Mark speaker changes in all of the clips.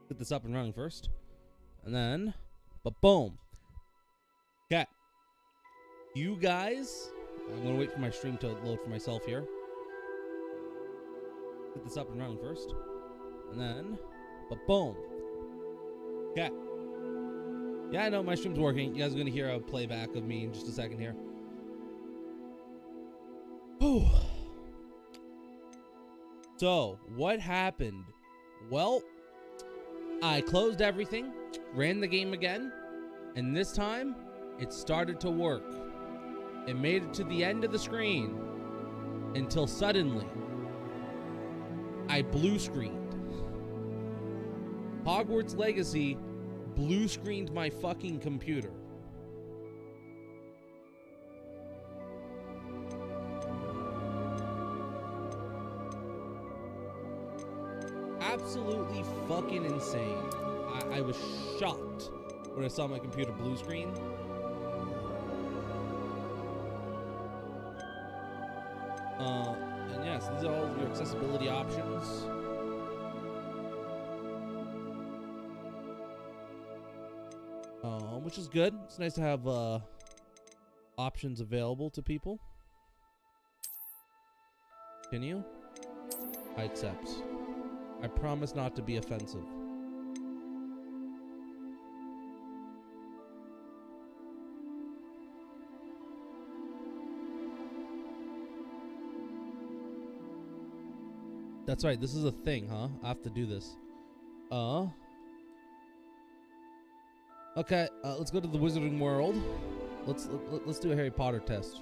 Speaker 1: Get this up and running first. And then, boom. Okay. You guys, I'm going to wait for my stream to load for myself here. Get this up and running first. And then, boom. Okay. Yeah, I know my stream's working. You guys are going to hear a playback of me in just a second here. Whew. So, what happened? Well, I closed everything, ran the game again, and this time, it started to work. It made it to the end of the screen until suddenly, I blue screened. Hogwarts Legacy blue screened my fucking computer. Absolutely fucking insane. I was shocked when I saw my computer blue screen. And yes, these are all your accessibility options. Which is good. It's nice to have options available to people. Continue. I accept. I promise not to be offensive. That's right, this is a thing, huh? I have to do this. Okay, let's go to the Wizarding World. Let's do a Harry Potter test.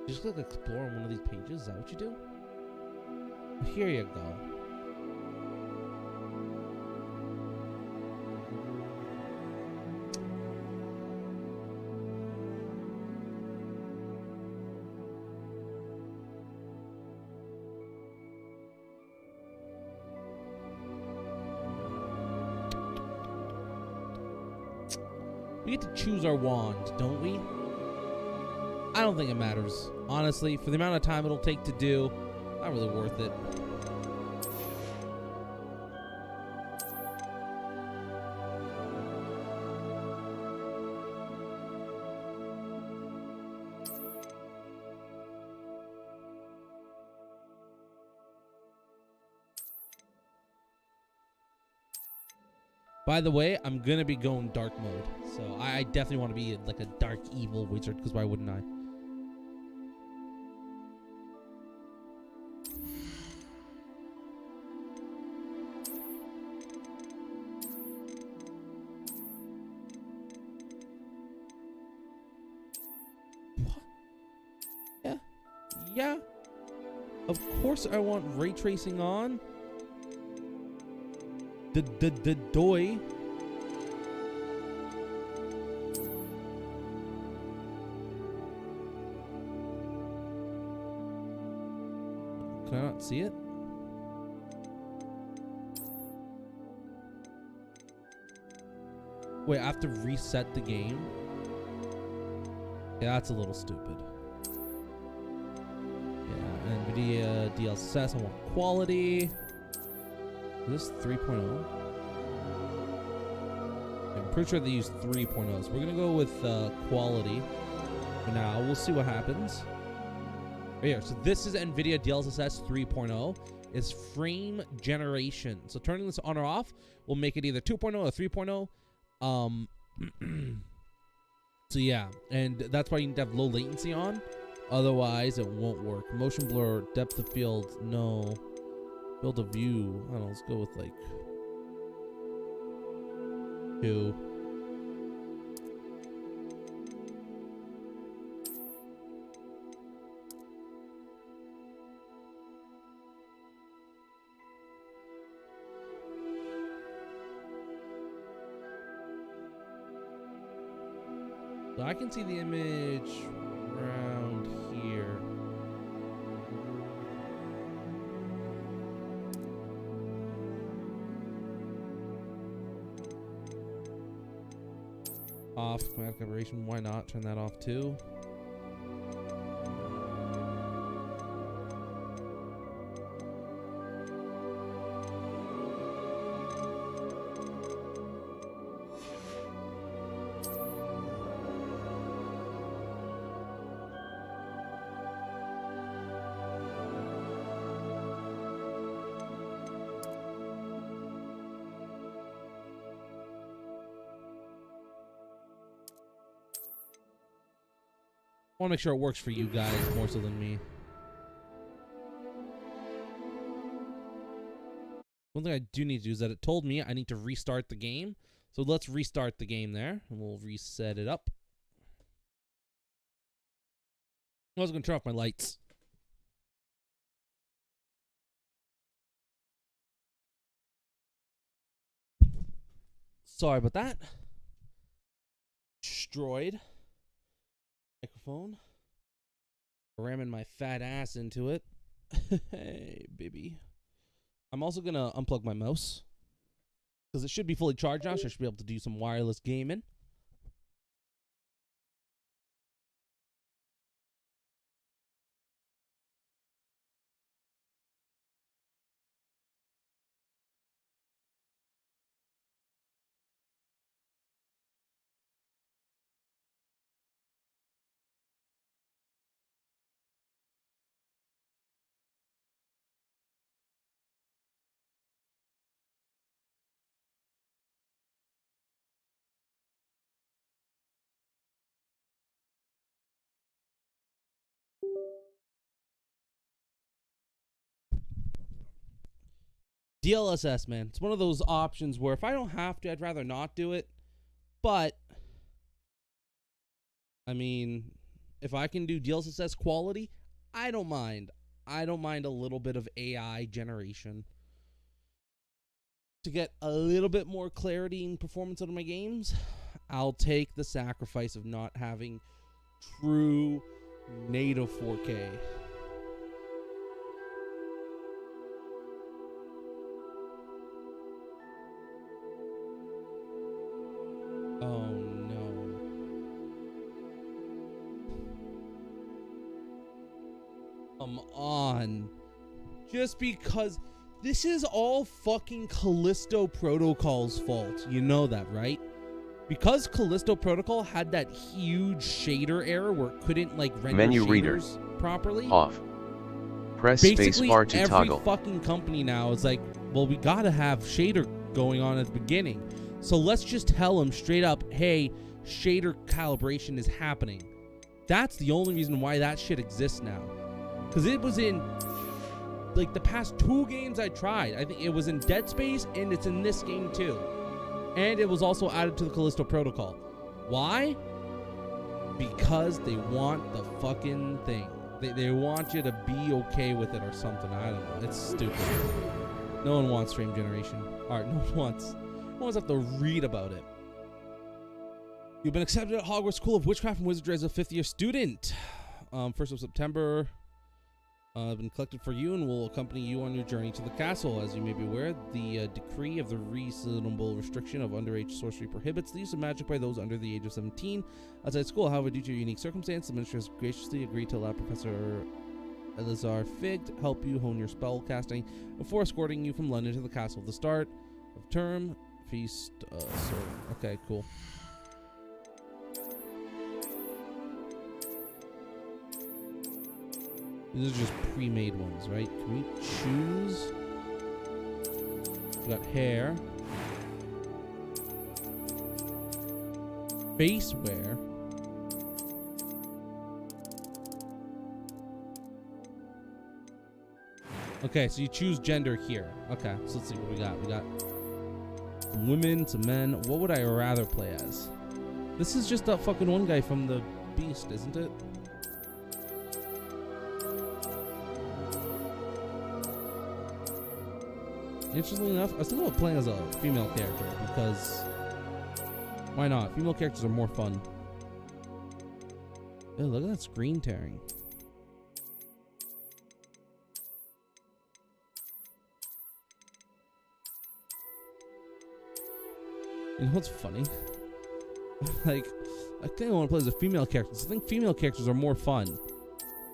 Speaker 1: You just click explore on one of these pages? Is that what you do? Here you go. We get to choose our wand, don't we? I don't think it matters. Honestly, for the amount of time it'll take to do, not really worth it. By the way, I'm gonna be going dark mode, so I definitely want to be like a dark evil wizard, because why wouldn't I? What? Yeah. Of course I want ray tracing on. The doy. Can I not see it? Wait, I have to reset the game? Yeah, that's a little stupid. Yeah, NVIDIA DLSS, I want quality. Is this 3.0? I'm pretty sure they use 3.0. So we're going to go with quality for now. We'll see what happens. Right here. So this is NVIDIA DLSS 3.0. It's frame generation. So turning this on or off will make it either 2.0 or 3.0. So yeah, and that's why you need to have low latency on. Otherwise, it won't work. Motion blur, depth of field, no. Field of view, I don't know, let's go with like 2. So I can see the image around here. Off chromatic aberration. Why not turn that off too? I want to make sure it works for you guys more so than me. One thing I do need to do is that it told me I need to restart the game. So let's restart the game there, and we'll reset it up. I was going to turn off my lights. Sorry about that. Destroyed microphone. Ramming my fat ass into it. Hey, baby. I'm also going to unplug my mouse, because it should be fully charged now, so I should be able to do some wireless gaming. DLSS, man. It's one of those options where if I don't have to, I'd rather not do it. But, I mean, if I can do DLSS quality, I don't mind. I don't mind a little bit of AI generation to get a little bit more clarity and performance out of my games. I'll take the sacrifice of not having true native 4K. Oh no. Come on. Just because this is all fucking Callisto Protocol's fault. You know that, right? Because Callisto Protocol had that huge shader error where it couldn't like render
Speaker 2: menu
Speaker 1: shaders
Speaker 2: reader
Speaker 1: properly.
Speaker 2: Off. Press
Speaker 1: Basically,
Speaker 2: spacebar to
Speaker 1: every
Speaker 2: toggle.
Speaker 1: fucking company now is like, well, we gotta have shader going on at the beginning. So let's just tell them straight up, hey, shader calibration is happening. That's the only reason why that shit exists now. Because it was in, like, the past 2 games I tried. I think it was in Dead Space, and it's in this game, too. And it was also added to the Callisto Protocol. Why? Because they want the fucking thing. They want you to be okay with it or something. I don't know. It's stupid. No one wants frame generation. Alright, no one wants to have to read about it. You've been accepted at Hogwarts School of Witchcraft and Wizardry as a 5th-year student. 1st of September. Have been collected for you and will accompany you on your journey to the castle. As you may be aware, the decree of the reasonable restriction of underage sorcery prohibits the use of magic by those under the age of 17 outside school. However, due to your unique circumstance, the minister has graciously agreed to allow Professor Elazar Fig to help you hone your spell casting before escorting you from London to the castle. The start of term feast. Okay, cool. These are just pre-made ones, right? Can we choose? We got hair, face wear. Okay, so you choose gender here. Okay, so let's see what we got. We got some women, some men. What would I rather play as? This is just that fucking one guy from the Beast, isn't it? Interestingly enough, I was thinking about playing as a female character because why not? Female characters are more fun. Oh, look at that screen tearing. You know what's funny? Like, I kind of want to play as a female character. I think female characters are more fun,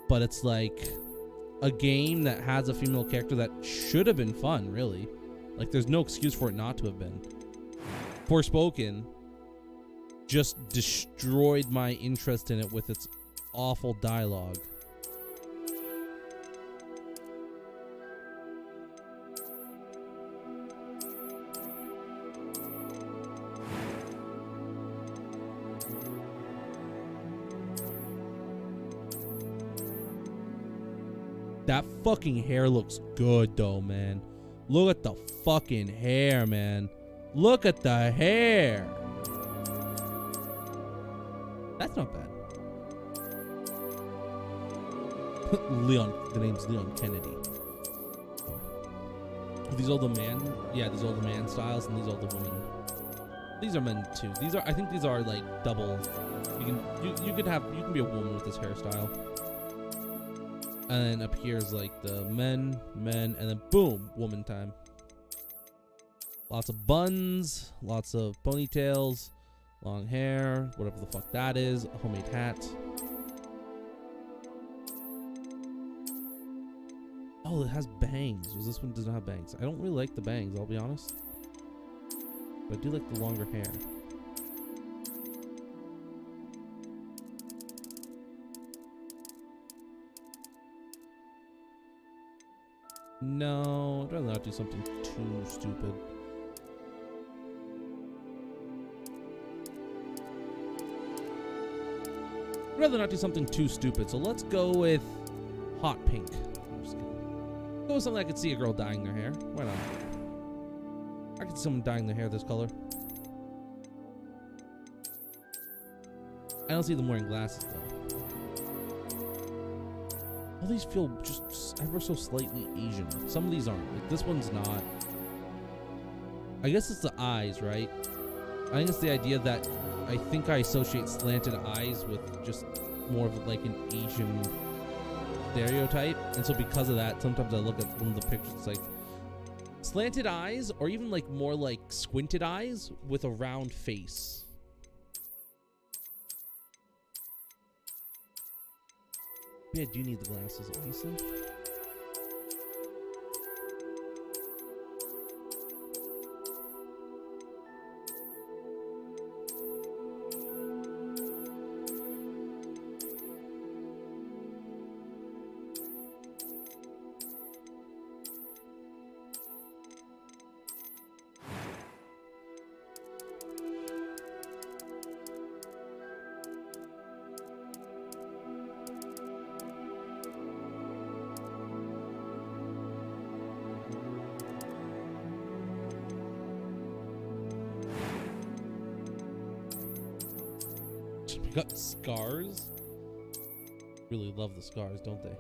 Speaker 1: but it's like a game that has a female character that should have been fun, really. Like, there's no excuse for it not to have been. Forspoken just destroyed my interest in it with its awful dialogue. That fucking hair looks good though, man. Look at the fucking hair, man. Look at the hair. That's not bad. Leon, the name's Leon Kennedy. These are the man, yeah, these are the man styles, and these are the women. These are men too. These are, I think these are like double. You can be a woman with this hairstyle. And then up here is like the men, and then boom, woman time. Lots of buns, lots of ponytails, long hair, whatever the fuck that is, a homemade hat. Oh, it has bangs. Was this one does not have bangs? I don't really like the bangs, I'll be honest. But I do like the longer hair. No, I'd rather not do something too stupid. I'd rather not do something too stupid, so let's go with hot pink. I'm just kidding. Go with something I could see a girl dyeing their hair. Why not? I could see someone dyeing their hair this color. I don't see them wearing glasses though. All these feel just ever so slightly Asian. Some of these aren't. Like this one's not. I guess it's the eyes, right? I think it's the idea that I think I associate slanted eyes with just more of like an Asian stereotype. And so because of that, sometimes I look at one of the pictures, it's like slanted eyes or even like more like squinted eyes with a round face. Yeah, I do need the glasses, obviously. Got scars. Really love the scars, don't they?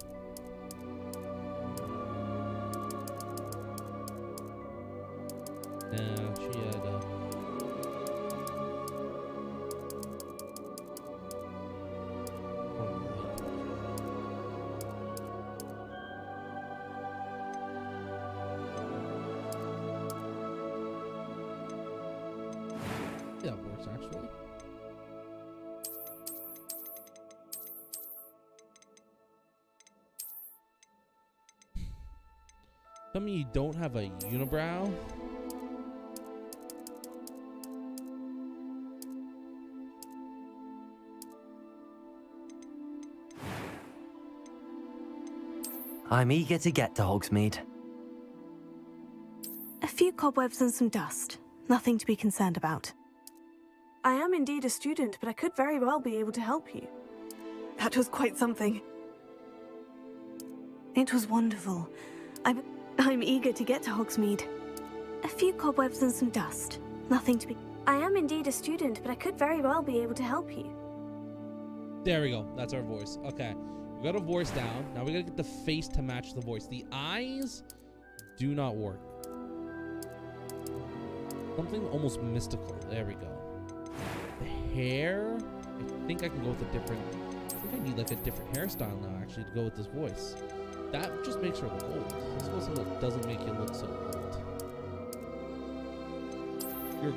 Speaker 1: Nah, she had yeah, it works actually. Tell me you don't have a unibrow.
Speaker 3: I'm eager to get to Hogsmeade.
Speaker 4: A few cobwebs and some dust. Nothing to be concerned about. I am indeed a student, but I could very well be able to help you. That was quite something. It was wonderful. I'm eager to get to Hogsmeade. A few cobwebs and some dust. Nothing to be... I am indeed a student, but I could very well be able to help you.
Speaker 1: There we go. That's our voice. Okay. We got a voice down. Now we gotta get the face to match the voice. The eyes do not work. Something almost mystical. There we go. The hair, I think I can go with a different... I think I need like a different hairstyle now actually to go with this voice. That just makes her look old. Let's go with something that doesn't make you look so old. You're...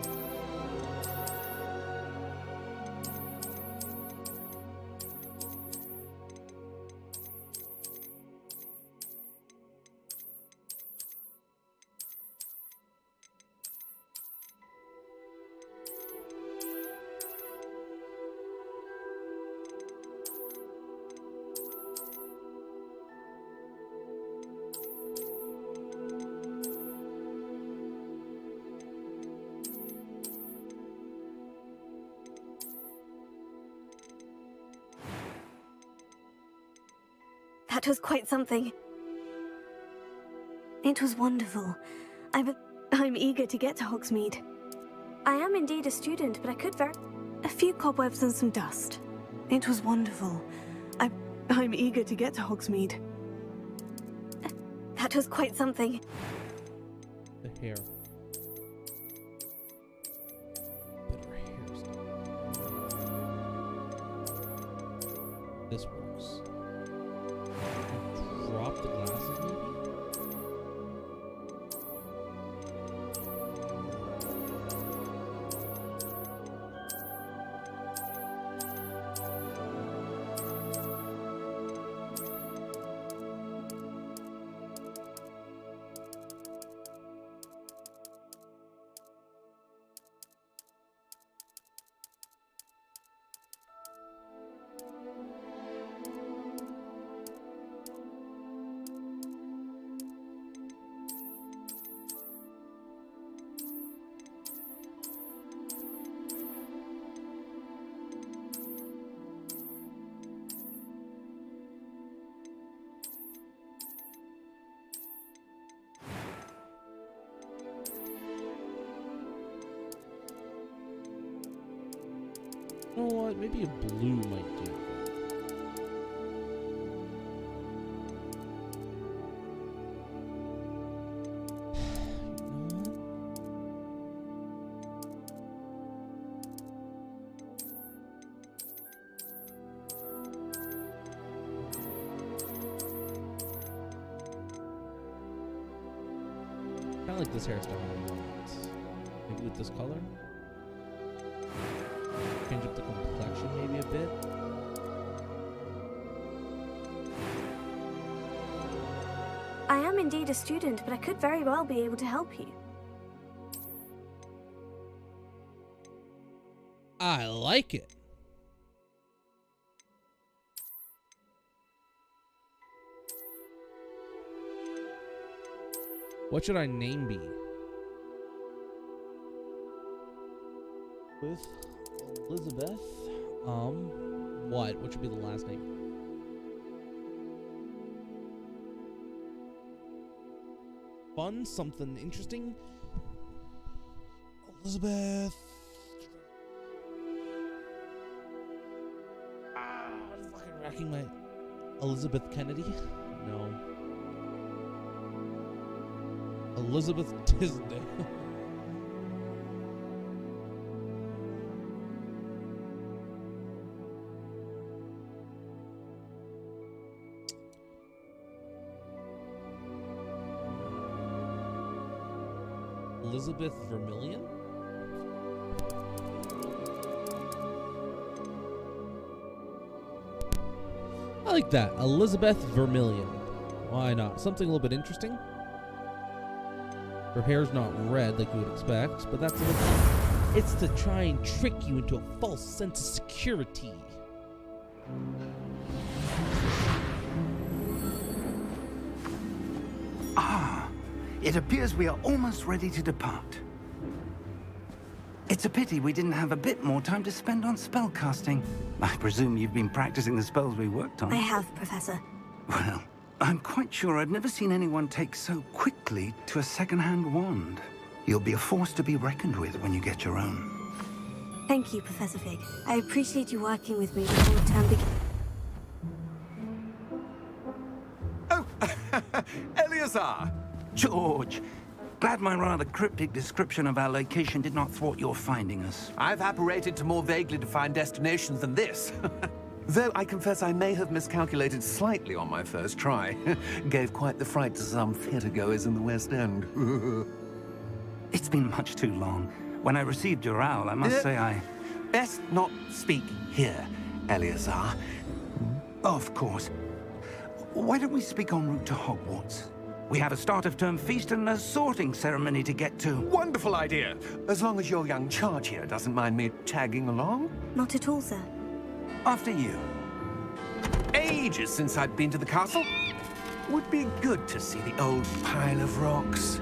Speaker 4: That was quite something. It was wonderful. I'm eager to get to Hogsmeade. I am indeed a student, but I could a few cobwebs and some dust. It was wonderful. I'm eager to get to Hogsmeade. That was quite something.
Speaker 1: The hair. Better hairstyle. This works. Drop the glasses, maybe? You know what? Maybe a blue might do. Kind of like this hairstyle I want. Maybe with this color. Change up the complexion maybe a bit.
Speaker 4: I am indeed a student, but I could very well be able to help you.
Speaker 1: I like it. What should our name be? With Elizabeth. What? What should be the last name? Fun? Something interesting? Elizabeth. I'm fucking racking my... Elizabeth Kennedy? No. Elizabeth Tisdale. Elizabeth Vermillion? I like that. Elizabeth Vermillion. Why not? Something a little bit interesting. Her hair's not red like you would expect, but that's it's to try and trick you into a false sense of security.
Speaker 5: Ah, it appears we are almost ready to depart. It's a pity we didn't have a bit more time to spend on spellcasting. I presume you've been practicing the spells we worked on.
Speaker 4: I have, Professor.
Speaker 5: Well, I'm quite sure I've never seen anyone take so quickly to a second-hand wand. You'll be a force to be reckoned with when you get your own.
Speaker 4: Thank you, Professor Fig. I appreciate you working with me before the term begins.
Speaker 5: Oh, Eleazar! George, glad my rather cryptic description of our location did not thwart your finding us.
Speaker 6: I've apparated to more vaguely defined destinations than this. Though I confess I may have miscalculated slightly on my first try. Gave quite the fright to some theatergoers in the West End.
Speaker 5: It's been much too long. When I received your owl, I must say I...
Speaker 6: Best not speak here, Eleazar.
Speaker 5: Of course. Why don't we speak en route to Hogwarts? We have a start-of-term feast and a sorting ceremony to get to.
Speaker 6: Wonderful idea. As long as your young charge here doesn't mind me tagging along.
Speaker 4: Not at all, sir.
Speaker 5: After you.
Speaker 6: Ages since I'd been to the castle. Would be good to see the old pile of rocks.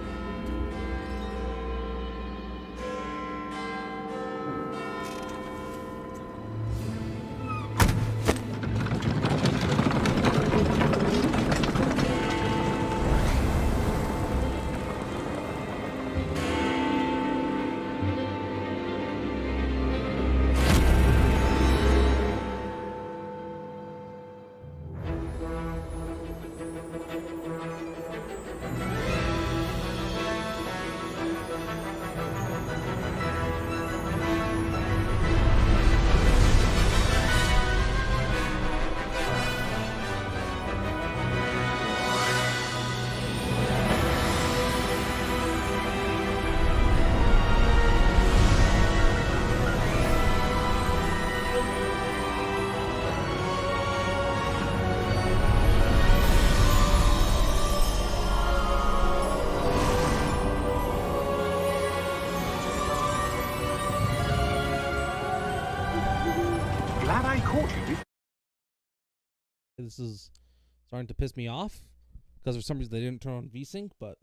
Speaker 5: Glad I caught you.
Speaker 1: This is starting to piss me off because for some reason they didn't turn on VSync, but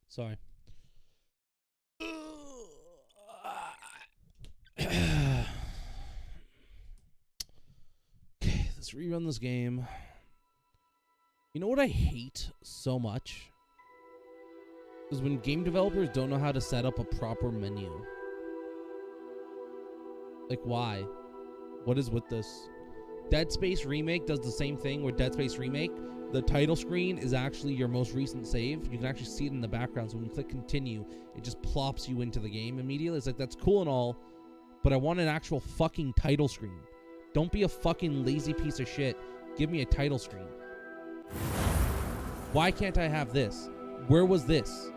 Speaker 1: sorry. Okay, let's rerun this game. You know what I hate so much? Is when game developers don't know how to set up a proper menu. Like, why? What is with this? Dead Space Remake does the same thing where Dead Space Remake, the title screen is actually your most recent save. You can actually see it in the background. So when you click continue, it just plops you into the game immediately. It's like, that's cool and all, but I want an actual fucking title screen. Don't be a fucking lazy piece of shit. Give me a title screen. Why can't I have this? Where was this?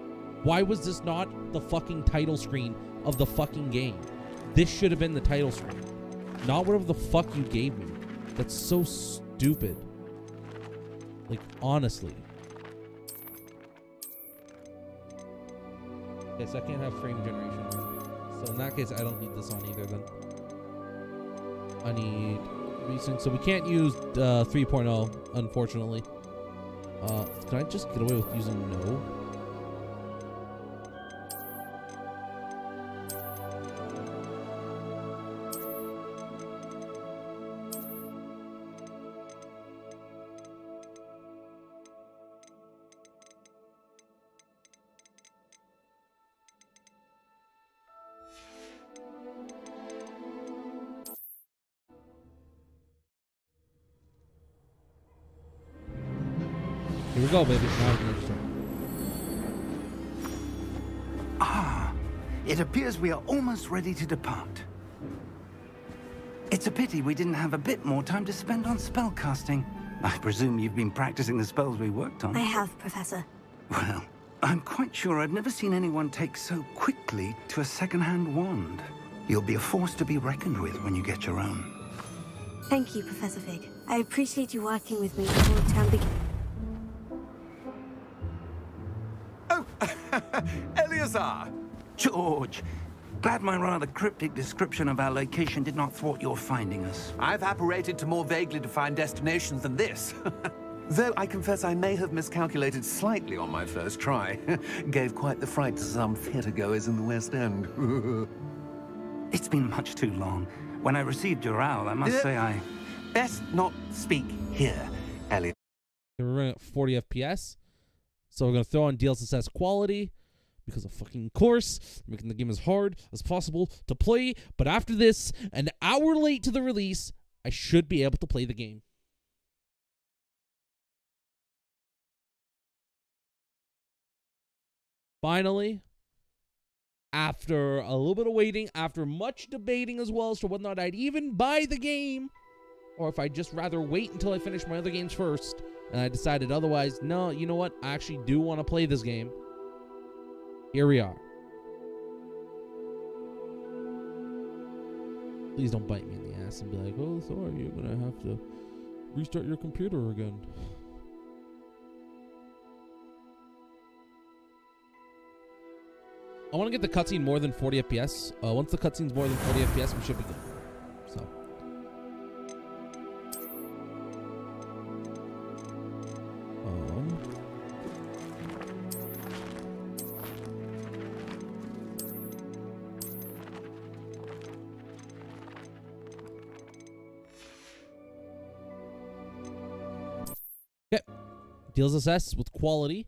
Speaker 1: Why was this not the fucking title screen of the fucking game? This should have been the title screen. Not whatever the fuck you gave me. That's so stupid. Like, honestly. Okay, so I can't have frame generation on. So in that case, I don't need this on either then. I need recent. So we can't use 3.0, unfortunately. Can I just get away with using no? Here we go, baby. Now we can register.
Speaker 5: Ah, it appears we are almost ready to depart. It's a pity we didn't have a bit more time to spend on spellcasting. I presume you've been practicing the spells we worked on.
Speaker 4: I have, Professor.
Speaker 5: Well, I'm quite sure I've never seen anyone take so quickly to a second-hand wand. You'll be a force to be reckoned with when you get your own.
Speaker 4: Thank you, Professor Fig. I appreciate you working with me before the term begins.
Speaker 5: Oh, Eleazar! George, glad my rather cryptic description of our location did not thwart your finding us.
Speaker 6: I've apparated to more vaguely defined destinations than this. Though I confess I may have miscalculated slightly on my first try. Gave quite the fright to some theatergoers in the West End.
Speaker 5: It's been much too long. When I received your owl, I must say I...
Speaker 6: Best not speak here, Elliot.
Speaker 1: We're running at 40 FPS. So we're going to throw on DLSS quality. Because of fucking course, making the game as hard as possible to play. But after this, an hour late to the release, I should be able to play the game. Finally, after a little bit of waiting, after much debating as well as to whether or not I'd even buy the game, or if I'd just rather wait until I finish my other games first, and I decided otherwise, no, you know what, I actually do want to play this game. Here we are. Please don't bite me in the ass and be like, oh, sorry, you're going to have to restart your computer again. I want to get the cutscene more than 40 FPS. Once the cutscene's more than 40 FPS, we should be good. So. Okay. DLSS with quality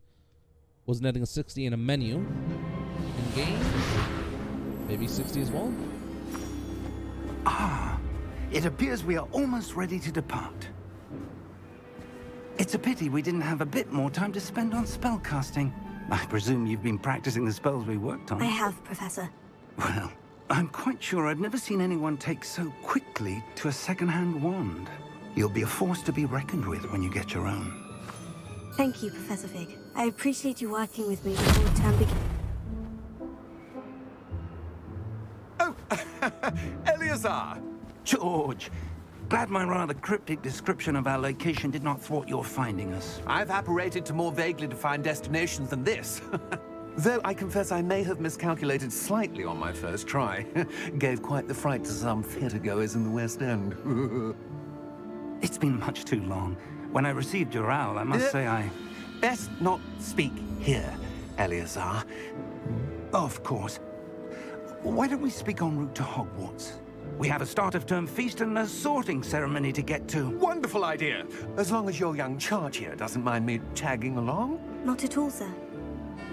Speaker 1: was netting a 60 in a menu. In game, maybe 60 as well.
Speaker 5: Ah, it appears we are almost ready to depart. It's a pity we didn't have a bit more time to spend on spellcasting. I presume you've been practicing the spells we worked on.
Speaker 4: I have, Professor.
Speaker 5: Well, I'm quite sure I've never seen anyone take so quickly to a second-hand wand. You'll be a force to be reckoned with when you get your own.
Speaker 4: Thank you, Professor Fig. I appreciate you working with me before the term begins.
Speaker 5: Oh, Eleazar! George, glad my rather cryptic description of our location did not thwart your finding us.
Speaker 6: I've apparated to more vaguely defined destinations than this. Though I confess I may have miscalculated slightly on my first try. Gave quite the fright to some theatergoers in the West End.
Speaker 5: It's been much too long. When I received your owl, I must say I...
Speaker 6: Best not speak here, Eleazar.
Speaker 5: Of course. Why don't we speak en route to Hogwarts? We have a start-of-term feast and a sorting ceremony to get to.
Speaker 6: Wonderful idea. As long as your young charge here doesn't mind me tagging along.
Speaker 4: Not at all, sir.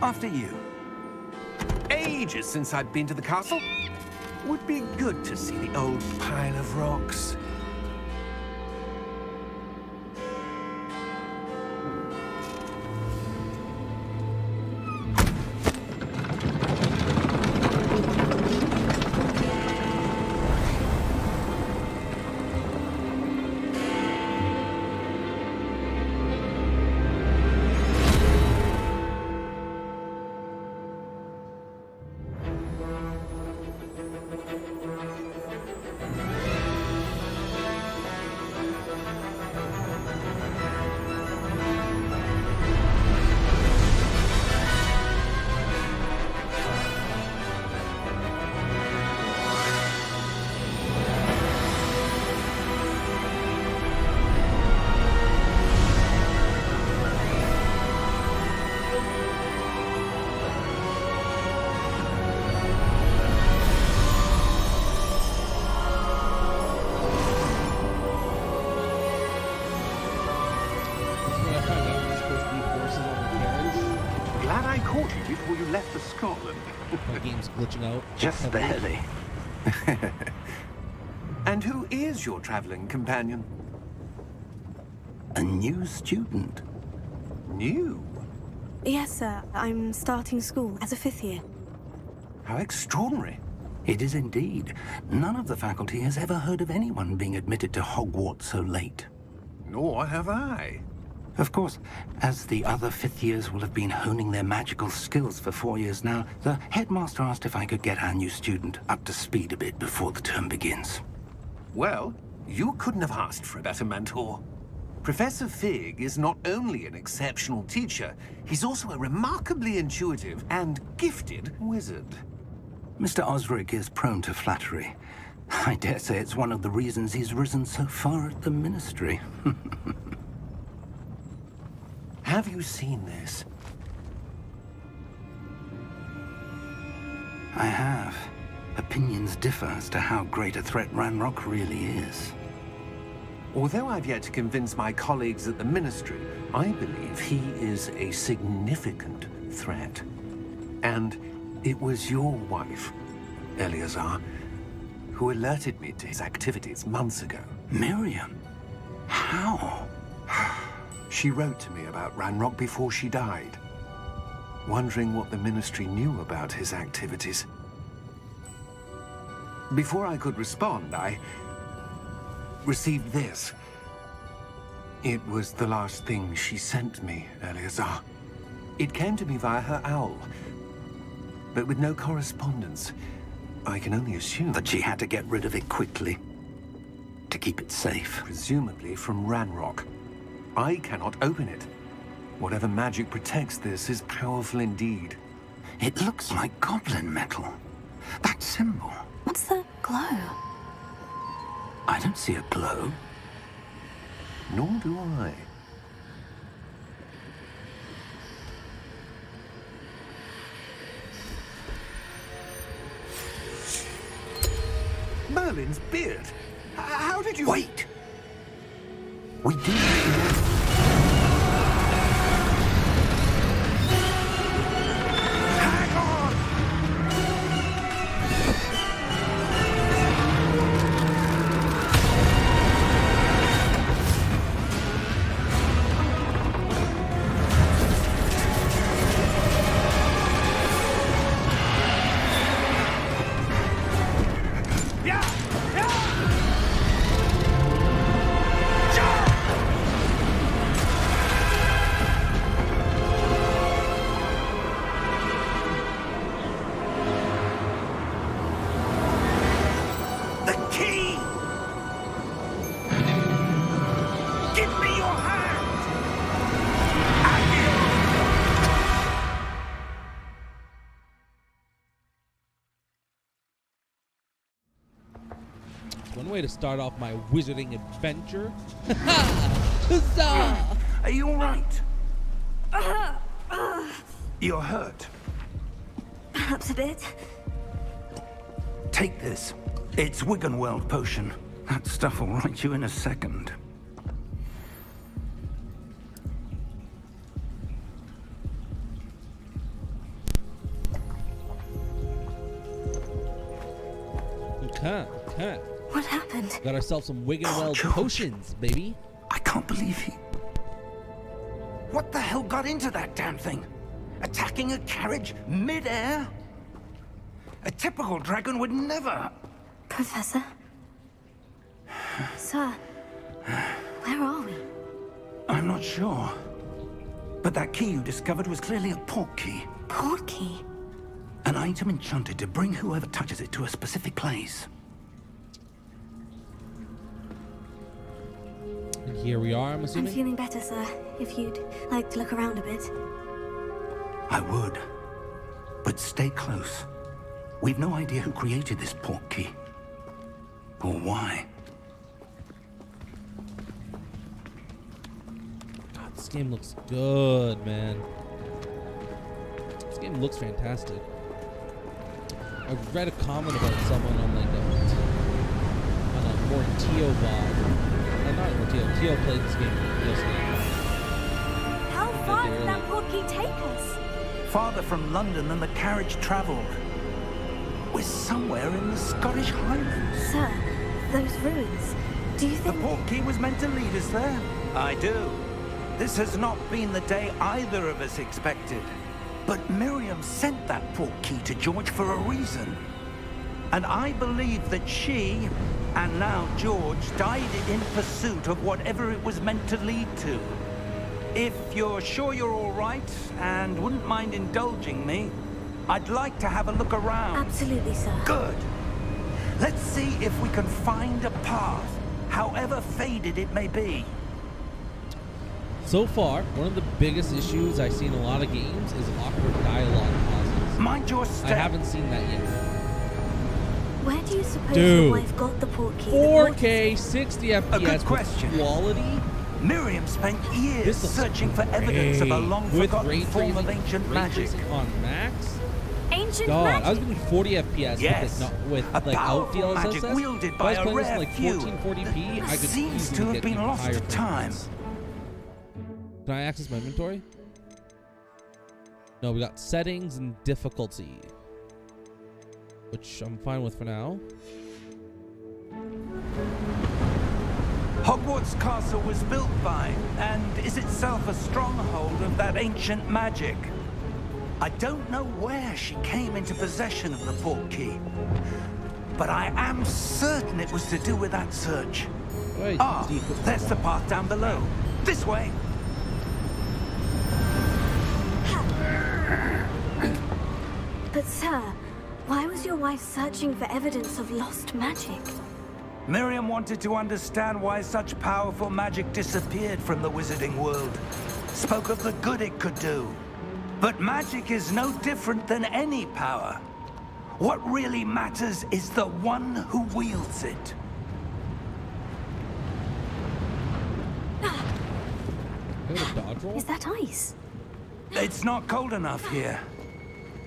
Speaker 5: After you.
Speaker 6: Ages since I've been to the castle. Would be good to see the old pile of rocks. Glad I caught you before you left for Scotland.
Speaker 1: My game's glitching out.
Speaker 5: Just barely.
Speaker 6: And who is your traveling companion?
Speaker 5: A new student.
Speaker 6: New?
Speaker 4: Yes, sir. I'm starting school as a 5th year.
Speaker 6: How extraordinary.
Speaker 5: It is indeed. None of the faculty has ever heard of anyone being admitted to Hogwarts so late.
Speaker 6: Nor have I.
Speaker 5: Of course, as the other 5th years will have been honing their magical skills for 4 years now, the headmaster asked if I could get our new student up to speed a bit before the term begins.
Speaker 6: Well, you couldn't have asked for a better mentor. Professor Fig is not only an exceptional teacher, he's also a remarkably intuitive and gifted wizard.
Speaker 5: Mr. Osric is prone to flattery. I dare say it's one of the reasons he's risen so far at the ministry.
Speaker 6: Have you seen this?
Speaker 5: I have. Opinions differ as to how great a threat Ranrock really is.
Speaker 6: Although I've yet to convince my colleagues at the Ministry, I believe he is a significant threat. And it was your wife, Eleazar, who alerted me to his activities months ago.
Speaker 5: Miriam? How?
Speaker 6: She wrote to me about Ranrock before she died, wondering what the Ministry knew about his activities. Before I could respond, I received this. It was the last thing she sent me, Eleazar. It came to me via her owl, but with no correspondence. I can only assume
Speaker 5: That she had to get rid of it quickly. To keep it safe.
Speaker 6: presumably from Ranrock. I cannot open it. Whatever magic protects this is powerful indeed.
Speaker 5: It looks like goblin metal. That symbol.
Speaker 4: What's the glow?
Speaker 5: I don't see a glow.
Speaker 6: Nor do I. Merlin's beard. How did you...
Speaker 5: Wait! We do.
Speaker 6: Hang on!
Speaker 1: One way to start off my wizarding adventure. Huzzah!
Speaker 5: Are you all right? You're hurt.
Speaker 4: Perhaps a bit.
Speaker 5: Take this. It's Wiggenweld potion. That stuff will right you in a second.
Speaker 1: Okay.
Speaker 4: What happened?
Speaker 1: Got ourselves some Wiggenweld
Speaker 5: George.
Speaker 1: potions, baby.
Speaker 5: I can't believe he... What the hell got into that damn thing? Attacking a carriage mid-air? A typical dragon would never...
Speaker 4: Professor? Sir, where are we?
Speaker 5: I'm not sure. But that key you discovered was clearly a port key.
Speaker 4: Port key?
Speaker 5: An item enchanted to bring whoever touches it to a specific place.
Speaker 1: And here we are, I'm
Speaker 4: I'm
Speaker 1: assuming.
Speaker 4: feeling better, sir. If you'd like to look around a bit.
Speaker 5: I would. But stay close. We've no idea who created this port key. Or why.
Speaker 1: God, this game looks good, man. This game looks fantastic. I read a comment about someone on like a more Tio VOD. Not more Tio played this game yesterday.
Speaker 4: How far did that port key take us?
Speaker 5: Farther from London than the carriage traveled. We're somewhere in the Scottish Highlands.
Speaker 4: Sir, those ruins. Do you
Speaker 5: The
Speaker 4: think...
Speaker 5: port key was meant to lead us there. I do. This has not been the day either of us expected. But Miriam sent that port key to George for a reason. And I believe that she, and now George, died in pursuit of whatever it was meant to lead to. If you're sure you're all right, and wouldn't mind indulging me, I'd like to have a look around.
Speaker 4: Absolutely, sir.
Speaker 5: Good. Let's see if we can find a path, however faded it may be.
Speaker 1: So far, one of the biggest issues I see in a lot of games is awkward dialogue pauses.
Speaker 5: Mind your step.
Speaker 1: I haven't seen that yet.
Speaker 4: Where do you suppose
Speaker 1: Dude.
Speaker 4: your wife got the port key? that brought us
Speaker 1: 4K, 60 FPS
Speaker 5: good
Speaker 1: with
Speaker 5: question.
Speaker 1: quality.
Speaker 5: Miriam spent years
Speaker 1: This looks
Speaker 5: searching for evidence of a
Speaker 1: great. With
Speaker 5: long-forgotten
Speaker 1: ray
Speaker 5: form of
Speaker 1: tracing,
Speaker 5: ancient
Speaker 1: ray
Speaker 5: magic.
Speaker 1: tracing on max.
Speaker 4: Ancient
Speaker 1: God,
Speaker 4: magic?
Speaker 1: I was getting 40 FPS
Speaker 5: Yes,
Speaker 1: with
Speaker 5: a
Speaker 1: like out
Speaker 5: powerful magic
Speaker 1: DLSS.
Speaker 5: wielded
Speaker 1: If
Speaker 5: by
Speaker 1: I was
Speaker 5: a
Speaker 1: playing this in
Speaker 5: rare
Speaker 1: like
Speaker 5: few
Speaker 1: 1440p, I
Speaker 5: that
Speaker 1: could
Speaker 5: seems
Speaker 1: easily
Speaker 5: to have
Speaker 1: get
Speaker 5: been
Speaker 1: even
Speaker 5: lost
Speaker 1: higher
Speaker 5: to
Speaker 1: frame
Speaker 5: time.
Speaker 1: rates. Can I access my inventory? No, we got settings and difficulty, which I'm fine with for now.
Speaker 5: Hogwarts Castle was built by, and is itself a stronghold of that ancient magic. I don't know where she came into possession of the port key, but I am certain it was to do with that search.
Speaker 1: Right,
Speaker 5: Ah, there's the path down below. This way.
Speaker 4: But sir, why was your wife searching for evidence of lost magic?
Speaker 5: Miriam wanted to understand why such powerful magic disappeared from the wizarding world. Spoke of the good it could do. But magic is no different than any power. What really matters is the one who wields it.
Speaker 1: Is that a dodge roll?
Speaker 4: Is that ice?
Speaker 5: It's not cold enough here.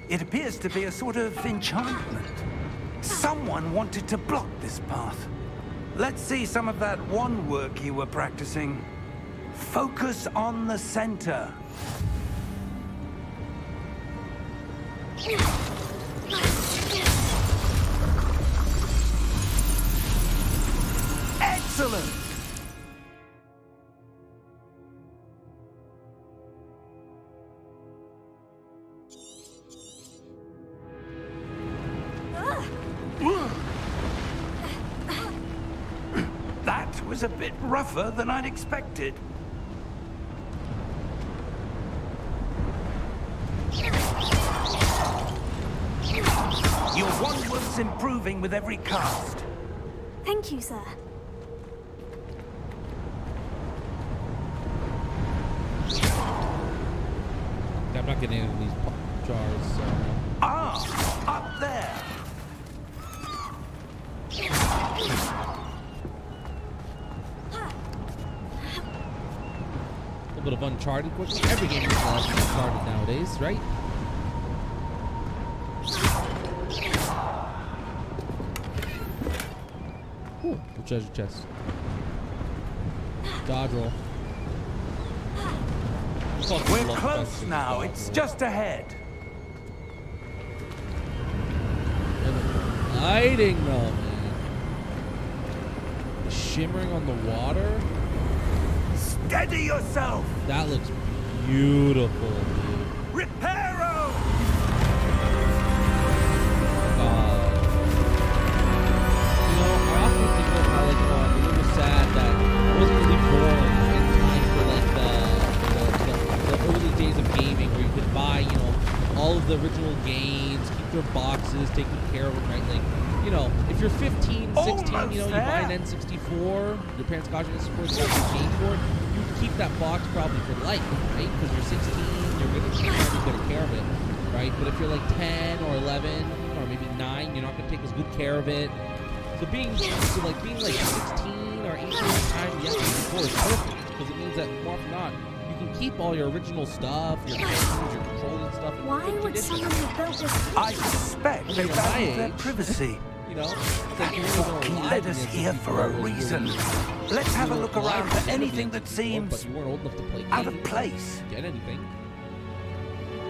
Speaker 5: It appears to be a sort of enchantment. Someone wanted to block this path. Let's see some of that wand work you were practicing. Focus on the center. Excellent! That was a bit rougher than I'd expected. Your wand work's improving with every cast.
Speaker 4: Thank you, sir.
Speaker 1: I'm not getting any of these jars, so.
Speaker 5: Ah, up there.
Speaker 1: A little bit of Uncharted quickly. Every game is Uncharted nowadays, right? Ooh, the treasure chest. Dodge roll.
Speaker 5: We're close now. It's just ahead.
Speaker 1: Lighting though, man. shimmering on the water.
Speaker 5: Steady yourself!
Speaker 1: That looks beautiful, dude.
Speaker 5: Reparo!
Speaker 1: You know, I often think of how, like, I'm a little sad that I wasn't really born in time for, like, the early days of gaming where you could buy, you know, all of the original games, keep their boxes, taking care of them, right? Like, you know, if you're 15, 16, you know, you buy an N64, your parents got you an N64, you got your game for it, you keep that box probably for life, right? Because you're 16, you're going to take care of it, right? But if you're like 10 or 11 or maybe 9, you're not going to take as good care of it. So being like 16 or 18 at the time you have to before is perfect because it means that more often than not, you can keep all your original stuff, your games, your controls and stuff.
Speaker 4: Why would someone have built this?
Speaker 5: I suspect they value their privacy.
Speaker 1: You know,
Speaker 5: That portkey led us here for a reason. Let's have a look around for anything that seems
Speaker 1: you weren't old enough to play
Speaker 5: out of
Speaker 1: games,
Speaker 5: place.
Speaker 1: get anything.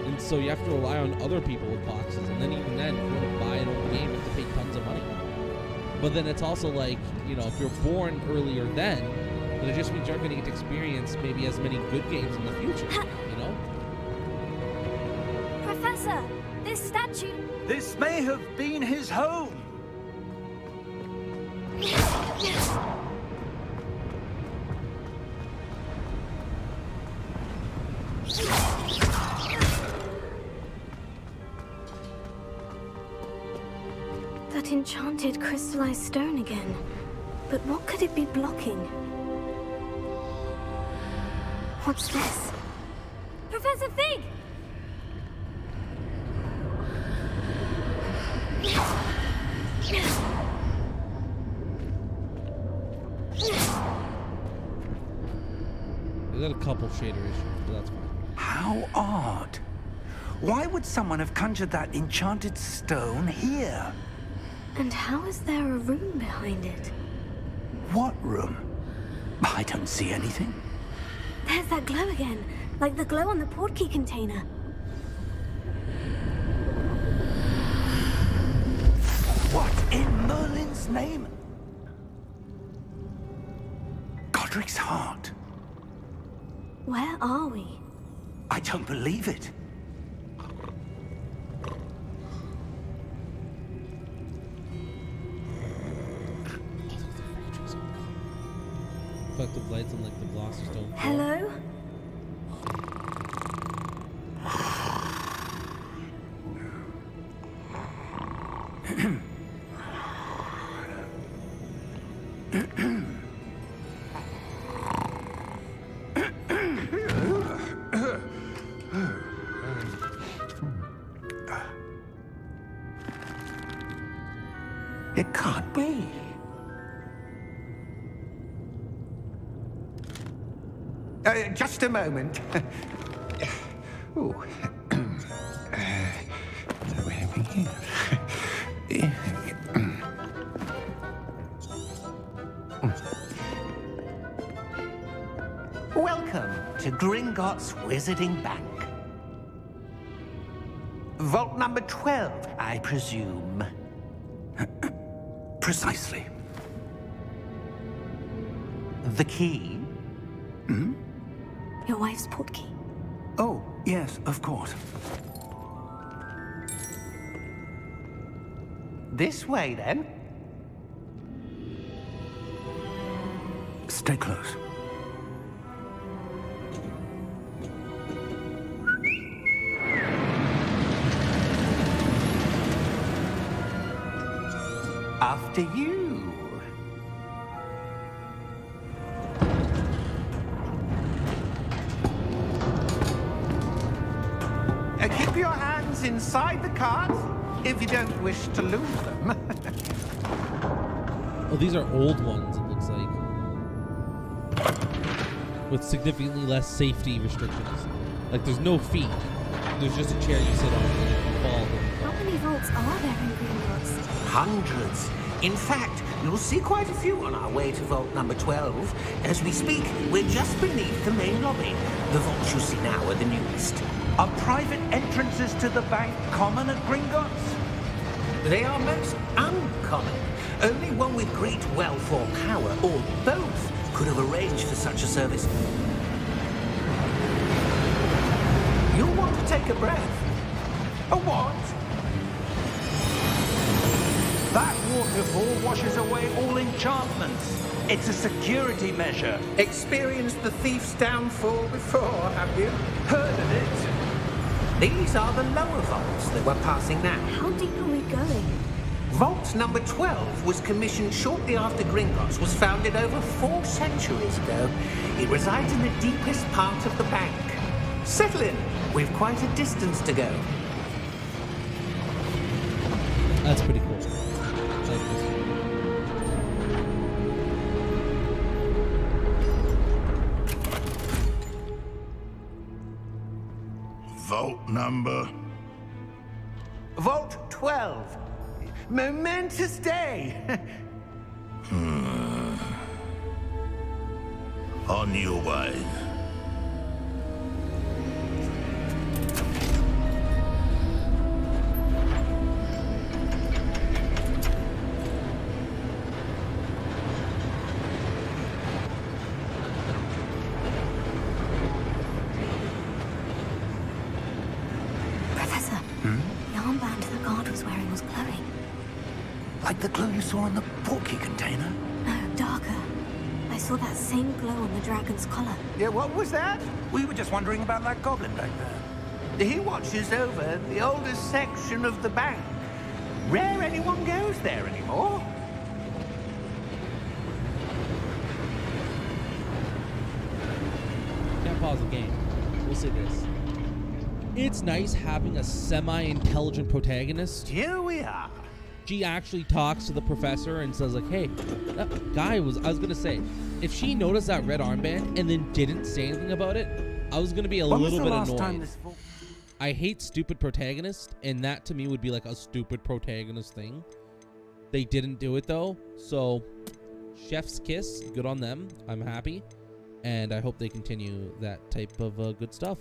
Speaker 1: And so you have to rely on other people with boxes, and then even then, if you want to buy an old game, you have to pay tons of money. But then it's also like, you know, if you're born earlier then it just means you aren't going to get to experience maybe as many good games in the future, you know?
Speaker 4: Professor, this statue.
Speaker 5: This may have been his home.
Speaker 4: That enchanted crystallized stone again. But what could it be blocking? What's this? Professor Fig!
Speaker 1: We got a couple shader issues, but that's fine.
Speaker 5: How odd. Why would someone have conjured that enchanted stone here?
Speaker 4: And how is there a room behind it?
Speaker 5: What room? I don't see anything.
Speaker 4: There's that glow again, like the glow on the portkey container.
Speaker 5: What in Merlin's name? Godric's heart.
Speaker 4: Where are we?
Speaker 5: I don't believe it.
Speaker 1: Reflective lights on like the glossy stone.
Speaker 4: Hello?
Speaker 5: It can't be. Just a moment. Ooh. Where are we here? Welcome to Gringotts Wizarding Bank. Vault number 12, I presume. Precisely. The key? Hmm?
Speaker 4: Your wife's portkey.
Speaker 5: Oh, yes, of course. This way, then. Stay close. After you. Keep your hands inside the cart if you don't wish to lose them.
Speaker 1: Oh, these are old ones, it looks like. With significantly less safety restrictions. Like, there's no feet. There's just a chair you sit on and you fall.
Speaker 4: How many vaults are there in Gringotts?
Speaker 7: Hundreds. In fact, you'll see quite a few on our way to vault number 12. As we speak, we're just beneath the main lobby. The vaults you see now are the newest.
Speaker 5: Are private entrances to the bank common at Gringotts?
Speaker 7: They are most uncommon. Only one with great wealth or power, or both, could have arranged for such a service. You'll want to take a breath.
Speaker 5: A what? That waterfall washes away all enchantments. It's a security measure.
Speaker 7: Experienced the thief's downfall before, have you?
Speaker 5: Heard of it?
Speaker 7: These are the lower vaults that we're passing now.
Speaker 4: How deep are we going?
Speaker 7: Vault number 12 was commissioned shortly after Gringotts was founded over 4 centuries ago. It resides in the deepest part of the bank. Settle in. We've quite a distance to go.
Speaker 1: That's pretty cool. I like this.
Speaker 8: Vault number.
Speaker 5: Vault 12. Momentous day.
Speaker 8: On your way.
Speaker 4: Professor, the armband the guard was wearing was glowing.
Speaker 5: Like the glow you saw in the porky container?
Speaker 4: No, darker. I saw that same glow on the dragon's collar.
Speaker 5: Yeah, what was that? We were just wondering about that goblin back there.
Speaker 7: He watches over the oldest section of the bank. Rare anyone goes there anymore.
Speaker 1: Can't pause the game. We'll say this. It's nice having a semi-intelligent protagonist.
Speaker 5: Here we are.
Speaker 1: She actually talks to the professor and says like, hey, that guy was, I was going to say, if she noticed that red armband and then didn't say anything about it, I was going to be a little bit annoyed. I hate stupid protagonists, and that to me would be like a stupid protagonist thing. They didn't do it though, so chef's kiss, good on them. I'm happy, and I hope they continue that type of good stuff.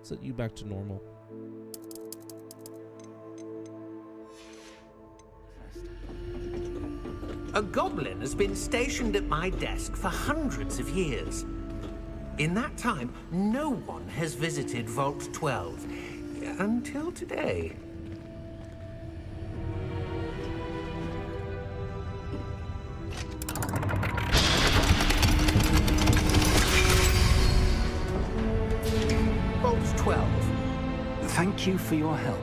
Speaker 1: Set you back to normal.
Speaker 7: A goblin has been stationed at my desk for hundreds of years. In that time, no one has visited Vault 12 until today. Vault 12.
Speaker 5: Thank you for your help.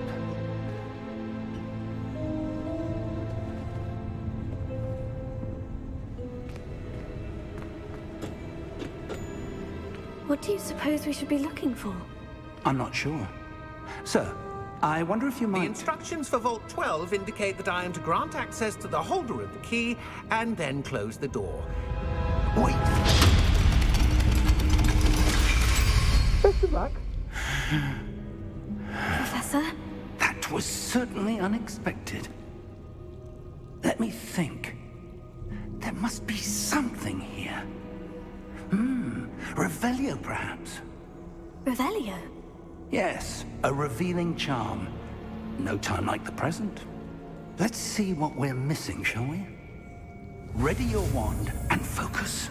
Speaker 4: What do you suppose we should be looking for?
Speaker 5: I'm not sure. Sir, I wonder if you
Speaker 7: The
Speaker 5: might...
Speaker 7: instructions for Vault 12 indicate that I am to grant access to the holder of the key and then close the door. Wait! Best of luck.
Speaker 4: Professor?
Speaker 5: That was certainly unexpected. Let me think. There must be something here. Revelio, perhaps?
Speaker 4: Revelio?
Speaker 5: Yes, a revealing charm. No time like the present. Let's see what we're missing, shall we? Ready your wand and focus.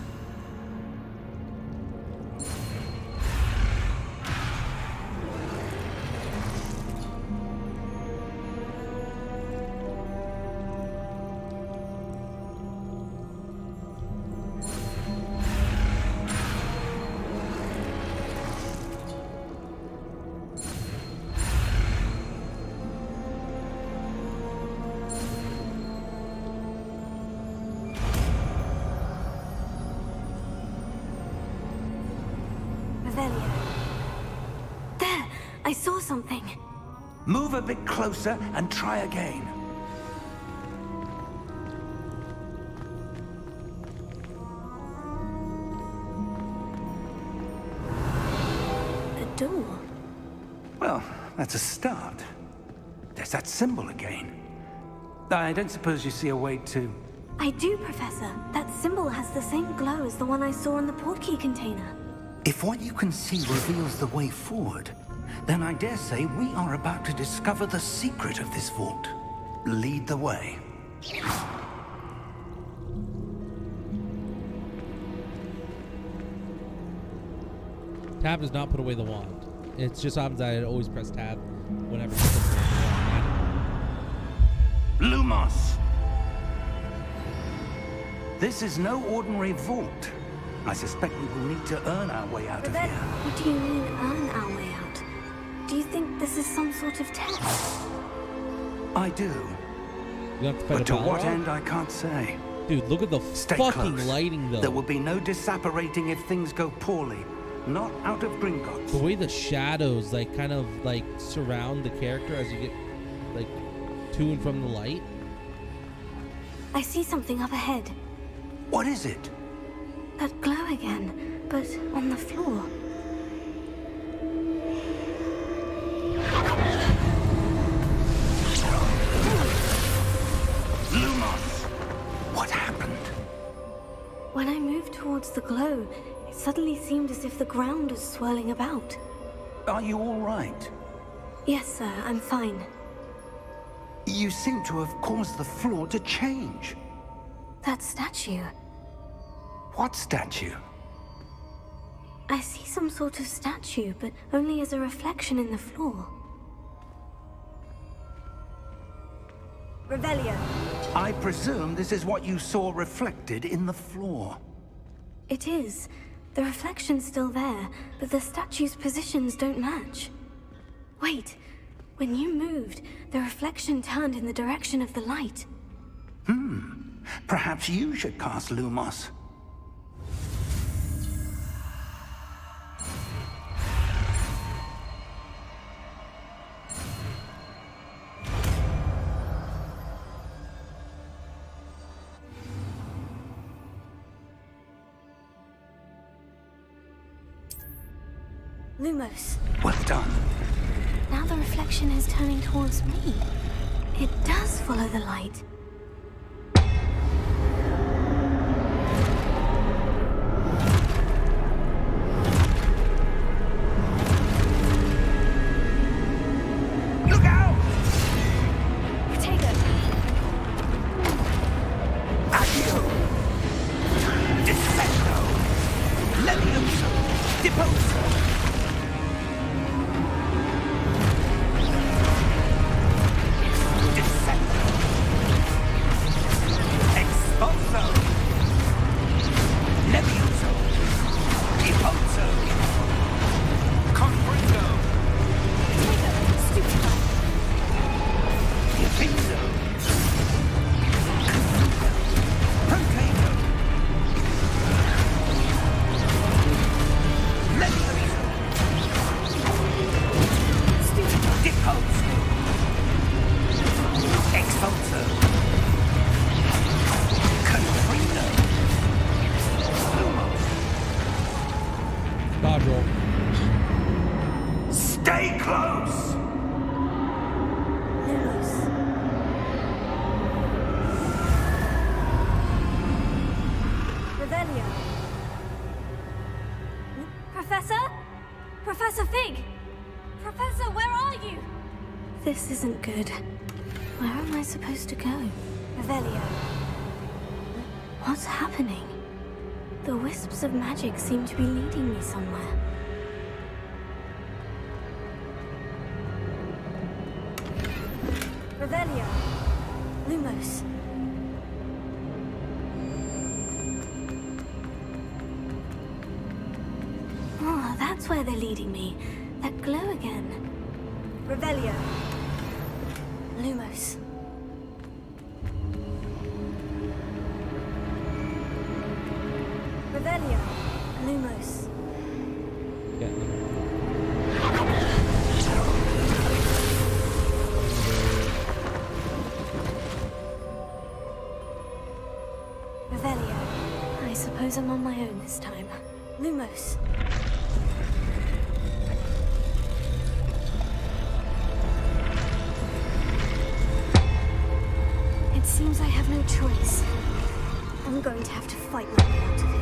Speaker 4: Revelio. There! I saw something.
Speaker 5: Move a bit closer and try again.
Speaker 4: A door.
Speaker 5: Well, that's a start. There's that symbol again. I don't suppose you see a way to...
Speaker 4: I do, Professor. That symbol has the same glow as the one I saw in the portkey container.
Speaker 5: If what you can see reveals the way forward, then I dare say we are about to discover the secret of this vault. Lead the way.
Speaker 1: Tab does not put away the wand. It's just happens that I always press tab whenever.
Speaker 5: Lumos! This is no ordinary vault. I suspect we will need to earn our way out of here.
Speaker 4: What do you mean, earn our way out? Do you think this is some sort of test?
Speaker 5: I do.
Speaker 1: You have to fight
Speaker 5: But
Speaker 1: a
Speaker 5: to what
Speaker 1: Balrog?
Speaker 5: end, I can't say.
Speaker 1: Dude, look at the
Speaker 5: Stay
Speaker 1: fucking
Speaker 5: close.
Speaker 1: lighting, though.
Speaker 5: There will be no disapparating if things go poorly. Not out of Gringotts.
Speaker 1: The way the shadows, like, kind of, like, surround the character as you get, like, to and from the light.
Speaker 4: I see something up ahead.
Speaker 5: What is it?
Speaker 4: That glow again, but on the floor.
Speaker 5: Lumos! What happened?
Speaker 4: When I moved towards the glow, it suddenly seemed as if the ground was swirling about.
Speaker 5: Are you all right?
Speaker 4: Yes, sir, I'm fine.
Speaker 5: You seem to have caused the floor to change.
Speaker 4: That statue.
Speaker 5: What statue?
Speaker 4: I see some sort of statue, but only as a reflection in the floor. Revelio.
Speaker 5: I presume this is what you saw reflected in the floor.
Speaker 4: It is. The reflection's still there, but the statue's positions don't match. Wait. When you moved, the reflection turned in the direction of the light.
Speaker 5: Perhaps you should cast Lumos.
Speaker 4: Lumos.
Speaker 5: Well done.
Speaker 4: Now the reflection is turning towards me. It does follow the light.
Speaker 5: Look out!
Speaker 4: Protego.
Speaker 5: Accio! Dissecto! Levioso! Deposo! Dissecto! Expulso! Levioso! Deposo! Confringo!
Speaker 4: Stupefy.
Speaker 5: Defiso! Protego! Levioso!
Speaker 4: Stupefy.
Speaker 5: Deposo! Expulso! Confringo! Lumos!
Speaker 1: Dodge roll.
Speaker 5: Stay close!
Speaker 4: Lumos. Revelio. Professor? Professor Fig! Professor, where are you? This isn't good. Where am I supposed to go? Revelio. What's happening? The wisps of magic seem to be leading me somewhere. Revelio. Lumos. Oh, that's where they're leading me. That glow again. Revelio. Lumos. Revelio. Lumos.
Speaker 1: Yeah.
Speaker 4: Revelio. I suppose I'm on my own this time. Lumos. It seems I have no choice. I'm going to have to fight my way out of here.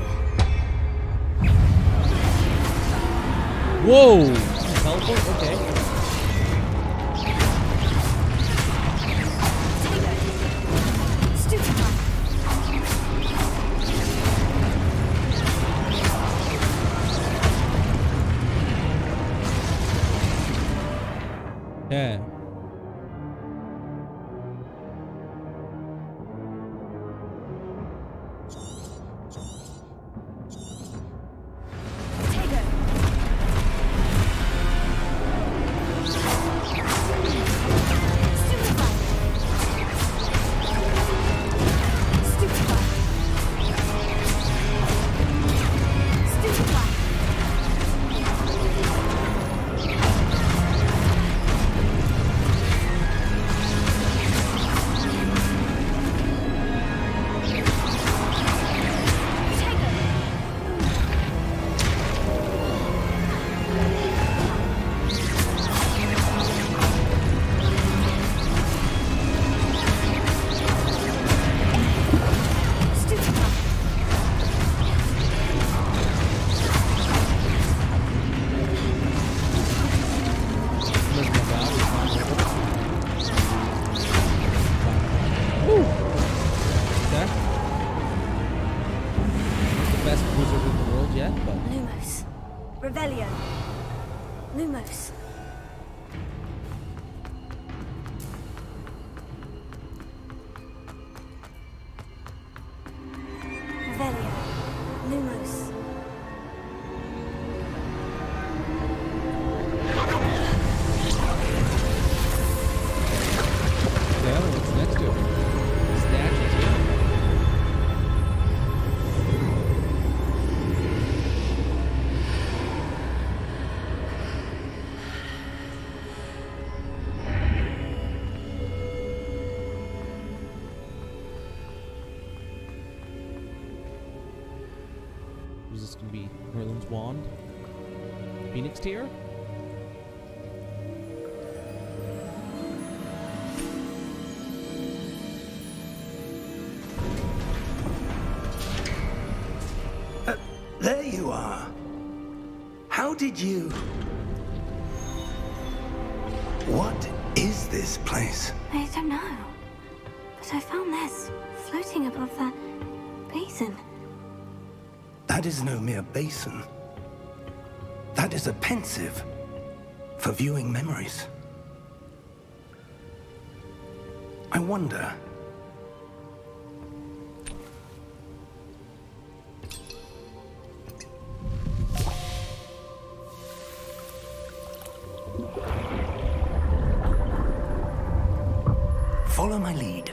Speaker 1: Whoa! Teleport? Okay.
Speaker 4: Stupefy.
Speaker 1: Yeah.
Speaker 4: Lumos. Revelio. Lumos.
Speaker 1: Yeah, what's next to it? Statues, yeah. Is this gonna be Merlin's wand? Phoenix tier?
Speaker 5: There you are. How did you... What is this place?
Speaker 4: I don't know. But I found this floating above that basin.
Speaker 5: That is no mere basin. That is a pensive for viewing memories. I wonder... Follow my lead.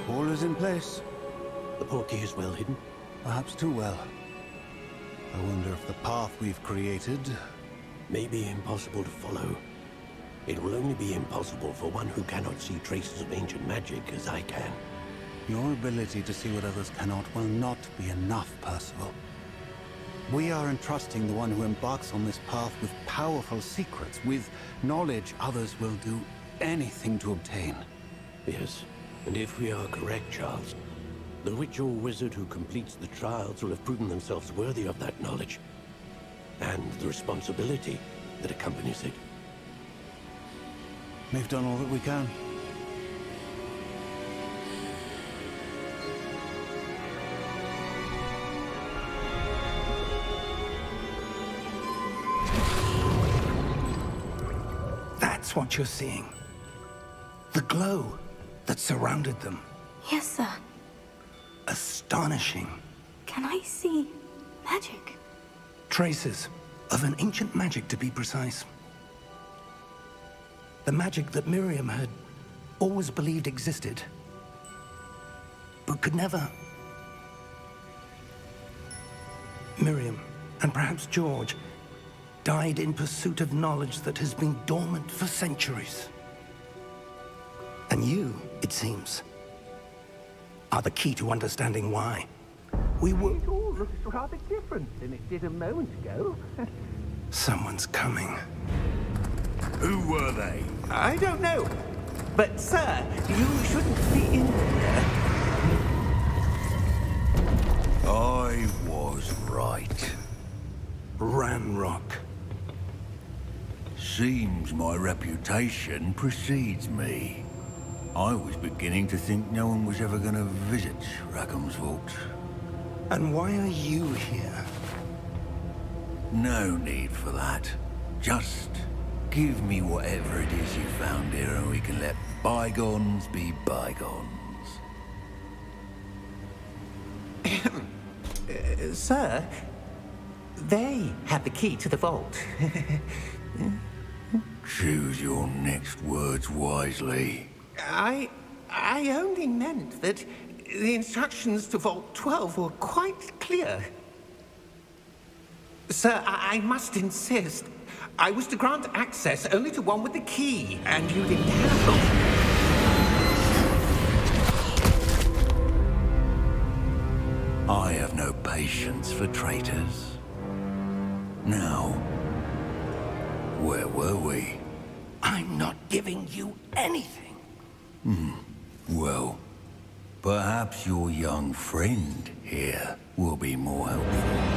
Speaker 9: All is in place.
Speaker 10: The portkey is well hidden.
Speaker 9: Perhaps too well. I wonder if the path we've created...
Speaker 10: May be impossible to follow. It will only be impossible for one who cannot see traces of ancient magic as I can.
Speaker 9: Your ability to see what others cannot will not be enough, Percival. We are entrusting the one who embarks on this path with powerful secrets, with knowledge others will do anything to obtain.
Speaker 10: Yes, and if we are correct, Charles, the witch or wizard who completes the trials will have proven themselves worthy of that knowledge, and the responsibility that accompanies it.
Speaker 9: We've done all that we can.
Speaker 5: That's what you're seeing. The glow that surrounded them.
Speaker 4: Yes, sir.
Speaker 5: Astonishing.
Speaker 4: Can I see magic?
Speaker 5: Traces of an ancient magic, to be precise. The magic that Miriam had always believed existed, but could never. Miriam, and perhaps George, died in pursuit of knowledge that has been dormant for centuries. And you, it seems, are the key to understanding why. We were...
Speaker 7: It all looks rather different than it did a moment ago.
Speaker 5: Someone's coming.
Speaker 8: Who were they?
Speaker 7: I don't know. But, sir, you shouldn't be in here.
Speaker 8: I was right.
Speaker 5: Ranrock.
Speaker 8: Seems my reputation precedes me. I was beginning to think no one was ever going to visit Rackham's vault.
Speaker 5: And why are you here?
Speaker 8: No need for that. Just give me whatever it is you found here and we can let bygones be bygones.
Speaker 7: Sir, they have the key to the vault.
Speaker 8: Choose your next words wisely.
Speaker 7: I only meant that the instructions to Vault 12 were quite clear. Sir, I must insist. I was to grant access only to one with the key, and you didn't have.
Speaker 8: I have no patience for traitors. Now, where were we?
Speaker 5: I'm not giving you anything.
Speaker 8: Well, perhaps your young friend here will be more helpful.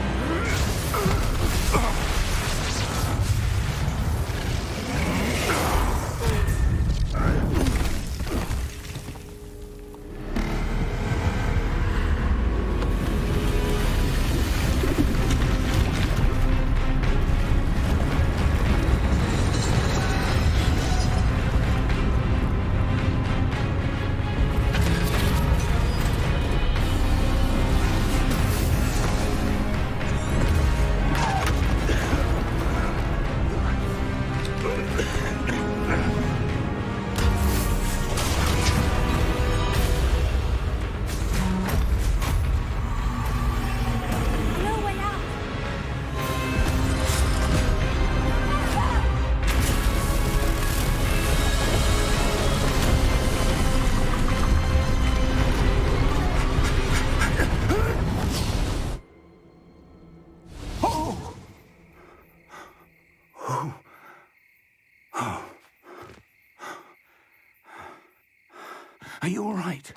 Speaker 5: Are you all right?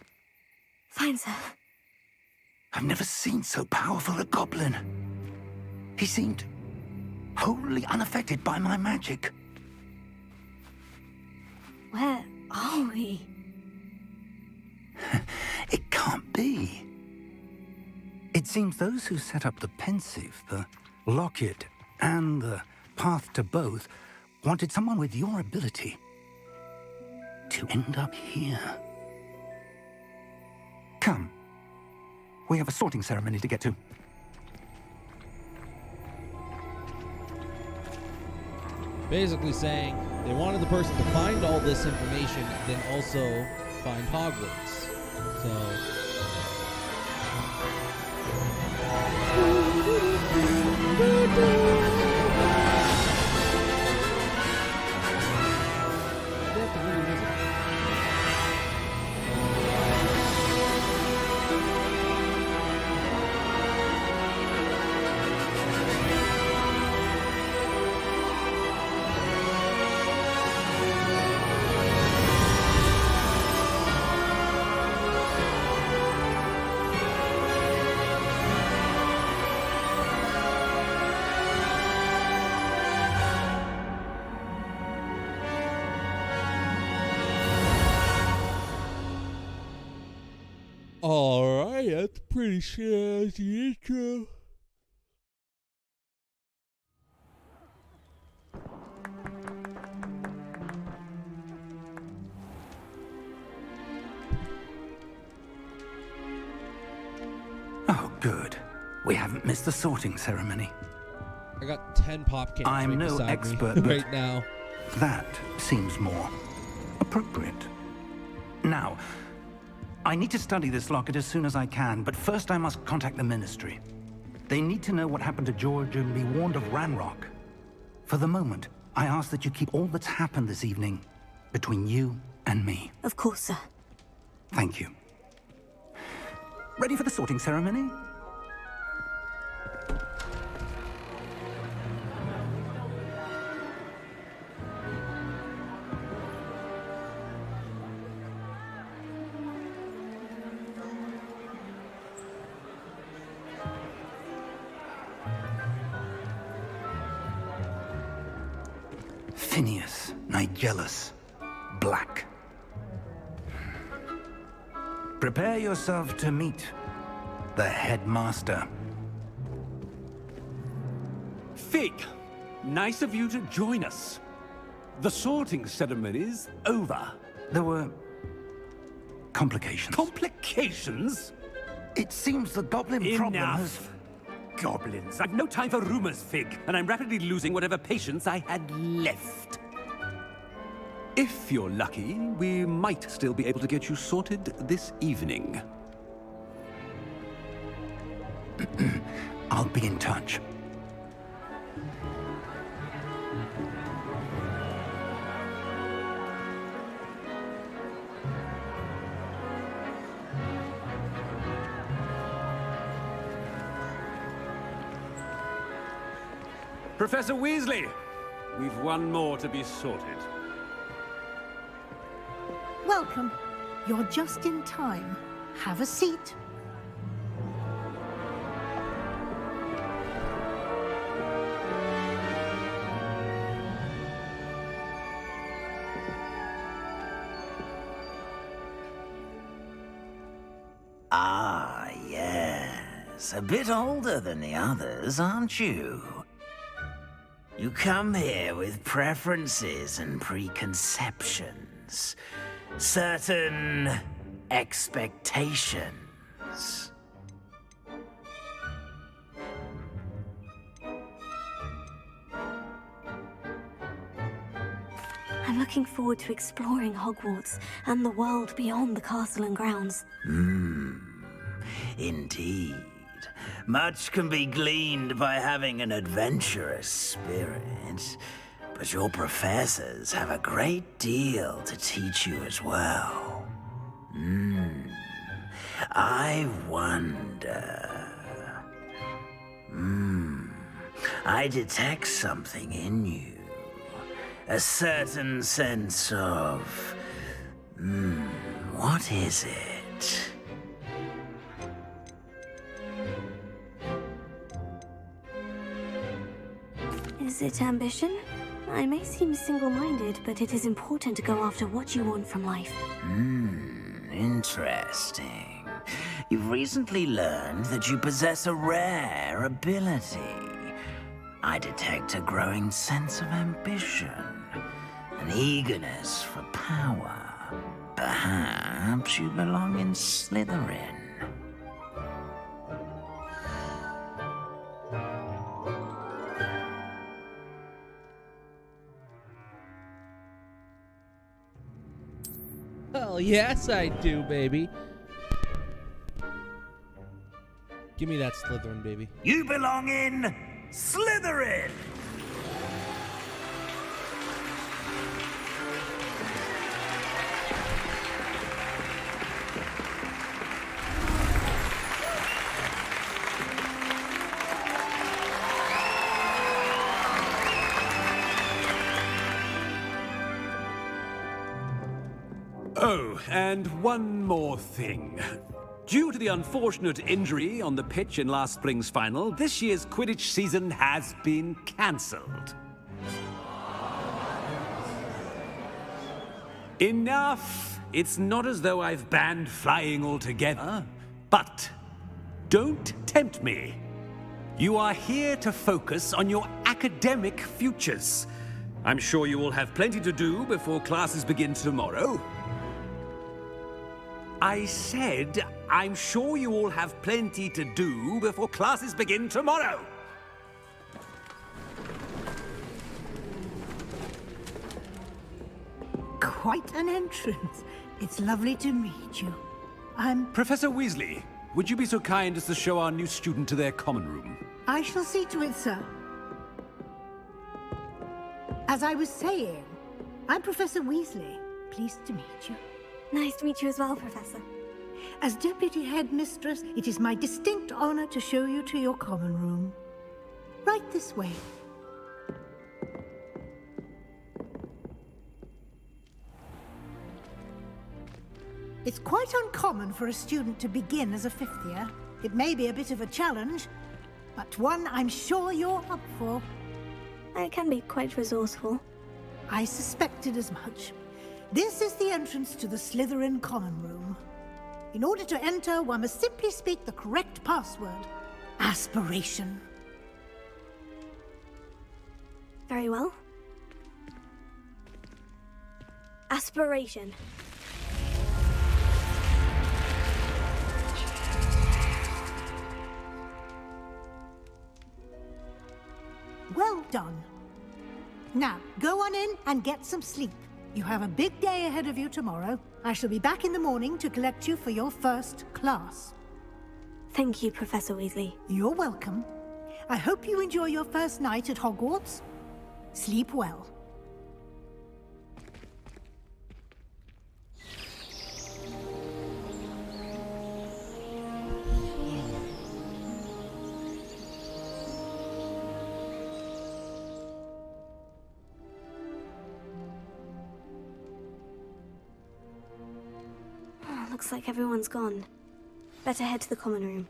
Speaker 4: Fine, sir.
Speaker 5: I've never seen so powerful a goblin. He seemed wholly unaffected by my magic.
Speaker 4: Where are we?
Speaker 5: It can't be. It seems those who set up the pensive, the locket, and the path to both wanted someone with your ability to end up here. Come. We have a sorting ceremony to get to.
Speaker 1: Basically saying they wanted the person to find all this information, then also find Hogwarts. So... Alright, that's pretty shit as the intro.
Speaker 5: Oh, good. We haven't missed the sorting ceremony.
Speaker 1: I got 10 pop cans
Speaker 5: I'm
Speaker 1: right
Speaker 5: no
Speaker 1: beside
Speaker 5: expert,
Speaker 1: me
Speaker 5: but
Speaker 1: right now.
Speaker 5: That seems more appropriate. Now, I need to study this locket as soon as I can, but first I must contact the Ministry. They need to know what happened to George and be warned of Ranrock. For the moment, I ask that you keep all that's happened this evening between you and me.
Speaker 4: Of course, sir.
Speaker 5: Thank you. Ready for the sorting ceremony? Phineas, Nigellus, Black. Prepare yourself to meet the headmaster.
Speaker 11: Fig, nice of you to join us. The sorting ceremony's over.
Speaker 5: There were complications.
Speaker 11: Complications?
Speaker 5: It seems the goblin problem has...
Speaker 11: Enough! Goblins. I've no time for rumors, Fig, and I'm rapidly losing whatever patience I had left. If you're lucky, we might still be able to get you sorted this evening.
Speaker 5: I'll be in touch.
Speaker 11: Professor Weasley, we've one more to be sorted.
Speaker 12: Welcome. You're just in time. Have a seat.
Speaker 13: Ah, yes. A bit older than the others, aren't you? You come here with preferences and preconceptions. Certain expectations.
Speaker 4: I'm looking forward to exploring Hogwarts and the world beyond the castle and grounds.
Speaker 13: Indeed. Much can be gleaned by having an adventurous spirit, but your professors have a great deal to teach you as well. I wonder... I detect something in you. A certain sense of... what is it?
Speaker 4: Is it ambition? I may seem single-minded, but it is important to go after what you want from life.
Speaker 13: Interesting. You've recently learned that you possess a rare ability. I detect a growing sense of ambition, an eagerness for power. Perhaps you belong in Slytherin.
Speaker 1: Hell yes, I do, baby. Give me that Slytherin, baby.
Speaker 13: You belong in Slytherin!
Speaker 11: Oh, and one more thing. Due to the unfortunate injury on the pitch in last spring's final, this year's Quidditch season has been cancelled. Enough! It's not as though I've banned flying altogether, but don't tempt me. You are here to focus on your academic futures. I'm sure you will have plenty to do before classes begin tomorrow. I said, I'm sure you all have plenty to do before classes begin tomorrow.
Speaker 12: Quite an entrance. It's lovely to meet you. I'm...
Speaker 11: Professor Weasley, would you be so kind as to show our new student to their common room?
Speaker 12: I shall see to it, sir. As I was saying, I'm Professor Weasley. Pleased to meet you.
Speaker 4: Nice to meet you as well, Professor.
Speaker 12: As Deputy Headmistress, it is my distinct honor to show you to your common room. Right this way. It's quite uncommon for a student to begin as a fifth year. It may be a bit of a challenge, but one I'm sure you're up for.
Speaker 4: I can be quite resourceful.
Speaker 12: I suspected as much. This is the entrance to the Slytherin common room. In order to enter, one must simply speak the correct password. Aspiration.
Speaker 4: Very well. Aspiration.
Speaker 12: Well done. Now, go on in and get some sleep. You have a big day ahead of you tomorrow. I shall be back in the morning to collect you for your first class.
Speaker 4: Thank you, Professor Weasley.
Speaker 12: You're welcome. I hope you enjoy your first night at Hogwarts. Sleep well.
Speaker 4: Looks like everyone's gone. Better head to the common room.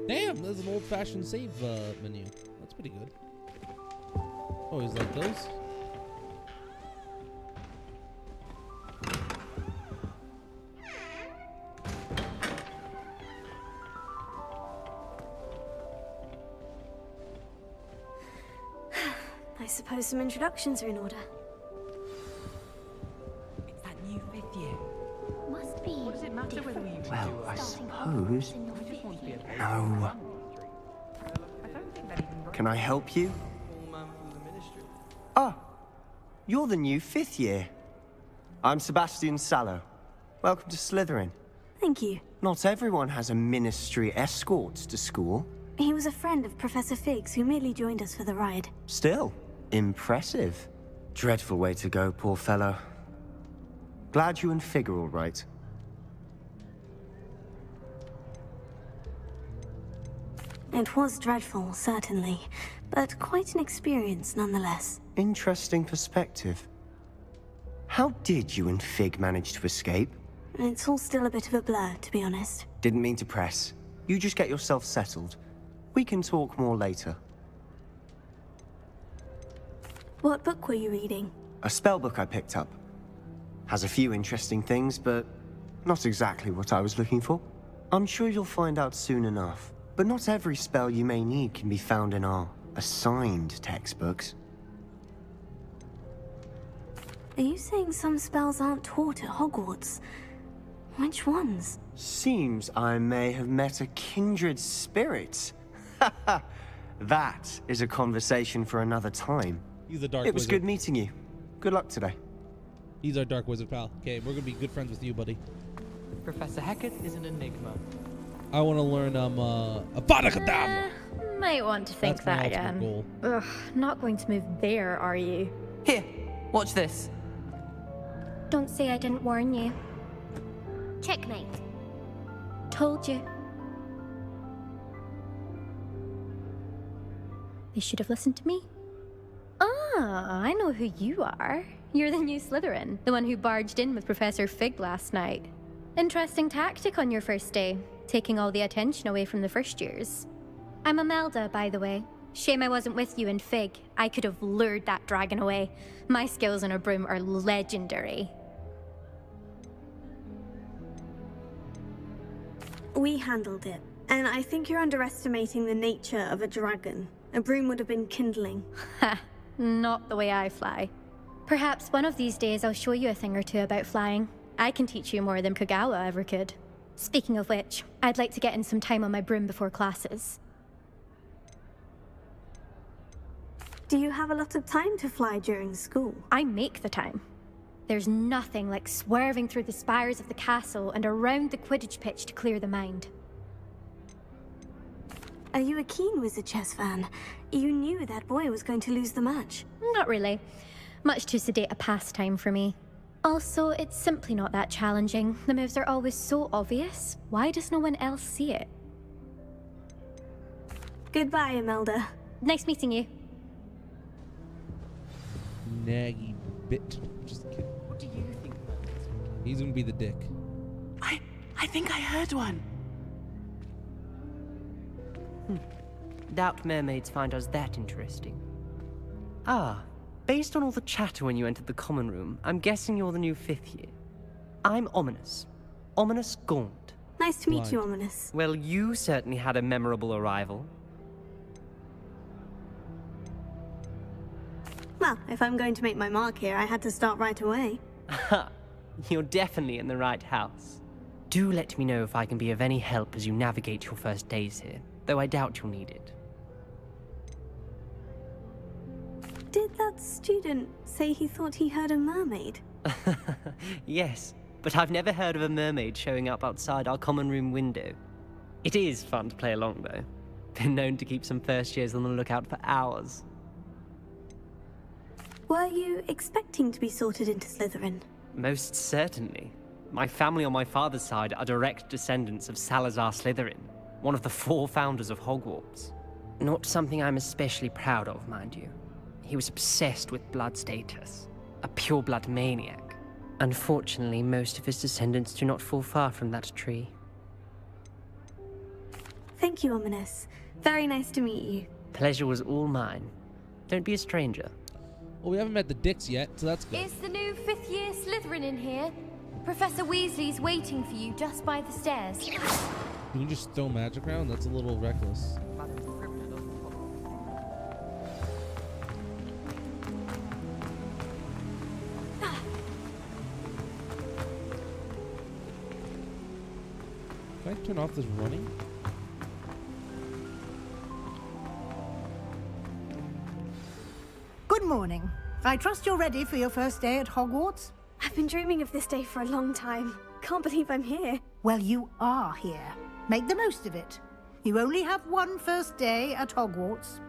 Speaker 1: Damn, there's an old-fashioned save menu. That's pretty good. Always like those.
Speaker 4: I suppose some introductions are in order.
Speaker 14: It's that new 5th year.
Speaker 15: Must be.
Speaker 14: What does it matter whether we
Speaker 3: Well, I suppose. No.
Speaker 16: Can I help you? Ah, you're the new 5th year. I'm Sebastian Sallow. Welcome to Slytherin.
Speaker 4: Thank you.
Speaker 16: Not everyone has a ministry escort to school.
Speaker 4: He was a friend of Professor Fig's who merely joined us for the ride.
Speaker 16: Still, impressive. Dreadful way to go, poor fellow. Glad you and Fig are all right.
Speaker 4: It was dreadful, certainly, but quite an experience nonetheless.
Speaker 16: Interesting perspective. How did you and Fig manage to escape?
Speaker 4: It's all still a bit of a blur, to be honest.
Speaker 16: Didn't mean to press. You just get yourself settled. We can talk more later.
Speaker 4: What book were you reading?
Speaker 16: A spell book I picked up. Has a few interesting things, but not exactly what I was looking for. I'm sure you'll find out soon enough. But not every spell you may need can be found in our assigned textbooks.
Speaker 4: Are you saying some spells aren't taught at Hogwarts? Which ones?
Speaker 16: Seems I may have met a kindred spirit. That is a conversation for another time.
Speaker 1: He's a dark
Speaker 16: It was
Speaker 1: wizard.
Speaker 16: good meeting you. Good luck today.
Speaker 1: He's our dark wizard pal. Okay, we're gonna be good friends with you, buddy.
Speaker 14: Professor Hecat is an enigma.
Speaker 1: I want to learn Avada Kedavra.
Speaker 15: Might want to think
Speaker 1: That's my
Speaker 15: that
Speaker 1: ultimate
Speaker 15: again.
Speaker 1: goal.
Speaker 15: Ugh, not going to move there, are you?
Speaker 14: Here, watch this.
Speaker 15: Don't say I didn't warn you. Checkmate. Told you. They should have listened to me. Ah, I know who you are. You're the new Slytherin, the one who barged in with Professor Fig last night. Interesting tactic on your first day, taking all the attention away from the first years. I'm Imelda, by the way. Shame I wasn't with you and Fig. I could have lured that dragon away. My skills on a broom are legendary.
Speaker 4: We handled it, and I think you're underestimating the nature of a dragon. A broom would have been kindling.
Speaker 15: Ha, not the way I fly. Perhaps one of these days I'll show you a thing or two about flying. I can teach you more than Kagawa ever could. Speaking of which, I'd like to get in some time on my broom before classes.
Speaker 4: Do you have a lot of time to fly during school?
Speaker 15: I make the time. There's nothing like swerving through the spires of the castle and around the Quidditch pitch to clear the mind.
Speaker 4: Are you a keen Wizard chess fan? You knew that boy was going to lose the match.
Speaker 15: Not really. Much too sedate a pastime for me. Also, it's simply not that challenging. The moves are always so obvious. Why does no one else see it?
Speaker 4: Goodbye, Imelda.
Speaker 15: Nice meeting you.
Speaker 1: Naggy bit. Just kidding.
Speaker 14: What do you think about this?
Speaker 1: He's gonna be the dick.
Speaker 17: I think I heard one.
Speaker 14: Doubt mermaids find us that interesting. Ah, based on all the chatter when you entered the common room, I'm guessing you're the new 5th year. I'm Ominous. Ominous Gaunt.
Speaker 4: Nice to meet you, Ominous.
Speaker 14: Well, you certainly had a memorable arrival.
Speaker 4: Well, if I'm going to make my mark here, I had to start right away.
Speaker 14: Ha! You're definitely in the right house. Do let me know if I can be of any help as you navigate your first days here, though I doubt you'll need it.
Speaker 4: Did that student say he thought he heard a mermaid?
Speaker 14: Yes, but I've never heard of a mermaid showing up outside our common room window. It is fun to play along, though. Been known to keep some first years on the lookout for hours.
Speaker 4: Were you expecting to be sorted into Slytherin?
Speaker 14: Most certainly. My family on my father's side are direct descendants of Salazar Slytherin, one of the 4 founders of Hogwarts. Not something I'm especially proud of, mind you. He was obsessed with blood status, a pure-blood maniac. Unfortunately, most of his descendants do not fall far from that tree.
Speaker 4: Thank you, Ominous. Very nice to meet you.
Speaker 14: Pleasure was all mine. Don't be a stranger.
Speaker 1: Well, we haven't met the dicks yet, so that's good.
Speaker 18: Is the new 5th year Slytherin in here? Professor Weasley's waiting for you just by the stairs.
Speaker 1: You can just throw magic around? That's a little reckless. Can I turn off this running?
Speaker 12: Good morning. I trust you're ready for your first day at Hogwarts?
Speaker 4: I've been dreaming of this day for a long time. Can't believe I'm here.
Speaker 12: Well, you are here. Make the most of it. You only have one first day at Hogwarts.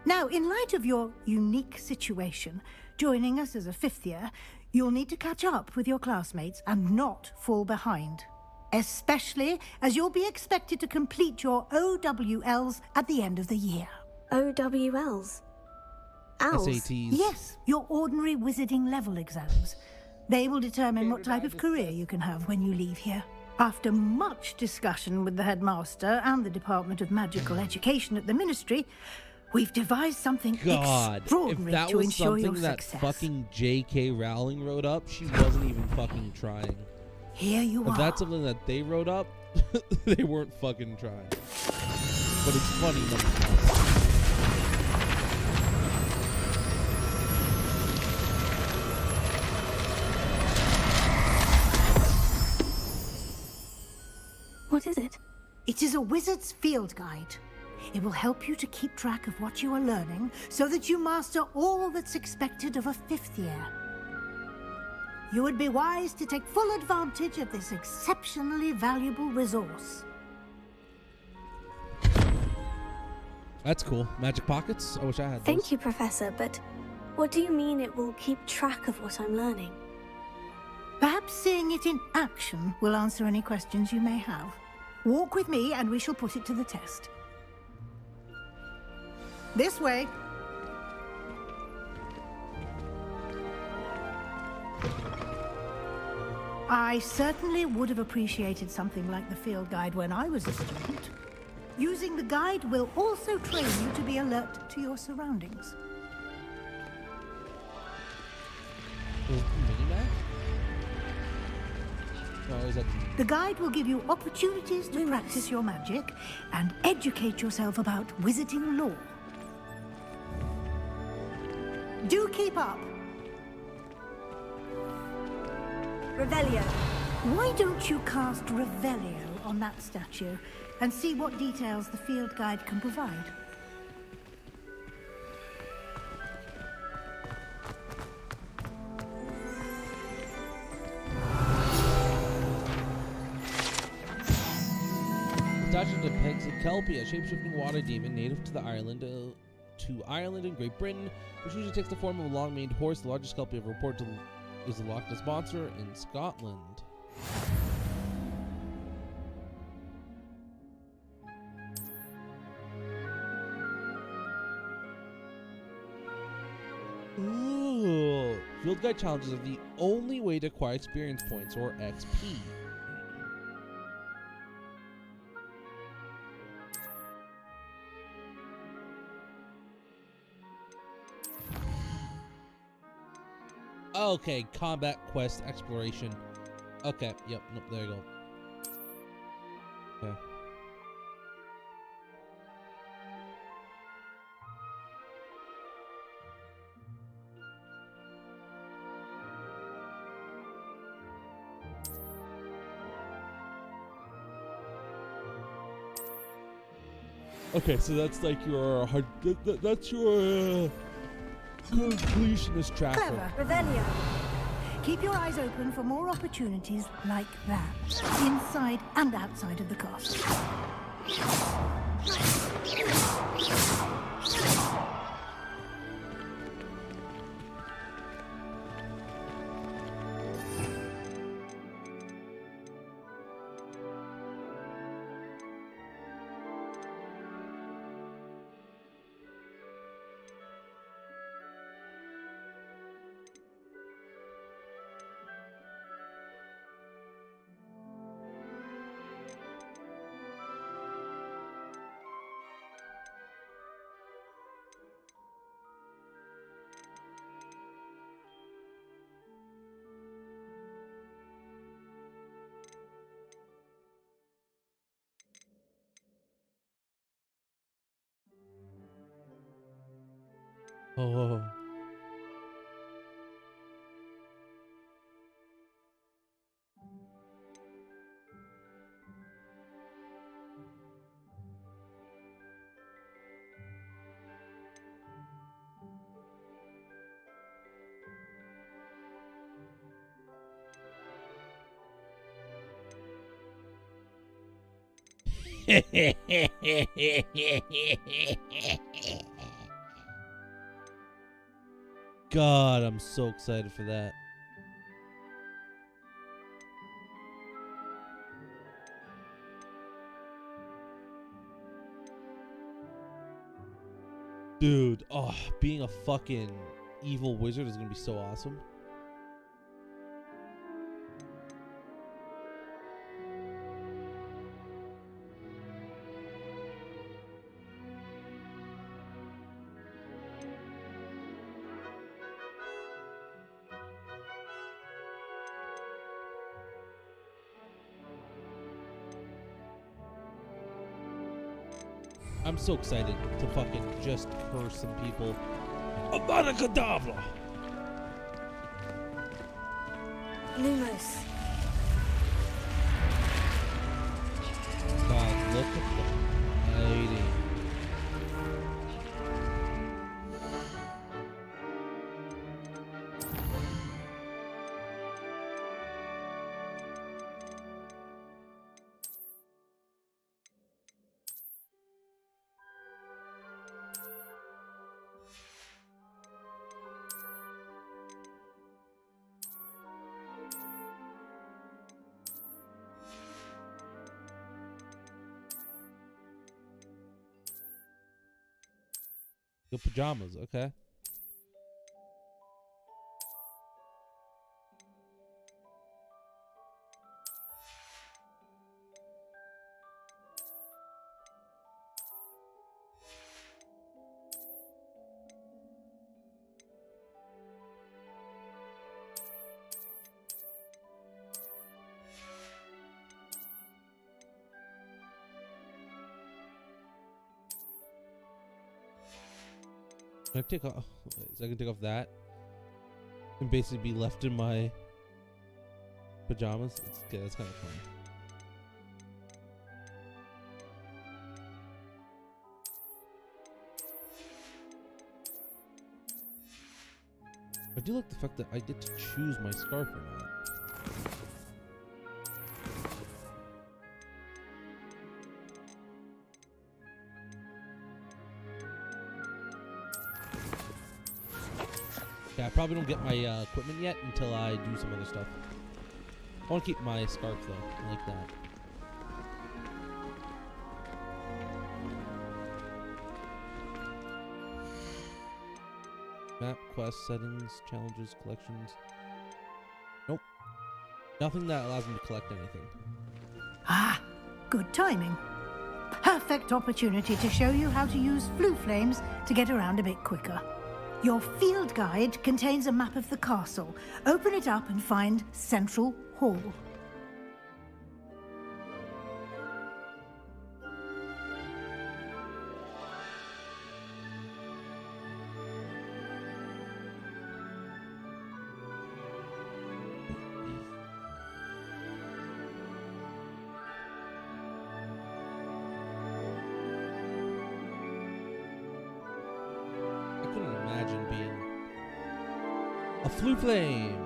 Speaker 12: Now, in light of your unique situation, joining us as a 5th year, you'll need to catch up with your classmates and not fall behind. Especially as you'll be expected to complete your OWLs at the end of the year.
Speaker 4: OWLs? Owls?
Speaker 1: SATs.
Speaker 12: Yes, your ordinary wizarding level exams. They will determine what type of career you can have when you leave here. After much discussion with the headmaster and the Department of Magical Education at the Ministry, we've devised something
Speaker 1: God,
Speaker 12: extraordinary
Speaker 1: if that
Speaker 12: to
Speaker 1: was
Speaker 12: ensure your
Speaker 1: something that
Speaker 12: success.
Speaker 1: fucking J.K. Rowling wrote up, she wasn't even fucking trying.
Speaker 12: Here you
Speaker 1: If
Speaker 12: are.
Speaker 1: that's something that they wrote up, they weren't fucking trying. But it's funny nonetheless.
Speaker 4: What is it?
Speaker 12: It is a wizard's field guide. It will help you to keep track of what you are learning so that you master all that's expected of a 5th year. You would be wise to take full advantage of this exceptionally valuable resource.
Speaker 1: That's cool. Magic pockets? I wish I had those.
Speaker 4: Thank you, Professor, but what do you mean it will keep track of what I'm learning?
Speaker 12: Perhaps seeing it in action will answer any questions you may have. Walk with me and we shall put it to the test. This way. I certainly would have appreciated something like the field guide when I was a student. Using the guide will also train you to be alert to your surroundings. The guide will give you opportunities to practice your magic and educate yourself about wizarding lore. Do keep up.
Speaker 4: Revelio.
Speaker 12: Why don't you cast Revelio on that statue and see what details the field guide can provide?
Speaker 1: The statue depicts a Kelpie, a shape-shifting water demon native to the Ireland and Great Britain, which usually takes the form of a long-maned horse. The largest Kelpie ever reported is the Loch Ness Monster in Scotland. Ooh. Field guide challenges are the only way to acquire experience points, or XP. Okay, combat quest exploration. Okay, yep, nope, there you go. Okay. Okay, so that's like your that's your completionist tracker.
Speaker 12: Clever. Revelio. Keep your eyes open for more opportunities like that, inside and outside of the castle.
Speaker 1: Oh. God, I'm so excited for that. Dude, oh, being a fucking evil wizard is gonna be so awesome. I'm so excited to fucking just curse some people. Abracadabra!
Speaker 4: Lumos.
Speaker 1: God, look at the lighting. Good pajamas, okay. Can I take off? So I can take off that and basically be left in my pajamas. It's good. That's kind of fun. I do like the fact that I get to choose my scarf or not. Yeah, I probably don't get my equipment yet until I do some other stuff. I want to keep my scarf though. I like that. Map, quest, settings, challenges, collections. Nope. Nothing that allows me to collect anything.
Speaker 12: Ah, good timing. Perfect opportunity to show you how to use flue flames to get around a bit quicker. Your field guide contains a map of the castle. Open it up and find Central Hall.
Speaker 1: A flue flame.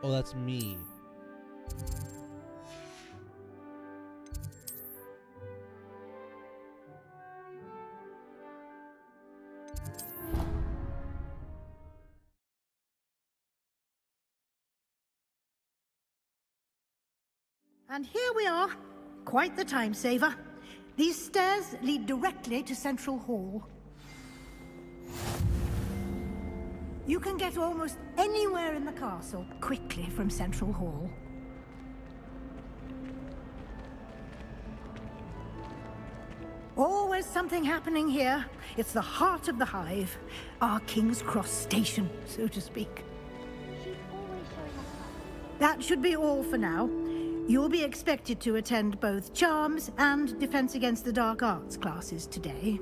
Speaker 1: Oh, that's me.
Speaker 12: And here we are. Quite the time saver. These stairs lead directly to Central Hall. You can get almost anywhere in the castle quickly from Central Hall. Always something happening here. It's the heart of the hive. Our King's Cross station, so to speak. That should be all for now. You'll be expected to attend both Charms and Defense Against the Dark Arts classes today.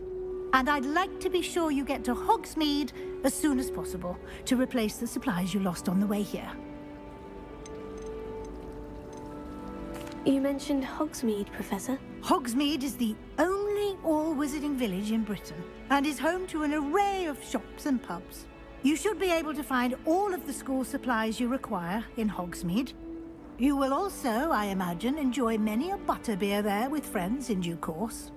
Speaker 12: And I'd like to be sure you get to Hogsmeade as soon as possible to replace the supplies you lost on the way here.
Speaker 4: You mentioned Hogsmeade, Professor.
Speaker 12: Hogsmeade is the only all-wizarding village in Britain and is home to an array of shops and pubs. You should be able to find all of the school supplies you require in Hogsmeade. You will also, I imagine, enjoy many a butterbeer there with friends in due course.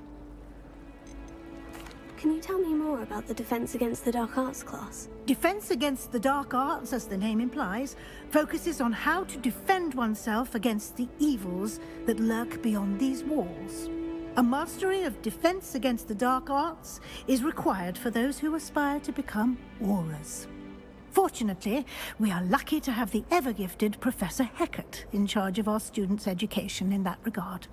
Speaker 4: Can you tell me more about the Defense Against the Dark Arts class?
Speaker 12: Defense Against the Dark Arts, as the name implies, focuses on how to defend oneself against the evils that lurk beyond these walls. A mastery of Defense Against the Dark Arts is required for those who aspire to become Aurors. Fortunately, we are lucky to have the ever-gifted Professor Hecat in charge of our students' education in that regard.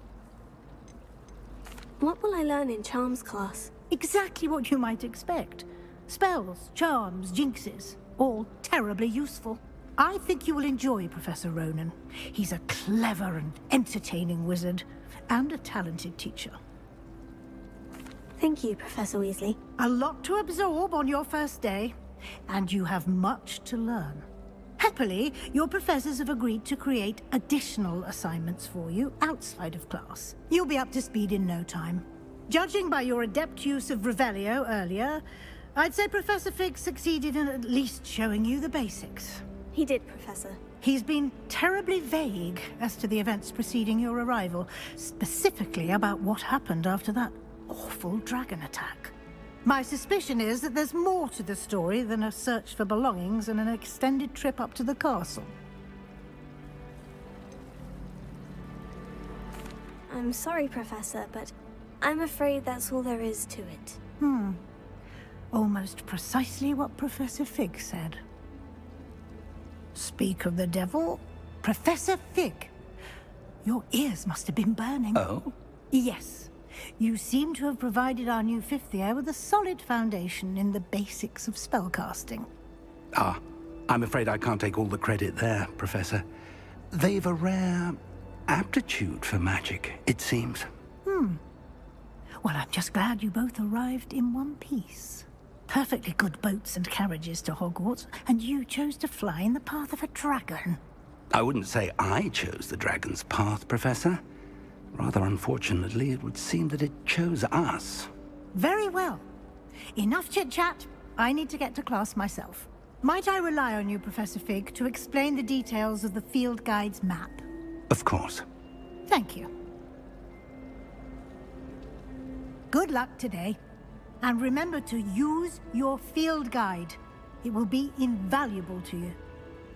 Speaker 4: What will I learn in Charms class?
Speaker 12: Exactly what you might expect. Spells, charms, jinxes, all terribly useful. I think you will enjoy Professor Ronan. He's a clever and entertaining wizard, and a talented teacher.
Speaker 4: Thank you, Professor Weasley.
Speaker 12: A lot to absorb on your first day, and you have much to learn. Happily, your professors have agreed to create additional assignments for you outside of class. You'll be up to speed in no time. Judging by your adept use of Revelio earlier, I'd say Professor Fig succeeded in at least showing you the basics.
Speaker 4: He did, Professor.
Speaker 12: He's been terribly vague as to the events preceding your arrival, specifically about what happened after that awful dragon attack. My suspicion is that there's more to the story than a search for belongings and an extended trip up to the castle.
Speaker 4: I'm sorry, Professor, but I'm afraid that's all there is to it.
Speaker 12: Almost precisely what Professor Fig said. Speak of the devil, Professor Fig. Your ears must have been burning.
Speaker 5: Oh?
Speaker 12: Yes. You seem to have provided our new fifth year with a solid foundation in the basics of spellcasting.
Speaker 5: I'm afraid I can't take all the credit there, Professor. They've a rare aptitude for magic, it seems.
Speaker 12: Well, I'm just glad you both arrived in one piece. Perfectly good boats and carriages to Hogwarts, and you chose to fly in the path of a dragon.
Speaker 5: I wouldn't say I chose the dragon's path, Professor. Rather unfortunately, it would seem that it chose us.
Speaker 12: Very well. Enough chit-chat. I need to get to class myself. Might I rely on you, Professor Fig, to explain the details of the field guide's map?
Speaker 5: Of course.
Speaker 12: Thank you. Good luck today. And remember to use your field guide. It will be invaluable to you.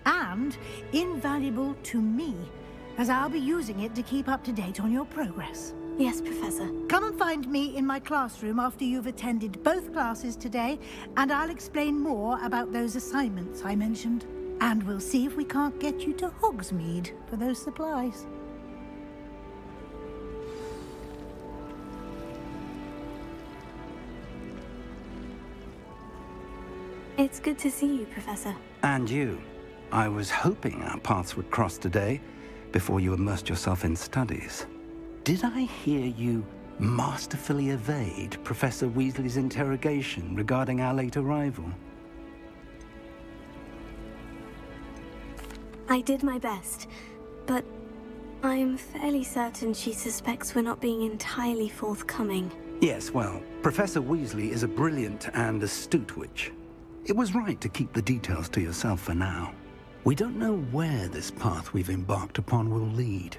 Speaker 12: And invaluable to me, as I'll be using it to keep up to date on your progress.
Speaker 4: Yes, Professor.
Speaker 12: Come and find me in my classroom after you've attended both classes today, and I'll explain more about those assignments I mentioned. And we'll see if we can't get you to Hogsmeade for those supplies.
Speaker 4: It's good to see you, Professor.
Speaker 5: And you. I was hoping our paths would cross today, before you immersed yourself in studies. Did I hear you masterfully evade Professor Weasley's interrogation regarding our late arrival?
Speaker 4: I did my best, but I'm fairly certain she suspects we're not being entirely forthcoming.
Speaker 5: Yes, well, Professor Weasley is a brilliant and astute witch. It was right to keep the details to yourself for now. We don't know where this path we've embarked upon will lead.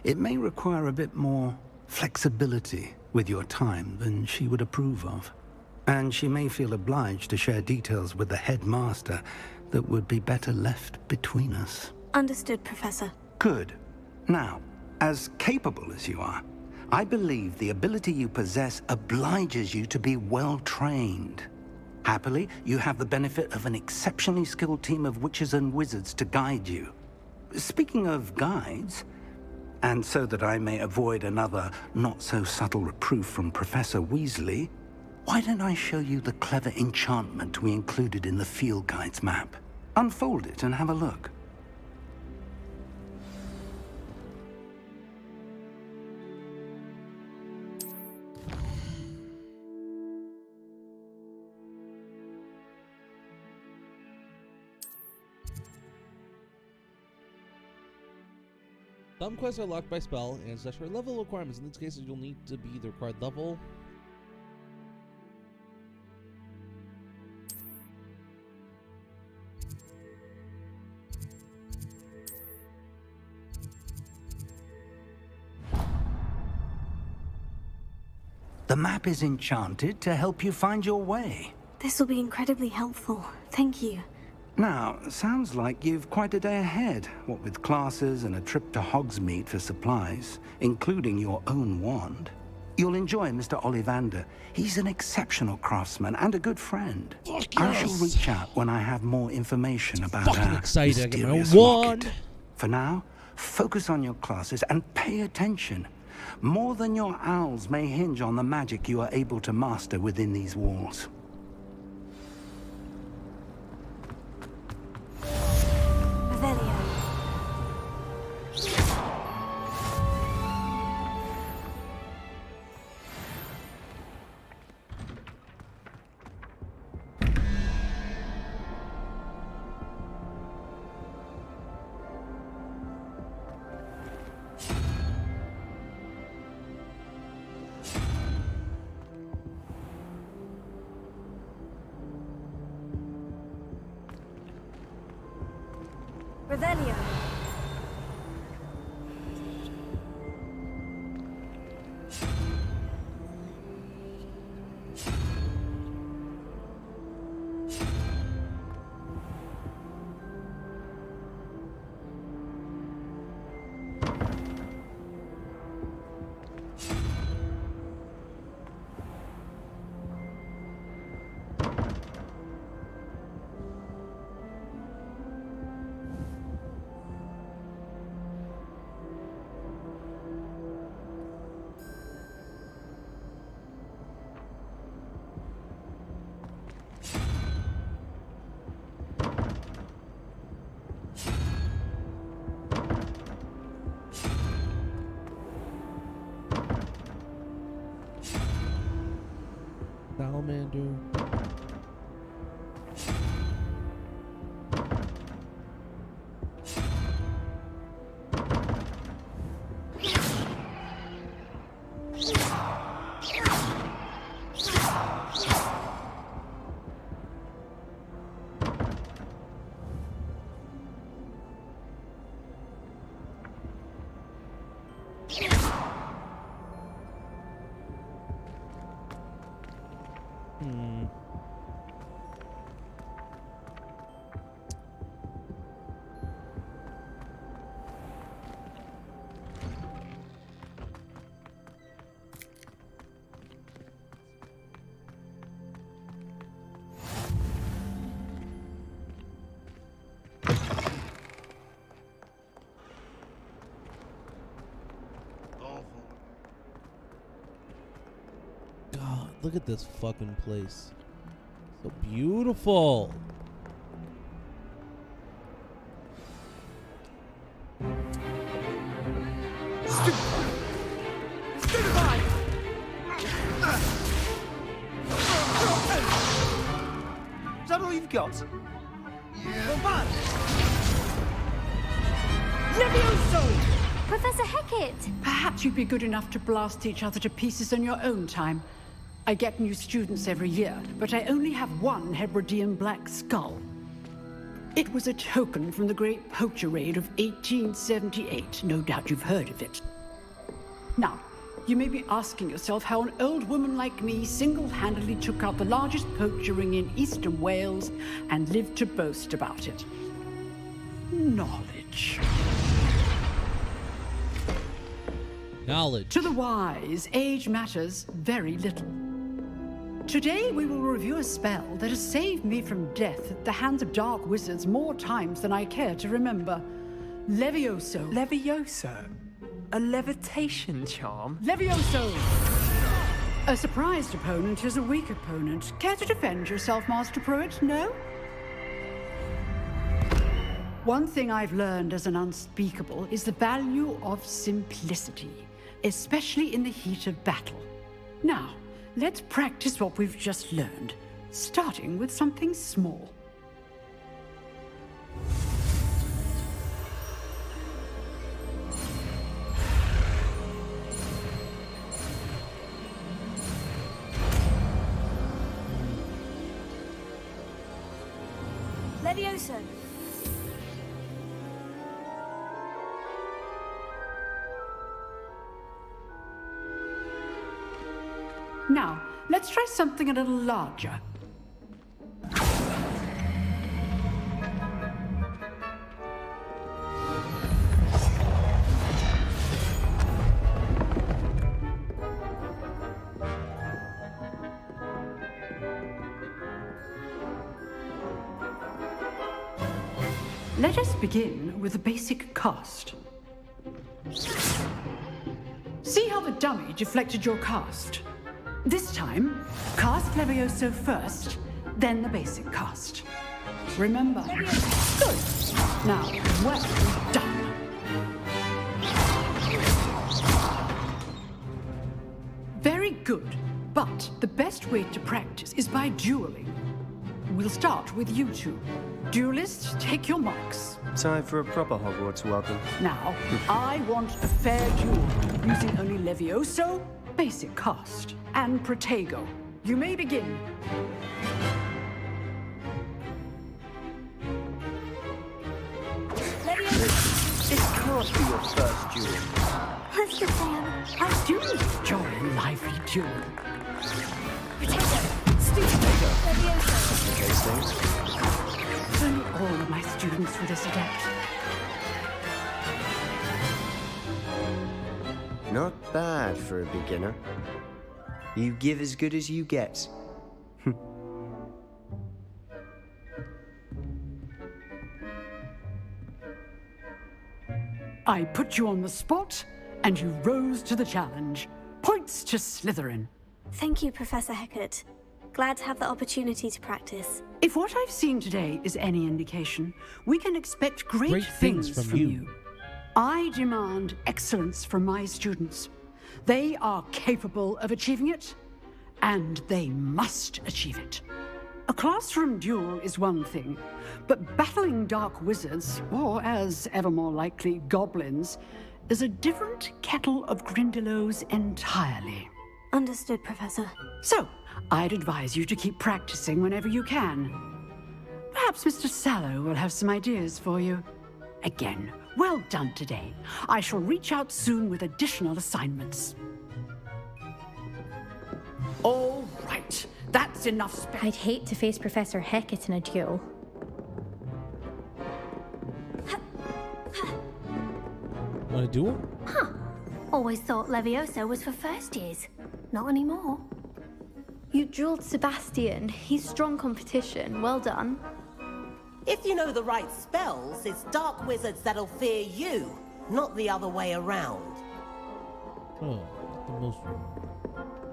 Speaker 5: It may require a bit more flexibility with your time than she would approve of. And she may feel obliged to share details with the headmaster that would be better left between us.
Speaker 4: Understood, Professor.
Speaker 5: Good. Now, as capable as you are, I believe the ability you possess obliges you to be well trained. Happily, you have the benefit of an exceptionally skilled team of witches and wizards to guide you. Speaking of guides, and so that I may avoid another not-so-subtle reproof from Professor Weasley, why don't I show you the clever enchantment we included in the field guide's map? Unfold it and have a look.
Speaker 1: Some quests are locked by spell and such are level requirements. In these cases, you'll need to be the required level.
Speaker 5: The map is enchanted to help you find your way.
Speaker 4: This will be incredibly helpful. Thank you.
Speaker 5: Now, sounds like you've quite a day ahead, what with classes and a trip to Hogsmeade for supplies, including your own wand. You'll enjoy Mr. Ollivander. He's an exceptional craftsman and a good friend. I shall reach out when I have more information about our
Speaker 1: excited. I get my own
Speaker 5: mysterious
Speaker 1: wand.
Speaker 5: locket. For now, focus on your classes and pay attention. More than your owls may hinge on the magic you are able to master within these walls.
Speaker 4: Revelio. Revelio.
Speaker 1: Salamander. God, look at this fucking place. So beautiful.
Speaker 19: Is that all you've got? Yeah.
Speaker 20: Levioso!
Speaker 18: Professor Hecat!
Speaker 20: Perhaps you'd be good enough to blast each other to pieces in your own time. I get new students every year, but I only have one Hebridean black skull. It was a token from the Great Poacher Raid of 1878. No doubt you've heard of it. Now, you may be asking yourself how an old woman like me single-handedly took out the largest poacher ring in eastern Wales and lived to boast about it. Knowledge.
Speaker 1: Knowledge.
Speaker 20: To the wise, age matters very little. Today we will review a spell that has saved me from death at the hands of dark wizards more times than I care to remember. Levioso.
Speaker 17: Levioso? A levitation charm?
Speaker 20: Levioso! A surprised opponent is a weak opponent. Care to defend yourself, Master Pruitt? No? One thing I've learned as an unspeakable is the value of simplicity, especially in the heat of battle. Now, let's practice what we've just learned, starting with something small.
Speaker 4: Levioso.
Speaker 20: Now, let's try something a little larger. Let us begin with the basic cast. See how the dummy deflected your cast? This time, cast Levioso first, then the basic cast. Remember? Good. Now, well done. Very good, but the best way to practice is by dueling. We'll start with you two. Duelists, take your marks.
Speaker 16: Time for a proper Hogwarts welcome.
Speaker 20: Now, I want a fair duel, using only Levioso, basic cast, and Protego. You may begin.
Speaker 19: This can't be your first duel.
Speaker 4: Let's just say
Speaker 20: I do enjoy lively duel. If only all of my students were this adept.
Speaker 16: Not bad for a beginner. You give as good as you get.
Speaker 20: I put you on the spot, and you rose to the challenge. Points to Slytherin.
Speaker 4: Thank you, Professor Hecat. Glad to have the opportunity to practice.
Speaker 20: If what I've seen today is any indication, we can expect great things from you. I demand excellence from my students. They are capable of achieving it, and they must achieve it. A classroom duel is one thing, but battling dark wizards, or as ever more likely, goblins, is a different kettle of Grindylows entirely.
Speaker 4: Understood, Professor.
Speaker 20: So, I'd advise you to keep practicing whenever you can. Perhaps Mr. Sallow will have some ideas for you. Again, well done today. I shall reach out soon with additional assignments. All right, that's enough
Speaker 15: I'd hate to face Professor Hecat in a duel.
Speaker 1: Want to duel?
Speaker 18: Huh. Always thought Levioso was for first years. Not anymore.
Speaker 15: You dueled Sebastian. He's strong competition. Well done.
Speaker 21: If you know the right spells, it's dark wizards that'll fear you, not the other way around.
Speaker 1: Oh, the most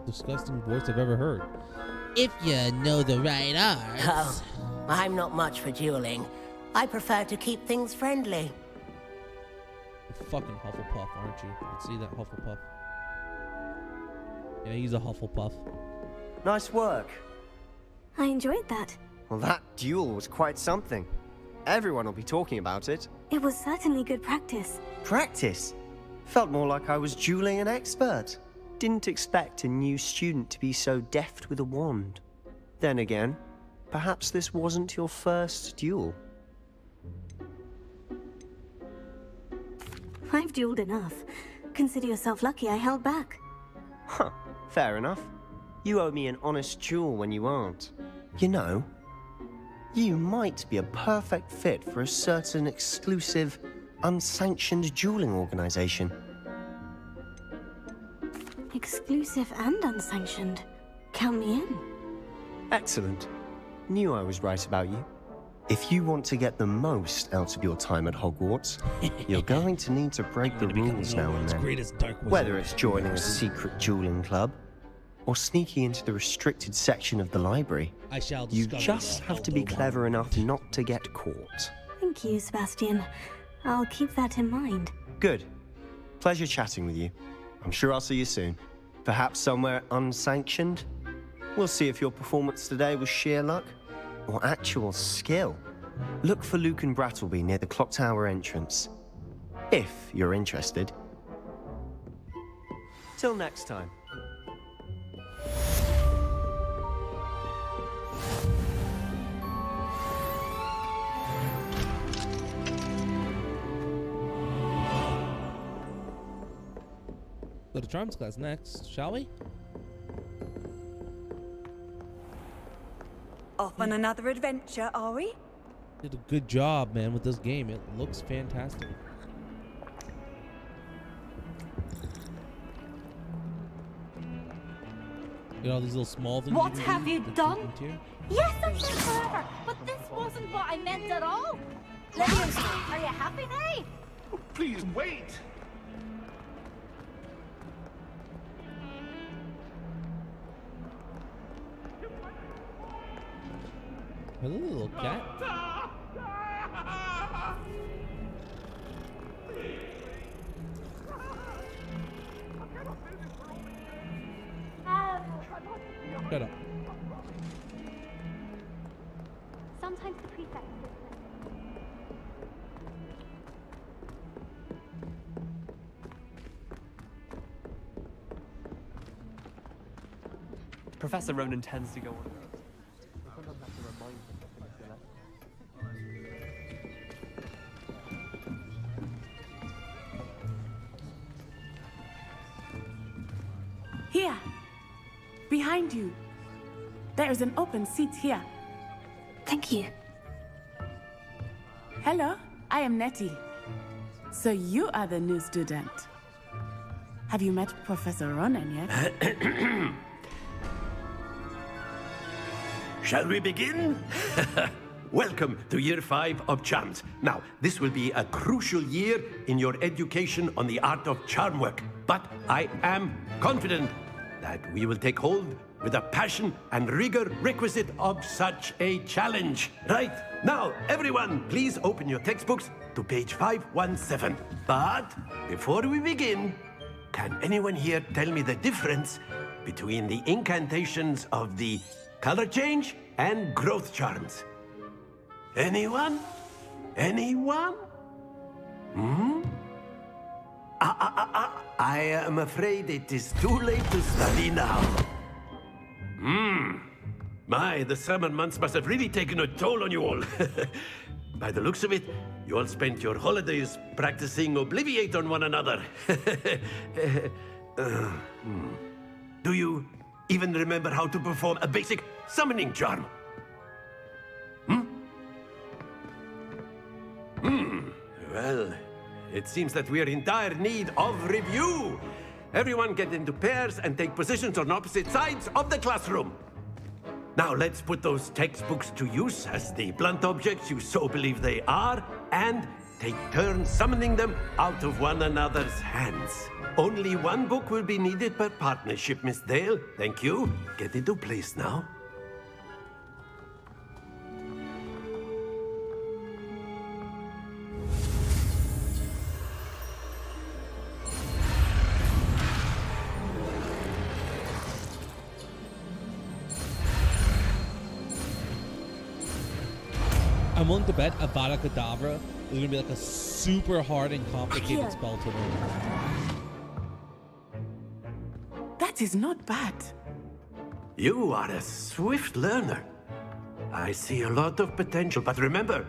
Speaker 1: disgusting voice I've ever heard. If you know the right arts.
Speaker 21: Oh, I'm not much for dueling. I prefer to keep things friendly.
Speaker 1: You're fucking Hufflepuff, aren't you? I can see that Hufflepuff. Yeah, he's a Hufflepuff.
Speaker 16: Nice work.
Speaker 4: I enjoyed that.
Speaker 16: Well, that duel was quite something. Everyone will be talking about it.
Speaker 4: It was certainly good practice.
Speaker 16: Practice? Felt more like I was dueling an expert. Didn't expect a new student to be so deft with a wand. Then again, perhaps this wasn't your first duel.
Speaker 4: I've dueled enough. Consider yourself lucky I held back.
Speaker 16: Huh, fair enough. You owe me an honest duel when you aren't. You know, you might be a perfect fit for a certain exclusive, unsanctioned dueling organization.
Speaker 4: Exclusive and unsanctioned. Count me in.
Speaker 16: Excellent. Knew I was right about you. If you want to get the most out of your time at Hogwarts, you're going to need to break the rules now and then. Whether it's joining a secret dueling club, or sneaking into the restricted section of the library, you just have to be clever enough not to get caught.
Speaker 4: Thank you, Sebastian. I'll keep that in mind.
Speaker 16: Good. Pleasure chatting with you. I'm sure I'll see you soon. Perhaps somewhere unsanctioned? We'll see if your performance today was sheer luck or actual skill. Look for Luke and Brattleby near the clock tower entrance, if you're interested. Till next time.
Speaker 1: Go to Charms class next, shall we?
Speaker 22: Off on another adventure, are we?
Speaker 1: Did a good job, man, with this game. It looks fantastic. Get all these little small things.
Speaker 18: What have you done?
Speaker 23: Yes, I've been forever, but this wasn't what I meant at all. Levioso, are you happy now?
Speaker 24: Please wait.
Speaker 1: Hello, little cat. Shut up.
Speaker 18: Sometimes the prefect.
Speaker 17: Professor Ronan tends to go on.
Speaker 2: Here. Behind you. There is an open seat here.
Speaker 4: Thank you.
Speaker 2: Hello, I am Nettie. So you are the new student. Have you met Professor Ronan yet?
Speaker 6: Shall we begin? Welcome to Year 5 of Charms. Now, this will be a crucial year in your education on the art of charm work. But I am confident that we will take hold with the passion and rigor requisite of such a challenge. Right, now, everyone, please open your textbooks to page 517. But before we begin, can anyone here tell me the difference between the incantations of the color change and growth charms? Anyone? Anyone? I am afraid it is too late to study now. My, the summer months must have really taken a toll on you all. By the looks of it, you all spent your holidays practicing Obliviate on one another. Do you even remember how to perform a basic summoning charm? Well, it seems that we are in dire need of review. Everyone get into pairs and take positions on opposite sides of the classroom. Now let's put those textbooks to use as the blunt objects you so believe they are, and take turns summoning them out of one another's hands. Only one book will be needed per partnership, Miss Dale. Thank you. Get into place now.
Speaker 1: I'm willing to bet Avada Kedavra is going to be like a super hard and complicated spell to learn.
Speaker 2: That is not bad.
Speaker 6: You are a swift learner. I see a lot of potential, but remember,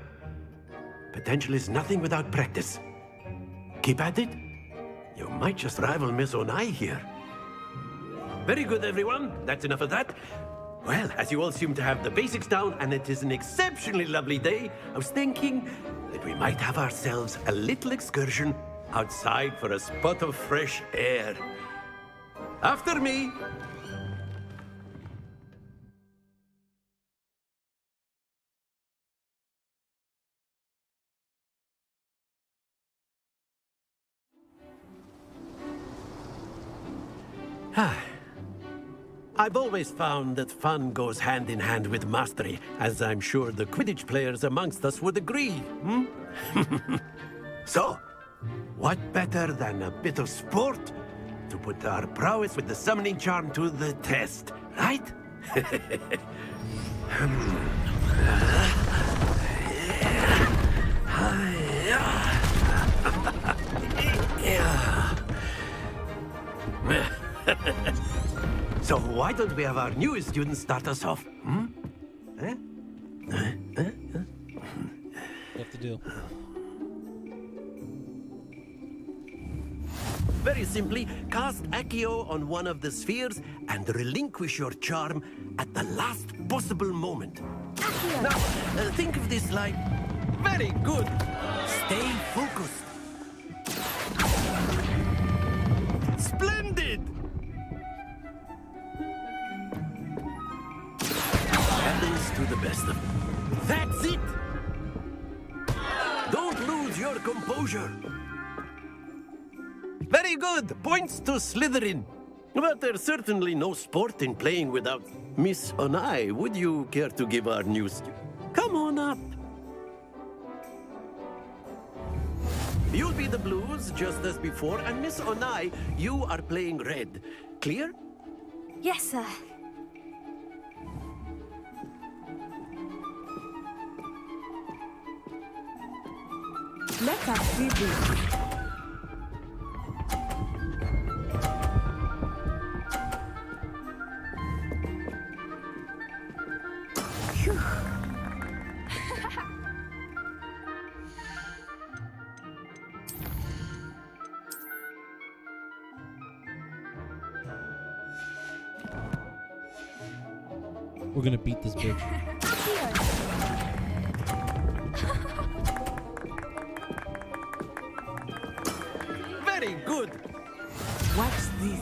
Speaker 6: potential is nothing without practice. Keep at it. You might just rival Miss Onai here. Very good, everyone. That's enough of that. Well, as you all seem to have the basics down, and it is an exceptionally lovely day, I was thinking that we might have ourselves a little excursion outside for a spot of fresh air. After me. I've always found that fun goes hand in hand with mastery, as I'm sure the Quidditch players amongst us would agree. So, what better than a bit of sport to put our prowess with the summoning charm to the test, right? So why don't we have our newest student start us off?
Speaker 1: What to do?
Speaker 6: Very simply, cast Accio on one of the spheres and relinquish your charm at the last possible moment. Accio. Now, think of this like... Very good. Stay focused. Splendid! To the best of... That's it! Don't lose your composure. Very good! Points to Slytherin. But there's certainly no sport in playing without Miss Onai. Would you care to give our new student... Come on up. You'll be the blues, just as before, and Miss Onai, you are playing red. Clear?
Speaker 4: Yes, sir.
Speaker 2: Let us review.
Speaker 1: We're gonna beat this bitch.
Speaker 6: Very good.
Speaker 2: Watch this.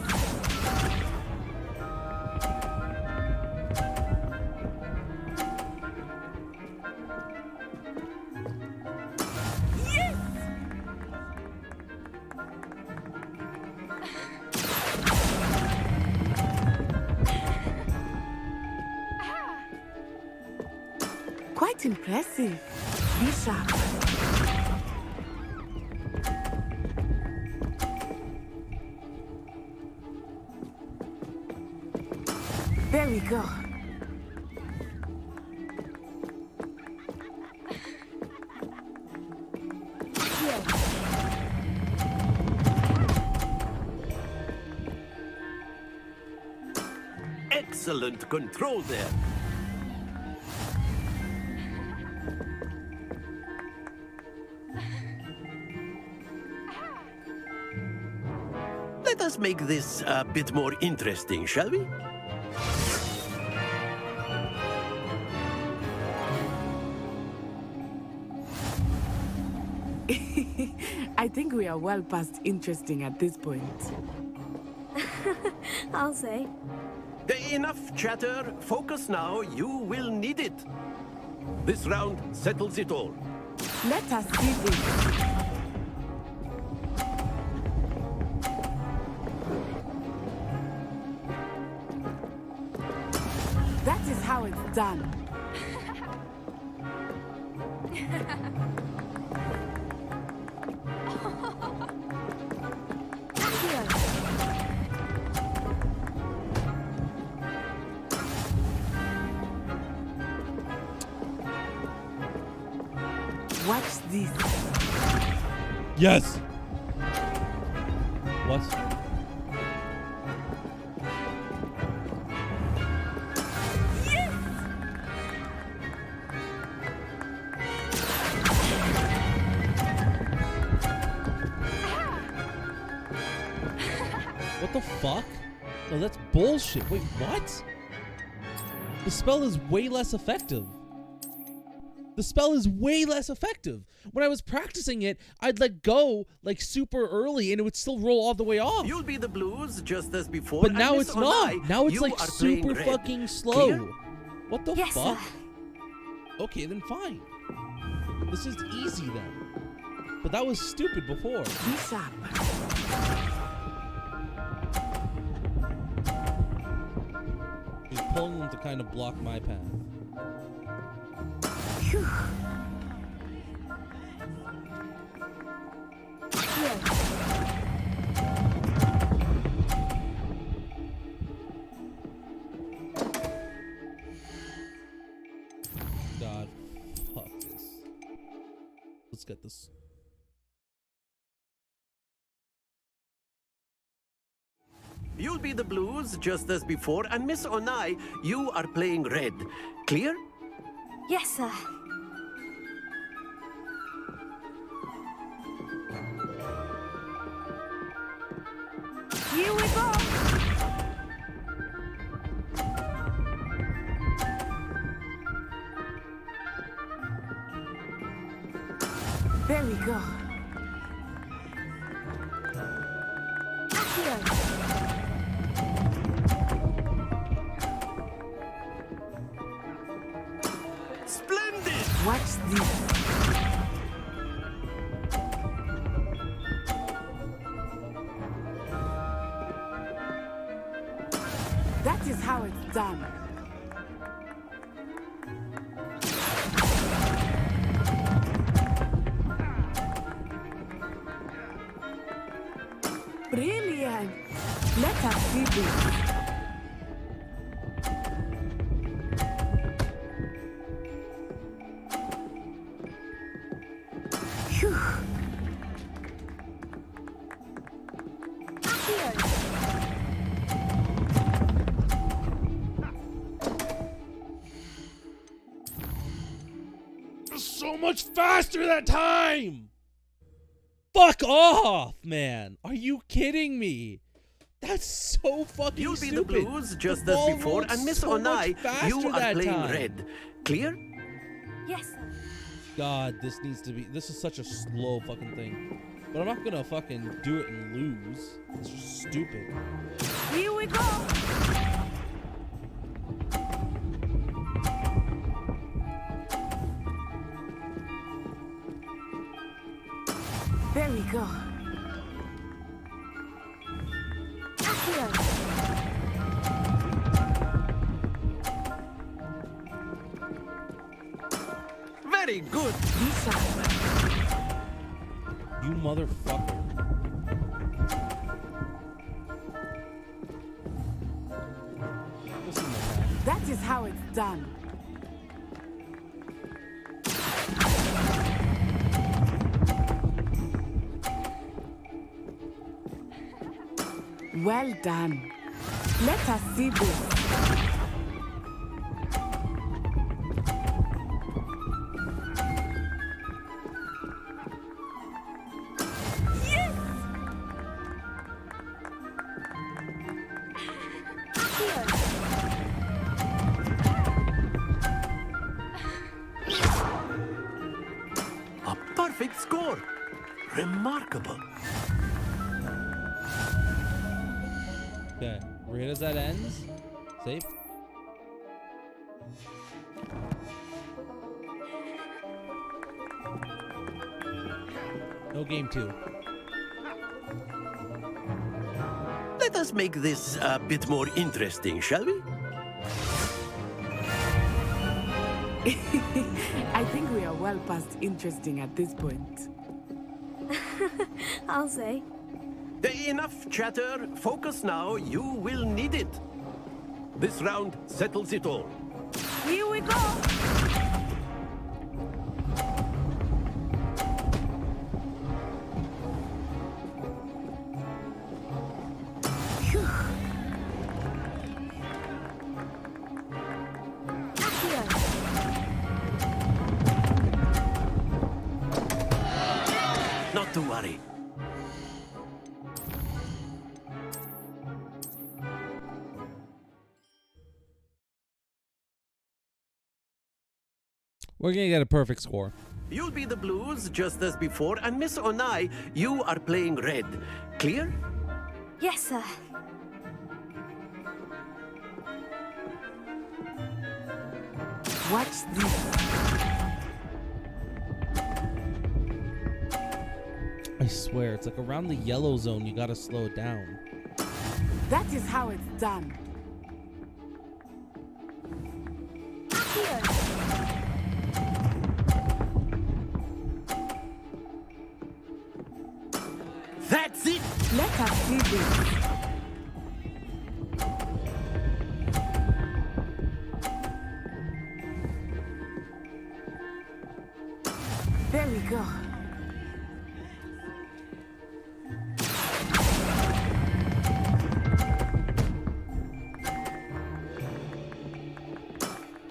Speaker 2: Quite impressive. Be sharp. There we go.
Speaker 6: Excellent control there. Let us make this a bit more interesting, shall we?
Speaker 2: I think we are well past interesting at this point.
Speaker 4: I'll say.
Speaker 6: Enough chatter. Focus now. You will need it. This round settles it all.
Speaker 2: Let us see this. That is how it's done. Watch this.
Speaker 1: Yes. What? What the fuck? No, that's bullshit. Wait, what? The spell is way less effective. The spell is way less effective. When I was practicing it, I'd let go like super early and it would still roll all the way off.
Speaker 6: You'll be the blues just as before.
Speaker 1: But now it's not. Now it's like super fucking slow.
Speaker 6: Clear?
Speaker 1: What the
Speaker 4: Yes,
Speaker 1: fuck?
Speaker 4: sir.
Speaker 1: Okay, then fine. This is easy then. But that was stupid before.
Speaker 2: Be sharp.
Speaker 1: He's pulling them to kind of block my path.
Speaker 2: Phew.
Speaker 1: God, fuck this. Let's get this.
Speaker 6: You'll be the blues just as before, and Miss Onai, you are playing red. Clear?
Speaker 4: Yes, sir. Here we go.
Speaker 2: There we go.
Speaker 6: Splendid!
Speaker 2: Watch this. That is how it's done. Brilliant. Let us see this. Phew.
Speaker 1: So much faster that time! Fuck off, man! Are you kidding me? That's so fucking
Speaker 6: You'll be
Speaker 1: stupid.
Speaker 6: the blues just
Speaker 1: The
Speaker 6: as
Speaker 1: ball
Speaker 6: before,
Speaker 1: rolled
Speaker 6: and Miss
Speaker 1: so
Speaker 6: Onai,
Speaker 1: much faster
Speaker 6: you are
Speaker 1: that
Speaker 6: playing
Speaker 1: time.
Speaker 6: red. Clear?
Speaker 23: Yes, sir.
Speaker 1: God, this needs to be. This is such a slow fucking thing. But I'm not gonna fucking do it and lose. It's just stupid.
Speaker 2: Here we go. There we go.
Speaker 6: Very good.
Speaker 1: You motherfucker. Listen to that.
Speaker 2: That is how it's done. Well done. Let us see this.
Speaker 6: A perfect score. Remarkable.
Speaker 1: Okay, right as that ends. Safe. No game 2.
Speaker 6: Let us make this a bit more interesting, shall we?
Speaker 2: I think we are well past interesting at this point.
Speaker 4: I'll say.
Speaker 6: Enough chatter. Focus now. You will need it. This round settles it all.
Speaker 2: Here we go.
Speaker 6: Not to worry.
Speaker 1: We're gonna get a perfect score.
Speaker 6: You'll be the blues just as before, and Miss Onai, you are playing red. Clear?
Speaker 4: Yes, sir.
Speaker 2: Watch this.
Speaker 1: I swear, it's like around the yellow zone, you gotta slow it down.
Speaker 2: That is how it's done.
Speaker 6: That's it!
Speaker 2: Let us see this. There we go.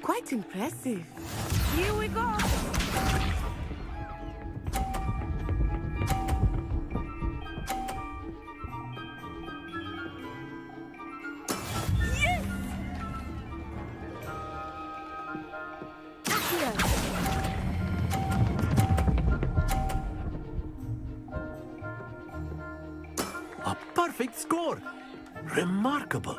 Speaker 2: Quite impressive. Here we go.
Speaker 6: A perfect score. Remarkable.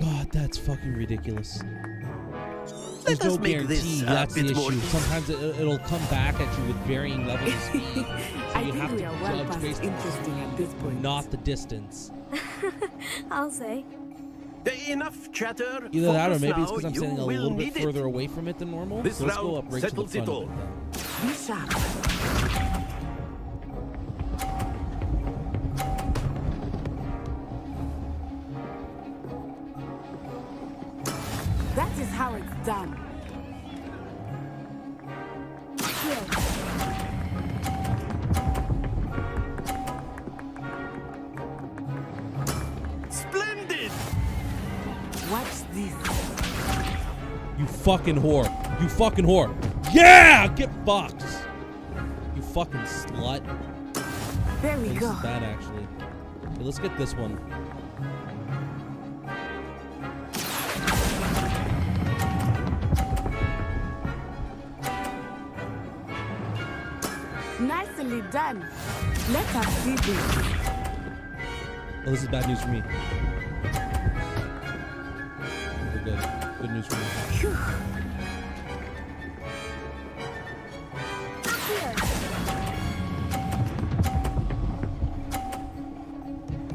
Speaker 1: God, that's fucking ridiculous. There's
Speaker 6: Let
Speaker 1: no
Speaker 6: us make
Speaker 1: guarantee.
Speaker 6: this a
Speaker 1: That's the
Speaker 6: bit more
Speaker 1: issue. Sometimes it'll come back at you with varying levels of speed. So
Speaker 2: I
Speaker 1: you
Speaker 2: think
Speaker 1: have
Speaker 2: we
Speaker 1: to
Speaker 2: are well
Speaker 1: judge
Speaker 2: past
Speaker 1: based
Speaker 2: interesting at this point.
Speaker 1: not the distance.
Speaker 4: I'll say.
Speaker 6: Enough chatter.
Speaker 1: Either that or
Speaker 6: Focus
Speaker 1: maybe it's
Speaker 6: now.
Speaker 1: because I'm
Speaker 6: You
Speaker 1: standing a
Speaker 6: will
Speaker 1: little bit
Speaker 6: need it.
Speaker 1: further away from it than normal.
Speaker 6: This
Speaker 1: So let's go
Speaker 6: round
Speaker 1: up right to the
Speaker 6: settles it
Speaker 1: front
Speaker 6: all.
Speaker 1: of it then.
Speaker 2: Be sharp. That is how it's done.
Speaker 6: Splendid!
Speaker 2: Watch this.
Speaker 1: You fucking whore. You fucking whore. Yeah! Get fucked. fucking slut.
Speaker 2: There we
Speaker 1: This
Speaker 2: go.
Speaker 1: is bad, actually. Okay, let's get this one.
Speaker 2: Nicely done. Let us see this.
Speaker 1: Oh, this is bad news for me. We're good. Good news for me.
Speaker 2: Phew.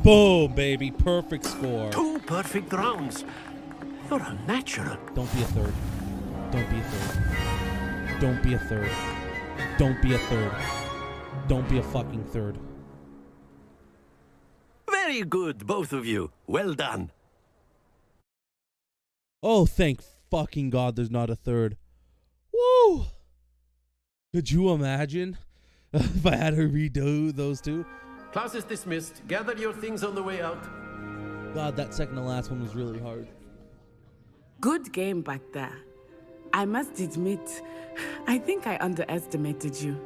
Speaker 1: Boom, baby. Perfect score.
Speaker 6: 2 perfect rounds. You're unnatural.
Speaker 1: Don't be a third. Don't be a third. Don't be a third. Don't be a third. Don't be a fucking third.
Speaker 6: Very good, both of you. Well done.
Speaker 1: Oh, thank fucking God there's not a third. Woo! Could you imagine if I had to redo those two?
Speaker 6: Class is dismissed. Gather your things on the way out.
Speaker 1: God, that second to last one was really hard.
Speaker 2: Good game back there. I must admit, I think I underestimated you.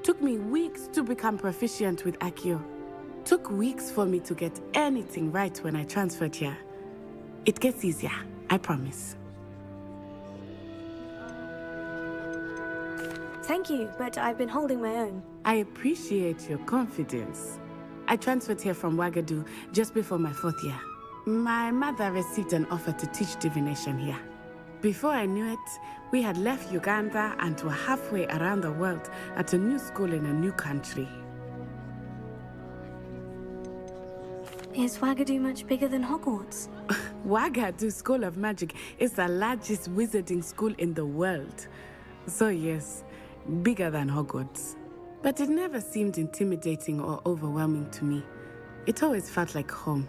Speaker 2: Took me weeks to become proficient with Accio. Took weeks for me to get anything right when I transferred here. It gets easier, I promise.
Speaker 4: Thank you, but I've been holding my own.
Speaker 2: I appreciate your confidence. I transferred here from Wagadu just before my 4th year. My mother received an offer to teach divination here. Before I knew it, we had left Uganda and were halfway around the world at a new school in a new country.
Speaker 4: Is Wagadu much bigger than Hogwarts?
Speaker 2: Wagadu School of Magic is the largest wizarding school in the world. So yes, bigger than Hogwarts. But it never seemed intimidating or overwhelming to me. It always felt like home.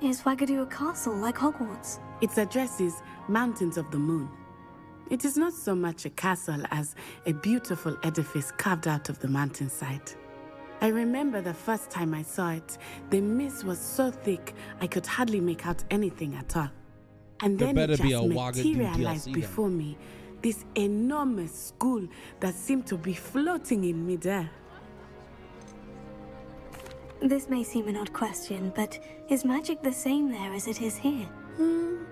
Speaker 4: Is Wagadu a castle like Hogwarts?
Speaker 2: Its address is Mountains of the Moon. It is not so much a castle as a beautiful edifice carved out of the mountainside. I remember the first time I saw it, the mist was so thick I could hardly make out anything at all. And
Speaker 1: There
Speaker 2: then
Speaker 1: better
Speaker 2: it
Speaker 1: be
Speaker 2: just
Speaker 1: a Wagadu
Speaker 2: materialized
Speaker 1: DLC
Speaker 2: before me, this enormous school that seemed to be floating in midair.
Speaker 4: This may seem an odd question, but is magic the same there as it is here?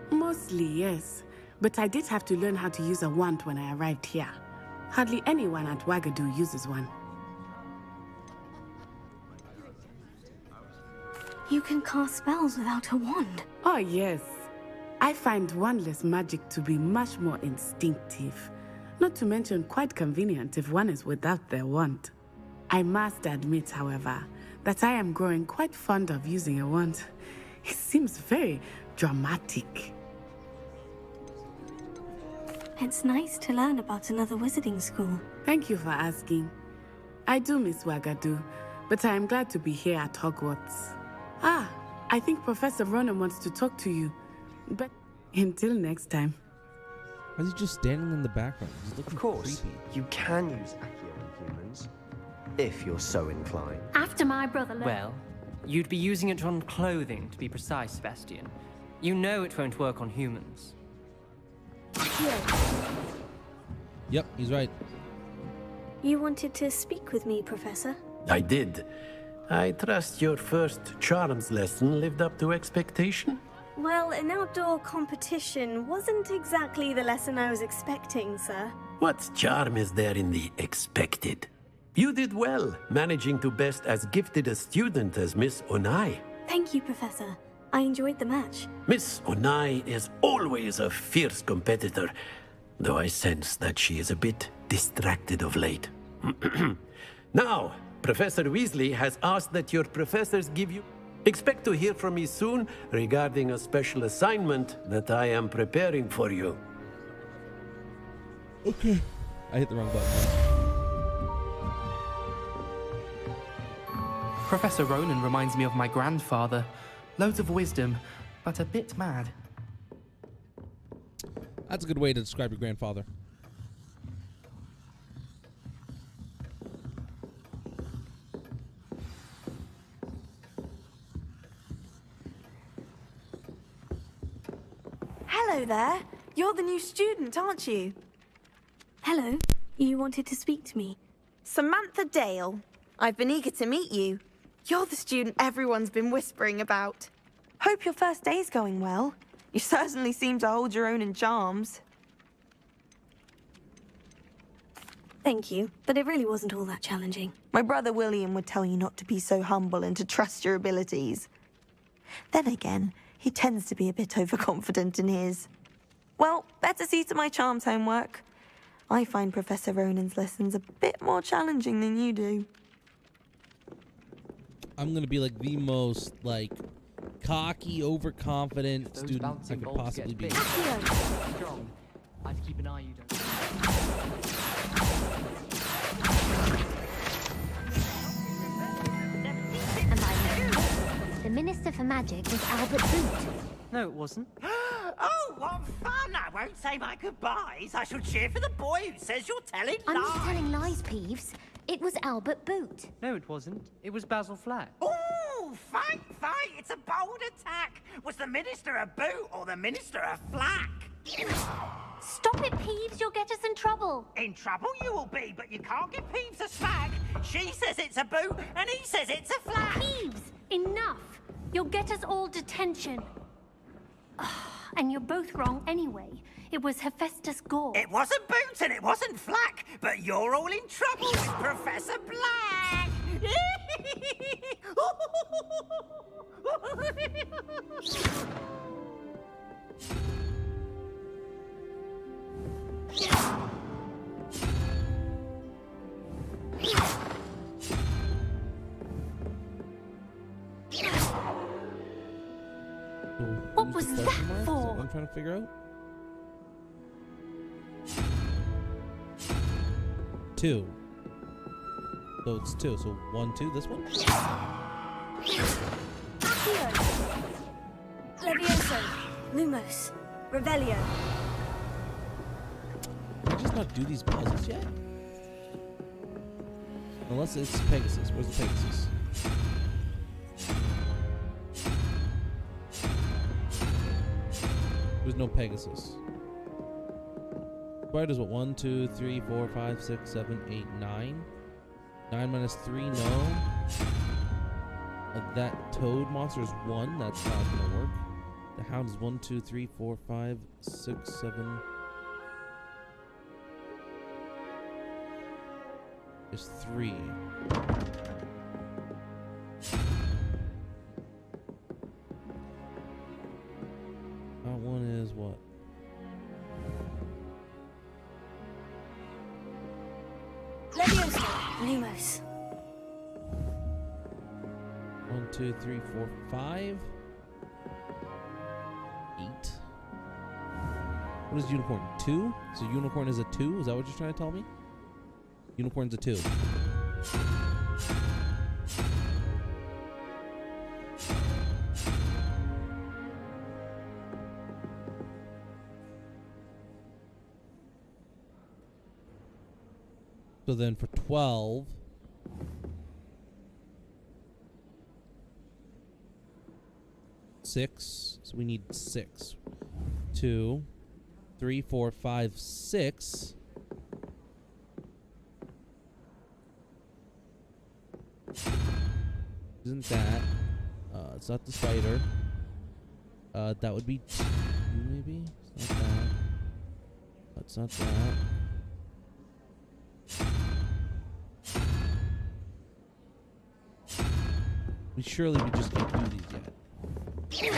Speaker 2: Mostly, yes. But I did have to learn how to use a wand when I arrived here. Hardly anyone at Wagadu uses one.
Speaker 4: You can cast spells without a wand.
Speaker 2: Oh, yes. I find wandless magic to be much more instinctive. Not to mention quite convenient if one is without their wand. I must admit, however, that I am growing quite fond of using a wand. It seems very dramatic.
Speaker 4: It's nice to learn about another wizarding school.
Speaker 2: Thank you for asking. I do miss Wagadu, but I am glad to be here at Hogwarts. Ah, I think Professor Ronan wants to talk to you. But until next time.
Speaker 1: Why is he just standing in the background? He's looking
Speaker 16: Of course,
Speaker 1: creepy.
Speaker 16: you can use Accio on humans, if you're so inclined.
Speaker 15: After my brother
Speaker 14: Well, you'd be using it on clothing, to be precise, Sebastian. You know it won't work on humans.
Speaker 1: Yep, he's right.
Speaker 4: You wanted to speak with me, Professor?
Speaker 6: I did. I trust your first charms lesson lived up to expectation?
Speaker 4: Well, an outdoor competition wasn't exactly the lesson I was expecting, sir.
Speaker 6: What charm is there in the expected? You did well, managing to best as gifted a student as Miss Onai.
Speaker 4: Thank you, Professor. I enjoyed the match.
Speaker 6: Miss Onai is always a fierce competitor, though I sense that she is a bit distracted of late. Now, Professor Weasley has asked that your professors give you... Expect to hear from me soon regarding a special assignment that I am preparing for you.
Speaker 1: Okay. I hit the wrong button.
Speaker 17: Professor Ronan reminds me of my grandfather. Loads of wisdom, but a bit mad.
Speaker 1: That's a good way to describe your grandfather.
Speaker 22: Hello there. You're the new student, aren't you?
Speaker 4: Hello. You wanted to speak to me?
Speaker 7: Samantha Dale. I've been eager to meet you. You're the student everyone's been whispering about. Hope your first day's going well. You certainly seem to hold your own in charms.
Speaker 4: Thank you, but it really wasn't all that challenging.
Speaker 7: My brother William would tell you not to be so humble and to trust your abilities. Then again, he tends to be a bit overconfident in his. Well, better see to my charms homework. I find Professor Ronan's lessons a bit more challenging than you do.
Speaker 1: I'm gonna be like the most like cocky, overconfident student I could possibly be.
Speaker 14: Strong. I have to keep an eye you don't.
Speaker 8: And I know. The Minister for Magic was Albert Boot.
Speaker 14: No, it wasn't.
Speaker 9: Oh, what fun! I won't say my goodbyes. I shall cheer for the boy who says you're telling
Speaker 8: I'm
Speaker 9: lies.
Speaker 8: not telling lies, Peeves. It was Albert Boot.
Speaker 14: No, it wasn't. It was Basil Flack.
Speaker 9: Oh, fight! It's a bold attack. Was the Minister a boot or the Minister a flack?
Speaker 8: Stop it, Peeves. You'll get us in trouble.
Speaker 9: In trouble you will be, but you can't give Peeves a smack. She says it's a boot and he says it's a flack.
Speaker 8: Peeves, enough. You'll get us all detention. And you're both wrong anyway. It was Hephaestus Gore.
Speaker 9: It wasn't boot and it wasn't flack, but you're all in trouble with Professor Black.
Speaker 8: What was that for?
Speaker 1: What I'm trying to figure out. 2. So it's 2. So 1, 2. This one.
Speaker 4: Levioso, Lumos, Revelio.
Speaker 1: Did I just not do these puzzles yet? Unless it's Pegasus. Where's the Pegasus? There's no Pegasus. Spiders, what? 1, 2, 3, 4, 5, 6, 7, 8, 9. 9 minus 3, no. That toad monster is 1. That's not gonna work. The hound is 1, 2, 3, 4, 5, 6, 7. There's 3. That one is what?
Speaker 4: Levioso, Lumos.
Speaker 1: 1, 2, 3, 4, 5. 8. What is unicorn? 2? So unicorn is a 2? Is that what you're trying to tell me? Unicorn's a 2. So then for 12, six. So we need 6. 2, 3, 4, 5, 6. Isn't that? It's not the spider. That would be 2, maybe. It's not that. That's not that. Surely we just can't do these yet.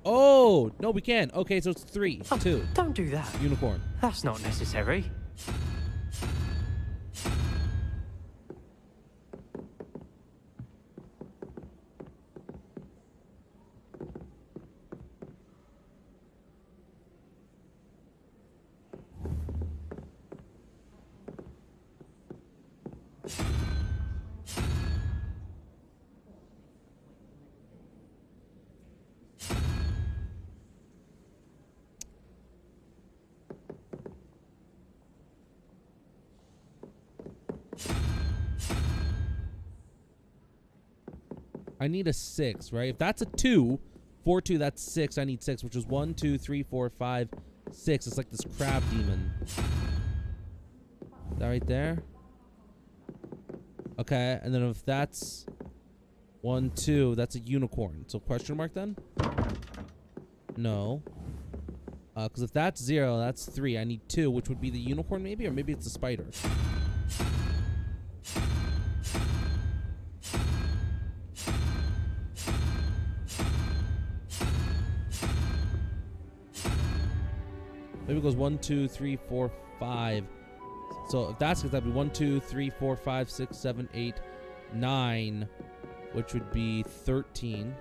Speaker 1: Oh, no, we can. Okay, so it's 3, 2.
Speaker 14: Don't do that.
Speaker 1: Unicorn.
Speaker 14: That's not necessary.
Speaker 1: I need a 6, right? If that's a 2, 4, 2, that's 6. I need 6, which is 1, 2, 3, 4, 5, 6. It's like this crab demon. Is that right there? Okay, and then if that's 1, 2, that's a unicorn. So question mark then? No. Because if that's 0, that's 3. I need 2, which would be the unicorn maybe? Or maybe it's the spider. Maybe it goes 1, 2, 3, 4, 5. So if that's because that'd be 1, 2, 3, 4, 5, 6, 7, 8, 9, which would be 13.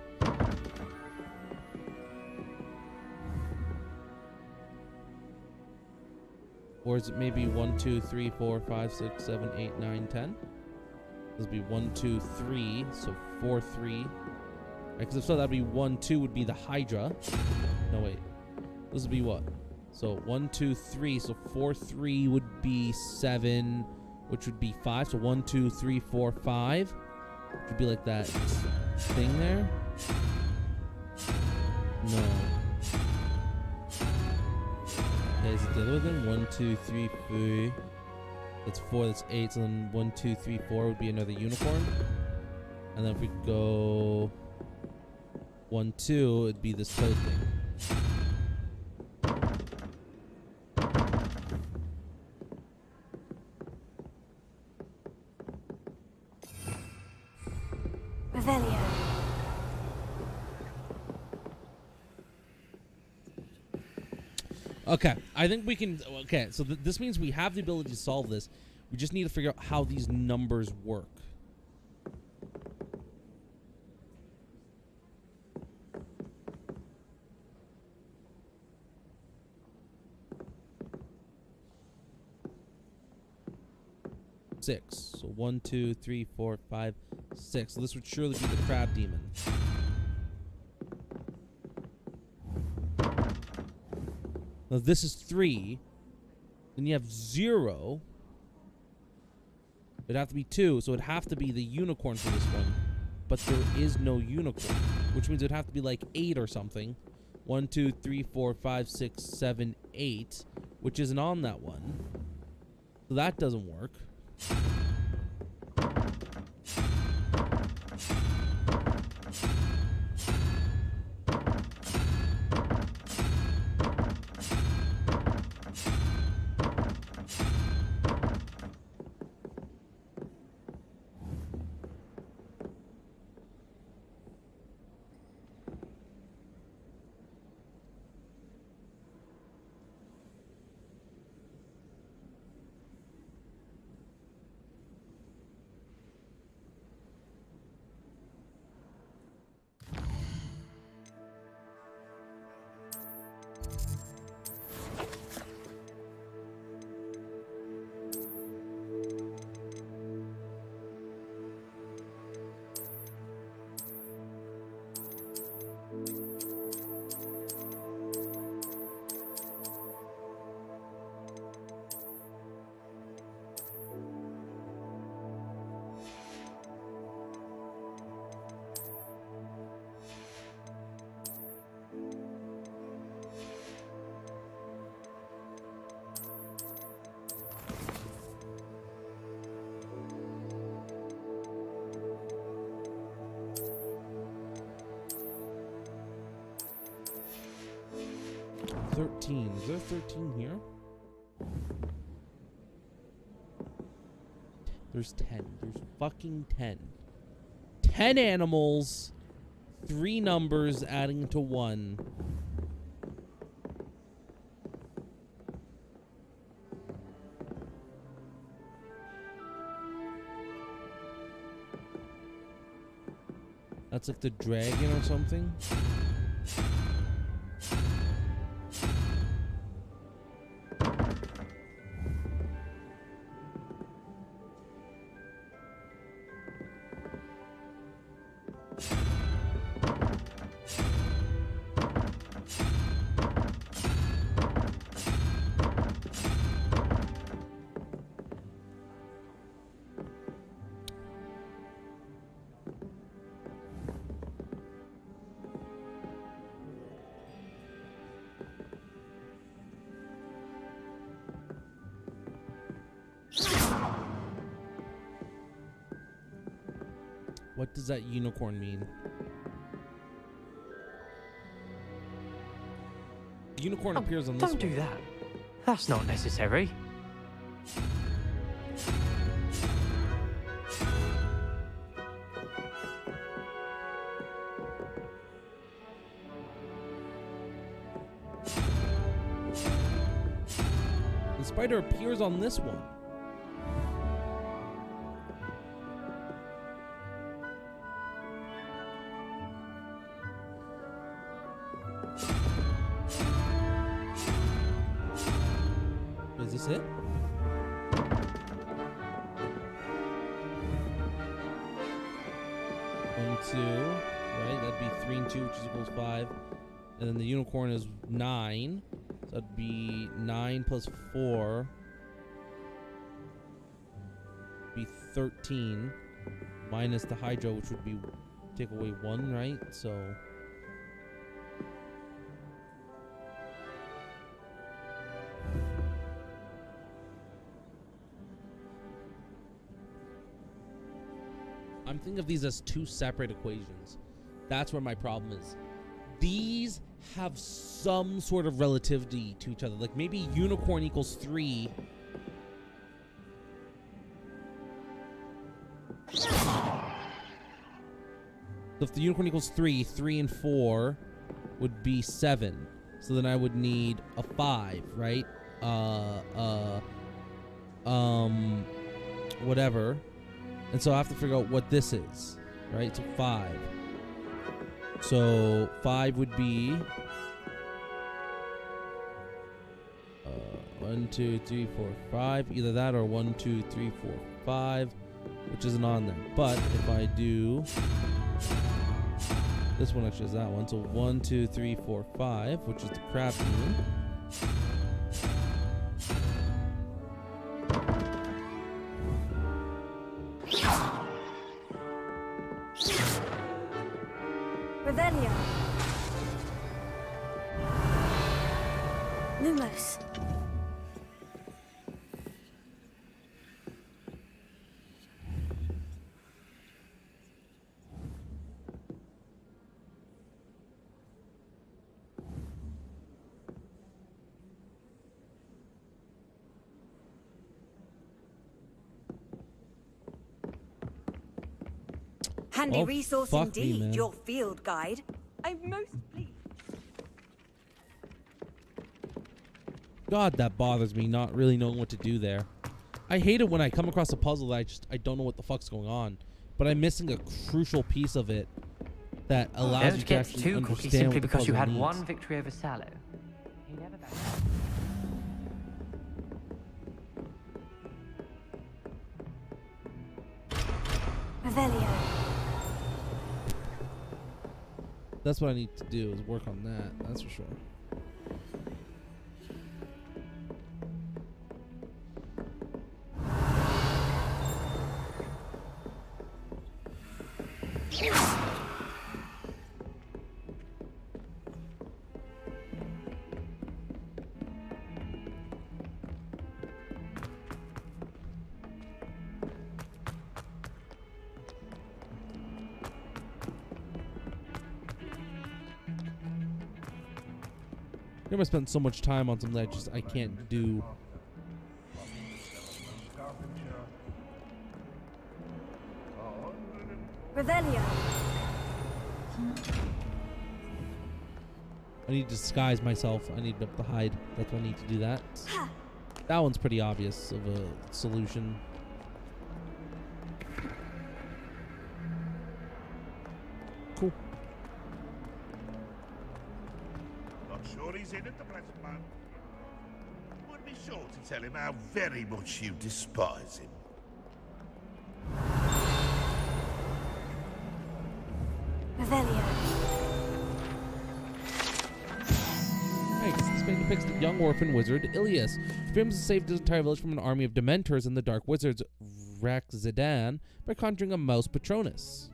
Speaker 1: Or is it maybe 1, 2, 3, 4, 5, 6, 7, 8, 9, 10? This would be 1, 2, 3. So 4, 3. Because if so, that'd be 1, 2 would be the Hydra. No, wait. This would be what? So 1, 2, 3. So 4, 3 would be 7, which would be 5. So 1, 2, 3, 4, 5. Which would be like that thing there. No. Okay, is it the other way then? 1, 2, 3, 4. That's 4, that's 8. So then 1, 2, 3, 4 would be another unicorn. And then if we go 1, 2, it'd be this toad thing.
Speaker 4: Revelio.
Speaker 1: Okay, I think we can. Okay, so this means we have the ability to solve this. We just need to figure out how these numbers work. Six. So 1, 2, 3, 4, 5, 6. So this would surely be the crab demon. Now if this is 3, then you have 0. It'd have to be 2, so it'd have to be the unicorn for this one. But there is no unicorn, which means it'd have to be like 8 or something. 1, 2, 3, 4, 5, 6, 7, 8, which isn't on that one. So that doesn't work. Is there 13 here? There's 10. There's fucking 10. 10 animals. 3 numbers adding to 1. That's like the dragon or something. What does that unicorn mean? The unicorn appears on this one.
Speaker 14: Don't do that. That's not necessary.
Speaker 1: The spider appears on this one. Is this it? One, two, right? That'd be 3 and 2, which is equals 5. And then the unicorn is 9. So that'd be 9 plus 4. Be 13. Minus the Hydra, which would be take away 1, right? So I'm thinking of these as 2 separate equations. That's where my problem is. These have some sort of relativity to each other. Like maybe unicorn equals 3. So if the unicorn equals 3, 3 and 4 would be 7. So then I would need a 5, right? Whatever. And so I have to figure out what this is, right? So 5. So 5 would be 1, 2, 3, 4, 5. Either that or 1, 2, 3, 4, 5, which isn't on there. But if I do this one, actually is that one. So 1, 2, 3, 4, 5, which is the crab demon.
Speaker 4: Revelio. Lumos.
Speaker 21: Handy resource
Speaker 1: fuck me,
Speaker 21: indeed,
Speaker 1: man.
Speaker 21: your field guide.
Speaker 23: I'm most pleased.
Speaker 1: God, that bothers me, not really knowing what to do there. I hate it when I come across a puzzle that I don't know what the fuck's going on, but I'm missing a crucial piece of it that allows you
Speaker 14: Don't
Speaker 1: to
Speaker 14: get
Speaker 1: actually
Speaker 14: too
Speaker 1: understand
Speaker 14: cocky simply
Speaker 1: what the
Speaker 14: because you
Speaker 1: puzzle
Speaker 14: had
Speaker 1: needs.
Speaker 14: one victory over Sallow. He never backed
Speaker 4: Revelio.
Speaker 1: That's what I need to do, is work on that. That's for sure. You ever spend so much time on something that I can't do.
Speaker 4: Revelio.
Speaker 1: I need to disguise myself. I need to be able to hide. That's why I need to do that. That one's pretty obvious of a solution. Cool.
Speaker 24: Not sure he's in at the present moment. Would be sure to tell him how very much you despise him.
Speaker 4: Revelio.
Speaker 1: Thanks. This man depicts the young orphan wizard Ilias, who famously saved his entire village from an army of dementors and the dark wizards Rakzadan by conjuring a mouse Patronus.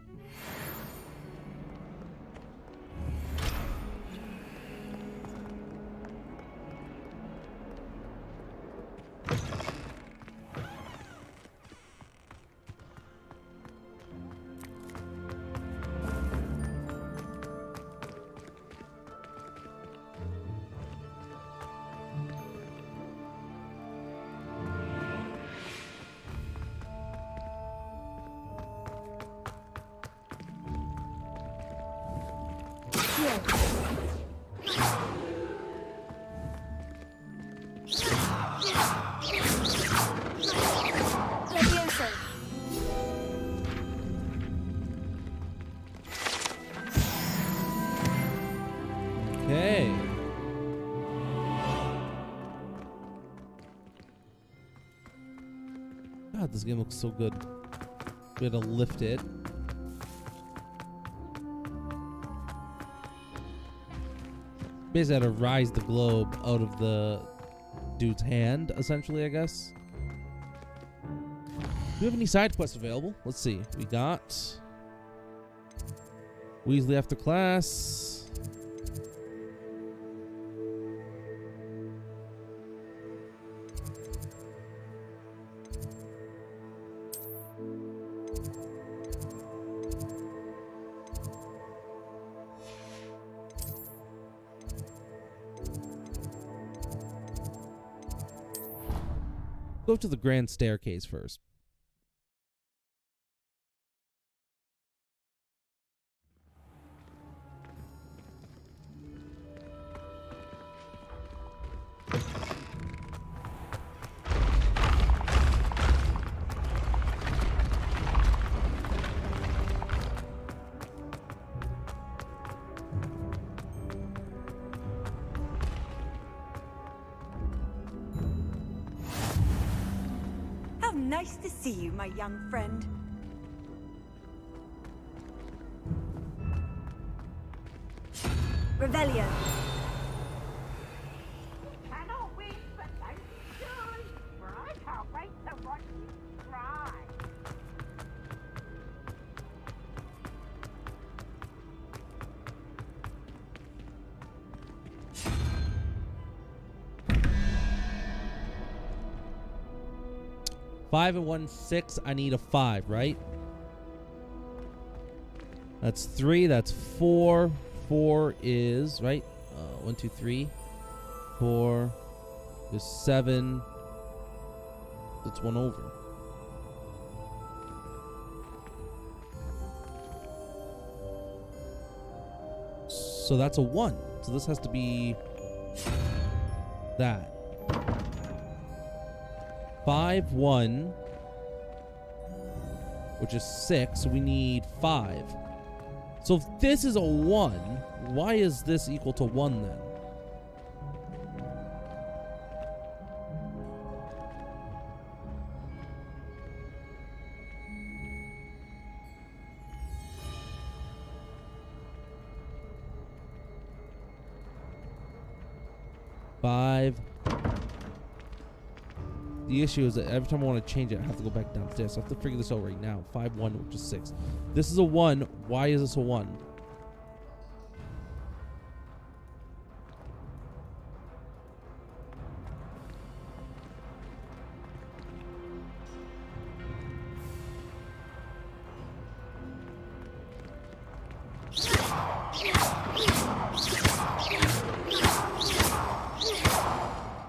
Speaker 23: Levioso.
Speaker 1: Okay. God, this game looks so good. We had to lift it. Basically had to rise the globe out of the dude's hand, essentially, I guess. Do we have any side quests available? Let's see. We got Weasley after class. Go to the grand staircase first.
Speaker 23: Nice to see you, my young friend. Revelio.
Speaker 9: Cannot wait for life soon, for I can't wait to watch you try.
Speaker 1: Five and 1, 6. I need a 5, right? That's 3. That's 4. 4 is right. 1, 2, 3, 4 is 7. That's 1 over. So that's a 1. So this has to be that. 5, 1, which is 6. So we need 5. So if this is a 1, why is this equal to 1 then? Five. The issue is that every time I want to change it, I have to go back downstairs. So I have to figure this out right now. 5, 1, which is 6. This is a 1. Why is this a 1?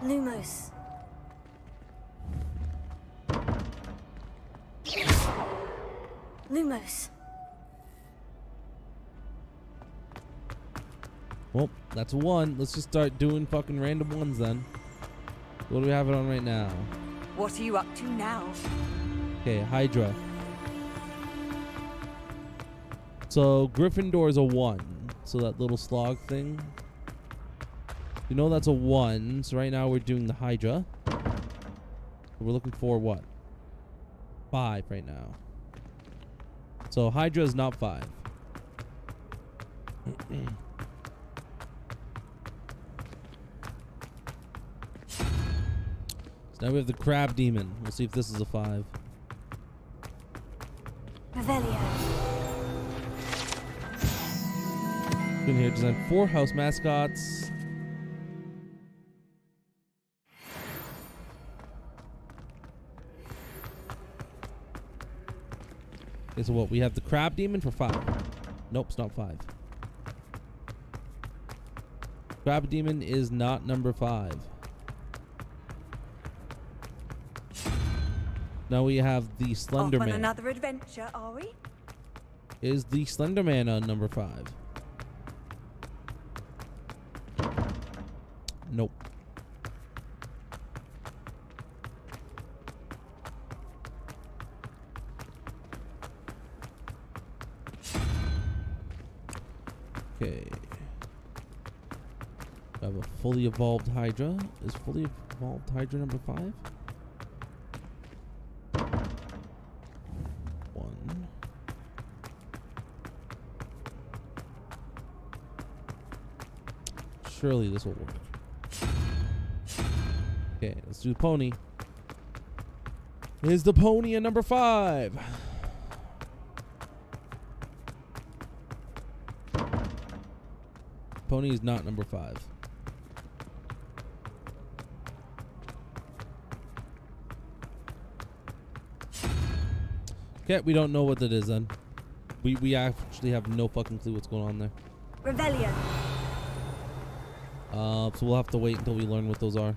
Speaker 4: Lumos. Lumos.
Speaker 1: Well, that's a 1. Let's just start doing fucking random 1s then. What do we have it on right now?
Speaker 23: What are you up to now?
Speaker 1: Okay, Hydra. So Gryffindor is a 1. So that little slog thing. You know that's a 1. So right now we're doing the Hydra. We're looking for what? 5 right now. So Hydra is not 5. So now we have the Crab Demon. We'll see if this is a 5.
Speaker 4: Revelio.
Speaker 1: In here, design 4 house mascots. Okay, so what? We have the Crab Demon for 5. Nope, it's not 5. Crab Demon is not number 5. Now we have the Slender
Speaker 23: Off on
Speaker 1: Man.
Speaker 23: another adventure, are we?
Speaker 1: Is the Slender Man on number 5? Nope. Okay. I have a fully evolved Hydra. Is fully evolved Hydra number 5? 1. Surely this will work. Okay, let's do the pony. Is the pony a number 5? Pony is not number 5. Okay, we don't know what that is then. We actually have no fucking clue what's going on there.
Speaker 23: Revelio.
Speaker 1: So we'll have to wait until we learn what those are.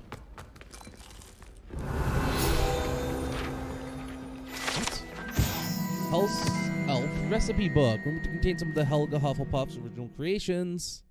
Speaker 1: What? Hell's Elf recipe book. Remember to contain some of the Helga Hufflepuff's original creations.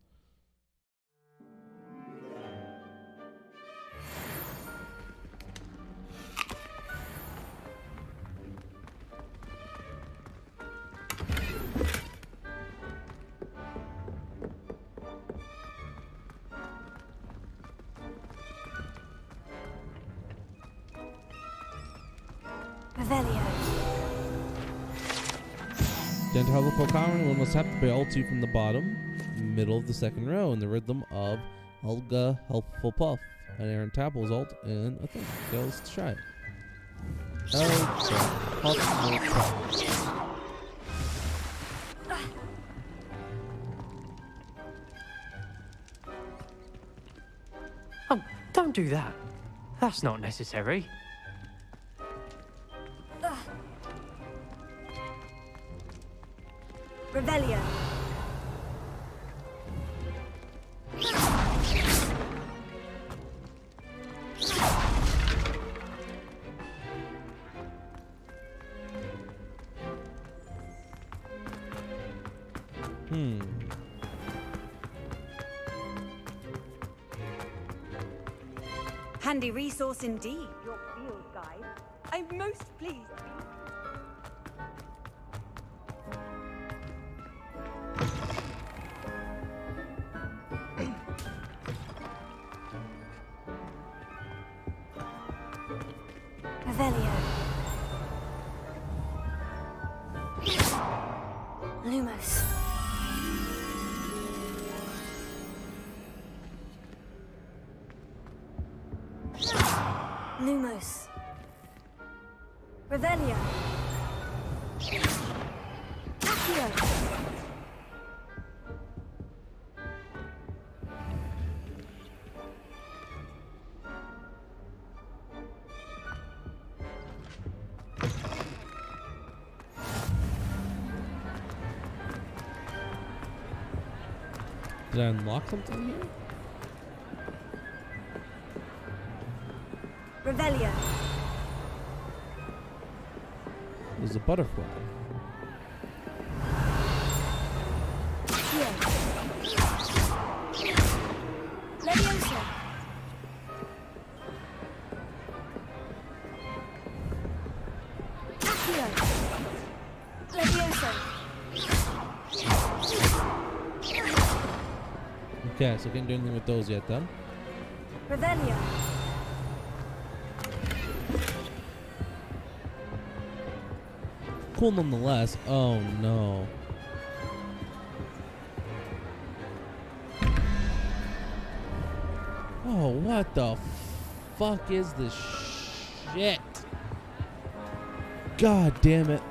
Speaker 1: Then to Hufflepuff Common, one must have to play all 2 from the bottom, middle of the second row, in the rhythm of Helga Hufflepuff. And Aaron Tapple's alt in a thing. Okay, let's try it. Hufflepuff.
Speaker 14: Oh, don't do that. That's not necessary.
Speaker 23: Revelio. Handy resource indeed, your field guide. I'm most pleased. Revelio. Lumos. Lumos. Revelio. Accio.
Speaker 1: Did I unlock something here?
Speaker 23: Revelio.
Speaker 1: There's a butterfly.
Speaker 23: Leviosa. Accio. Leviosa.
Speaker 1: Okay, so can't do anything with those yet then.
Speaker 23: Revelio.
Speaker 1: Cool nonetheless. Oh no. Oh, what the fuck is this shit? God damn it.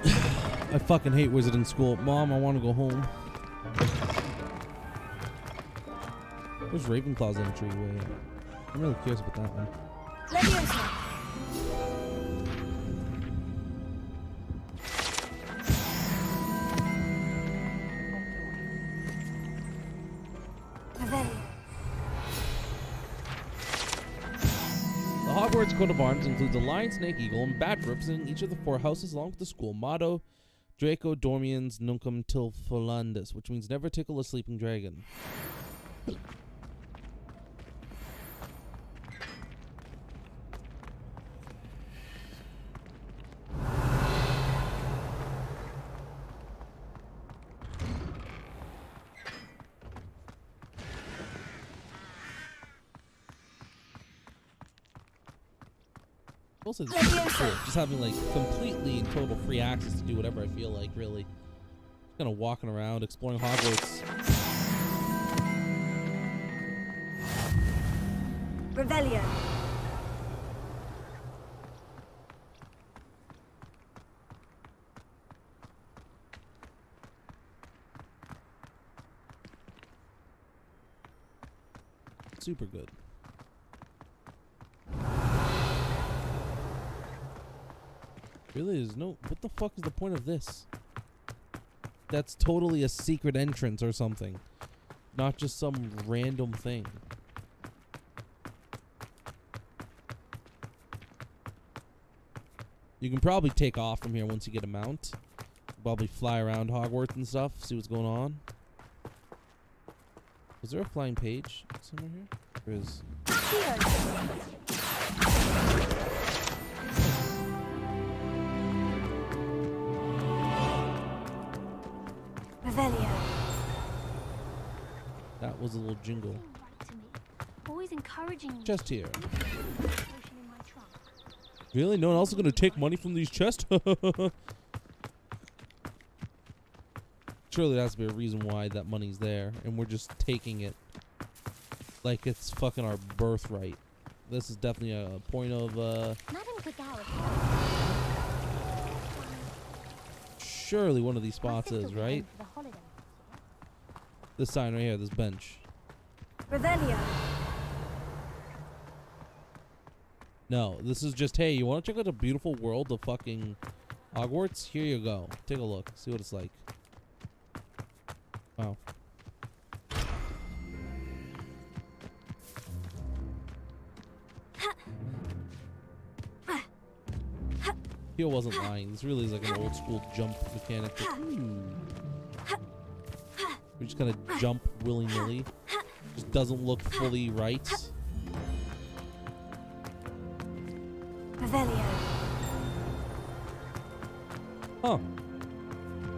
Speaker 1: I fucking hate Wizarding School. Mom, I want to go home. Where's Ravenclaw's entryway? I'm really curious about that one.
Speaker 23: Leviosa.
Speaker 1: The Hogwarts coat of arms includes a lion, snake, eagle, and bat representing each of the 4 houses, along with the school motto, Draco Dormiens Nuncum Tilfolandus, which means never tickle a sleeping dragon. Mostly this is cool. Just having like completely and total free access to do whatever I feel like, really. Just kind of walking around, exploring Hogwarts.
Speaker 4: Revelio.
Speaker 1: Super good. Really, there's no... What the fuck is the point of this? That's totally a secret entrance or something. Not just some random thing. You can probably take off from here once you get a mount. Probably fly around Hogwarts and stuff, see what's going on. Is there a flying page somewhere here? There is.
Speaker 4: Revelio.
Speaker 1: That was a little jingle.
Speaker 8: Always encouraging me.
Speaker 1: Chest here. Really? No one else is going to take money from these chests? Surely there has to be a reason why that money's there, and we're just taking it like it's fucking our birthright. This is definitely a point of, surely one of these spots is, right? This sign right here, this bench.
Speaker 4: Revelio.
Speaker 1: No, this is just, hey, you want to check out the beautiful world of fucking Hogwarts? Here you go. Take a look. See what it's like. Wow. He wasn't lying. This really is like an old school jump mechanic. We just kind of jump willy-nilly. Just doesn't look fully right.
Speaker 4: Revelio.
Speaker 1: Huh.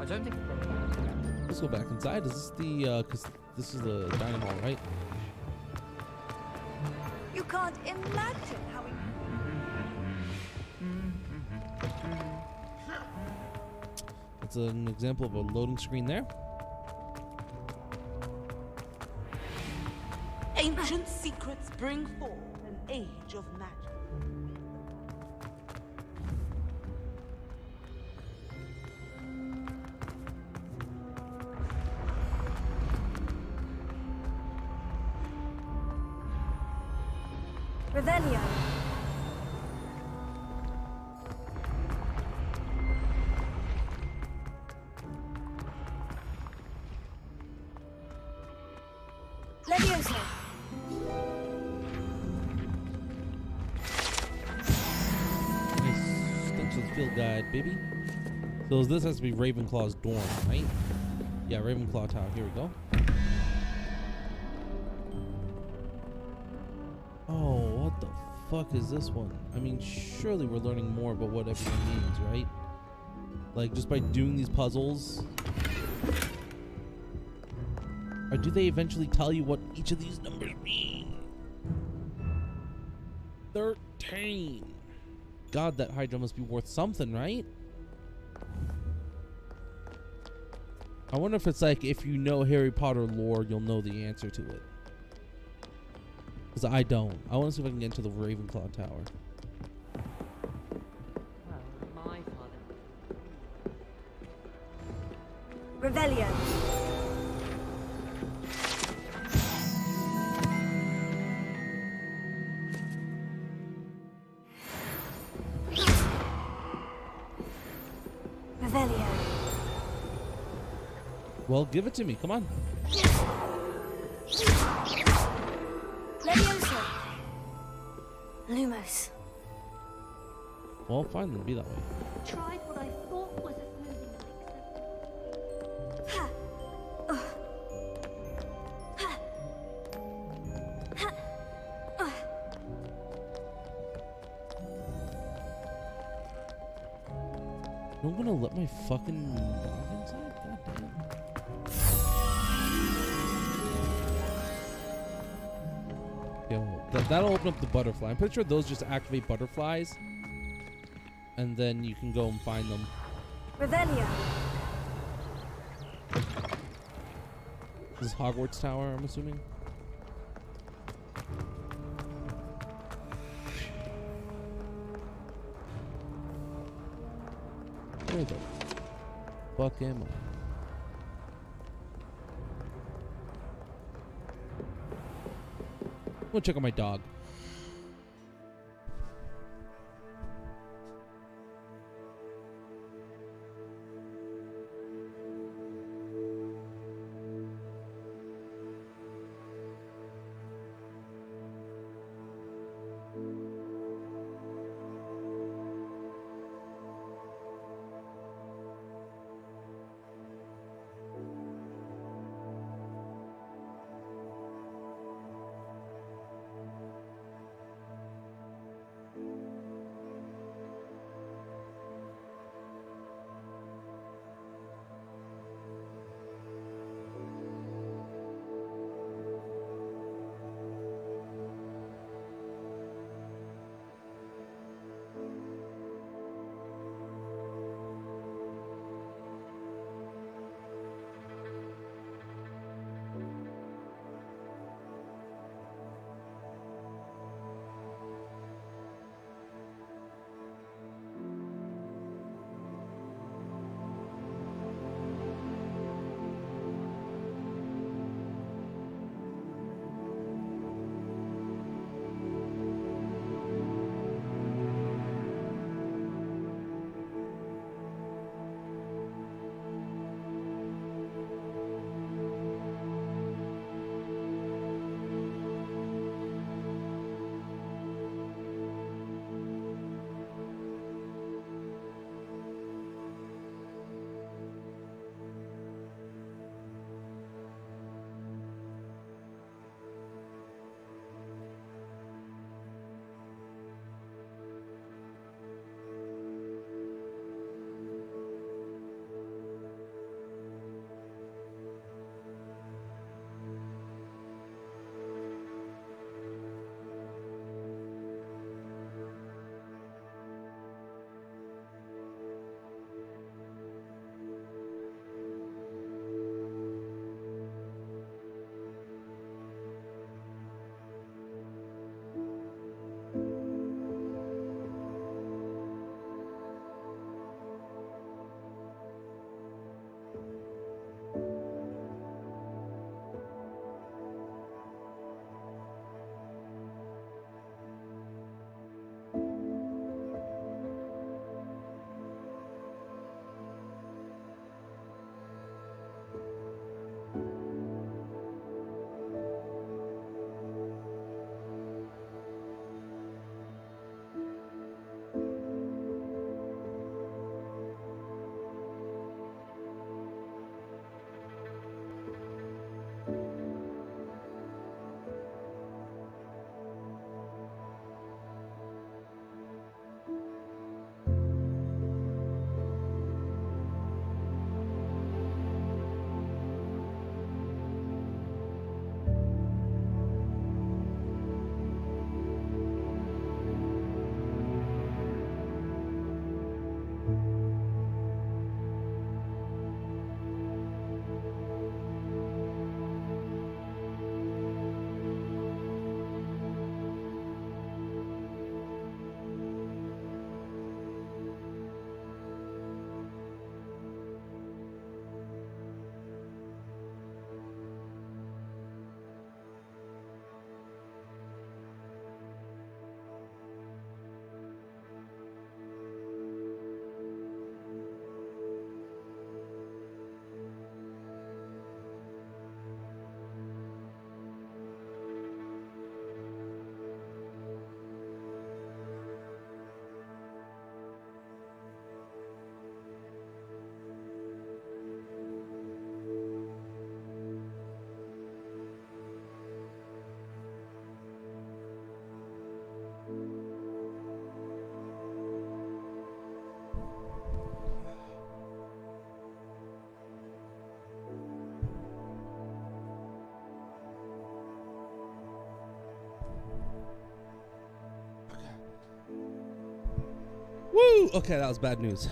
Speaker 14: I don't think...
Speaker 1: Let's go back inside. Is this the, cause this is the dining hall, right?
Speaker 23: You can't imagine how we...
Speaker 1: That's an example of a loading screen there.
Speaker 21: Ancient secrets bring forth an age of magic.
Speaker 4: Revelio. Leviosa.
Speaker 1: Nice. Stinks of the field guide, baby. So this has to be Ravenclaw's dorm, right? Yeah, Ravenclaw Tower. Here we go. Oh, what the fuck is this one? I mean, surely we're learning more about what everything means, right? Like, just by doing these puzzles. Or do they eventually tell you what each of these numbers mean? 13. God, that Hydra must be worth something, right? I wonder if it's like, if you know Harry Potter lore, you'll know the answer to it. Because I don't. I want to see if I can get into the Ravenclaw Tower.
Speaker 14: My father.
Speaker 4: Revelio. Revelio.
Speaker 1: Well, give it to me. Come on.
Speaker 4: Leviosa. Lumos.
Speaker 1: Well, fine then. Be that way.
Speaker 8: Tried what I thought was a smoothing elixir.
Speaker 1: I'm gonna let my fucking dog inside? God damn. Yo, that'll open up the butterfly. I'm pretty sure those just activate butterflies and then you can go and find them.
Speaker 4: Revelio.
Speaker 1: This is Hogwarts Tower, I'm assuming. Where the fuck am I? I'm gonna check on my dog. Whew, okay, that was bad news.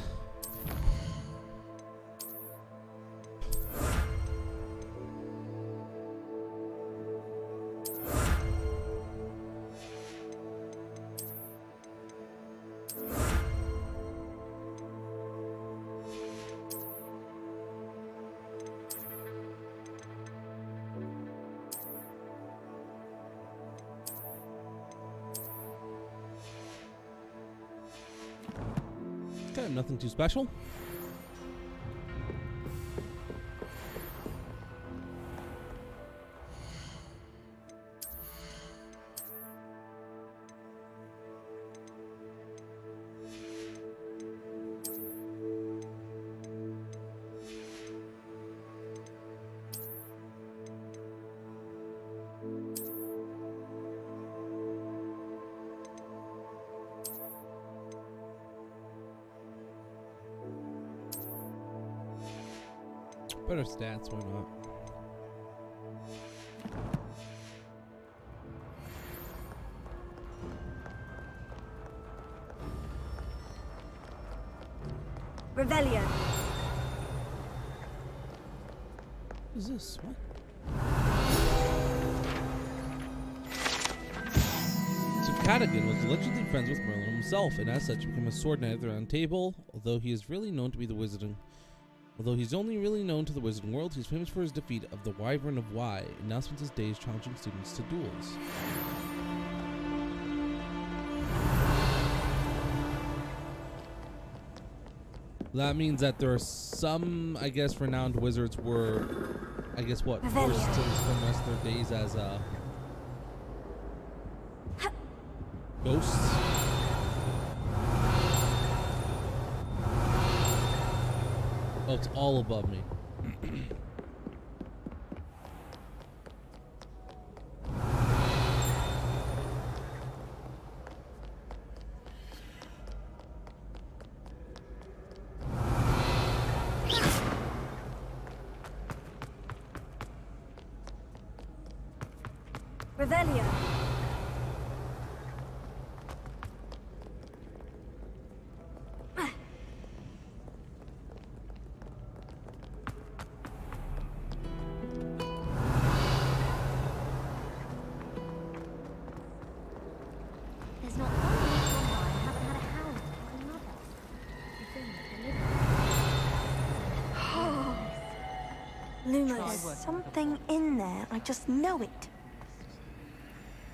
Speaker 1: Okay, nothing too special. Better stats, why not?
Speaker 4: Revelio.
Speaker 1: What is this? What? So Cadigan was allegedly friends with Merlin himself, and as such became a sword knight of the Round Table, although he is really known to be the wizarding. Although he's only really known to the wizarding world, he's famous for his defeat of the Wyvern of Wye, and now spends his days challenging students to duels. That means that there are some, I guess, renowned wizards were, I guess, what, forced to spend the rest of their days as ghosts. Oh, it's all above me.
Speaker 4: Revelio.
Speaker 8: There's not one week gone by I haven't had a hound or another.
Speaker 7: Lumos, there's something in there. I just know it.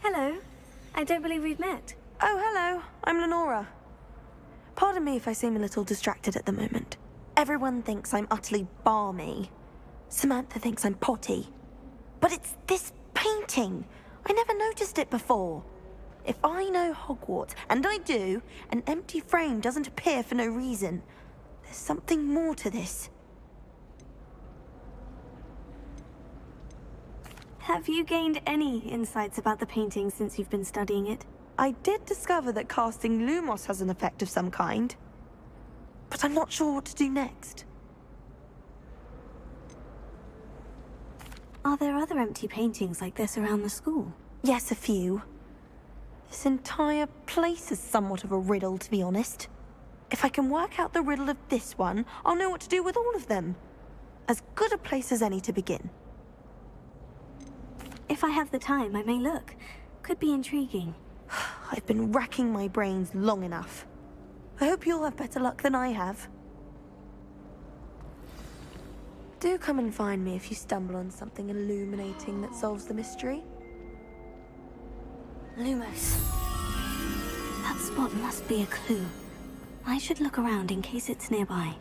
Speaker 4: Hello. I don't believe we've met.
Speaker 7: Oh, hello. I'm Lenora. Pardon me if I seem a little distracted at the moment. Everyone thinks I'm utterly balmy. Samantha thinks I'm potty. But it's this painting. I never noticed it before. If I know Hogwarts, and I do, an empty frame doesn't appear for no reason. There's something more to this.
Speaker 4: Have you gained any insights about the painting since you've been studying it?
Speaker 7: I did discover that casting Lumos has an effect of some kind. But I'm not sure what to do next.
Speaker 4: Are there other empty paintings like this around the school?
Speaker 7: Yes, a few. This entire place is somewhat of a riddle, to be honest. If I can work out the riddle of this one, I'll know what to do with all of them. As good a place as any to begin.
Speaker 4: If I have the time, I may look. Could be intriguing.
Speaker 7: I've been racking my brains long enough. I hope you'll have better luck than I have. Do come and find me if you stumble on something illuminating that solves the mystery.
Speaker 4: Lumos. That spot must be a clue. I should look around in case it's nearby.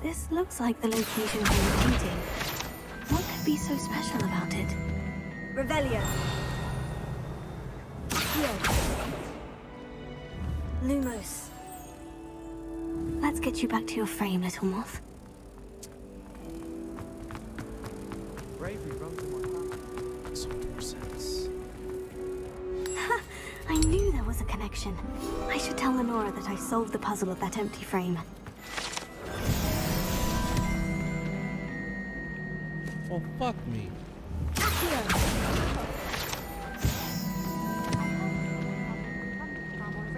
Speaker 4: This looks like the location of the painting. What could be so special about it? Revelio. Lumos. Let's get you back to your frame, little moth.
Speaker 17: Bravery runs in my family.
Speaker 1: So much more sense.
Speaker 4: I knew there was a connection. I should tell Lenora that I solved the puzzle of that empty frame.
Speaker 1: Oh, fuck me.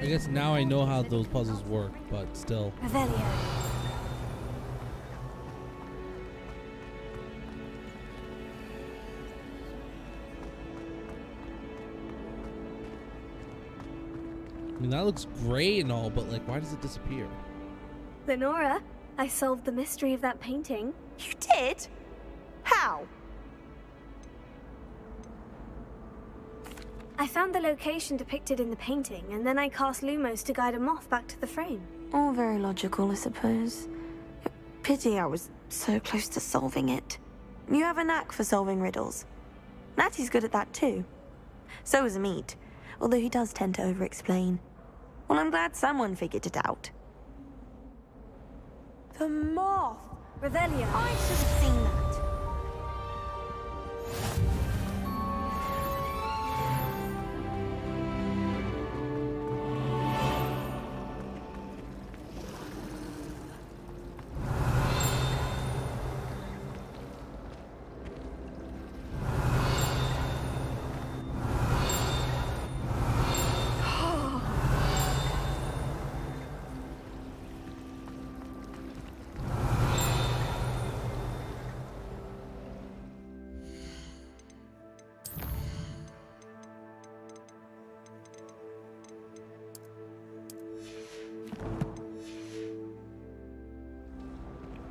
Speaker 1: guess now I know how those puzzles work, but still.
Speaker 4: Revelio.
Speaker 1: I mean, that looks great and all, but like, why does it disappear?
Speaker 4: Lenora, I solved the mystery of that painting.
Speaker 7: You did? How?
Speaker 4: I found the location depicted in the painting, and then I cast Lumos to guide a moth back to the frame.
Speaker 7: All very logical, I suppose. Pity I was so close to solving it. You have a knack for solving riddles. Natty's good at that too. So is Amit, although he does tend to over-explain. Well, I'm glad someone figured it out.
Speaker 4: The moth! Revelio.
Speaker 7: I should have seen that.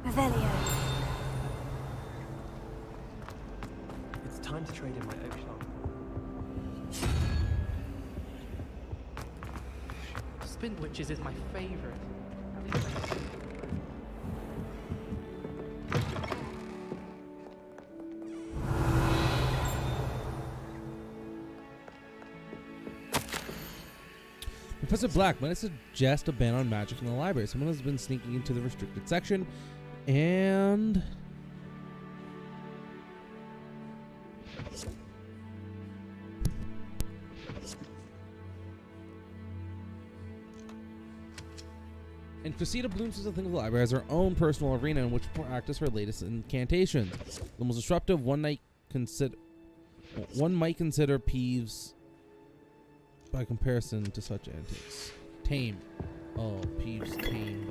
Speaker 4: Revelio.
Speaker 14: It's time to trade in my oak shop.
Speaker 17: Spin witches is my favorite.
Speaker 1: Professor Black might suggest a ban on magic in the library. Someone has been sneaking into the restricted section, and Cressida blooms as a thing of the library has her own personal arena in which to practice her latest incantations. The most disruptive one might consider Peeves by comparison to such antics. Tame. Oh, Peeves tame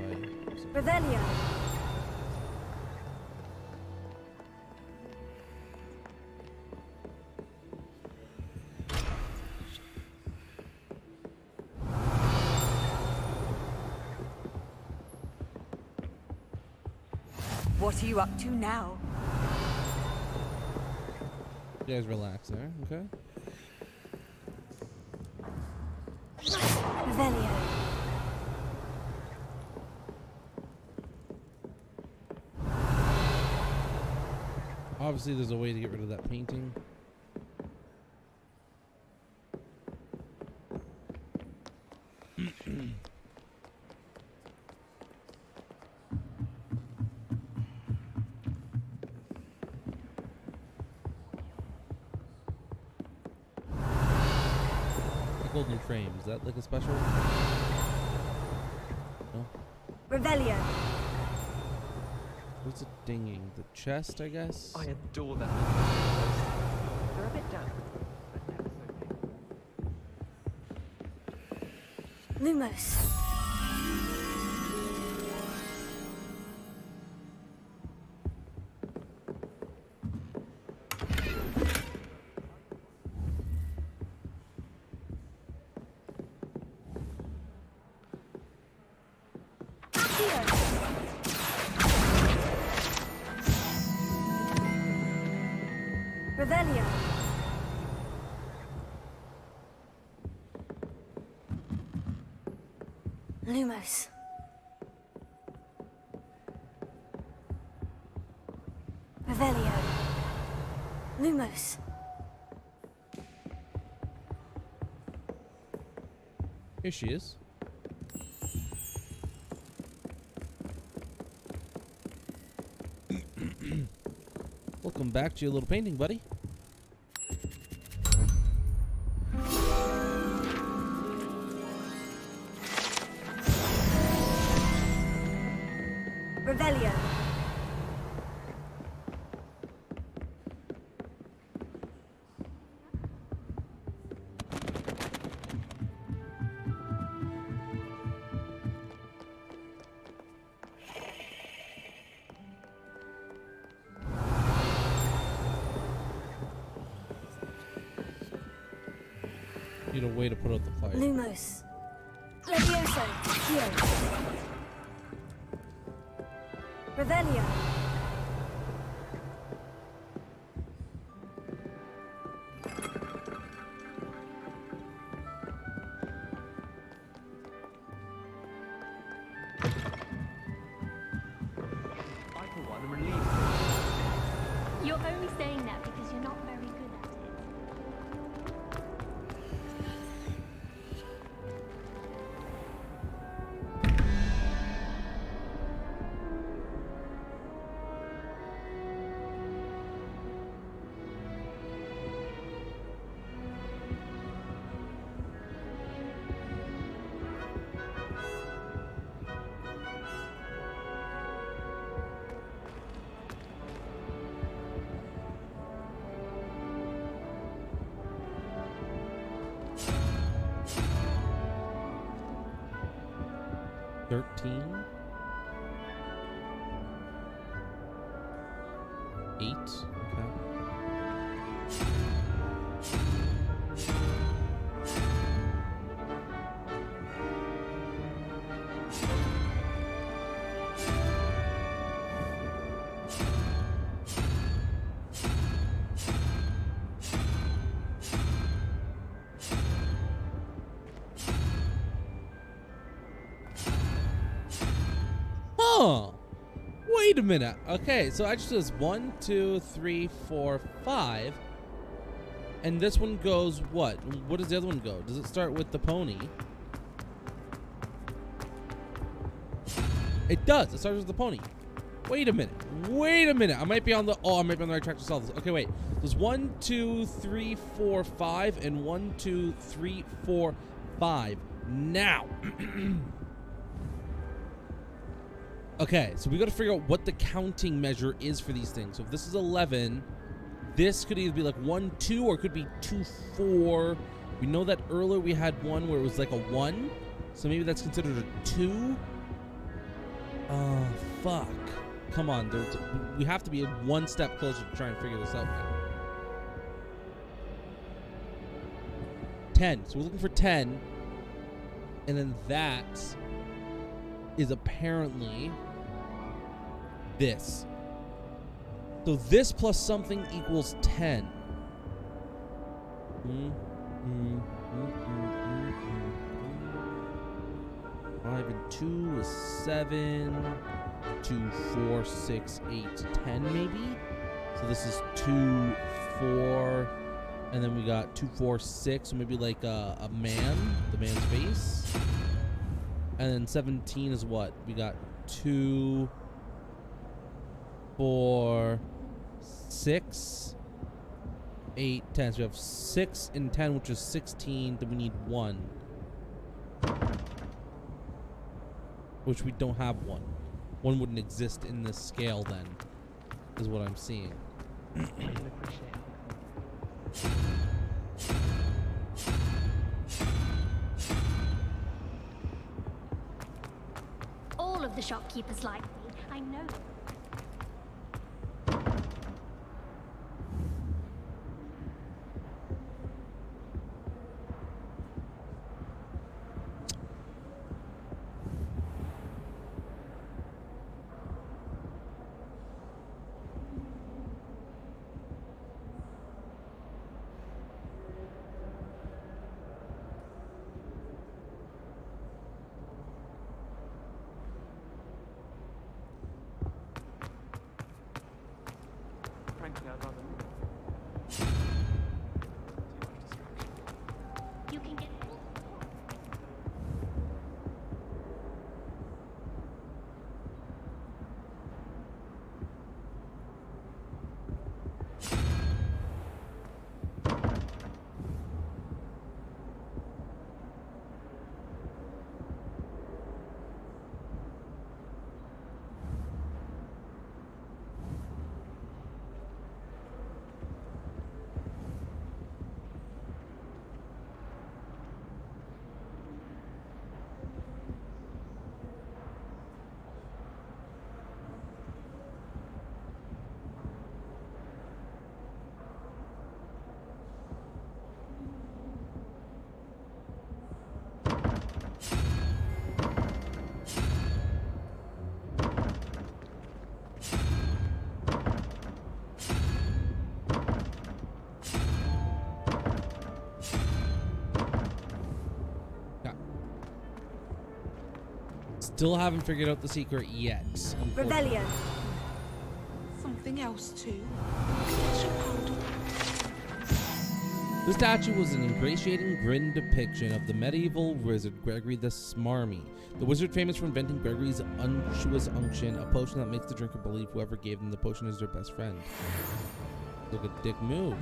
Speaker 1: by
Speaker 4: Revelio.
Speaker 22: What are you up to now?
Speaker 1: You guys relax there, okay?
Speaker 4: Revelio.
Speaker 1: Obviously, there's a way to get rid of that painting. Golden frame, is that like a special? No?
Speaker 4: Revelio.
Speaker 1: What's it dinging? The chest, I guess?
Speaker 14: I adore that. They're a bit damp, but never so big.
Speaker 4: Lumos. Revelio. Lumos. Revelio. Lumos.
Speaker 1: Here she is. Welcome back to your little painting, buddy.
Speaker 4: Revelio.
Speaker 1: way to put out the fire.
Speaker 4: Lumos. Levioso. Here. Revelio.
Speaker 8: You're only saying that because you're not very good at it.
Speaker 1: 13. 8. Okay. Huh. Wait a minute. Okay, so actually there's 1, 2, 3, 4, 5. And this one goes what? What does the other one go? Does it start with the pony? It does. It starts with the pony. Wait a minute. Wait a minute. I might be on the right track to solve this. Okay, wait. There's 1, 2, 3, 4, 5, and 1, 2, 3, 4, 5. Now. Okay, so we got to figure out what the counting measure is for these things. So if this is 11, this could either be like 1, 2, or it could be 2, 4. We know that earlier we had one where it was like a 1, so maybe that's considered a 2. Oh, fuck. Come on, we have to be one step closer to try and figure this out now. 10. So we're looking for 10. And then that is apparently this. So this plus something equals 10. 5 and 2 is 7. 2, 4, 6, 8, 10 maybe? So this is 2, 4, and then we got 2, 4, 6, so maybe like a man, the man's face. And then 17 is what? We got 2, 4, 6, 8, 10. So we have 6 and 10, which is 16. Then we need 1. Which we don't have 1. 1 wouldn't exist in this scale then, is what I'm seeing.
Speaker 8: All of the shopkeepers like me. I know.
Speaker 1: Still haven't figured out the secret yet.
Speaker 4: Revelio.
Speaker 23: Something else too.
Speaker 1: The statue was an ingratiating, grin depiction of the medieval wizard Gregory the Smarmy. The wizard famous for inventing Gregory's unctuous unction, a potion that makes the drinker believe whoever gave them the potion is their best friend. Look at dick move.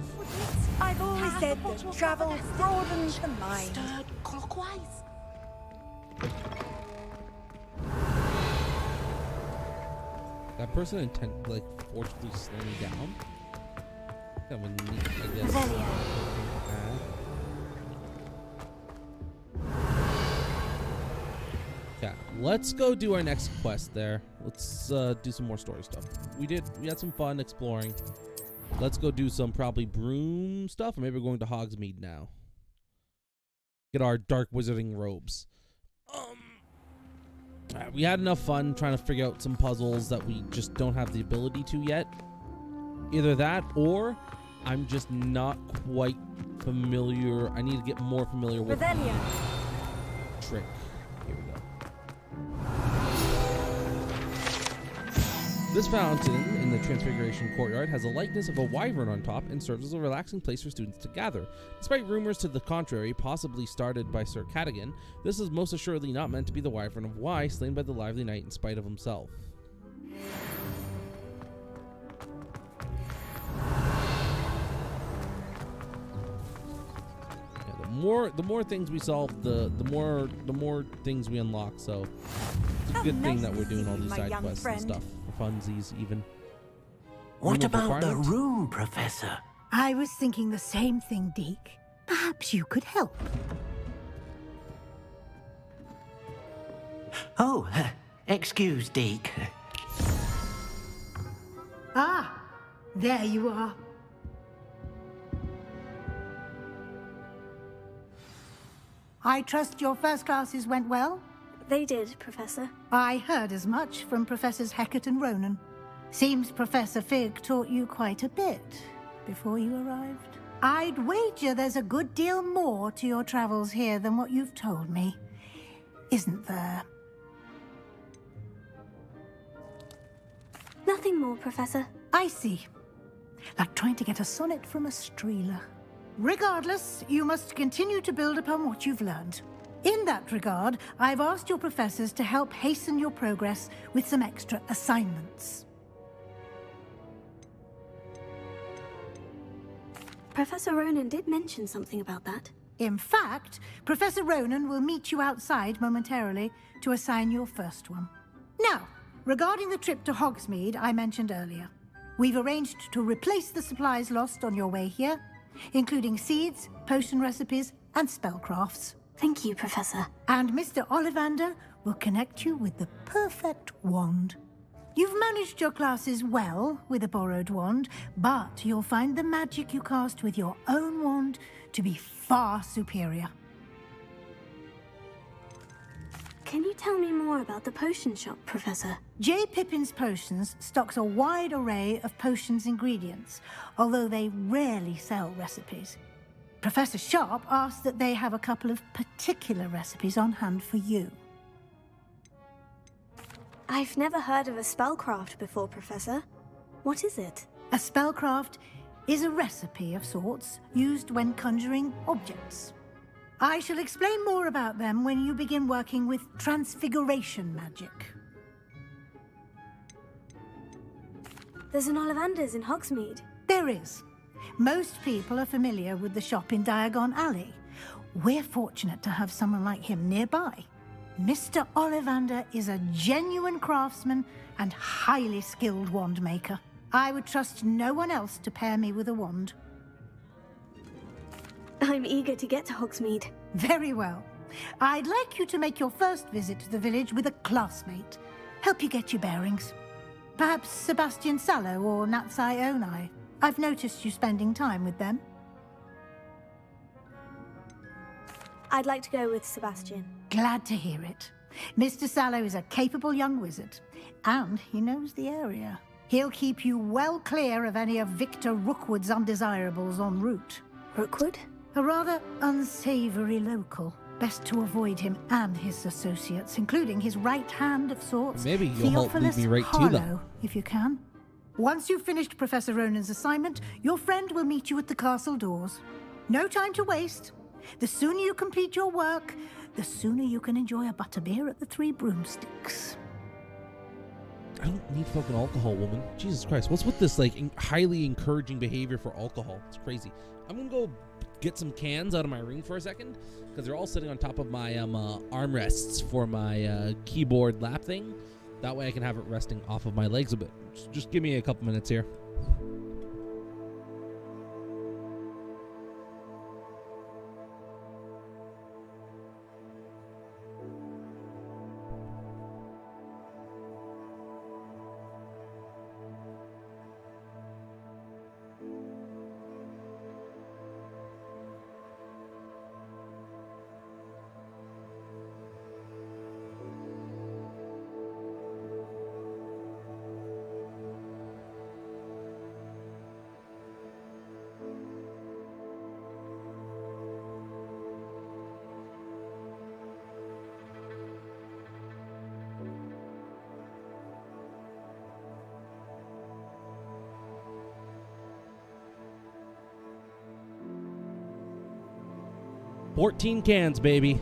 Speaker 22: I've always said that travel broadens the mind.
Speaker 23: Stirred clockwise.
Speaker 1: That person forcefully slow me down. Kind of a neat, I guess. Yeah, let's go do our next quest there. Let's do some more story stuff. We had some fun exploring. Let's go do some probably broom stuff, or maybe we're going to Hogsmeade now. Get our dark wizarding robes. Alright, we had enough fun trying to figure out some puzzles that we just don't have the ability to yet. Either that, or I'm just not quite familiar. I need to get more familiar with the trick. Here we go. This fountain in the Transfiguration Courtyard has a likeness of a wyvern on top and serves as a relaxing place for students to gather. Despite rumors to the contrary, possibly started by Sir Cadogan, this is most assuredly not meant to be the wyvern of Wye, slain by the lively knight in spite of himself. Yeah, the more things we solve, the more things we unlock. So it's a good thing that we're doing all these side quests and stuff. Funsies even.
Speaker 5: What about the room, Professor?
Speaker 12: I was thinking the same thing, Deke. Perhaps you could help.
Speaker 5: Oh, excuse, Deke.
Speaker 12: Ah, there you are. I trust your first classes went well?
Speaker 4: They did, Professor.
Speaker 12: I heard as much from Professors Hecat and Ronan. Seems Professor Fig taught you quite a bit before you arrived. I'd wager there's a good deal more to your travels here than what you've told me. Isn't there?
Speaker 4: Nothing more, Professor.
Speaker 12: I see. Like trying to get a sonnet from a streeler. Regardless, you must continue to build upon what you've learned. In that regard, I've asked your professors to help hasten your progress with some extra assignments.
Speaker 4: Professor Ronan did mention something about that.
Speaker 12: In fact, Professor Ronan will meet you outside momentarily to assign your first one. Now, regarding the trip to Hogsmeade I mentioned earlier, we've arranged to replace the supplies lost on your way here, including seeds, potion recipes, and spellcrafts.
Speaker 4: Thank you, Professor.
Speaker 12: And Mr. Ollivander will connect you with the perfect wand. You've managed your classes well with a borrowed wand, but you'll find the magic you cast with your own wand to be far superior.
Speaker 4: Can you tell me more about the potion shop, Professor?
Speaker 12: J. Pippin's Potions stocks a wide array of potions ingredients, although they rarely sell recipes. Professor Sharp asked that they have a couple of particular recipes on hand for you.
Speaker 4: I've never heard of a spellcraft before, Professor. What is it?
Speaker 12: A spellcraft is a recipe of sorts used when conjuring objects. I shall explain more about them when you begin working with transfiguration magic.
Speaker 4: There's an Ollivander's in Hogsmeade.
Speaker 12: There is. Most people are familiar with the shop in Diagon Alley. We're fortunate to have someone like him nearby. Mr. Ollivander is a genuine craftsman and highly skilled wand maker. I would trust no one else to pair me with a wand.
Speaker 4: I'm eager to get to Hogsmeade.
Speaker 12: Very well. I'd like you to make your first visit to the village with a classmate. Help you get your bearings. Perhaps Sebastian Sallow or Natsai Onai. I've noticed you spending time with them.
Speaker 4: I'd like to go with Sebastian.
Speaker 12: Glad to hear it. Mr. Sallow is a capable young wizard, and he knows the area. He'll keep you well clear of any of Victor Rookwood's undesirables en route.
Speaker 4: Rookwood?
Speaker 12: A rather unsavory local. Best to avoid him and his associates, including his right hand of sorts,
Speaker 1: Maybe you'll help lead
Speaker 12: Theophilus
Speaker 1: me right to
Speaker 12: Harlow,
Speaker 1: them.
Speaker 12: if you can. Once you've finished Professor Ronan's assignment, your friend will meet you at the castle doors. No time to waste. The sooner you complete your work, the sooner you can enjoy a butterbeer at the Three Broomsticks.
Speaker 1: I don't need fucking alcohol, woman. Jesus Christ. What's with this, like, highly encouraging behavior for alcohol? It's crazy. I'm gonna go get some cans out of my ring for a second, because they're all sitting on top of my armrests for my keyboard lap thing. That way I can have it resting off of my legs a bit. Just give me a couple minutes here. $14 cans, baby.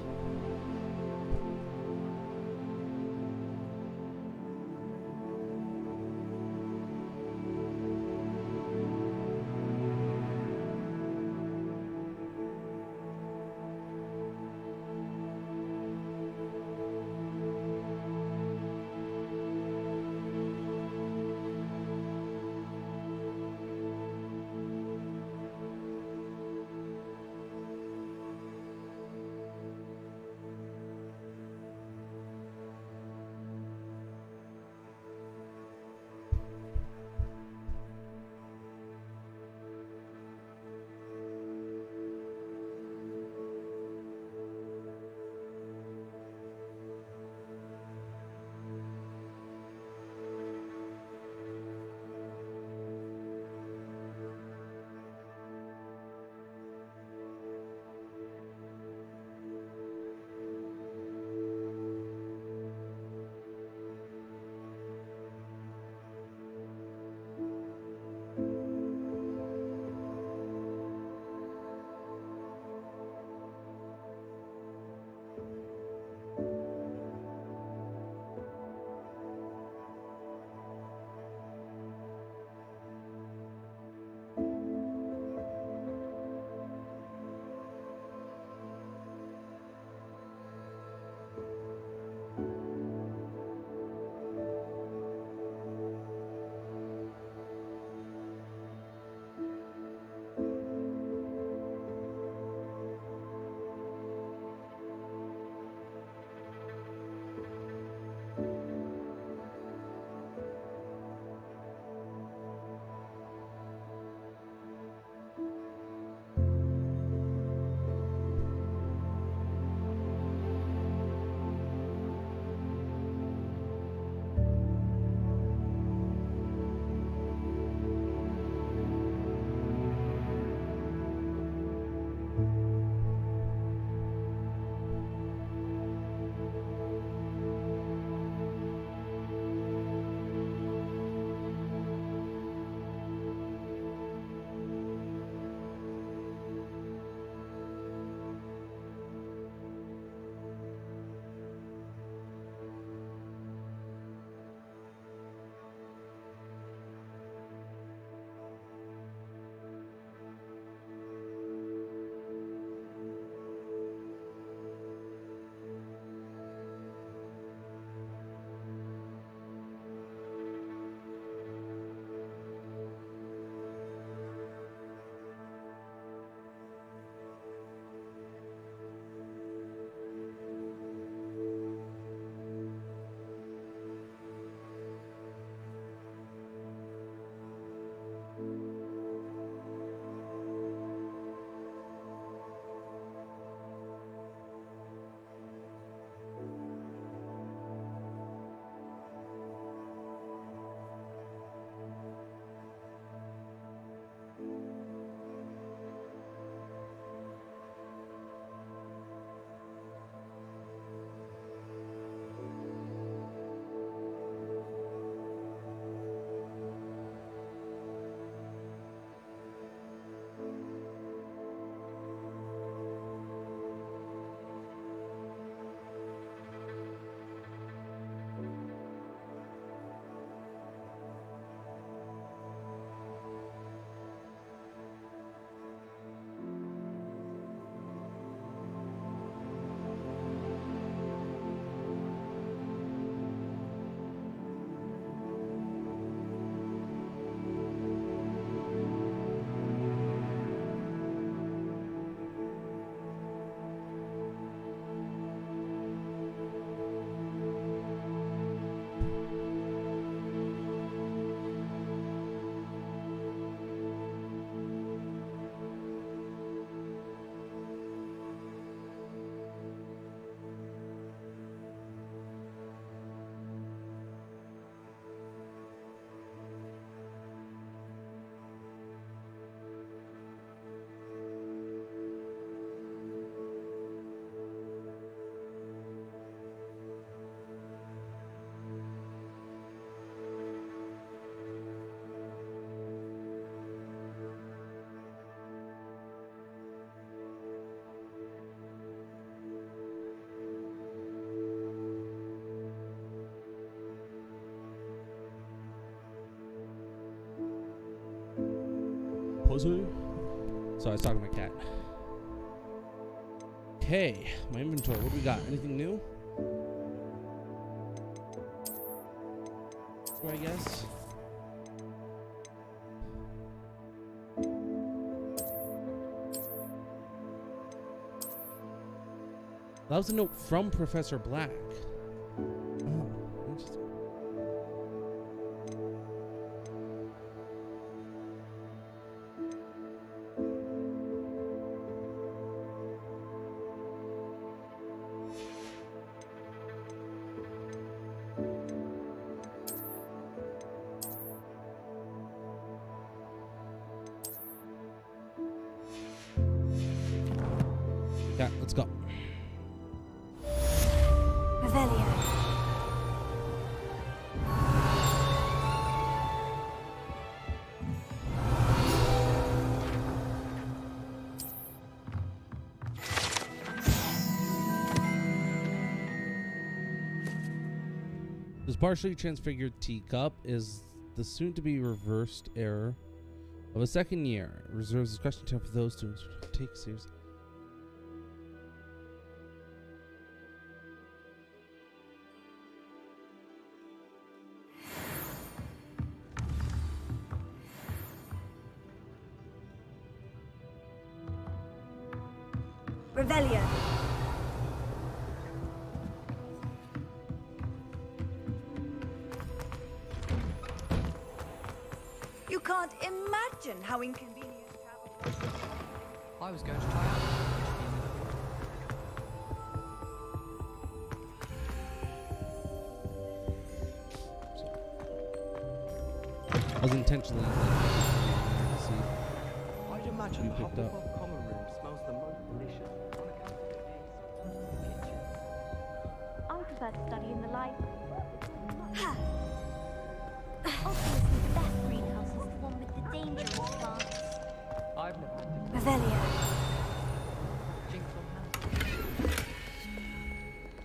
Speaker 1: pussy. So I was talking to my cat. Okay, my inventory. What do we got? Anything new? I guess. That was a note from Professor Black. Oh, interesting. Yeah, let's go.
Speaker 4: Revelio.
Speaker 1: This partially transfigured teacup is the soon-to-be reversed error of a second year. It reserves discretion time for those to take seriously.
Speaker 4: Revelio.
Speaker 22: You can't imagine how inconvenient travel was.
Speaker 3: I was going to try out.
Speaker 1: I was intentionally see.
Speaker 19: I'd imagine the
Speaker 1: picked up.
Speaker 19: Hufflepuff common room smells the most delicious on account of it being so close to the kitchen.
Speaker 8: I prefer to study in the library. Obviously, the best greenhouse is the one with the dangerous plants.
Speaker 3: I've never had to
Speaker 4: Revelio.
Speaker 3: jinx on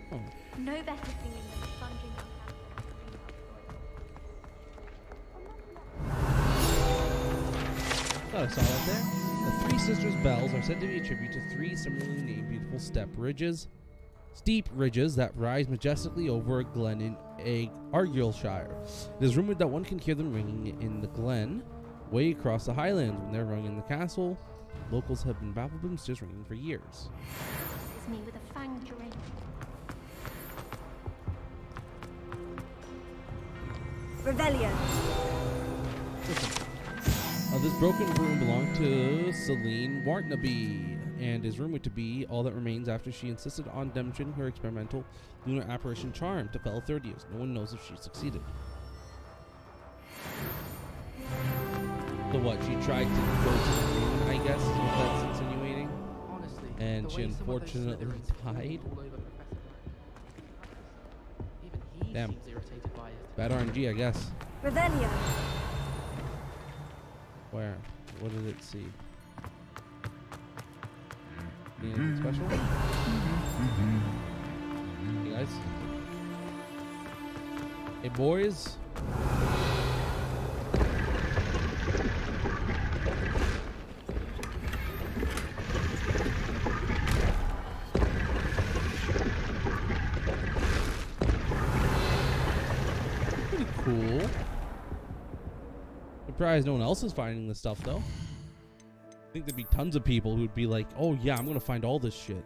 Speaker 3: hand.
Speaker 8: No better singing than sponging on
Speaker 1: Thought I saw that there. The Three Sisters bells are said to be a tribute to three similarly named beautiful steep ridges that rise majestically over a glen in Argyllshire. It is rumored that one can hear them ringing in the glen way across the highlands when they're rung in the castle. Locals have been baffled by mysterious ringing for years.
Speaker 8: It's me with a fanged ring.
Speaker 4: Revelio.
Speaker 1: This broken broom belonged to Celine Wartnaby and is rumored to be all that remains after she insisted on demonstrating her experimental lunar apparition charm to fellow third years. No one knows if she succeeded. So what, she tried to go to the moon, I guess, is what that's insinuating?
Speaker 3: Honestly,
Speaker 1: and
Speaker 3: the
Speaker 1: she
Speaker 3: way some of those
Speaker 1: unfortunately
Speaker 3: Slytherins fall
Speaker 1: died?
Speaker 3: all over Professor Black. Even he
Speaker 1: Damn.
Speaker 3: seems irritated by it.
Speaker 1: Bad RNG, I guess.
Speaker 4: Revelio.
Speaker 1: Where? What did it see? Anything special? Hey guys. Hey boys. Pretty cool. Surprised no one else is finding this stuff though. I think there'd be tons of people who'd be like, oh yeah, I'm gonna find all this shit.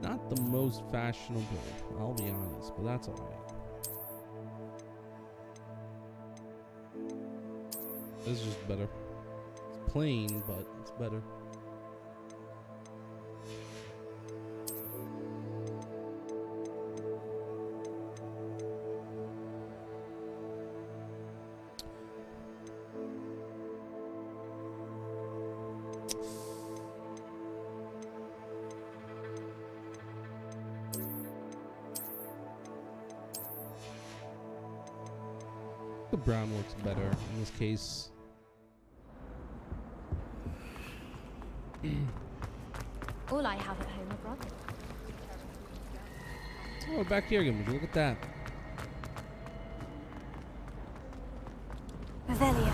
Speaker 1: Not the most fashionable, I'll be honest, but that's alright. This is just better. It's plain, but it's better. the brown looks better in this case.
Speaker 18: All I have at home are brothers.
Speaker 1: Oh, back here again. Would you look at that?
Speaker 4: Revelio.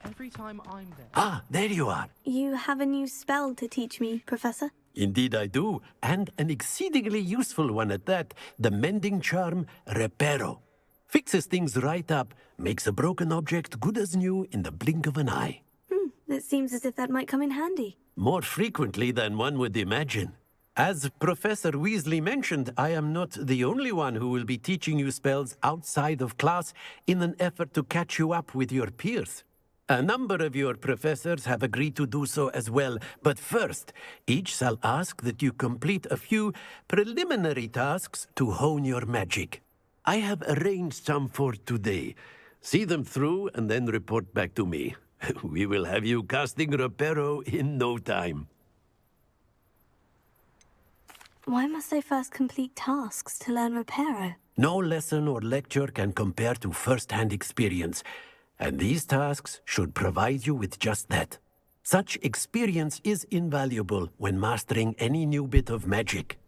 Speaker 17: Every time I'm there.
Speaker 6: Ah, there you are.
Speaker 4: You have a new spell to teach me, Professor?
Speaker 6: Indeed I do, and an exceedingly useful one at that. The mending charm, Reparo. Fixes things right up, makes a broken object good as new in the blink of an eye.
Speaker 4: It seems as if that might come in handy.
Speaker 6: More frequently than one would imagine. As Professor Weasley mentioned, I am not the only one who will be teaching you spells outside of class in an effort to catch you up with your peers. A number of your professors have agreed to do so as well, but first, each shall ask that you complete a few preliminary tasks to hone your magic. I have arranged some for today. See them through and then report back to me. We will have you casting Reparo in no time.
Speaker 4: Why must I first complete tasks to learn Reparo?
Speaker 6: No lesson or lecture can compare to first-hand experience, and these tasks should provide you with just that. Such experience is invaluable when mastering any new bit of magic.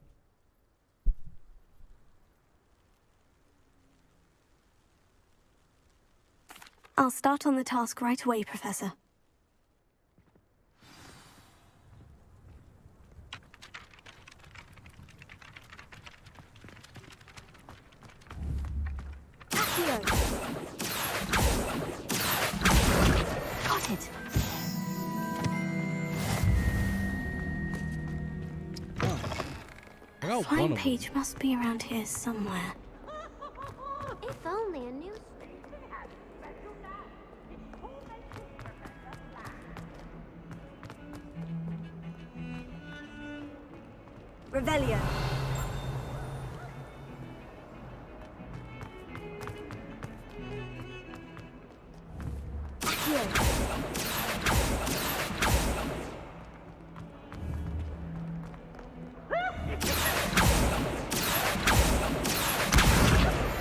Speaker 4: I'll start on the task right away, Professor. Accio! Got it!
Speaker 1: I got
Speaker 4: Flying page must be around here somewhere.
Speaker 8: If only a new...
Speaker 4: Revelio.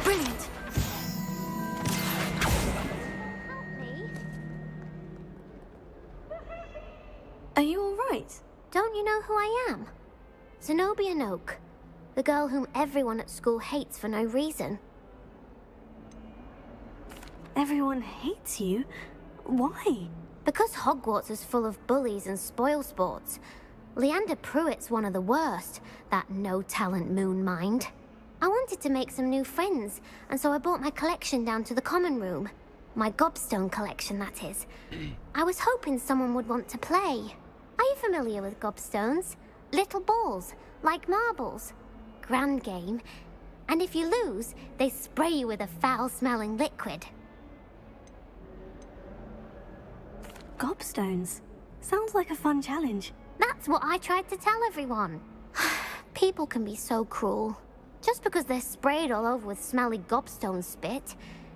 Speaker 4: Brilliant. Are you all right?
Speaker 8: Don't you know who I am? Zenobia Noak, the girl whom everyone at school hates for no reason.
Speaker 4: Everyone hates you? Why?
Speaker 8: Because Hogwarts is full of bullies and spoilsports. Leander Pruitt's one of the worst, that no-talent moon mind. I wanted to make some new friends, and so I brought my collection down to the common room. My gobstone collection, that is. I was hoping someone would want to play. Are you familiar with gobstones? Little balls, like marbles. Grand game. And if you lose, they spray you with a foul-smelling liquid.
Speaker 4: Gobstones. Sounds like a fun challenge.
Speaker 8: That's what I tried to tell everyone. People can be so cruel. Just because they're sprayed all over with smelly gobstone spit,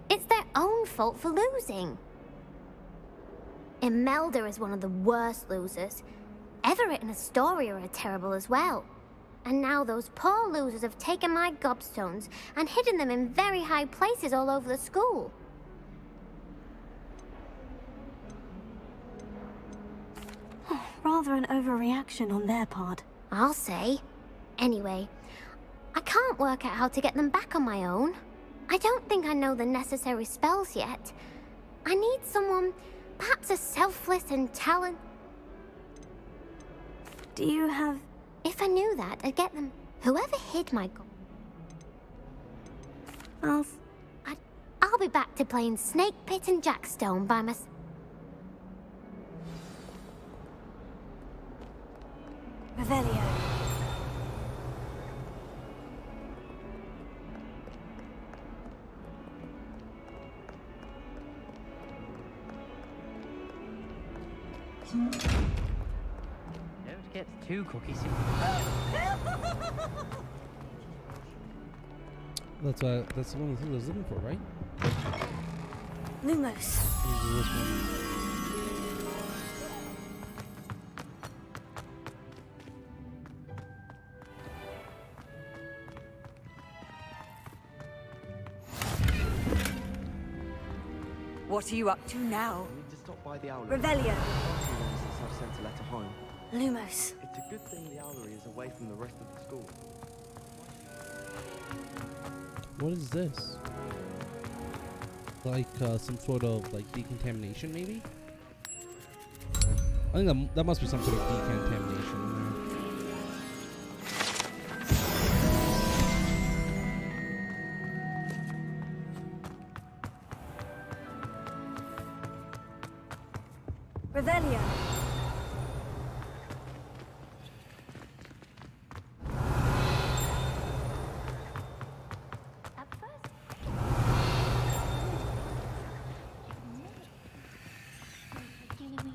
Speaker 8: it's their own fault for losing. Imelda is one of the worst losers. Everett and Astoria are terrible as well. And now those poor losers have taken my gobstones and hidden them in very high places all over the school.
Speaker 4: Rather an overreaction on their part.
Speaker 8: I'll say. Anyway, I can't work out how to get them back on my own. I don't think I know the necessary spells yet. I need someone, perhaps a selfless and talent...
Speaker 4: Do you have...
Speaker 8: If I knew that, I'd get them. Whoever hid my... I'll be back to playing Snake Pit and Jackstone by myself.
Speaker 4: Revelio.
Speaker 14: Don't get too cookie.
Speaker 1: That's one of the things I was looking for, right?
Speaker 4: Lumos.
Speaker 22: What are you up to now?
Speaker 19: I need to stop by the owlery.
Speaker 22: Revelio.
Speaker 19: It's too long since I've sent a letter home.
Speaker 4: Lumos.
Speaker 19: It's a good thing the owlery is away from the rest of the school.
Speaker 1: What is this? Like some sort of like decontamination, maybe? I think that must be some sort of decontamination in there.
Speaker 22: Revelio.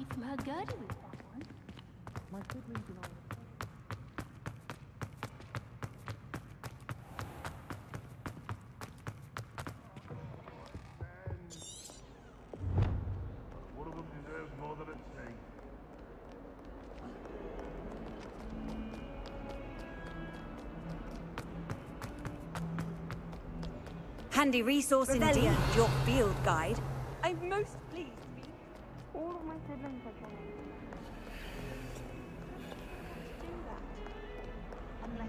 Speaker 23: From her girdle with that one.
Speaker 19: My good reason
Speaker 24: One of them deserves more than a tea.
Speaker 22: Handy resource indeed, your field guide.
Speaker 4: I'm most pleased to be. All of my siblings are trying. Do that. Unless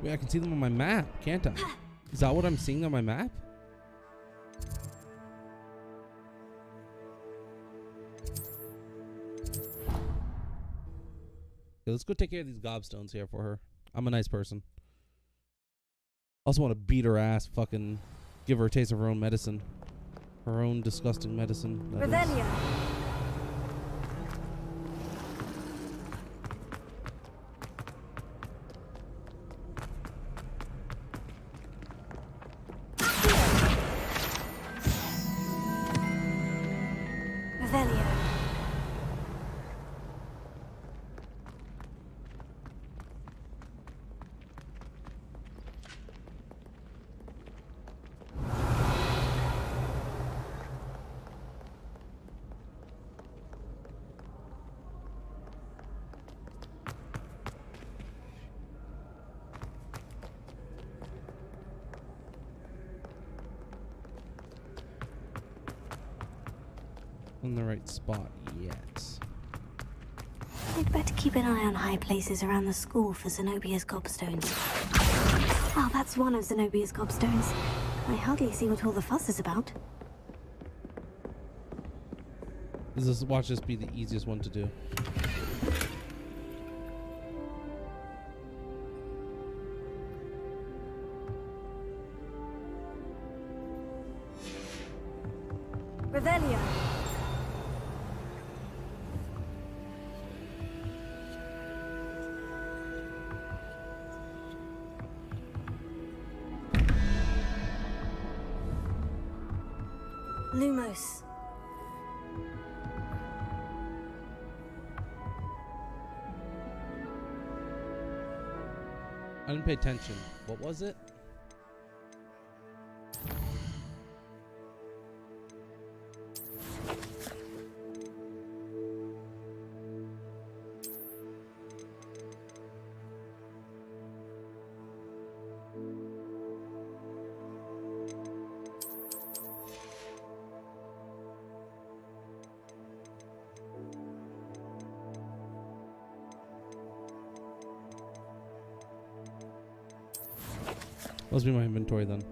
Speaker 1: Wait, I can see them on my map, can't I? Is that what I'm seeing on my map? Okay, let's go take care of these gobstones here for her. I'm a nice person. Also want to beat her ass, fucking give her a taste of her own medicine. Her own disgusting medicine.
Speaker 22: Revelio. Revelio.
Speaker 1: In the right spot yet.
Speaker 4: I'd better keep an eye on high places around the school for Zenobia's gobstones. Well, that's one of Zenobia's gobstones. I hardly see what all the fuss is about.
Speaker 1: Watch this be the easiest one to do.
Speaker 22: Revelio. Lumos.
Speaker 1: I didn't pay attention. What was it? Must be my inventory then.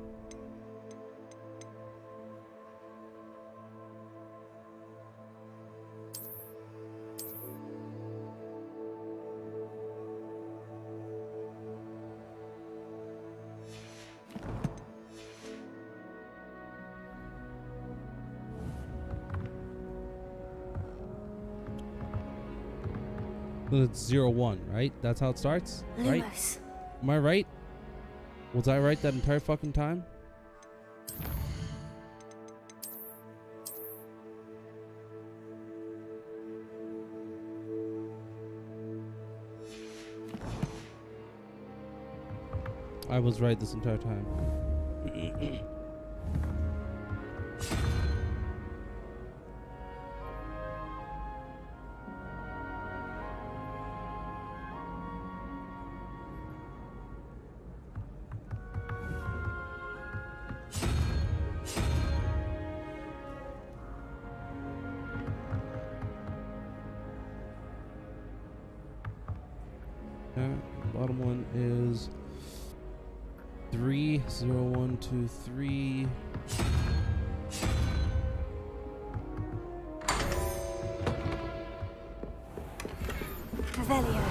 Speaker 1: Then it's 0-1, right? That's how it starts, right?
Speaker 4: Lumos.
Speaker 1: Am I right? Was I right that entire fucking time? I was right this entire time. Bottom one is 3, 0, 1, 2, 3.
Speaker 4: Revelio.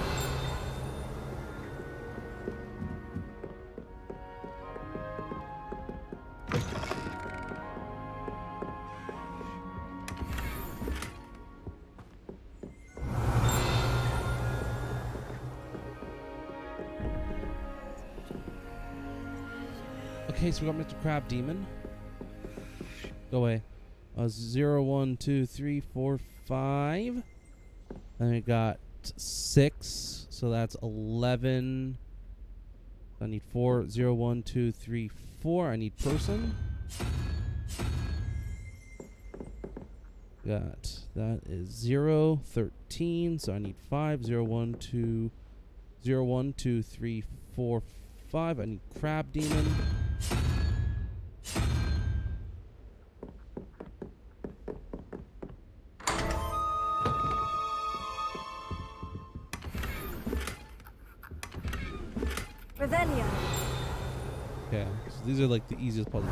Speaker 1: Okay, so we got Mr. Crab Demon. Go away. 0, 1, 2, 3, 4, 5. Then we got 6. So that's 11. I need 4. 0, 1, 2, 3, 4. I need person. Got that is 0, 13. So I need 5. 0, 1, 2, 0, 1, 2, 3, 4, 5. I need Crab Demon.
Speaker 4: Revelio.
Speaker 1: Okay, so these are like the easiest puzzles.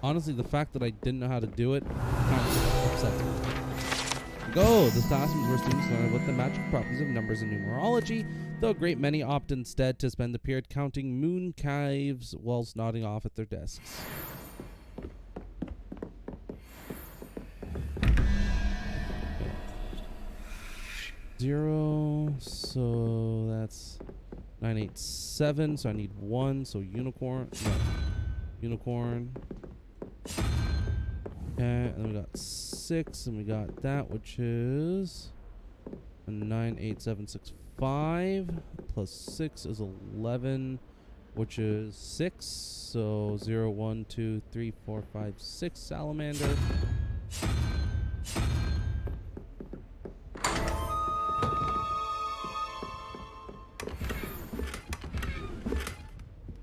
Speaker 1: Honestly, the fact that I didn't know how to do it kind of upsets me. Go! This classroom is where students learn about the magical properties of numbers and numerology, though a great many opt instead to spend the period counting moon caves whilst nodding off at their desks. Zero, so that's 9, 8, 7. So I need 1. So unicorn, no, unicorn. Okay, and then we got 6, and we got that, which is a 9, 8, 7, 6, 5 plus 6 is 11, which is 6. So 0, 1, 2, 3, 4, 5, 6 salamander.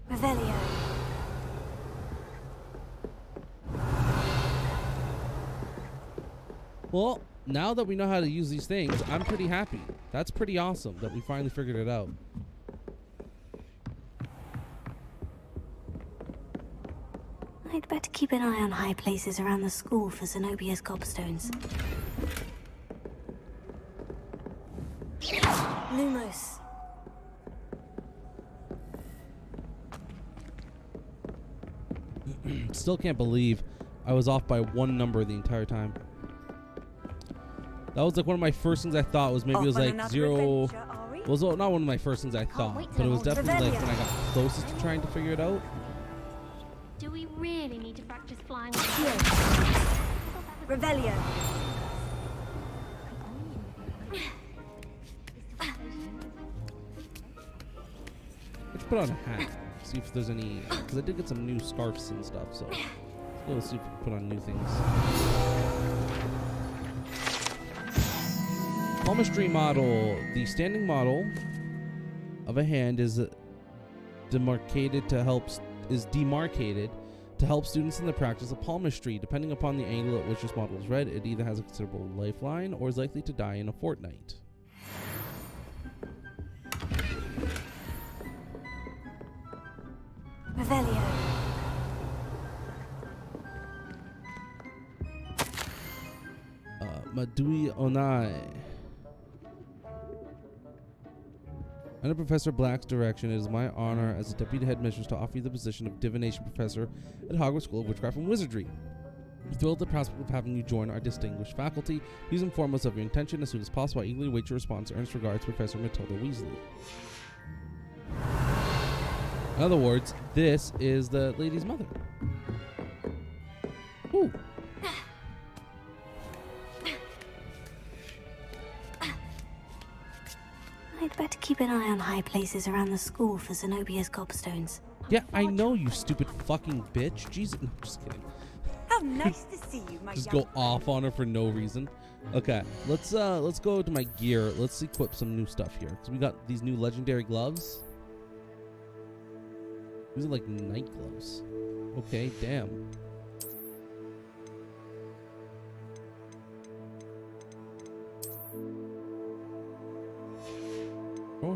Speaker 4: Revelio.
Speaker 1: Well, now that we know how to use these things, I'm pretty happy. That's pretty awesome that we finally figured it out.
Speaker 4: I'd better keep an eye on high places around the school for Zenobia's cobstones. Lumos.
Speaker 1: Still can't believe I was off by 1 number the entire time. That was like one of my first things I thought was maybe it was like 0. It was not one of my first things I thought, but it was definitely like when I got closest to trying to figure it out.
Speaker 8: Do we really need to practice flying?
Speaker 4: Revelio.
Speaker 1: Let's put on a hat. See if there's any, because I did get some new scarves and stuff, so we'll see if we can put on new things. Palmistry model. The standing model of a hand is demarcated to help students in the practice of palmistry. Depending upon the angle at which this model is read, it either has a considerable lifeline or is likely to die in a fortnight.
Speaker 4: Revelio.
Speaker 1: Madui Onai. Under Professor Black's direction, it is my honor as the Deputy Headmistress to offer you the position of Divination Professor at Hogwarts School of Witchcraft and Wizardry. We're thrilled at the prospect of having you join our distinguished faculty. Please inform us of your intention as soon as possible. I eagerly await your response. Earnest regards, Professor Matilda Weasley. In other words, this is the lady's mother. Ooh.
Speaker 4: I'd better keep an eye on high places around the school for Zenobia's gobstones.
Speaker 1: Yeah, I know, you stupid fucking bitch. Jesus, no, just kidding.
Speaker 22: How nice to see you, my
Speaker 1: Just
Speaker 22: young
Speaker 1: go off on her for no reason. Okay, let's go to my gear. Let's equip some new stuff here because we got these new legendary gloves. These are like night gloves. Okay, damn. Oh.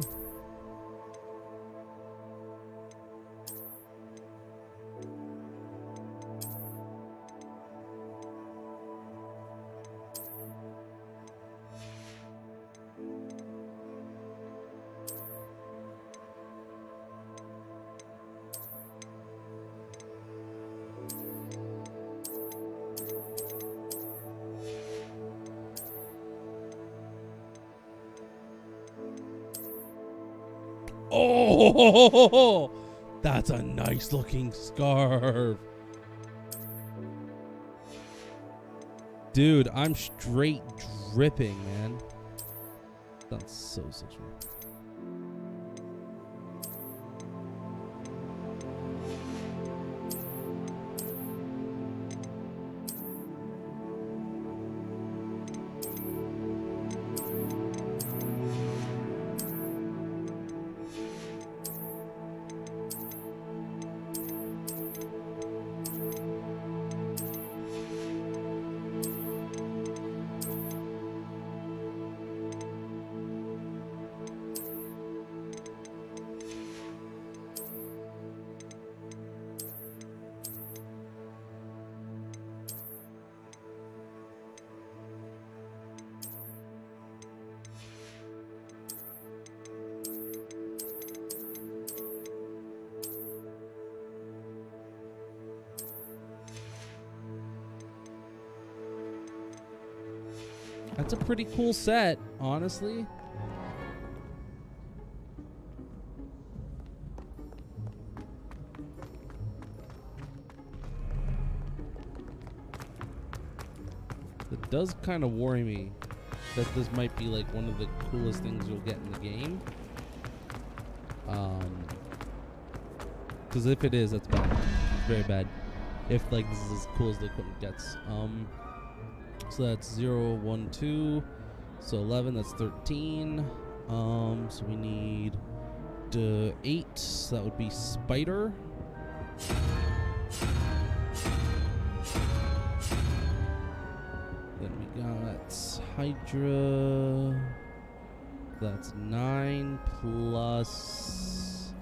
Speaker 1: Oh, that's a nice looking scarf. Dude, I'm straight dripping, man. That's so sexual. That's a pretty cool set, honestly. It does kind of worry me that this might be like one of the coolest things you'll get in the game. Because if it is, that's bad. It's very bad. If like this is as cool as the equipment gets. So that's 0, 1, 2. So 11, that's 13. So we need 8. So that would be Spider. Then we got Hydra. That's 9 plus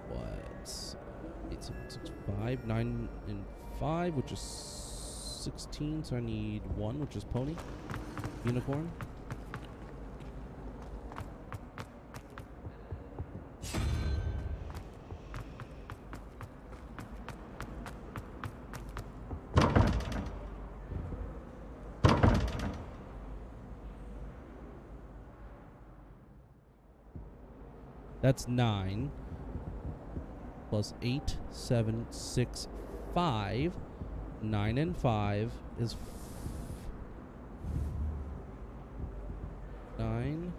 Speaker 1: what? 8, 7, 6, 5. 9 and 5, which is 16, so I need 1, which is Pony. Unicorn. That's 9. Plus 8, 7, 6, 5. 9 and 5 is 9.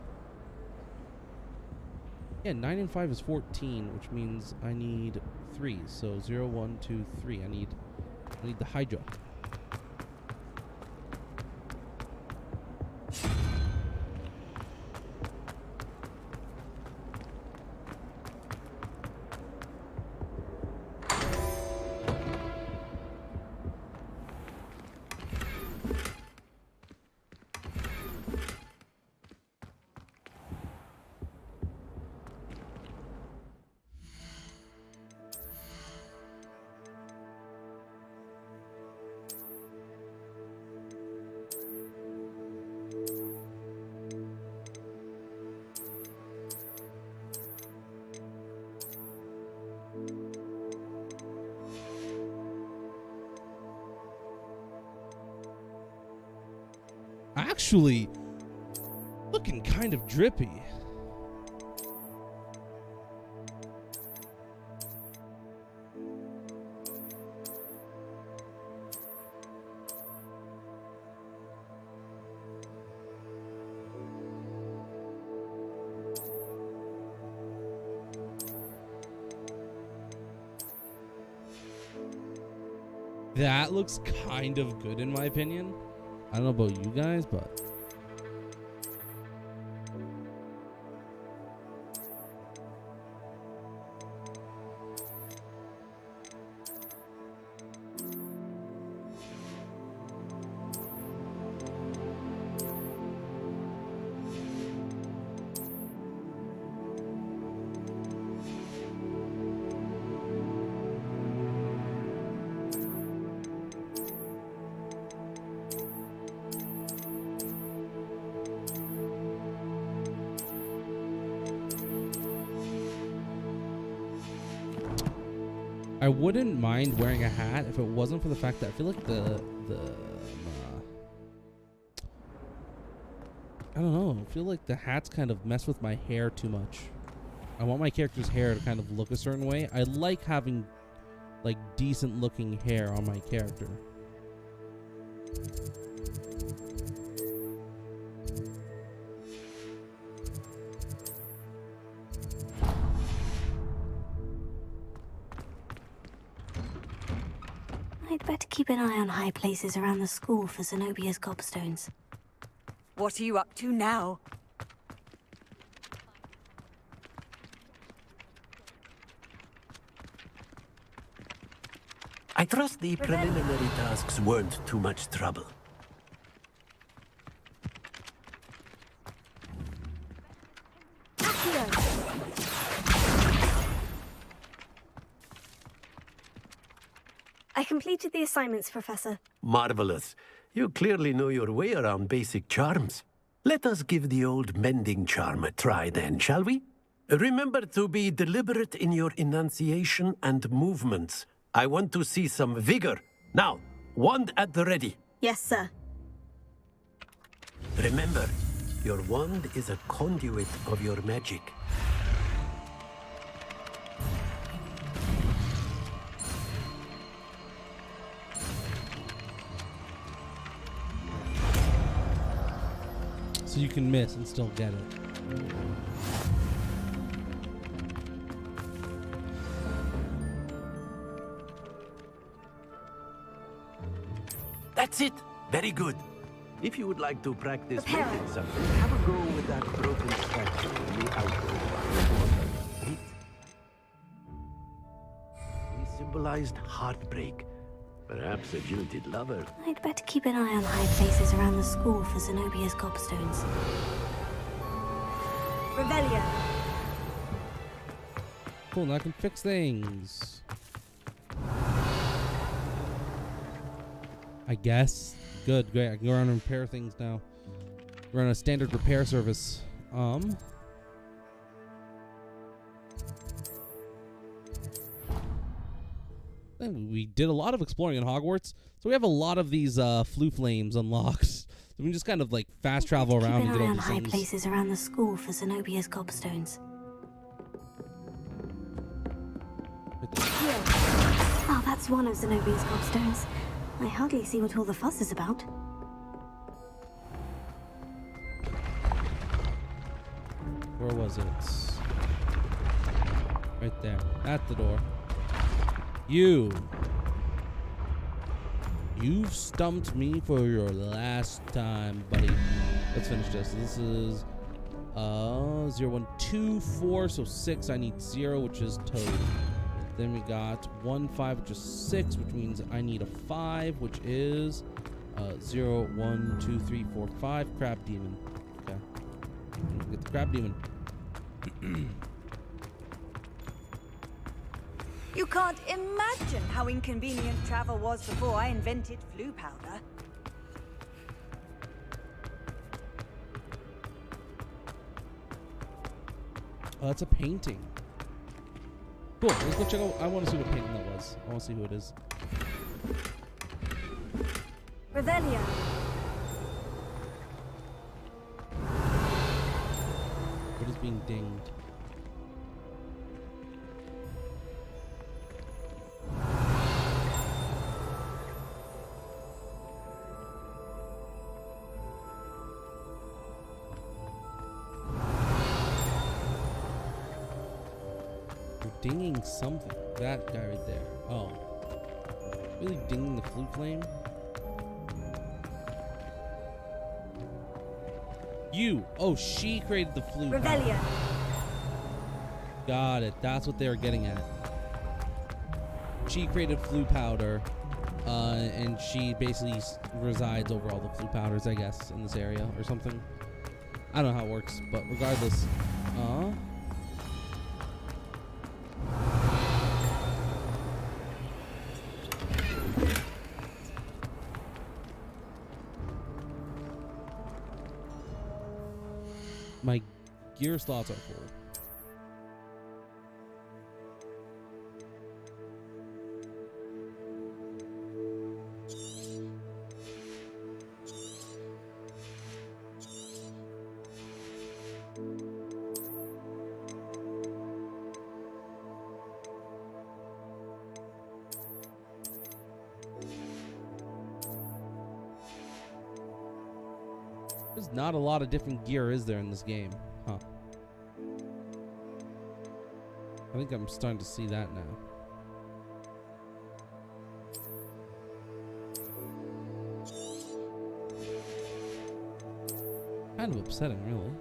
Speaker 1: Yeah, 9 and 5 is 14, which means I need 3. So 0, 1, 2, 3. I need the Hydra. Actually, looking kind of drippy. That looks kind of good in my opinion. I don't know about you guys, but I wouldn't mind wearing a hat if it wasn't for the fact that I feel like I don't know. I feel like the hats kind of mess with my hair too much. I want my character's hair to kind of look a certain way. I like having like decent looking hair on my character.
Speaker 4: I'd better keep an eye on high places around the school for Zenobia's gobstones.
Speaker 22: What are you up to now?
Speaker 6: I trust the preliminary tasks weren't too much trouble.
Speaker 4: I completed the assignments, Professor.
Speaker 6: Marvelous. You clearly know your way around basic charms. Let us give the old mending charm a try then, shall we? Remember to be deliberate in your enunciation and movements. I want to see some vigor. Now, wand at the ready.
Speaker 4: Yes, sir.
Speaker 6: Remember, your wand is a conduit of your magic.
Speaker 1: So you can miss and still get it.
Speaker 6: That's it. Very good. If you would like to practice making something, have a go with that broken statue in the alcove. It symbolized heartbreak. Perhaps a jilted lover.
Speaker 4: I'd better keep an eye on high places around the school for Zenobia's gobstones.
Speaker 22: Revelia.
Speaker 1: Cool, now I can fix things. I guess. Good, great. I can go around and repair things now. We're on a standard repair service. We did a lot of exploring in Hogwarts, so we have a lot of these flue flames unlocked. So we can just kind of like fast travel around and get all
Speaker 4: Keep an eye on
Speaker 1: these
Speaker 4: high
Speaker 1: things.
Speaker 4: places around the school for Zenobia's gobstones. Oh, that's one of Zenobia's gobstones. I hardly see what all the fuss is about.
Speaker 1: Where was it? Right there. At the door. You've stumped me for your last time, buddy. Let's finish this. This is 0, 1, 2, 4, so 6. I need 0, which is Toad. Then we got 1, 5, which is 6, which means I need a 5, which is 0, 1, 2, 3, 4, 5. Crab demon. Okay. Get the crab demon.
Speaker 22: You can't imagine how inconvenient travel was before I invented flue powder.
Speaker 1: Oh, that's a painting. Cool. Let's go check out. I want to see what painting that was. I want to see who it is.
Speaker 22: Revelia.
Speaker 1: What is being dinged? Dinging something. That guy right there. Oh. Really dinging the flue flame? You! Oh, she created the flue.
Speaker 22: Revelia.
Speaker 1: Got it. That's what they were getting at. She created flue powder, and she basically resides over all the flue powders, I guess, in this area or something. I don't know how it works, but regardless. My gear slots are full. There's not a lot of different gear, is there, in this game? Huh. I think I'm starting to see that now. Kind of upsetting, really.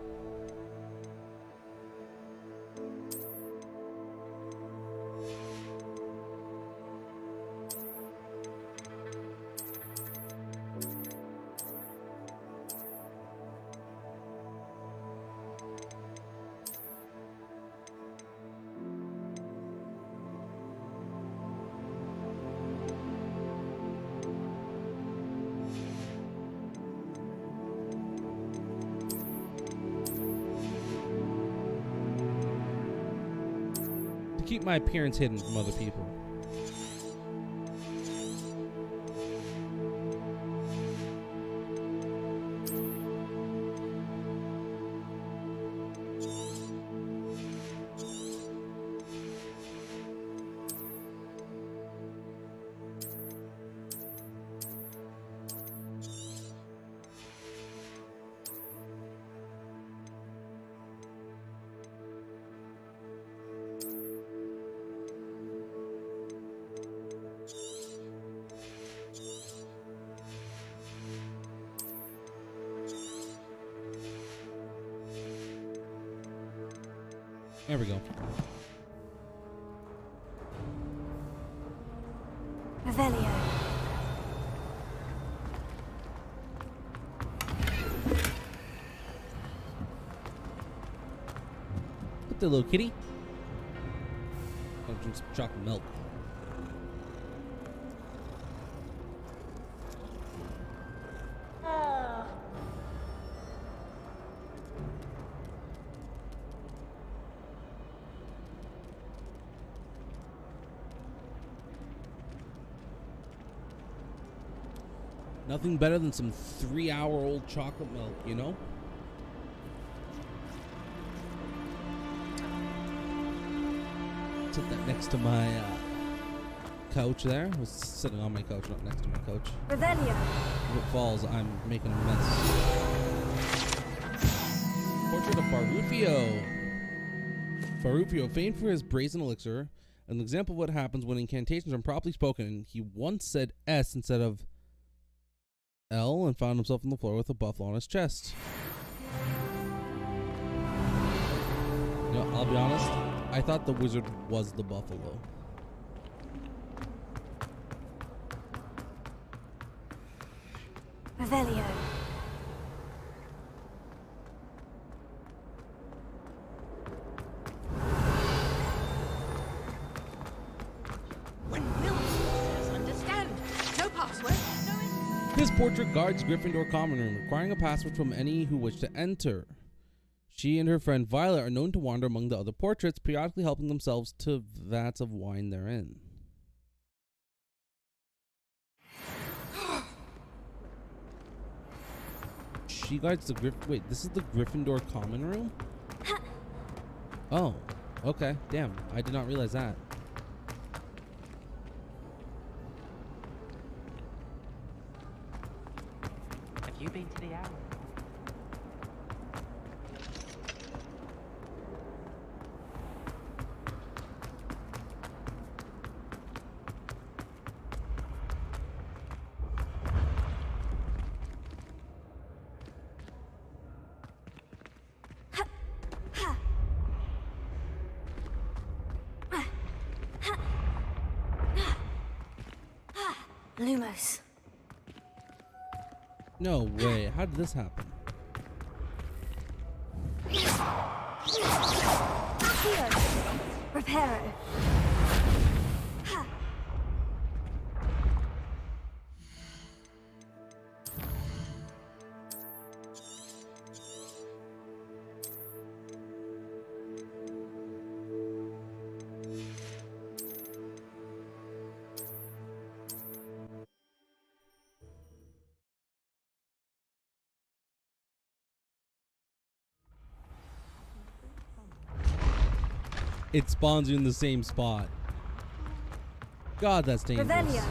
Speaker 1: Keep my appearance hidden from other people. There we go.
Speaker 4: Revelio.
Speaker 1: Put the little kitty. I'll drink some chocolate milk. Nothing better than some 3-hour-old chocolate milk, you know? Sit that next to my couch there. I was sitting on my couch, not next to my couch.
Speaker 4: Revelio.
Speaker 1: If it falls, I'm making a mess. Portrait of Farufio. Farufio, famed for his brazen elixir, an example of what happens when incantations are improperly spoken. He once said S instead of L and found himself on the floor with a buffalo on his chest. You know, I'll be honest, I thought the wizard was the buffalo.
Speaker 4: Revelio.
Speaker 23: When Will says understand, no password.
Speaker 1: This portrait guards Gryffindor common room, requiring a password from any who wish to enter. She and her friend Violet are known to wander among the other portraits, periodically helping themselves to vats of wine therein. She guards the wait, this is the Gryffindor common room? Oh, okay. Damn, I did not realize that.
Speaker 3: Have you been to the owl?
Speaker 4: Lumos.
Speaker 1: No way. How did this happen?
Speaker 4: Reparo.
Speaker 1: It spawns you in the same spot. God, that's dangerous.
Speaker 4: Revelio.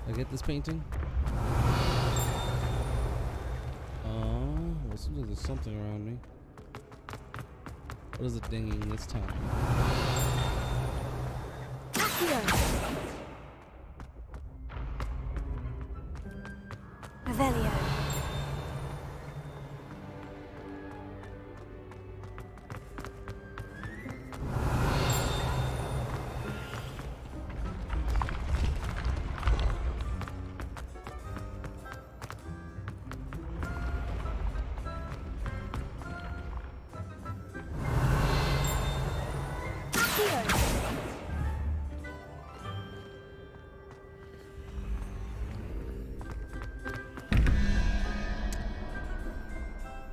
Speaker 1: I get this painting? It seems like there's something around me. What is it dinging this time?
Speaker 4: Revelio.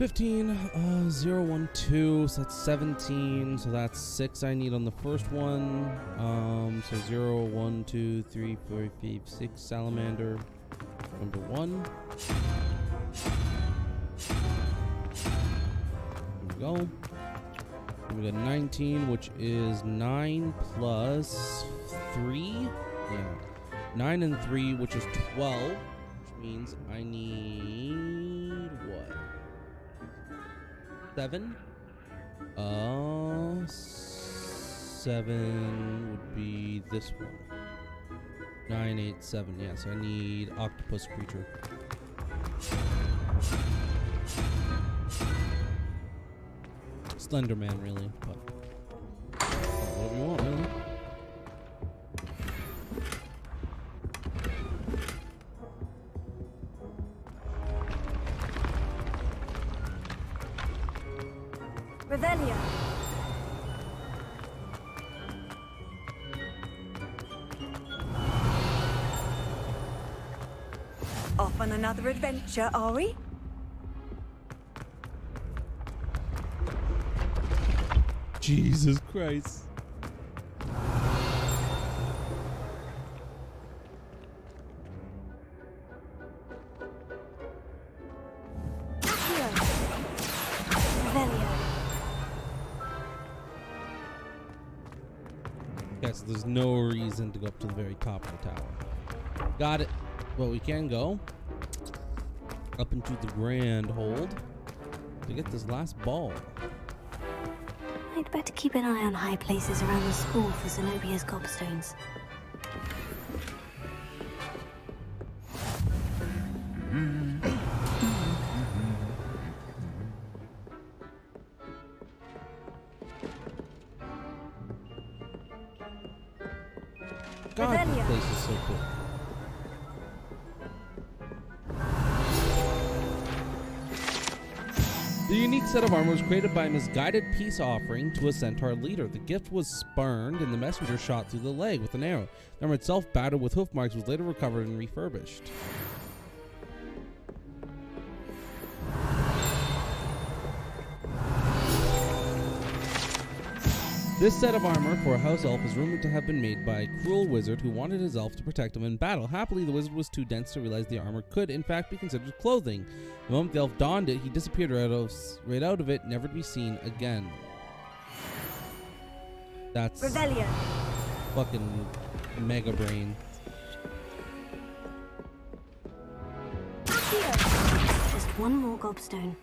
Speaker 1: $15, 0, 1, 2, so that's 17, so that's 6 I need on the first one. So 0, 1, 2, 3, 4, 5, 6 salamander. Number 1. Here we go. And we got 19, which is 9 plus 3. Yeah. 9 and 3, which is 12, which means I need what? 7. 7 would be this one. 9, 8, 7. Yes, I need octopus creature. Slenderman, really, but whatever you want, really.
Speaker 4: Revelio.
Speaker 22: Off on another adventure, are we?
Speaker 1: Jesus Christ. Yes, there's no reason to go up to the very top of the tower. Got it. But we can go up into the grand hold to get this last ball.
Speaker 4: I'd better keep an eye on high places around the school for Zenobia's gobstones.
Speaker 1: God, this place is so cool. The unique set of armor was created by a misguided peace offering to a centaur leader. The gift was spurned and the messenger shot through the leg with an arrow. The armor itself, battered with hoof marks, was later recovered and refurbished. This set of armor for a house elf is rumored to have been made by a cruel wizard who wanted his elf to protect him in battle. Happily, the wizard was too dense to realize the armor could, in fact, be considered clothing. The moment the elf donned it, he disappeared right out of it, never to be seen again. That's
Speaker 4: Revelio.
Speaker 1: Fucking mega brain.
Speaker 4: Just one more gobstone.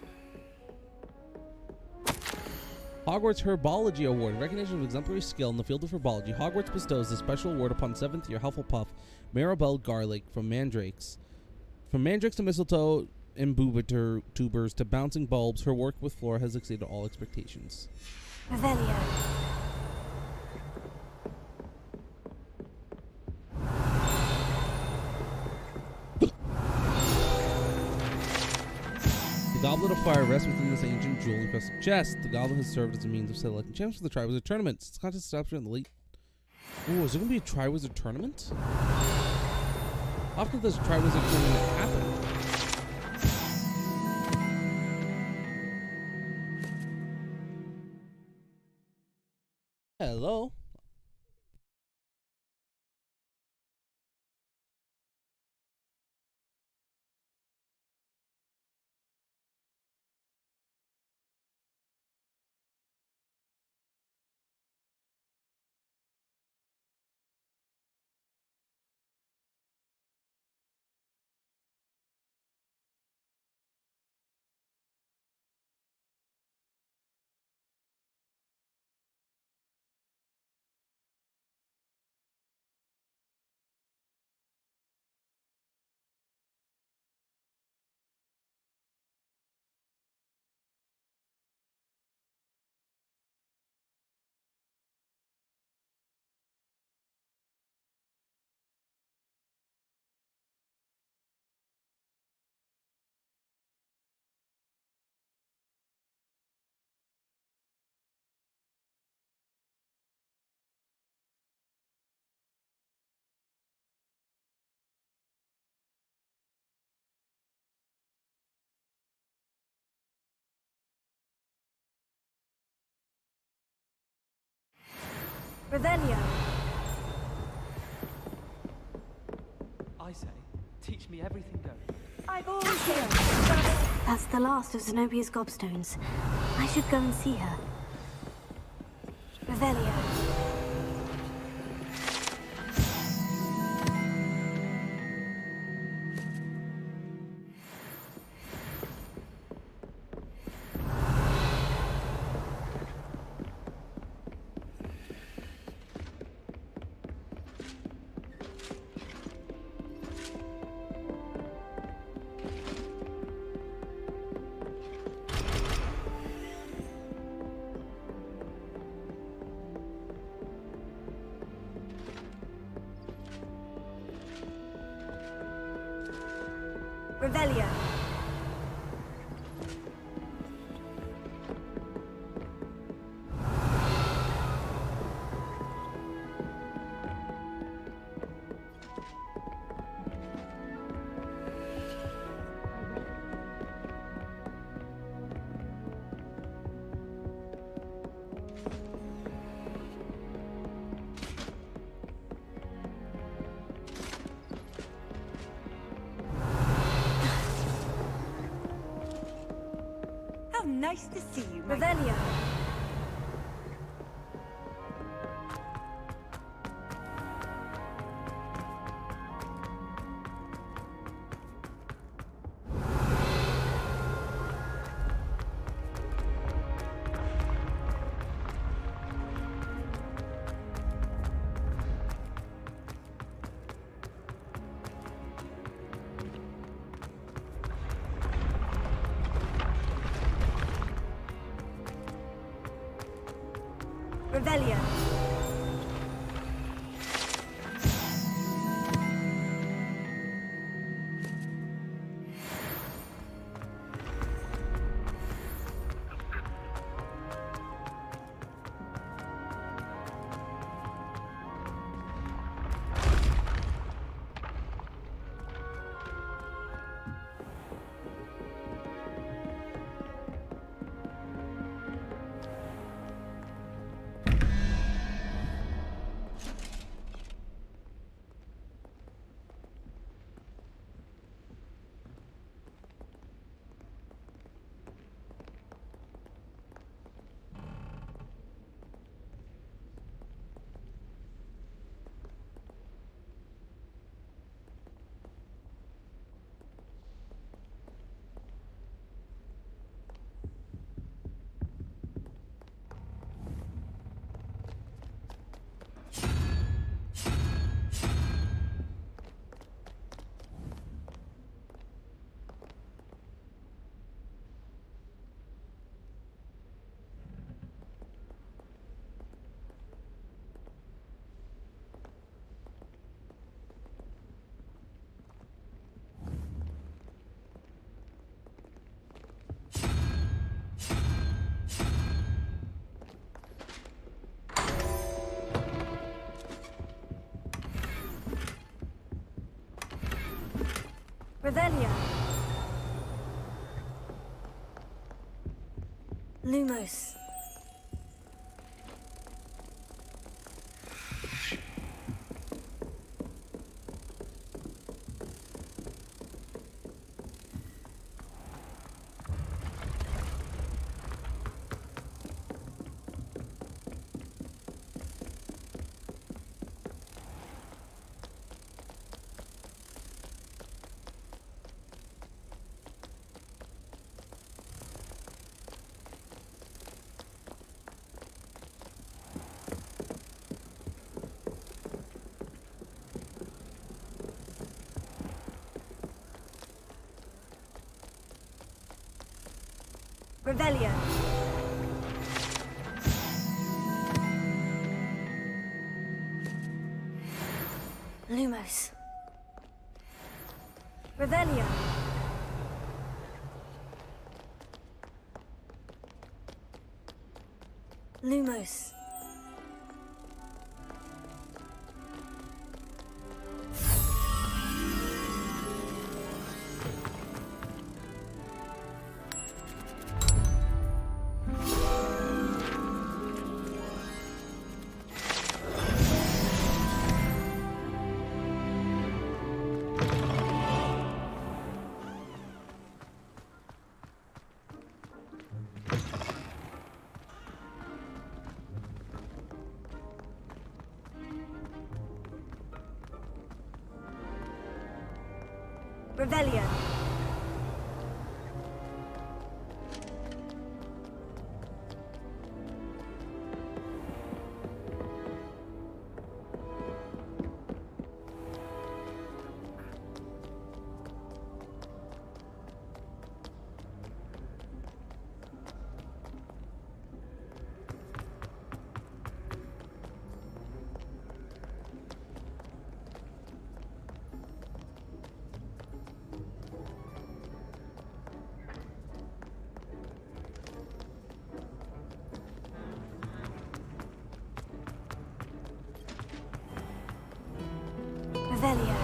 Speaker 1: Hogwarts Herbology Award. Recognition of exemplary skill in the field of herbology. Hogwarts bestows the special award upon 7th year Hufflepuff Maribel Garlic from Mandrakes. From Mandrakes to mistletoe and booba tubers to bouncing bulbs, her work with Flora has exceeded all expectations.
Speaker 4: Revelio.
Speaker 1: The Goblet of Fire rests within this ancient jewel encrusted chest. The goblet has served as a means of selecting champs for the Triwizard Tournament. This contest stops in the late. Oh, is there gonna be a Triwizard Tournament? Often does a Triwizard Tournament happen? Hello.
Speaker 4: Revelio.
Speaker 3: I say, teach me everything goes.
Speaker 4: I've always been. That's the last of Zenobia's gobstones. I should go and see her. Revelio. Revelio.
Speaker 22: How nice to see you,
Speaker 4: Revelio. Revelio. Revelio. Lumos. Revelio. Lumos. Revelio. Lumos. Revelio. Revelio.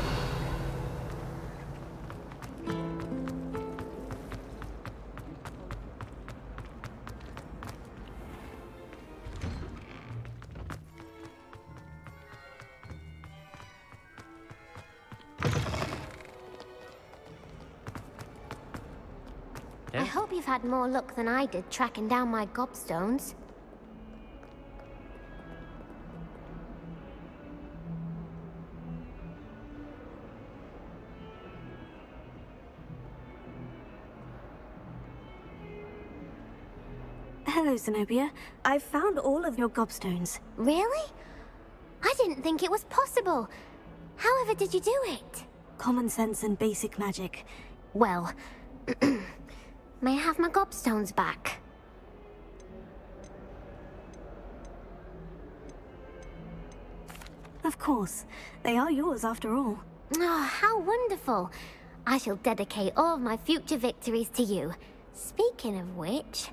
Speaker 8: I hope you've had more luck than I did tracking down my gobstones.
Speaker 4: Hello, Zenobia. I've found all of your gobstones.
Speaker 8: Really? I didn't think it was possible. However did you do it?
Speaker 4: Common sense and basic magic.
Speaker 8: Well, may I have my gobstones back?
Speaker 4: Of course. They are yours after all.
Speaker 8: Oh, how wonderful. I shall dedicate all of my future victories to you. Speaking of which,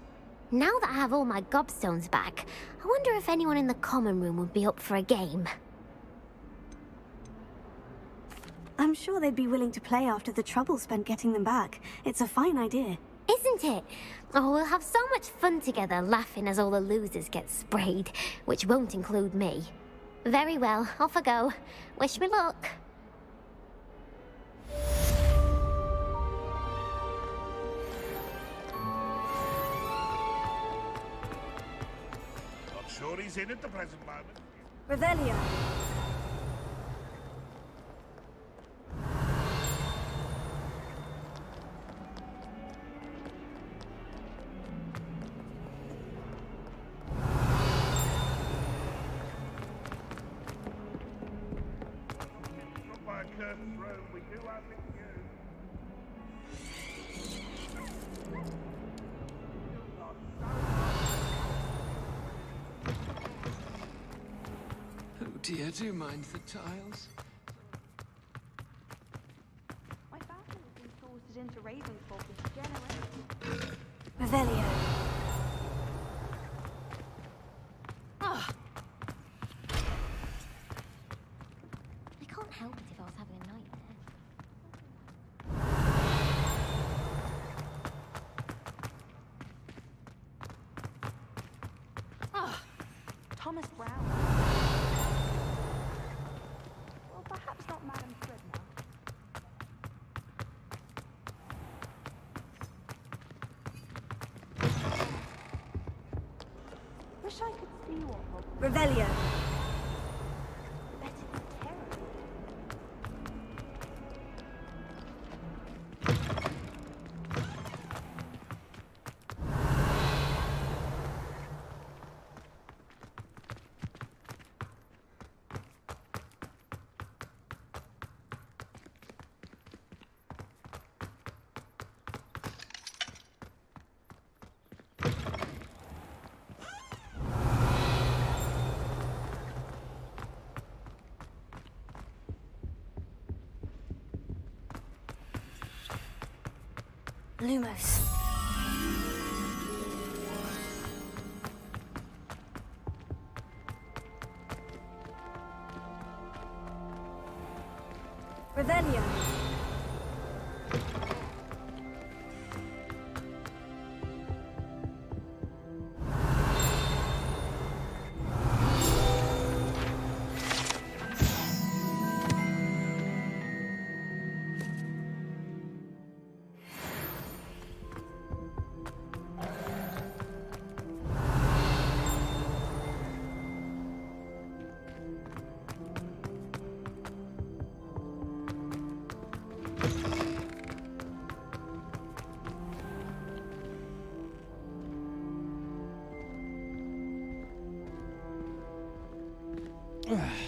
Speaker 8: now that I have all my gobstones back, I wonder if anyone in the common room would be up for a game.
Speaker 4: I'm sure they'd be willing to play after the trouble spent getting them back. It's a fine idea.
Speaker 8: Isn't it? Oh, we'll have so much fun together, laughing as all the losers get sprayed, which won't include me. Very well, off I go. Wish me luck.
Speaker 24: Not sure he's in at the present moment.
Speaker 4: Revelio.
Speaker 24: By a curtain's room, we do have it here.
Speaker 10: Oh dear, do you mind the tiles?
Speaker 22: My family has been sorted into Ravensthorpe for generations.
Speaker 4: Revelio.
Speaker 8: I can't help it if I was having a nightmare.
Speaker 22: Thomas Brown. Well, perhaps not Madame Threadnear. Wish I could see what Hogwarts.
Speaker 4: Revelio.
Speaker 22: Bet it's terrible.
Speaker 4: Lumos. Revelio.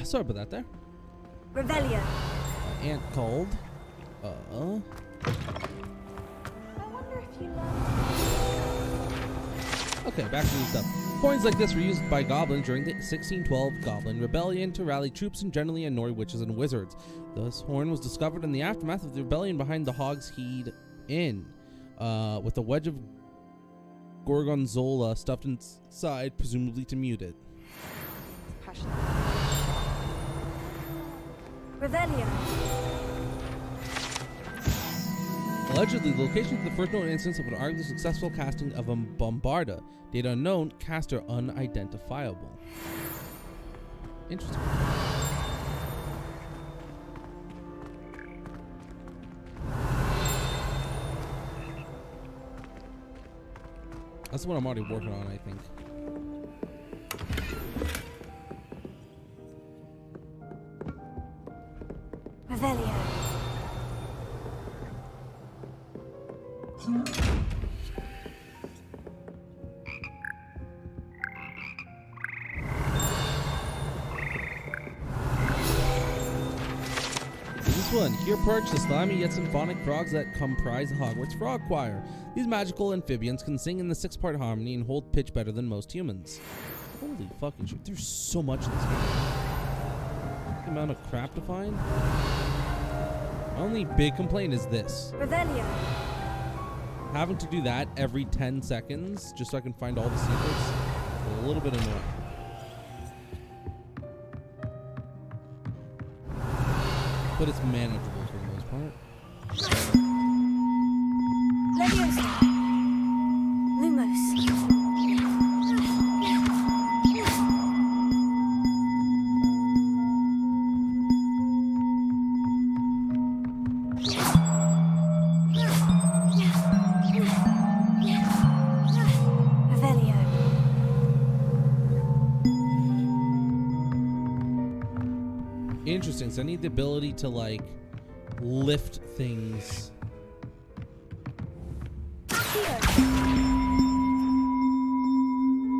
Speaker 1: Sorry about that there.
Speaker 22: Revelio.
Speaker 1: Ant called.
Speaker 23: I wonder if you
Speaker 1: Okay, back to the stuff. Coins like this were used by goblins during the 1612 Goblin Rebellion to rally troops and generally annoy witches and wizards. This horn was discovered in the aftermath of the rebellion behind the Hog's Heed Inn, with a wedge of gorgonzola stuffed inside, presumably to mute it.
Speaker 22: Revelio.
Speaker 1: Allegedly, the location of the first known instance of an arguably successful casting of a bombarda. Data unknown, caster unidentifiable. Interesting. That's what I'm already working on, I think.
Speaker 22: Revelio.
Speaker 1: This one. Here perch the slimy yet symphonic frogs that comprise the Hogwarts Frog Choir. These magical amphibians can sing in the 6-part harmony and hold pitch better than most humans. Holy fucking shit. There's so much in this game. The amount of crap to find. My only big complaint is this.
Speaker 22: Revelio.
Speaker 1: Having to do that every 10 seconds just so I can find all the secrets is a little bit annoying. But it's manageable for the most part.
Speaker 22: Leviosa. Lumos. Revelio.
Speaker 1: Interesting. So I need the ability to like lift things.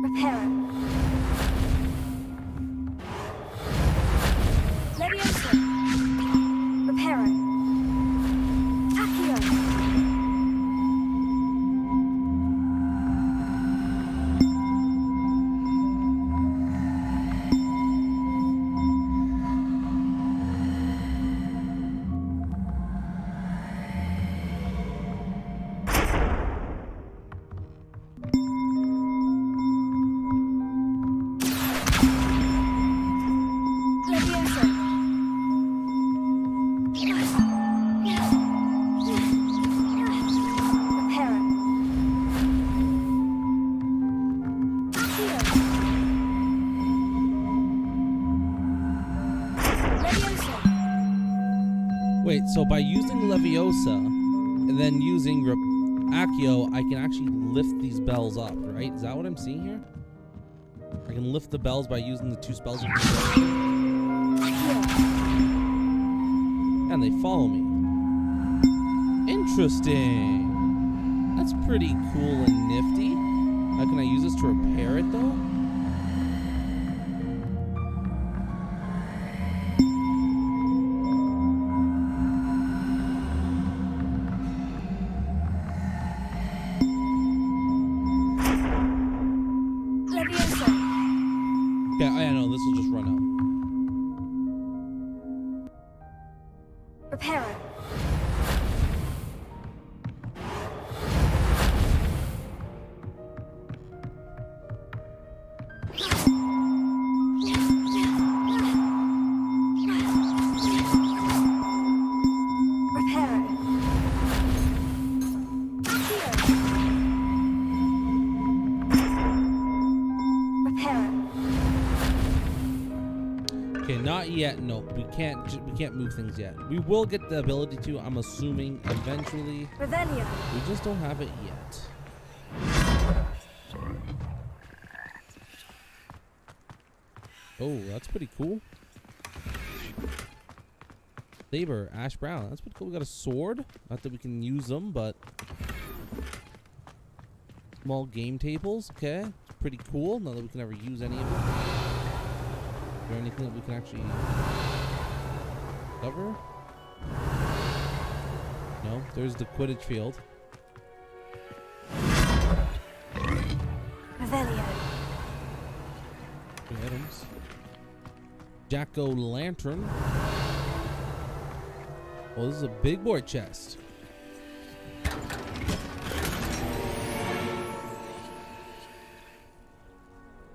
Speaker 22: Reparo. Leviosa. Reparo. Accio.
Speaker 1: Wait, so by using Leviosa and then using Accio, I can actually lift these bells up, right? Is that what I'm seeing here? I can lift the bells by using the 2 spells. And they follow me. Interesting. That's pretty cool and nifty. How can I use this to repair it though? Yeah, I know, this will just run out.
Speaker 22: Reparo.
Speaker 1: Okay, not yet. No, we can't move things yet. We will get the ability to, I'm assuming, eventually.
Speaker 22: Revelio.
Speaker 1: We just don't have it yet. Oh, that's pretty cool. Saber, Ash Brown. That's pretty cool. We got a sword. Not that we can use them, but small game tables. Okay, it's pretty cool. Not that we can ever use any of them. there anything that we can actually cover? No, there's the Quidditch field.
Speaker 4: Revelio.
Speaker 1: Two items. Jack-o'-lantern. Oh, this is a big boy chest.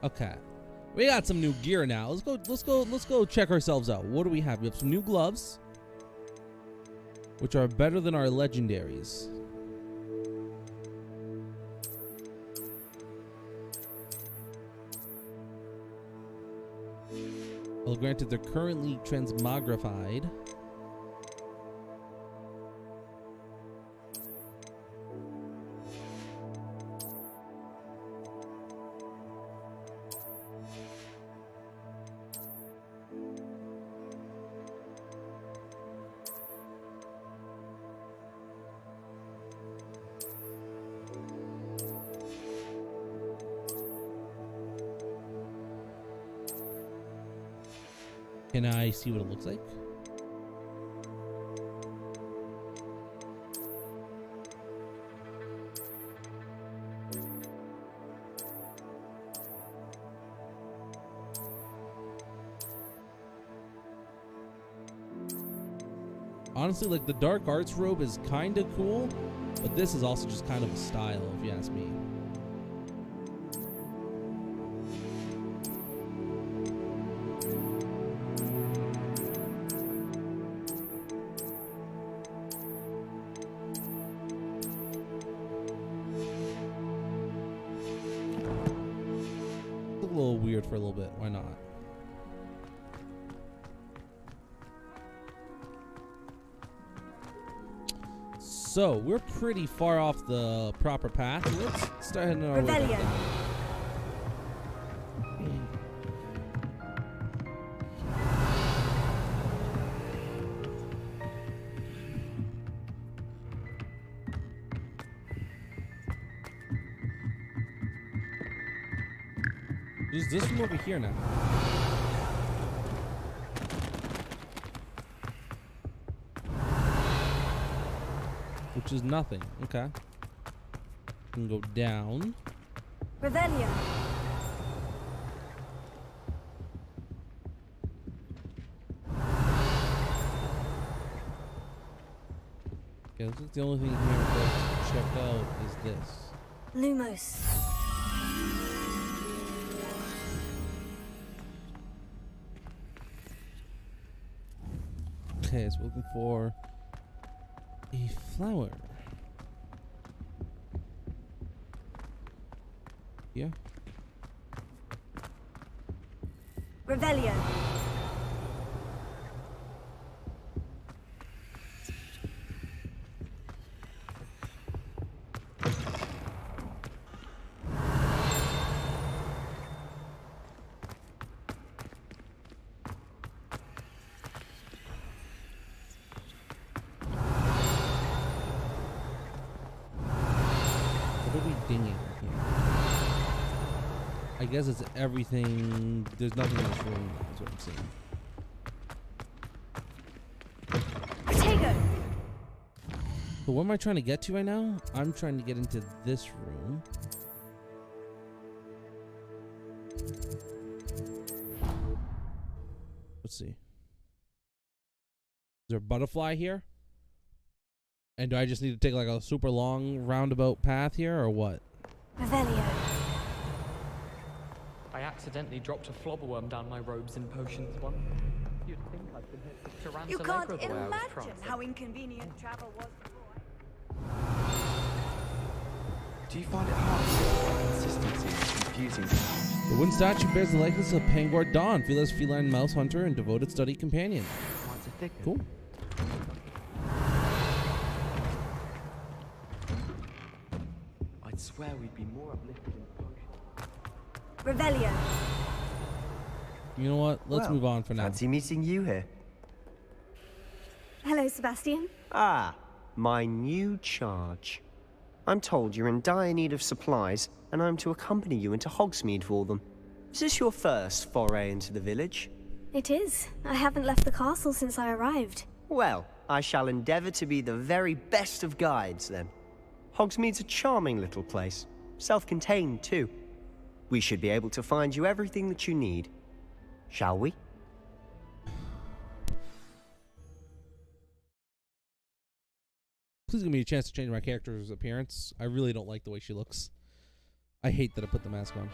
Speaker 1: Okay. We got some new gear now. Let's go check ourselves out. What do we have? We have some new gloves, which are better than our legendaries. Well, granted, they're currently transmogrified. Can I see what it looks like? Honestly, like the dark arts robe is kind of cool, but this is also just kind of a style, if you ask me. A little weird for a little bit. Why not? So we're pretty far off the proper path. Let's start heading our way back down. There's this one over here now. Which is nothing. Okay. Can go down.
Speaker 4: Revelio.
Speaker 1: Okay, looks like the only thing here to check out is this.
Speaker 4: Lumos.
Speaker 1: Okay, so we're looking for a flower. Yeah.
Speaker 4: Revelio.
Speaker 1: Dinging here. I guess it's everything. There's nothing in this room. That's what I'm saying.
Speaker 4: Potato.
Speaker 1: But what am I trying to get to right now? I'm trying to get into this room. Let's see. Is there a butterfly here? And do I just need to take like a super long roundabout path here or what?
Speaker 4: Revelio.
Speaker 2: I accidentally dropped a flobberworm down my robes and potions once. You'd think I'd been hit with
Speaker 22: You can't
Speaker 2: Tarantula the way I was
Speaker 22: imagine
Speaker 2: trancing.
Speaker 22: how inconvenient travel was before.
Speaker 19: Do you find it hard to get consistency and confusing?
Speaker 1: The wooden statue bears the likeness of Pangor Dawn, fearless feline mouse hunter and devoted study companion. Cool.
Speaker 19: I'd swear we'd be more uplifted in potion.
Speaker 22: Revelio.
Speaker 1: You know what? Let's
Speaker 16: Well,
Speaker 1: move on for now.
Speaker 16: Fancy meeting you here.
Speaker 4: Hello, Sebastian.
Speaker 16: Ah, my new charge. I'm told you're in dire need of supplies, and I'm to accompany you into Hogsmeade for them. Is this your first foray into the village?
Speaker 4: It is. I haven't left the castle since I arrived.
Speaker 16: Well, I shall endeavor to be the very best of guides, then. Hogsmeade's a charming little place. Self-contained, too. We should be able to find you everything that you need. Shall we?
Speaker 1: Please give me a chance to change my character's appearance. I really don't like the way she looks. I hate that I put the mask on.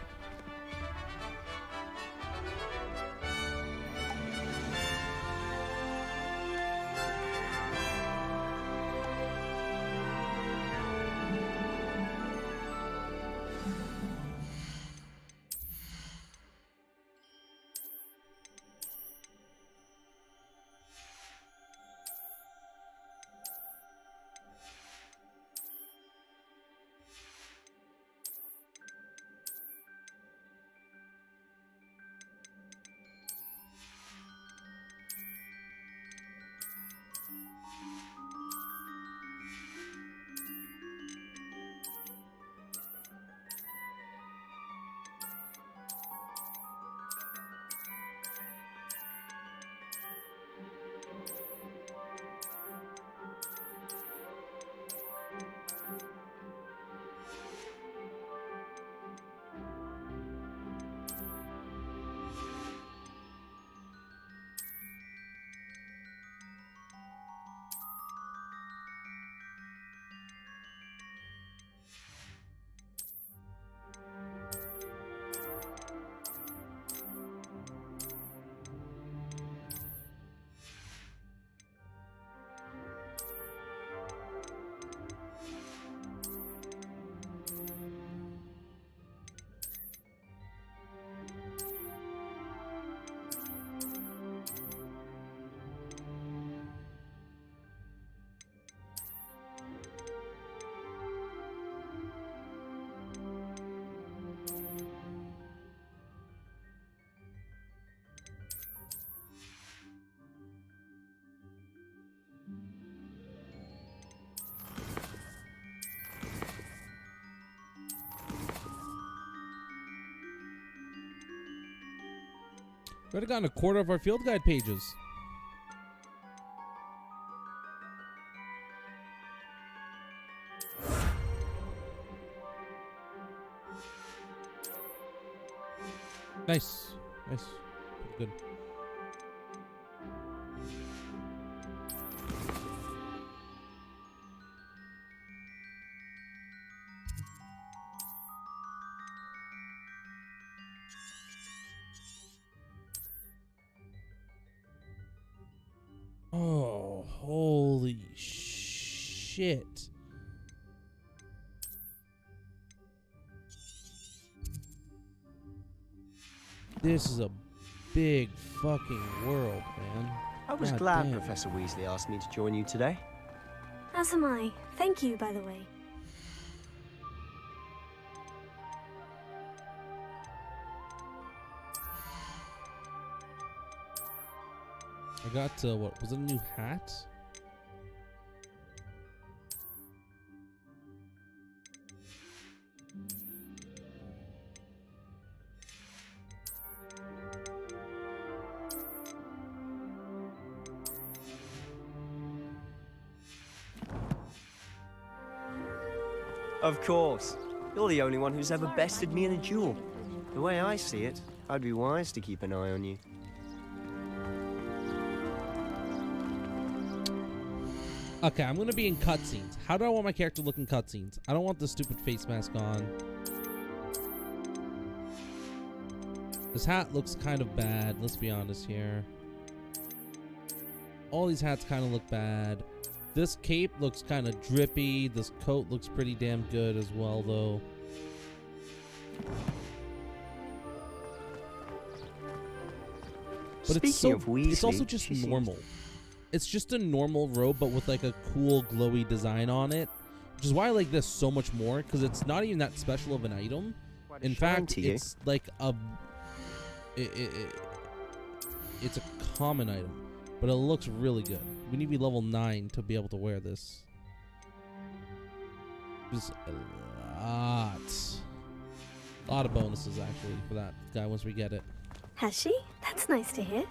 Speaker 1: We would have gotten a quarter of our field guide pages. Nice. Nice. Good. Oh, holy shit. This is a big fucking world, man.
Speaker 16: I was
Speaker 1: God
Speaker 16: glad
Speaker 1: damn.
Speaker 16: Professor Weasley asked me to join you today.
Speaker 4: As am I. Thank you, by the way.
Speaker 1: I got, what, was it a new hat?
Speaker 16: Of course. You're the only one who's ever bested me in a duel. The way I see it, I'd be wise to keep an eye on you.
Speaker 1: Okay, I'm gonna be in cutscenes. How do I want my character to look in cutscenes? I don't want the stupid face mask on. This hat looks kind of bad, let's be honest here. All these hats kind of look bad. This cape looks kind of drippy. This coat looks pretty damn good as well, though. But
Speaker 16: Speaking of Weasley,
Speaker 1: it's also just normal. It's just a normal robe, but with like a cool glowy design on it, which is why I like this so much more, because it's not even that special of an item. In fact, it's like a it's a common item, but it looks really good. We need to be level 9 to be able to wear this. There's a lot of bonuses actually for that guy once we get it.
Speaker 4: Has she? That's nice to hear.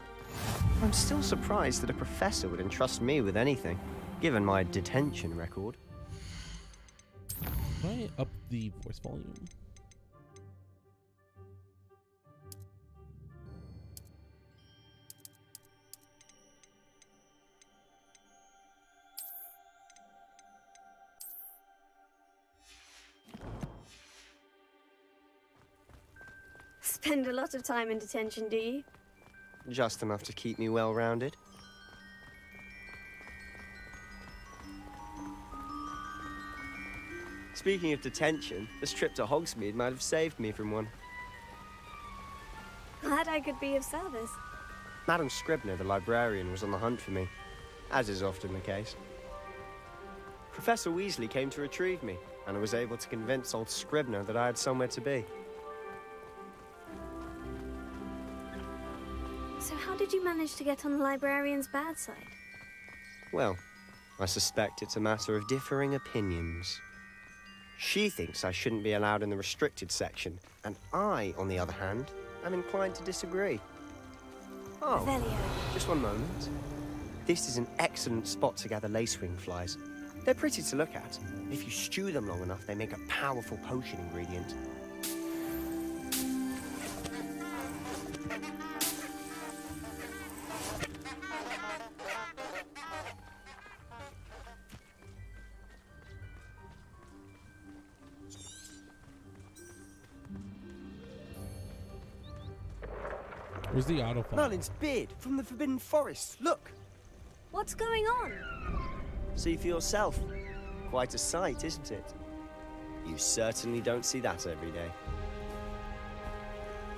Speaker 16: I'm still surprised that a professor would entrust me with anything, given my detention record.
Speaker 1: Can I up the voice volume?
Speaker 4: Spend a lot of time in detention, do you?
Speaker 16: Just enough to keep me well-rounded. Speaking of detention, this trip to Hogsmeade might have saved me from one.
Speaker 4: Glad I could be of service.
Speaker 16: Madam Scribner, the librarian, was on the hunt for me, as is often the case. Professor Weasley came to retrieve me, and I was able to convince old Scribner that I had somewhere to be.
Speaker 4: So how did you manage to get on the librarian's bad side?
Speaker 16: Well, I suspect it's a matter of differing opinions. She thinks I shouldn't be allowed in the restricted section, and I, on the other hand, am inclined to disagree. Oh,
Speaker 4: Revelio.
Speaker 16: Just one moment. This is an excellent spot to gather lacewing flies. They're pretty to look at. If you stew them long enough, they make a powerful potion ingredient.
Speaker 1: Where's the autofile?
Speaker 16: Merlin's beard from the Forbidden Forest. Look.
Speaker 4: What's going on?
Speaker 16: See for yourself. Quite a sight, isn't it? You certainly don't see that every day.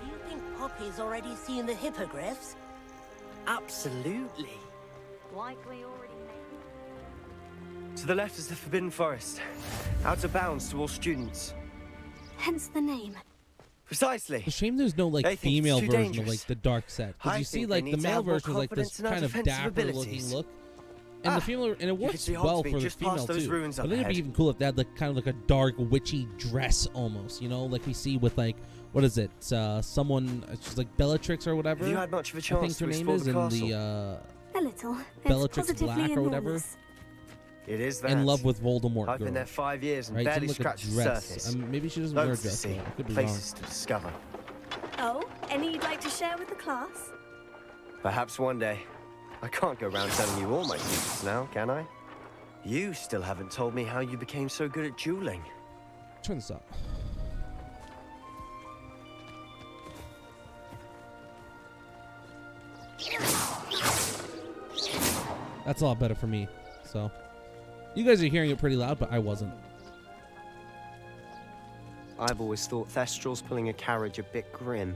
Speaker 21: You think Poppy's already seen the hippogriffs?
Speaker 16: Absolutely.
Speaker 4: Like we already made.
Speaker 16: To the left is the Forbidden Forest. Out of bounds to all students.
Speaker 4: Hence the name.
Speaker 16: Precisely.
Speaker 1: It's a shame there's no like
Speaker 16: They think it's
Speaker 1: female
Speaker 16: too
Speaker 1: version
Speaker 16: dangerous.
Speaker 1: of like the dark set, because
Speaker 16: I
Speaker 1: you see
Speaker 16: think
Speaker 1: like
Speaker 16: they
Speaker 1: the
Speaker 16: need to
Speaker 1: male
Speaker 16: have more
Speaker 1: version is like this
Speaker 16: confidence in our
Speaker 1: kind of
Speaker 16: defensive
Speaker 1: dapper looking
Speaker 16: abilities.
Speaker 1: look, and the female, and it
Speaker 16: you
Speaker 1: works
Speaker 16: can see
Speaker 1: well
Speaker 16: Hogsmeade
Speaker 1: for the
Speaker 16: just
Speaker 1: female
Speaker 16: past those
Speaker 1: too.
Speaker 16: ruins
Speaker 1: But
Speaker 16: up
Speaker 1: then it'd be
Speaker 16: ahead.
Speaker 1: even cool if they had like kind of like a dark witchy dress almost, you know, like we see with like what is it? Someone, she's like Bellatrix or whatever.
Speaker 16: Have you had much of a
Speaker 1: I
Speaker 16: chance
Speaker 1: think
Speaker 16: to
Speaker 1: her name
Speaker 16: explore
Speaker 1: is
Speaker 16: the
Speaker 1: in
Speaker 16: castle?
Speaker 1: the
Speaker 4: A little. It's
Speaker 1: Bellatrix
Speaker 4: positively
Speaker 1: Black or whatever.
Speaker 4: enormous.
Speaker 16: It is that.
Speaker 1: In love with Voldemort.
Speaker 16: I've
Speaker 1: girl.
Speaker 16: been there 5 years and
Speaker 1: Right,
Speaker 16: barely
Speaker 1: something like a
Speaker 16: scratched the
Speaker 1: dress.
Speaker 16: surface.
Speaker 1: Maybe she doesn't wear a
Speaker 16: Loads to
Speaker 1: dress.
Speaker 16: see,
Speaker 1: though. I could be
Speaker 16: places to discover.
Speaker 4: Oh, any you'd like to share with the class?
Speaker 16: Perhaps one day. I can't go around telling you all my secrets now, can I? You still haven't told me how you became so good at dueling.
Speaker 1: Turn this up. That's a lot better for me. So, you guys are hearing it pretty loud, but I wasn't.
Speaker 16: I've always thought Thestrals pulling a carriage a bit grim.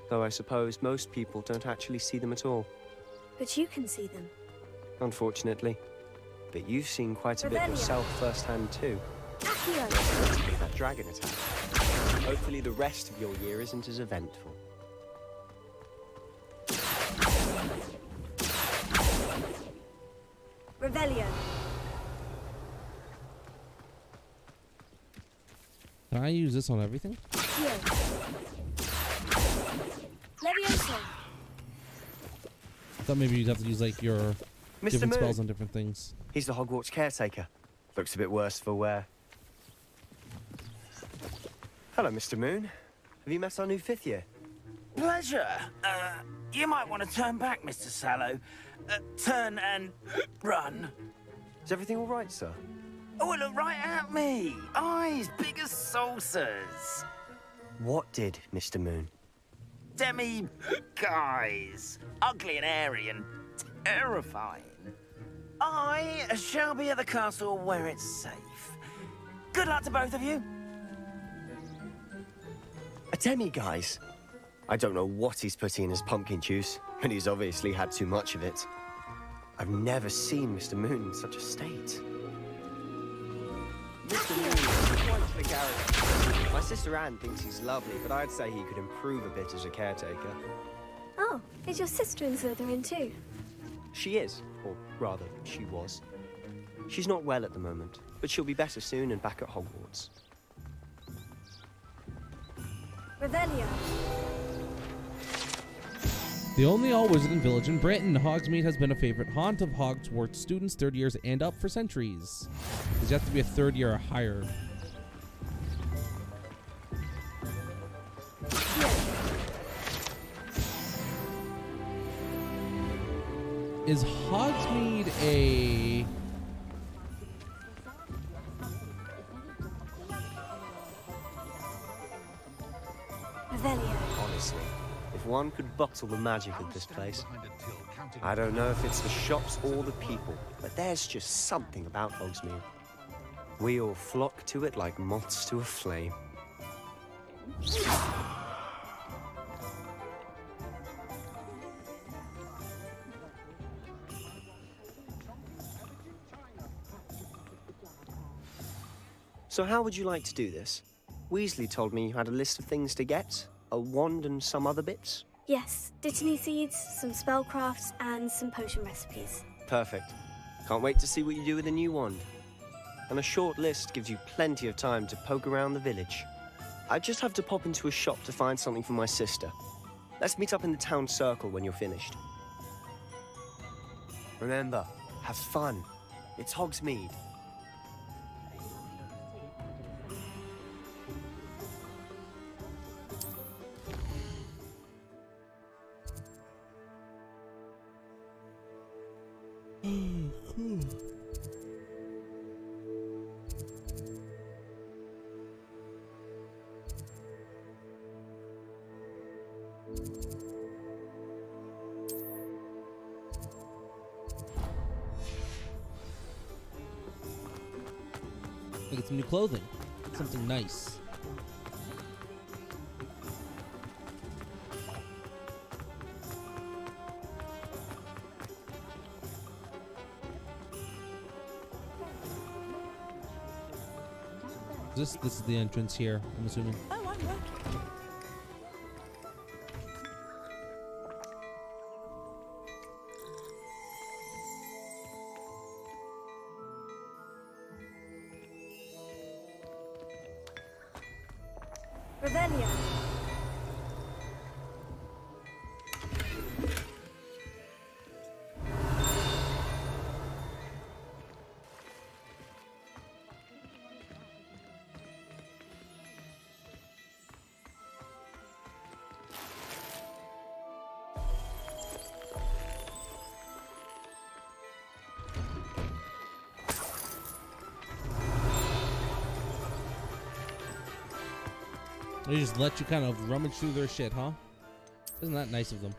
Speaker 16: Though I suppose most people don't actually see them at all.
Speaker 4: But you can see them.
Speaker 16: Unfortunately. But you've seen quite a bit
Speaker 4: Revelio.
Speaker 16: yourself firsthand too.
Speaker 4: Accio.
Speaker 16: Especially that dragon attack. Hopefully the rest of your year isn't as eventful.
Speaker 4: Revelio.
Speaker 1: Can I use this on everything?
Speaker 4: Accio. Levioso.
Speaker 1: I thought maybe you'd have to use like your
Speaker 16: Mr.
Speaker 1: different
Speaker 16: Moon.
Speaker 1: spells on different things.
Speaker 16: He's the Hogwarts caretaker. Looks a bit worse for wear. Hello, Mr. Moon. Have you met our new 5th year?
Speaker 9: Pleasure. You might want to turn back, Mr. Sallow. Turn and run.
Speaker 16: Is everything all right, sir?
Speaker 9: Oh, look right at me. Eyes big as saucers.
Speaker 16: What did, Mr. Moon?
Speaker 9: Guys. Ugly and airy and terrifying. I shall be at the castle where it's safe. Good luck to both of you.
Speaker 16: A demi-guise? I don't know what he's putting in his pumpkin juice, but he's obviously had too much of it. I've never seen Mr. Moon in such a state. Mr. Moon is quite the character. My sister Anne thinks he's lovely, but I'd say he could improve a bit as a caretaker.
Speaker 4: Oh, is your sister in Slytherin too?
Speaker 16: She is, or rather, she was. She's not well at the moment, but she'll be better soon and back at Hogwarts.
Speaker 4: Revelio.
Speaker 1: The only all-wizarding village in Britain, Hogsmeade has been a favorite haunt of Hogwarts students 3rd years and up for centuries. Because you have to be a 3rd year or higher. Is Hogsmeade a...
Speaker 16: Honestly, if one could bottle the magic of this place. I don't know if it's the shops or the people, but there's just something about Hogsmeade. We all flock to it like moths to a flame. So how would you like to do this? Weasley told me you had a list of things to get. A wand and some other bits?
Speaker 4: Yes, Dittany seeds, some spellcrafts, and some potion recipes.
Speaker 16: Perfect. Can't wait to see what you do with the new wand. And a short list gives you plenty of time to poke around the village. I just have to pop into a shop to find something for my sister. Let's meet up in the town circle when you're finished. Remember, have fun. It's Hogsmeade.
Speaker 1: I get some new clothing. Something nice. This is the entrance here, I'm assuming.
Speaker 22: Oh, I'm working.
Speaker 4: Revelio.
Speaker 1: They just let you kind of rummage through their shit, huh? Isn't that nice of them?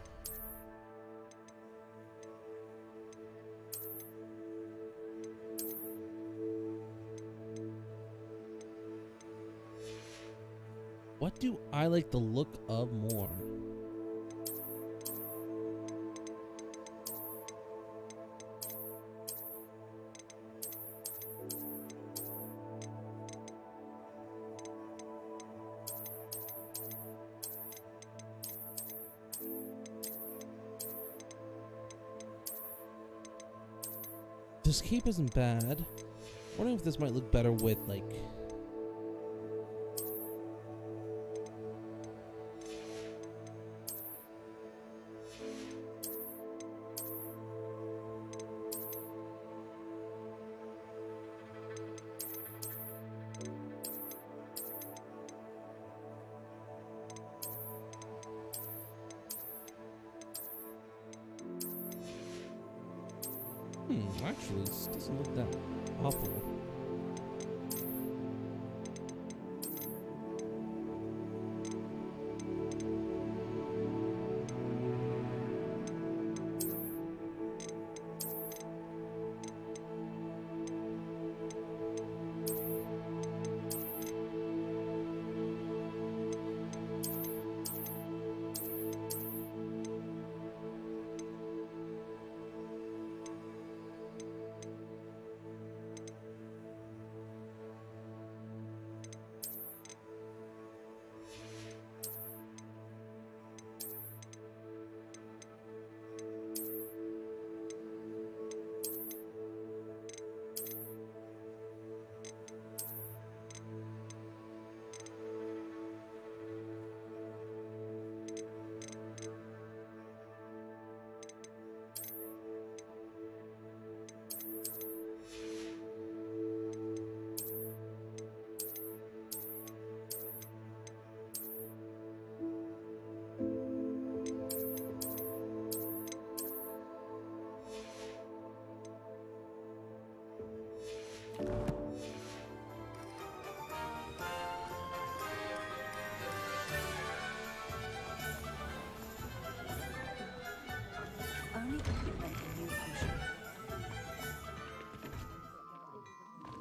Speaker 1: What do I like the look of more? This cape isn't bad. I'm wondering if this might look better with, like... Actually, this doesn't look that awful.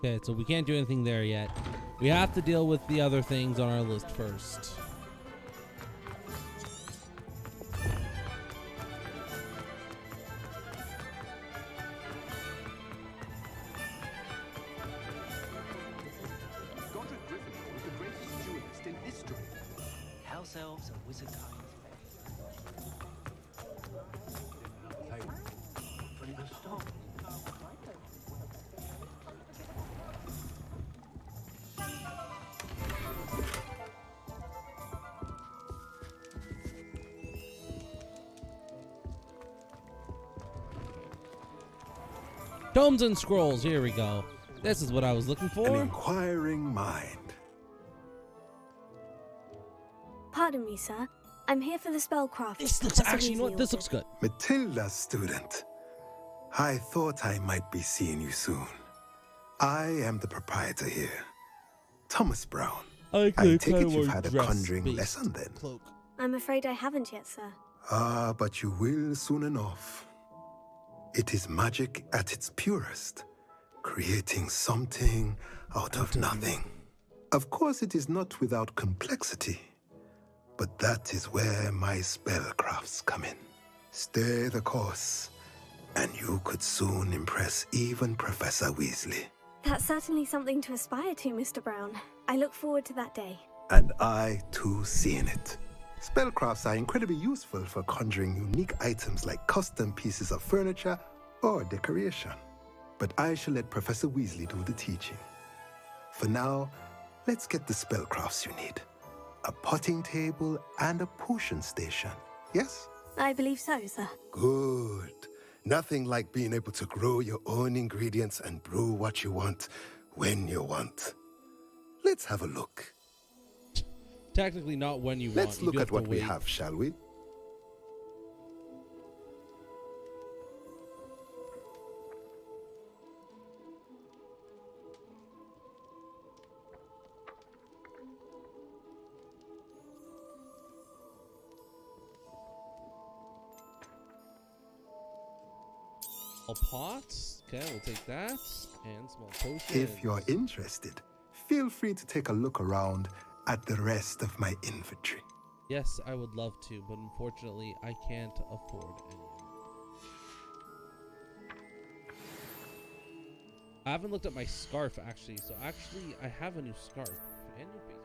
Speaker 1: Okay, so we can't do anything there yet. We have to deal with the other things on our list first.
Speaker 19: Godric Gryffindor is the greatest duelist in history. House elves and wizard kinds. Putting a stop.
Speaker 1: Tomes and scrolls, here we go. This is what I was looking
Speaker 11: An
Speaker 1: for.
Speaker 11: inquiring mind.
Speaker 4: Pardon me, sir. I'm here for the spellcraft.
Speaker 1: This looks actually, you know what? This looks good.
Speaker 11: Matilda, student. I thought I might be seeing you soon. I am the proprietor here, Thomas Brown. I take it you've had a conjuring lesson then.
Speaker 1: Cloak.
Speaker 4: I'm afraid I haven't yet, sir.
Speaker 11: Ah, but you will soon enough. It is magic at its purest, creating something out of nothing. Of course, it is not without complexity, but that is where my spellcrafts come in. Stay the course, and you could soon impress even Professor Weasley.
Speaker 4: That's certainly something to aspire to, Mr. Brown. I look forward to that day.
Speaker 11: And I, too, seeing it. Spellcrafts are incredibly useful for conjuring unique items like custom pieces of furniture or decoration. But I shall let Professor Weasley do the teaching. For now, let's get the spellcrafts you need. A potting table and a potion station, yes?
Speaker 4: I believe so, sir.
Speaker 11: Good. Nothing like being able to grow your own ingredients and brew what you want when you want. Let's have a look.
Speaker 1: Technically not when you want.
Speaker 11: Let's look at what we have, shall we?
Speaker 1: A pot. Okay, we'll take that. And small potion.
Speaker 11: If you're interested, feel free to take a look around at the rest of my inventory.
Speaker 1: Yes, I would love to, but unfortunately, I can't afford any. I haven't looked at my scarf, actually. So, actually, I have a new scarf. And new face.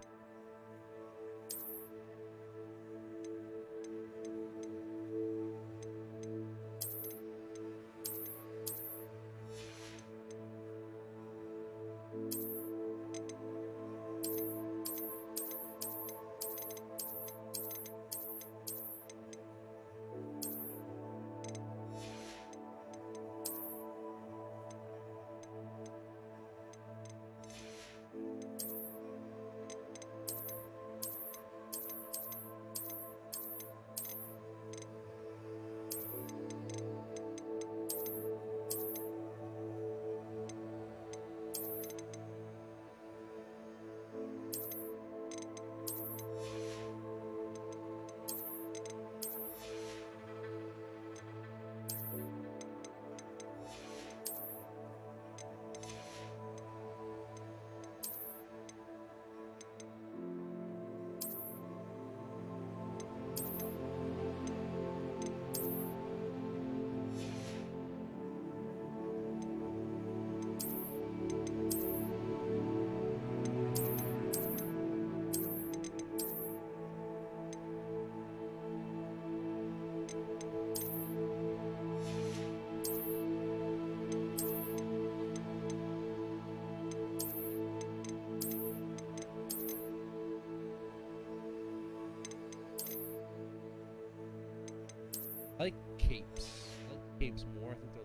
Speaker 1: I like capes. I like capes more. I think they're.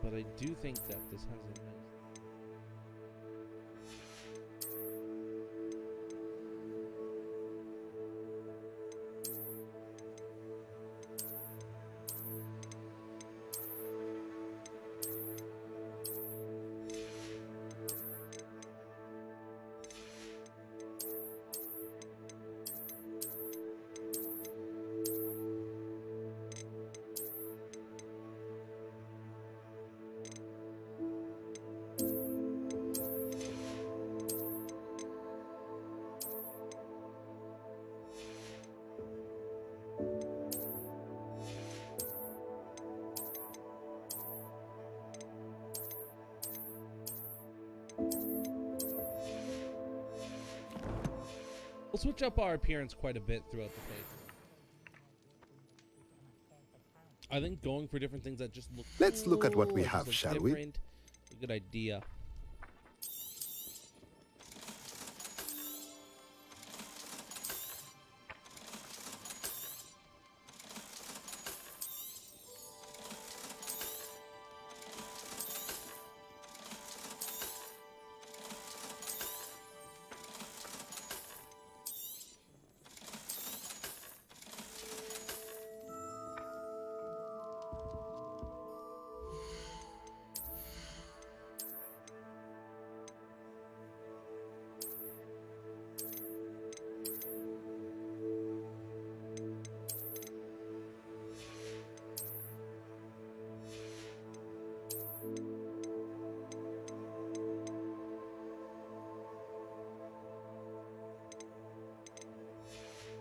Speaker 1: But I do think that this has a nice. We'll switch up our appearance quite a bit throughout the playthrough. I think going for different things that just look
Speaker 11: Let's look at what we
Speaker 1: cool,
Speaker 11: have,
Speaker 1: just
Speaker 11: shall we?
Speaker 1: different, a good idea.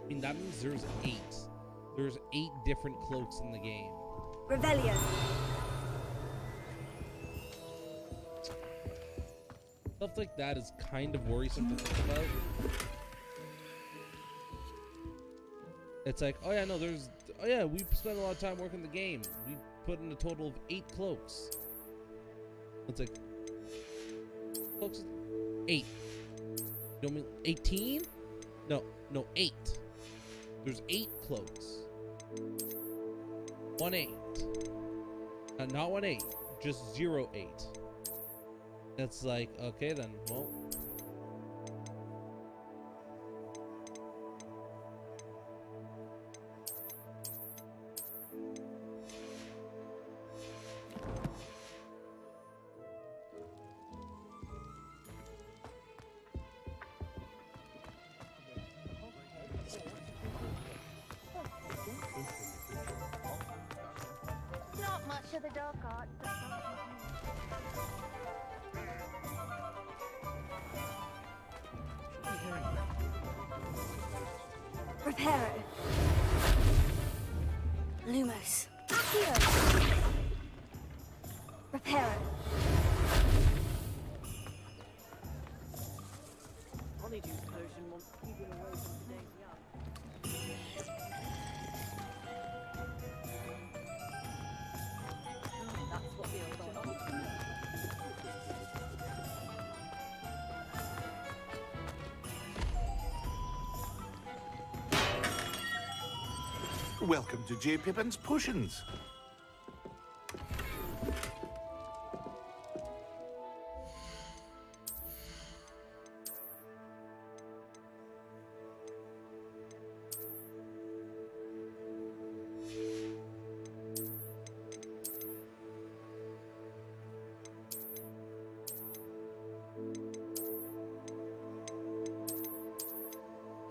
Speaker 1: I mean, that means there's 8. There's 8 different cloaks in the game.
Speaker 4: Revelio.
Speaker 1: Stuff like that is kind of worrisome to think about. It's like, oh yeah, no, we spent a lot of time working the game. We put in a total of 8 cloaks. It's like, cloaks? 8. You don't mean 18? No, 8. There's 8 cloaks. 1 8. Not 1 8, just 0 8. It's like, okay then, well.
Speaker 23: Not much of the dark art, but
Speaker 4: Reparo. Lumos.
Speaker 23: Accio.
Speaker 4: Reparo.
Speaker 23: Honeydew potion wants people away from today's young. That's what the old
Speaker 24: Welcome to J. Pippin's Potions.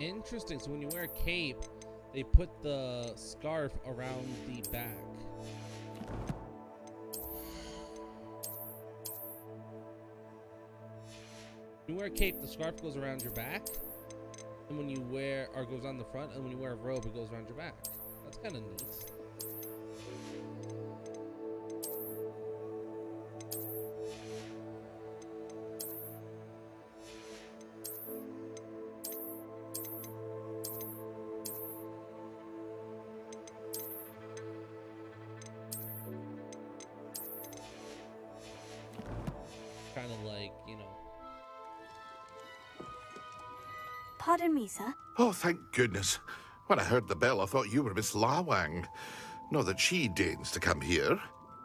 Speaker 1: Interesting. So when you wear a cape, they put the scarf around the back. When you wear a cape, the scarf goes around your back. And when you wear, or goes on the front, and when you wear a robe, it goes around your back. That's kind of neat. Kind of like, you know.
Speaker 4: Pardon me, sir.
Speaker 24: Oh, thank goodness. When I heard the bell, I thought you were Miss Lawang. Not that she deigns to come here.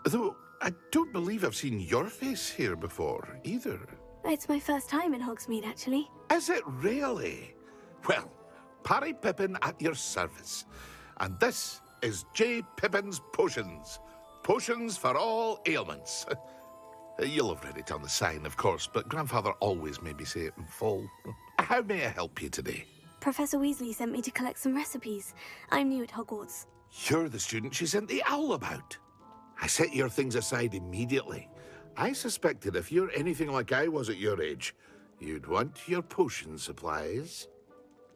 Speaker 24: Though, I don't believe I've seen your face here before, either.
Speaker 4: It's my first time in Hogsmeade, actually.
Speaker 24: Is it really? Well, Parry Pippin at your service. And this is J. Pippin's Potions. Potions for all ailments. You'll have read it on the sign, of course, but Grandfather always made me say it in full. How may I help you today?
Speaker 4: Professor Weasley sent me to collect some recipes. I'm new at Hogwarts.
Speaker 24: You're the student she sent the owl about. I set your things aside immediately. I suspected if you're anything like I was at your age, you'd want your potion supplies.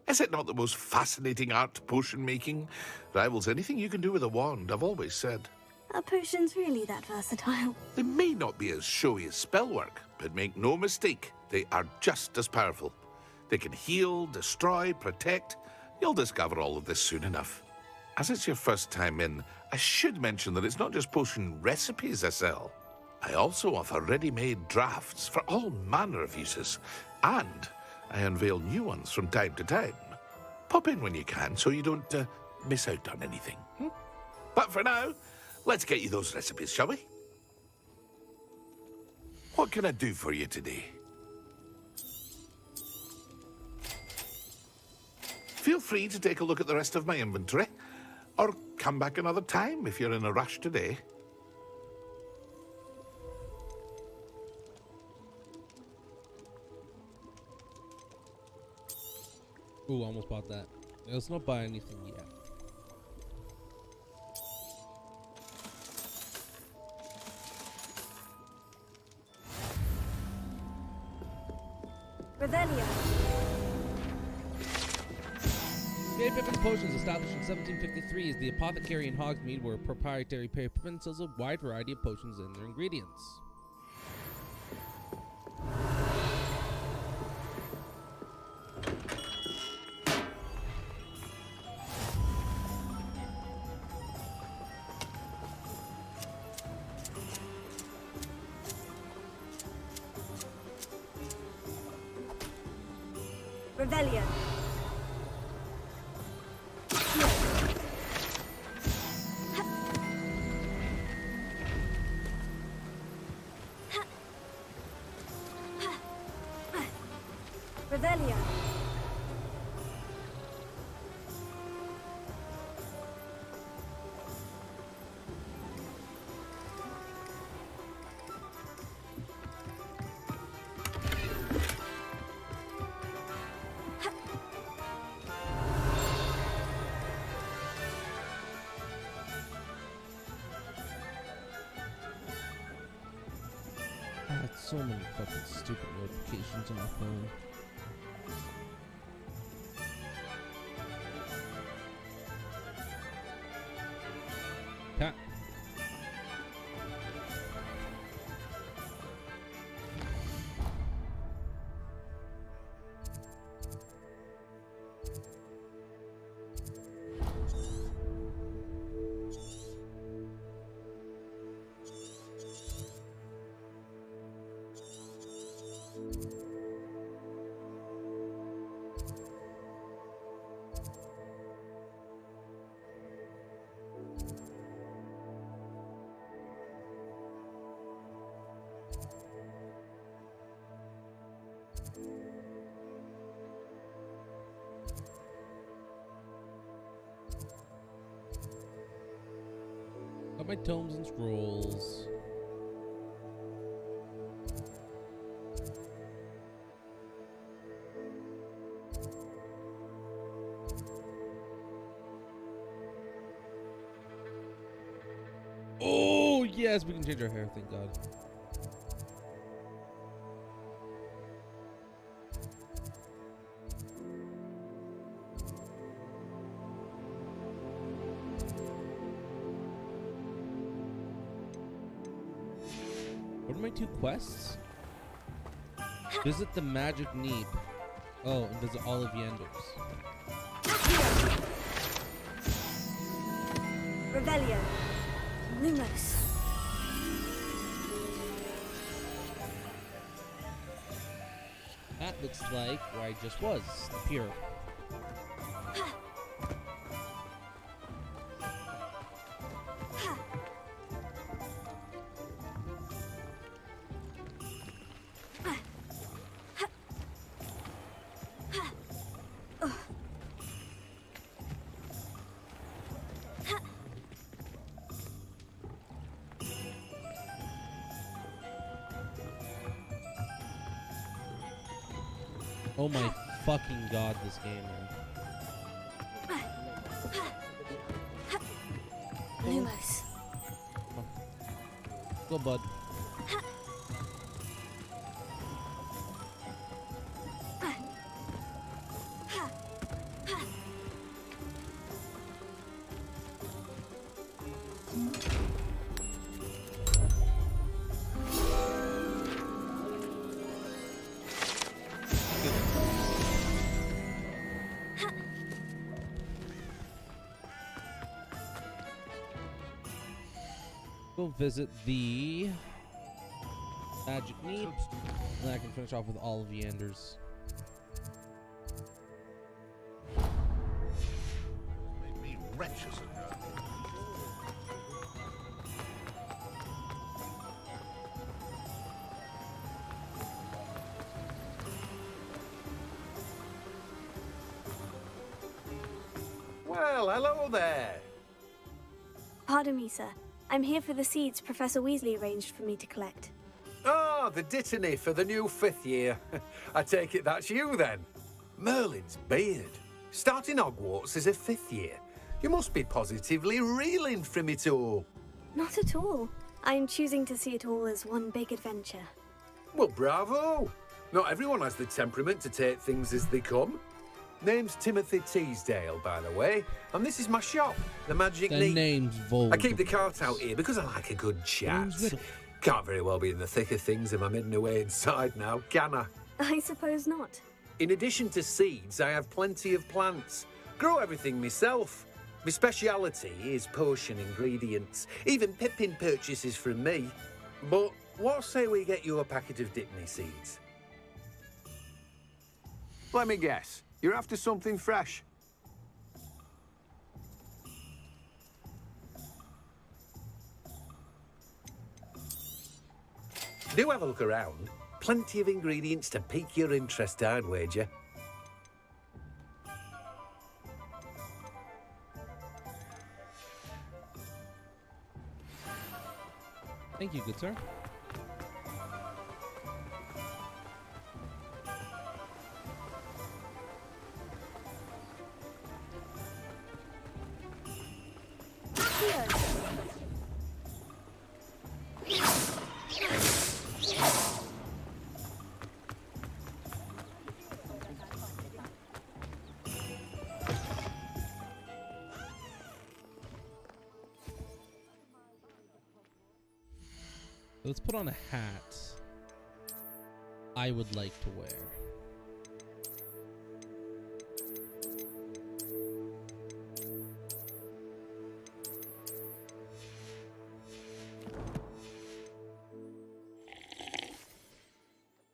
Speaker 24: Is it not the most fascinating art, potion making? Rivals anything you can do with a wand, I've always said.
Speaker 4: Are potions really that versatile?
Speaker 24: They may not be as showy as spellwork, but make no mistake, they are just as powerful. They can heal, destroy, protect. You'll discover all of this soon enough. As it's your first time in, I should mention that it's not just potion recipes I sell. I also offer ready-made drafts for all manner of uses, and I unveil new ones from time to time. Pop in when you can so you don't miss out on anything. But for now, let's get you those recipes, shall we? What can I do for you today? Feel free to take a look at the rest of my inventory, or come back another time if you're in a rush today.
Speaker 1: Ooh, almost bought that. Let's not buy anything yet.
Speaker 4: Revelio.
Speaker 1: Made Pippin's Potions, established in 1753, is the apothecary in Hogsmeade, where proprietary Pippin sells a wide variety of potions and their ingredients.
Speaker 4: Revelio. Revelio.
Speaker 1: I had so many fucking stupid notifications on my phone. Cat. Got my tomes and scrolls. Oh yes, we can change our hair, thank God. What are my two quests? Visit the Magic Neep. Oh, and visit Ollivander's.
Speaker 4: Revelio. Lumos.
Speaker 1: That looks like where I just was, up here. Oh my fucking God, this game, man.
Speaker 4: Lumos.
Speaker 1: Go, bud. Go visit the magic meat, and then I can finish off with all of Yander's.
Speaker 24: Made me wretched.
Speaker 7: Well, hello there.
Speaker 4: Pardon me, sir. I'm here for the seeds Professor Weasley arranged for me to collect.
Speaker 7: Oh, the dittany for the new 5th year. I take it that's you then. Merlin's beard. Starting Hogwarts as a 5th year. You must be positively reeling from it all.
Speaker 4: Not at all. I'm choosing to see it all as one big adventure.
Speaker 7: Well, bravo. Not everyone has the temperament to take things as they come. Name's Timothy Teasdale, by the way, and this is my shop, the Magic
Speaker 1: The
Speaker 7: Neat.
Speaker 1: name's Vold.
Speaker 7: I keep the cart out here because I like a good chat. Can't very well be in the thick of things if I'm hidden away inside now, can I?
Speaker 4: I suppose not.
Speaker 7: In addition to seeds, I have plenty of plants. Grow everything myself. My speciality is potion ingredients. Even Pippin purchases from me. But what say we get you a packet of Dipney seeds? Let me guess. You're after something fresh. Do have a look around. Plenty of ingredients to pique your interest, I'd wager.
Speaker 1: Thank you, good sir. Let's put on a hat I would like to wear.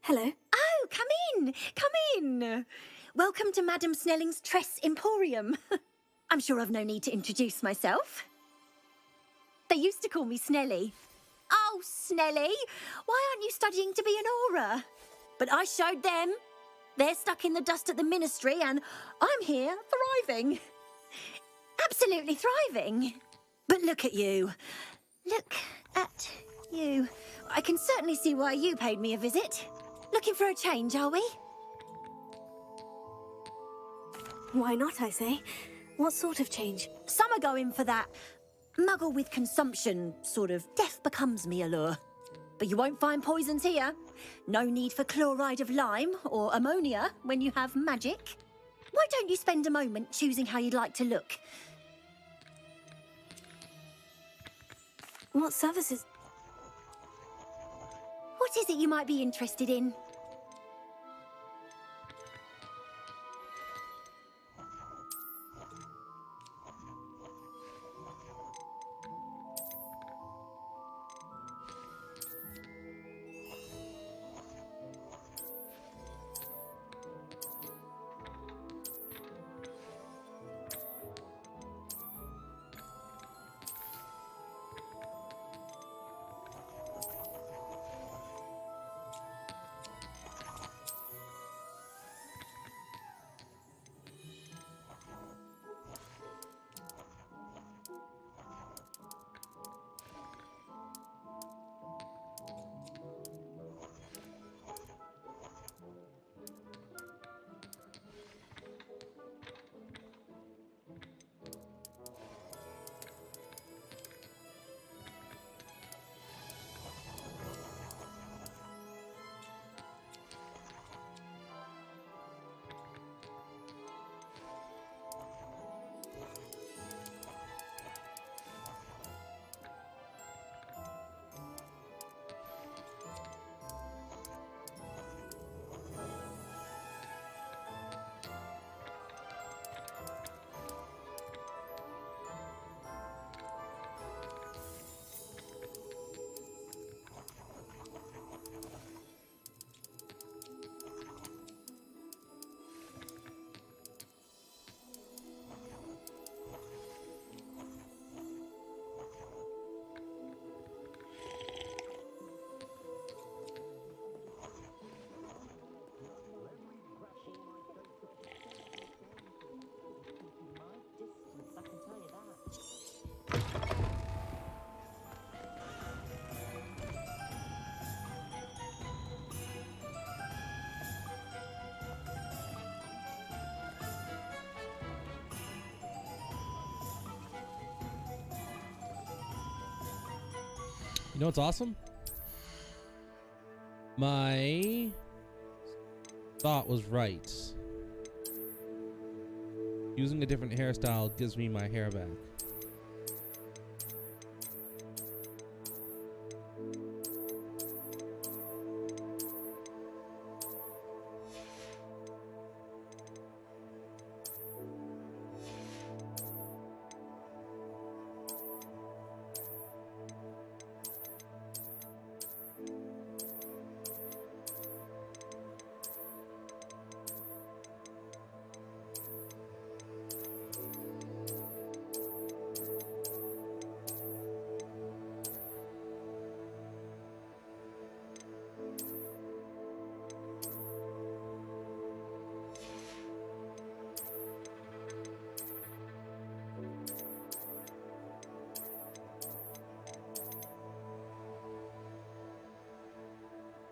Speaker 4: Hello.
Speaker 13: Oh, come in. Come in. Welcome to Madame Snelling's Tress Emporium. I'm sure I've no need to introduce myself. They used to call me Snelly. Oh, Snelly, why aren't you studying to be an aura? But I showed them. They're stuck in the dust at the ministry and I'm here thriving. Absolutely thriving. But look at you. Look at you. I can certainly see why you paid me a visit. Looking for a change, are we?
Speaker 4: Why not, I say? What sort of change?
Speaker 13: Some are going for that muggle with consumption, sort of death becomes me allure. But you won't find poisons here. No need for chloride of lime or ammonia when you have magic. Why don't you spend a moment choosing how you'd like to look?
Speaker 4: What services?
Speaker 13: What is it you might be interested in?
Speaker 1: You know what's awesome? My thought was right. Using a different hairstyle gives me my hair back.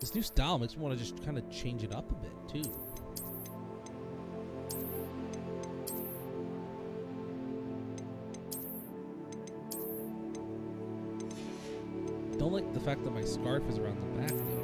Speaker 1: This new style makes me want to just kind of change it up a bit too. Don't like the fact that my scarf is around the back though.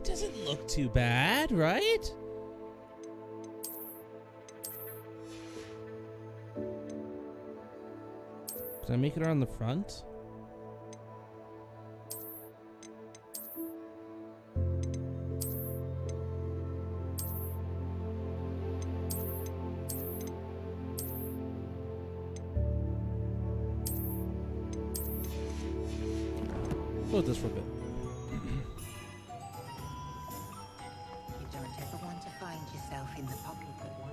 Speaker 1: Doesn't look too bad, right? Can I make it around the front? Go with this for a bit.
Speaker 21: In the pocket of one.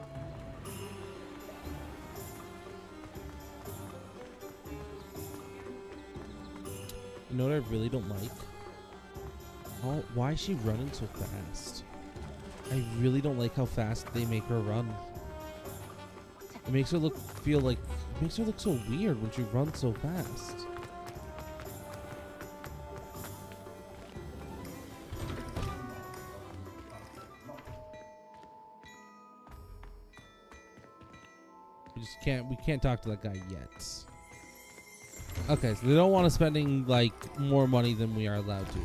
Speaker 1: You know what I really don't like? Oh, why is she running so fast? I really don't like how fast they make her run. It makes her look so weird when she runs so fast. We can't talk to that guy yet. Okay, so they don't want us spending like more money than we are allowed to.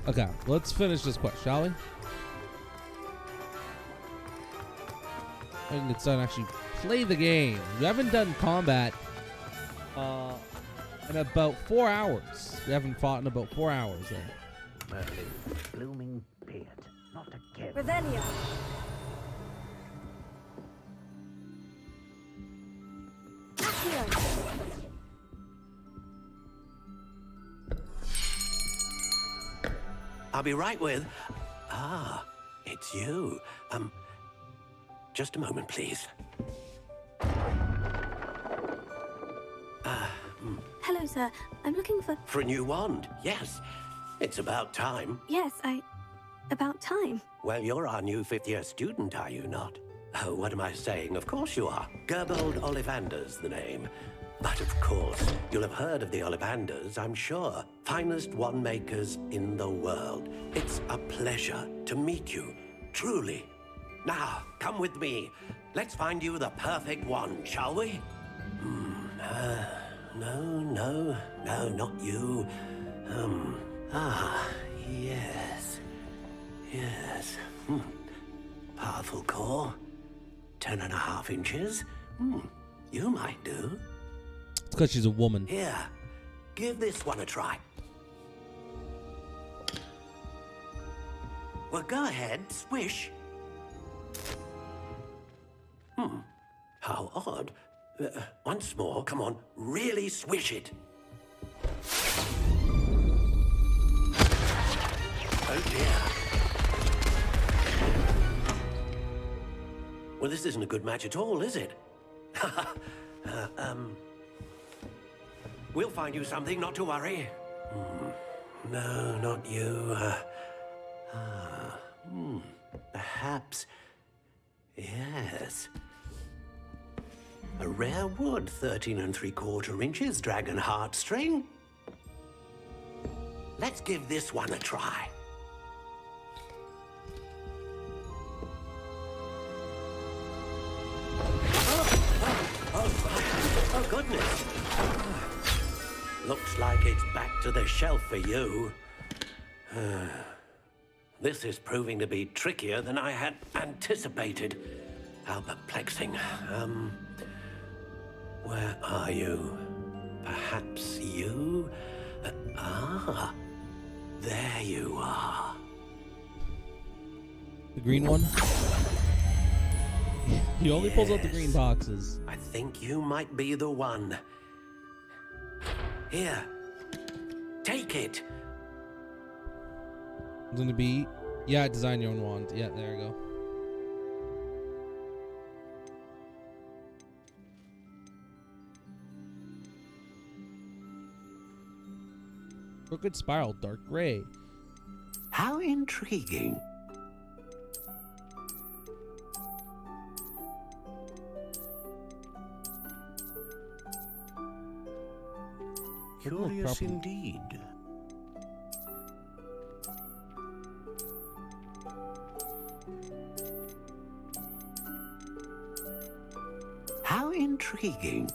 Speaker 1: Okay, let's finish this quest, shall we? I think it's time to actually play the game. We haven't done combat in about 4 hours. We haven't fought in about 4 hours there.
Speaker 6: Blooming beard, not again.
Speaker 22: Revelio.
Speaker 6: I'll be right with. Ah, it's you. Just a moment, please.
Speaker 4: Hello, sir. I'm looking for...
Speaker 6: For a new wand, yes. It's about time.
Speaker 4: Yes, about time.
Speaker 6: Well, you're our new fifth-year student, are you not? Oh, what am I saying? Of course you are. Gerbold Ollivander's the name. But of course, you'll have heard of the Ollivanders, I'm sure. Finest wand makers in the world. It's a pleasure to meet you, truly. Now, come with me. Let's find you the perfect wand, shall we? No, not you. Yes. Yes. Powerful core. 10.5 inches. You might do.
Speaker 1: It's because she's a woman.
Speaker 6: Here, give this one a try. Well, go ahead, swish. How odd. Once more, come on, really swish it. Oh dear. Well, this isn't a good match at all, is it? We'll find you something, not to worry. No, not you. Perhaps. Yes. A rare wood, 13 3/4 inches, dragon heartstring. Let's give this one a try. Oh, goodness. Looks like it's back to the shelf for you. This is proving to be trickier than I had anticipated. How perplexing. Where are you? Perhaps you? There you are.
Speaker 1: The green one? He only pulls out the green boxes.
Speaker 6: I think you might be the one. Here. Take it.
Speaker 1: It's gonna be... Yeah, design your own wand. Yeah, there you go. Crooked spiral, dark gray.
Speaker 6: How intriguing. Curious indeed. How intriguing.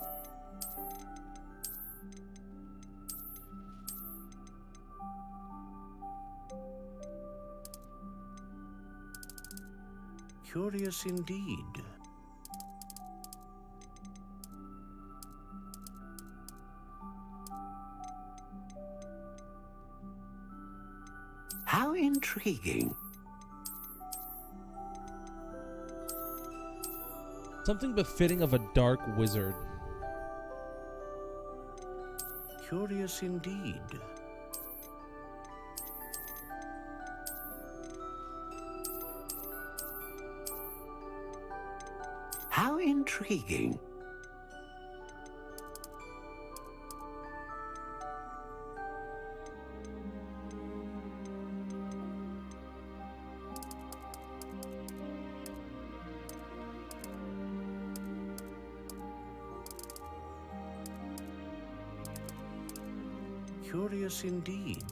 Speaker 6: Curious indeed. How intriguing.
Speaker 1: Something befitting of a dark wizard.
Speaker 6: Curious indeed. How intriguing. Curious indeed.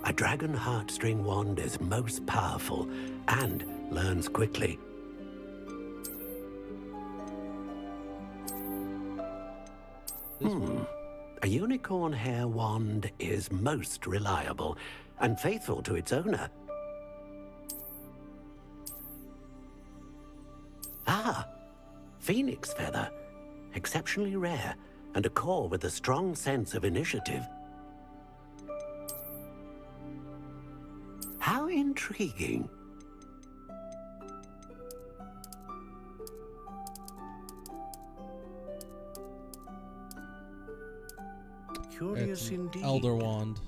Speaker 6: A dragon heartstring wand is most powerful and learns quickly. A unicorn hair wand is most reliable and faithful to its owner. Phoenix feather. Exceptionally rare, and a core with a strong sense of initiative. How intriguing. Curious
Speaker 1: It's an
Speaker 6: indeed.
Speaker 1: Elder Wand.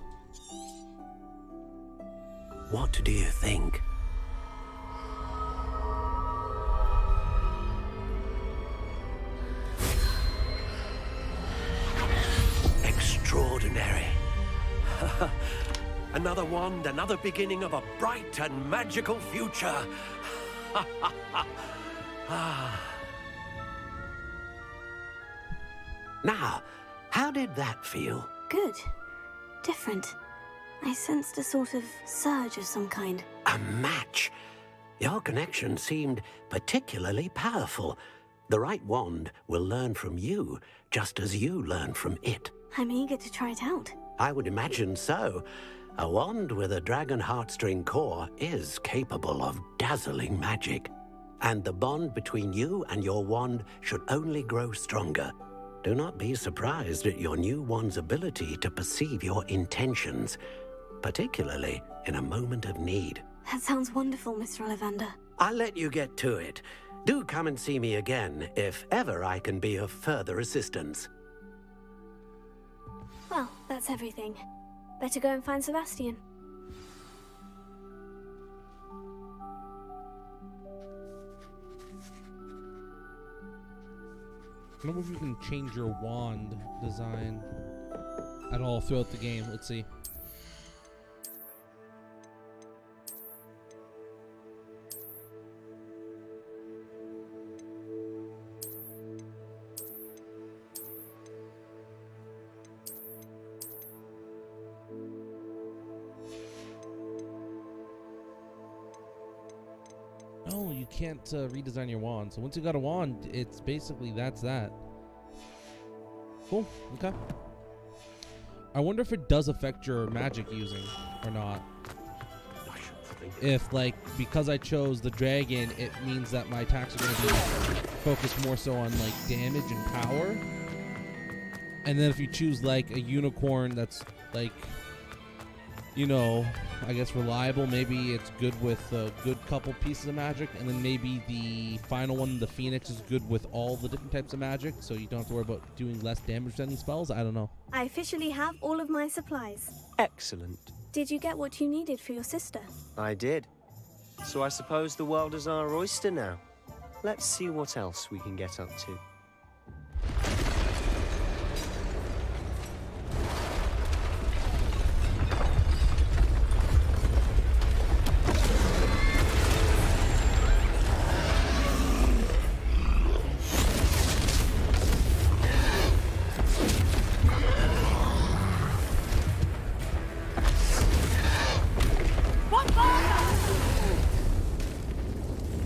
Speaker 6: What do you think? Extraordinary. Another wand, another beginning of a bright and magical future. Now, how did that feel?
Speaker 4: Good. Different. I sensed a sort of surge of some kind.
Speaker 6: A match. Your connection seemed particularly powerful. The right wand will learn from you, just as you learn from it.
Speaker 4: I'm eager to try it out.
Speaker 6: I would imagine so. A wand with a dragon heartstring core is capable of dazzling magic. And the bond between you and your wand should only grow stronger. Do not be surprised at your new wand's ability to perceive your intentions, particularly in a moment of need.
Speaker 4: That sounds wonderful, Mr. Ollivander.
Speaker 6: I'll let you get to it. Do come and see me again if ever I can be of further assistance.
Speaker 4: Well, that's everything. Better go and find Sebastian.
Speaker 1: I don't know if you can change your wand design at all throughout the game. Let's see. No, you can't redesign your wand. So once you got a wand, it's basically that's that. Cool. Okay. I wonder if it does affect your magic using or not. If, like, because I chose the dragon, it means that my attacks are going to be focused more so on, like, damage and power. And then if you choose, like, a unicorn that's, like, you know, I guess reliable, maybe it's good with a good couple pieces of magic, and then maybe the final one, the Phoenix, is good with all the different types of magic, so you don't have to worry about doing less damage to any spells. I don't know.
Speaker 4: I officially have all of my supplies.
Speaker 16: Excellent.
Speaker 4: Did you get what you needed for your sister?
Speaker 16: I did. So I suppose the world is our oyster now. Let's see what else we can get up to.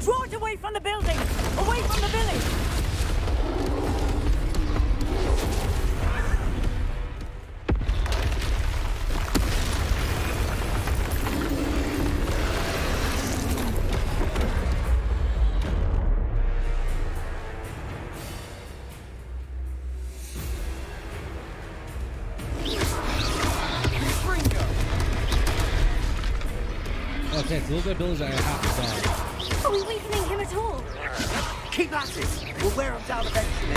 Speaker 22: Draw it away from the building! Away from the village!
Speaker 1: Okay, so those are abilities I have to dodge.
Speaker 4: Are we weakening him at all?
Speaker 21: Keep at it. We'll wear him down eventually.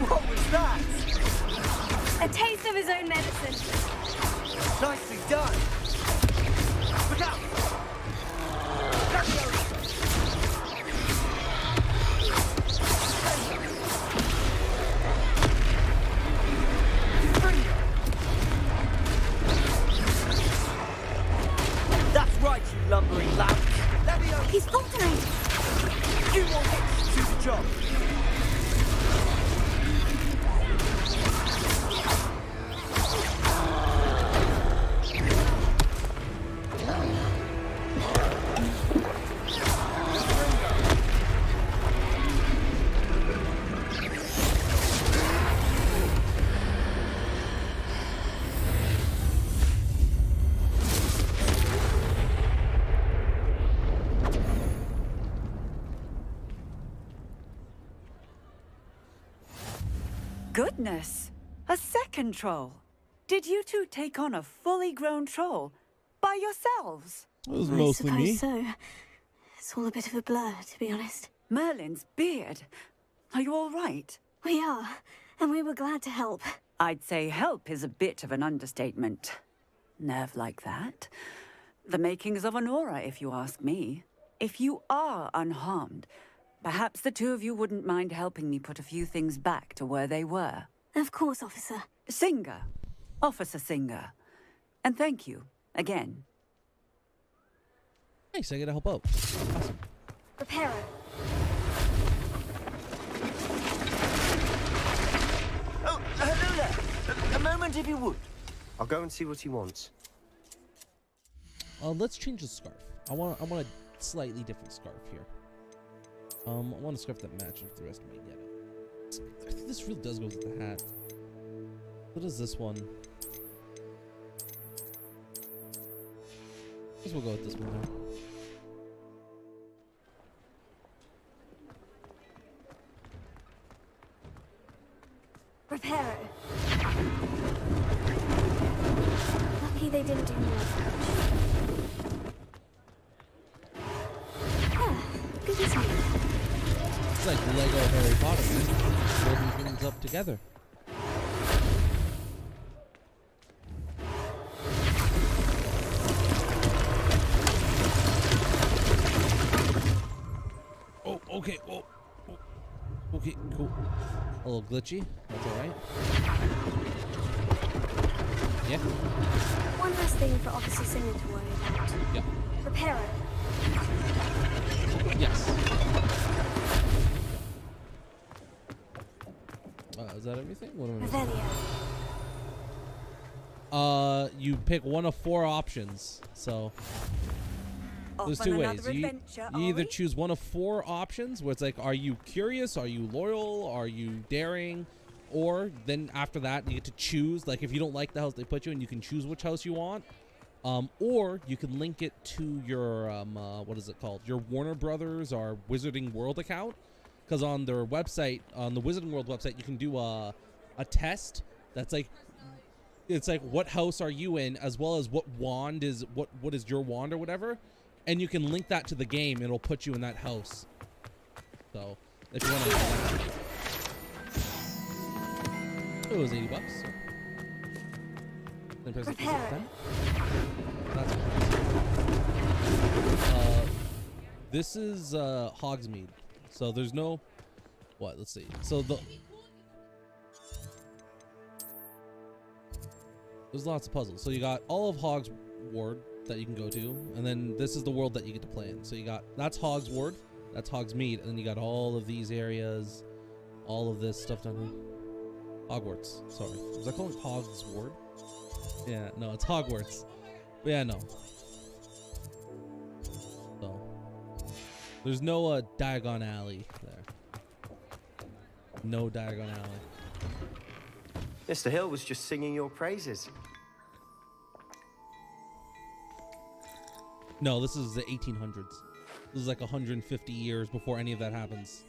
Speaker 21: What was that?
Speaker 4: A taste of his own medicine.
Speaker 21: Nicely done. Look out! That's right, you lumbering lamb.
Speaker 4: He's faltering.
Speaker 21: You want hits to do the job.
Speaker 22: Goodness! A second troll. Did you two take on a fully grown troll by yourselves?
Speaker 1: It was
Speaker 4: I
Speaker 1: mostly
Speaker 4: suppose
Speaker 1: me.
Speaker 4: so. It's all a bit of a blur, to be honest.
Speaker 22: Merlin's beard. Are you all right?
Speaker 4: We are, and we were glad to help.
Speaker 22: I'd say help is a bit of an understatement. Nerve like that. The makings of an aura, if you ask me. If you are unharmed, perhaps the two of you wouldn't mind helping me put a few things back to where they were.
Speaker 4: Of course, officer.
Speaker 22: Singer. Officer Singer. And thank you, again.
Speaker 1: Nice, I gotta help out. Awesome.
Speaker 4: Reparo.
Speaker 9: Oh, hello there. A moment, if you would.
Speaker 16: I'll go and see what he wants.
Speaker 1: Let's change the scarf. I want a slightly different scarf here. I want a scarf that matches the rest of my get. I think this really does go with the hat. What is this one? I guess we'll go with this one now.
Speaker 4: Reparo. Lucky they didn't do more. Ah, goodness me.
Speaker 1: It's like Lego Harry Potter, man. Building things up together. Oh, okay. Oh, okay, cool. A little glitchy. That's all right. Yeah.
Speaker 4: One last thing for Officer Singer to worry about.
Speaker 1: Yeah.
Speaker 4: Reparo.
Speaker 1: Yes. Is that everything? What am I missing? You pick one of 4 options. So there's 2 ways. You either choose one of 4 options where it's like, are you curious? Are you loyal? Are you daring? Or then after that, you get to choose. Like if you don't like the house they put you in, you can choose which house you want. Or you can link it to your what is it called? Your Warner Brothers or Wizarding World account. Because on their website, on the Wizarding World website, you can do a test that's like, it's like what house are you in, as well as what wand is what is your wand or whatever, and you can link that to the game. It'll put you in that house. So if you want to, it was $80. So. Then press it. That's this is Hogsmeade. So there's no what? Let's see. So there's lots of puzzles. So you got all of Hogsward that you can go to, and then this is the world that you get to play in. So you got that's Hogsward, that's Hogsmeade, and then you got all of these areas, all of this stuff down here. Hogwarts. Sorry, was I calling it Hogsward? Yeah, no, it's Hogwarts. But yeah, no. So there's no Diagon Alley there. No Diagon Alley.
Speaker 16: Mr. Hill was just singing your praises.
Speaker 1: No, this is the 1800s. This is like 150 years before any of that happens.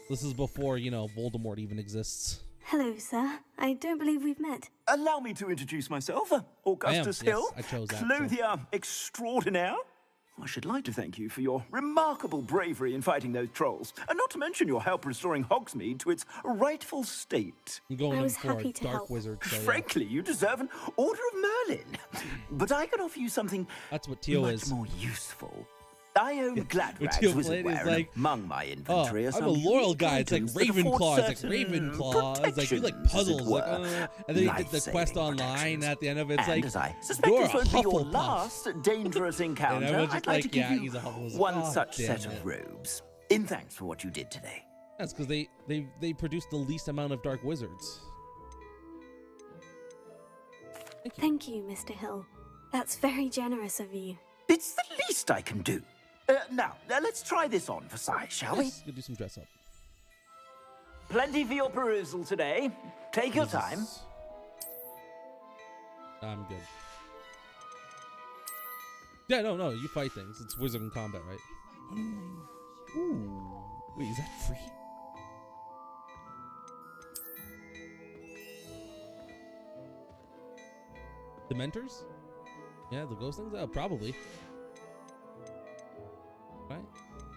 Speaker 1: This is before, you know, Voldemort even exists.
Speaker 4: Hello, sir. I don't believe we've met.
Speaker 5: Allow me to introduce myself, Augustus Hill,
Speaker 1: yes, I chose that,
Speaker 5: clothier extraordinaire. I should like to thank you for your remarkable bravery in fighting those trolls, and not to mention your help restoring Hogsmeade to its rightful state.
Speaker 1: I'm going in for a dark wizard. So
Speaker 5: Frankly, you deserve an Order of Merlin. But I can offer you something
Speaker 1: that's what Teal
Speaker 5: much
Speaker 1: is.
Speaker 5: more useful. I own Gladrag's
Speaker 1: Teal
Speaker 5: wizardware,
Speaker 1: like,
Speaker 5: among my inventory are
Speaker 1: I'm
Speaker 5: some
Speaker 1: a loyal
Speaker 5: unique
Speaker 1: guy. It's like
Speaker 5: items that afford
Speaker 1: Ravenclaw. It's like
Speaker 5: certain
Speaker 1: Ravenclaw. It's like you like
Speaker 5: protections, as it
Speaker 1: puzzles. Like,
Speaker 5: were.
Speaker 1: and then you get the quest online at the end of it. It's
Speaker 5: And
Speaker 1: like,
Speaker 5: as I suspect
Speaker 1: you're
Speaker 5: this
Speaker 1: a
Speaker 5: won't be your
Speaker 1: Hufflepuff.
Speaker 5: last dangerous encounter,
Speaker 1: And I was just
Speaker 5: I'd like to
Speaker 1: like,
Speaker 5: give
Speaker 1: yeah,
Speaker 5: you
Speaker 1: he's a Hufflepuff.
Speaker 5: one
Speaker 1: Oh,
Speaker 5: such
Speaker 1: damn
Speaker 5: set
Speaker 1: it.
Speaker 5: of robes, in thanks for what you did today.
Speaker 1: That's because they produce the least amount of dark wizards.
Speaker 4: Thank you, Mr. Hill. That's very generous of you.
Speaker 5: It's the least I can do. Now, let's try this on for size, shall we?
Speaker 1: Let's do some dress up.
Speaker 5: Plenty for your perusal today. Take your
Speaker 1: Jesus.
Speaker 5: time.
Speaker 1: I'm good. Yeah, no, you fight things. It's wizard in combat, right? Ooh. Wait, is that free? Dementors? Yeah, the ghost things? Probably. Right?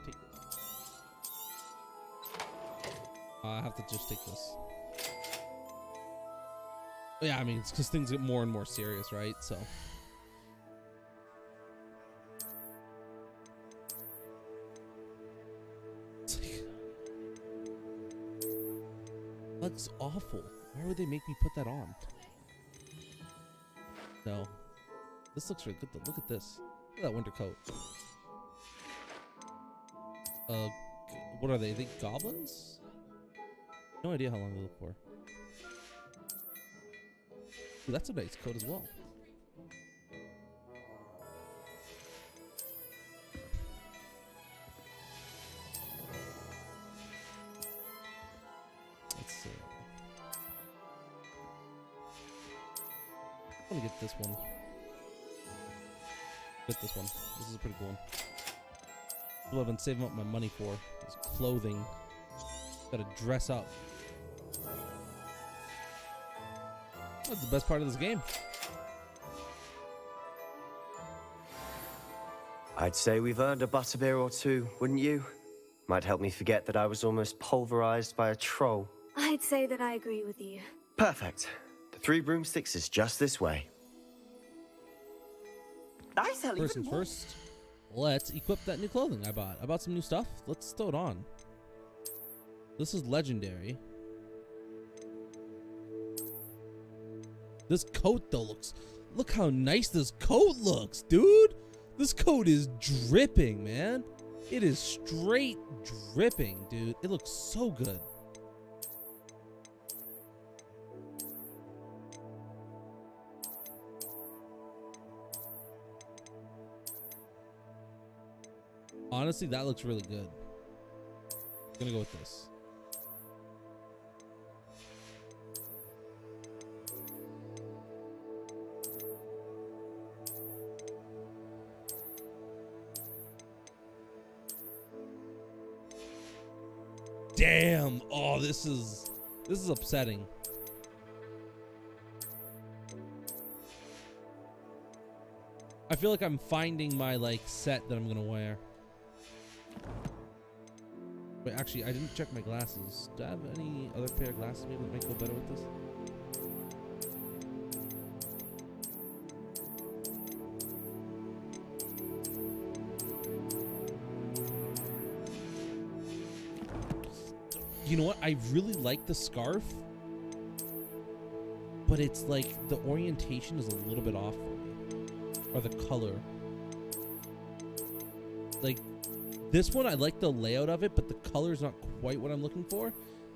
Speaker 1: Take this. I have to just take this. Yeah, I mean, it's because things get more and more serious, right? So. Looks awful. Why would they make me put that on? No. This looks really good though. Look at this. Look at that winter coat. What are they? Are they goblins? No idea how long they look for. Ooh, that's a nice coat as well. Let's see. I'm gonna get this one. Get this one. This is a pretty cool one. What I've been saving up my money for is clothing. Gotta dress up. That's the best part of this game.
Speaker 16: I'd say we've earned a butterbeer or two, wouldn't you? Might help me forget that I was almost pulverized by a troll.
Speaker 4: I'd say that I agree with you.
Speaker 16: Perfect. The 3 broomsticks is just this way.
Speaker 1: First and first, let's equip that new clothing I bought. I bought some new stuff. Let's throw it on. This is legendary. This coat though look how nice this coat looks, dude. This coat is dripping, man. It is straight dripping, dude. It looks so good. Honestly, that looks really good. I'm gonna go with this. Damn. Oh, this is upsetting. I feel like I'm finding my set that I'm gonna wear. Wait, actually, I didn't check my glasses. Do I have any other pair of glasses maybe that might go better with this? You know what? I really like the scarf, but it's like the orientation is a little bit off for me, or the color. Like this one, I like the layout of it, but the color is not quite what I'm looking for.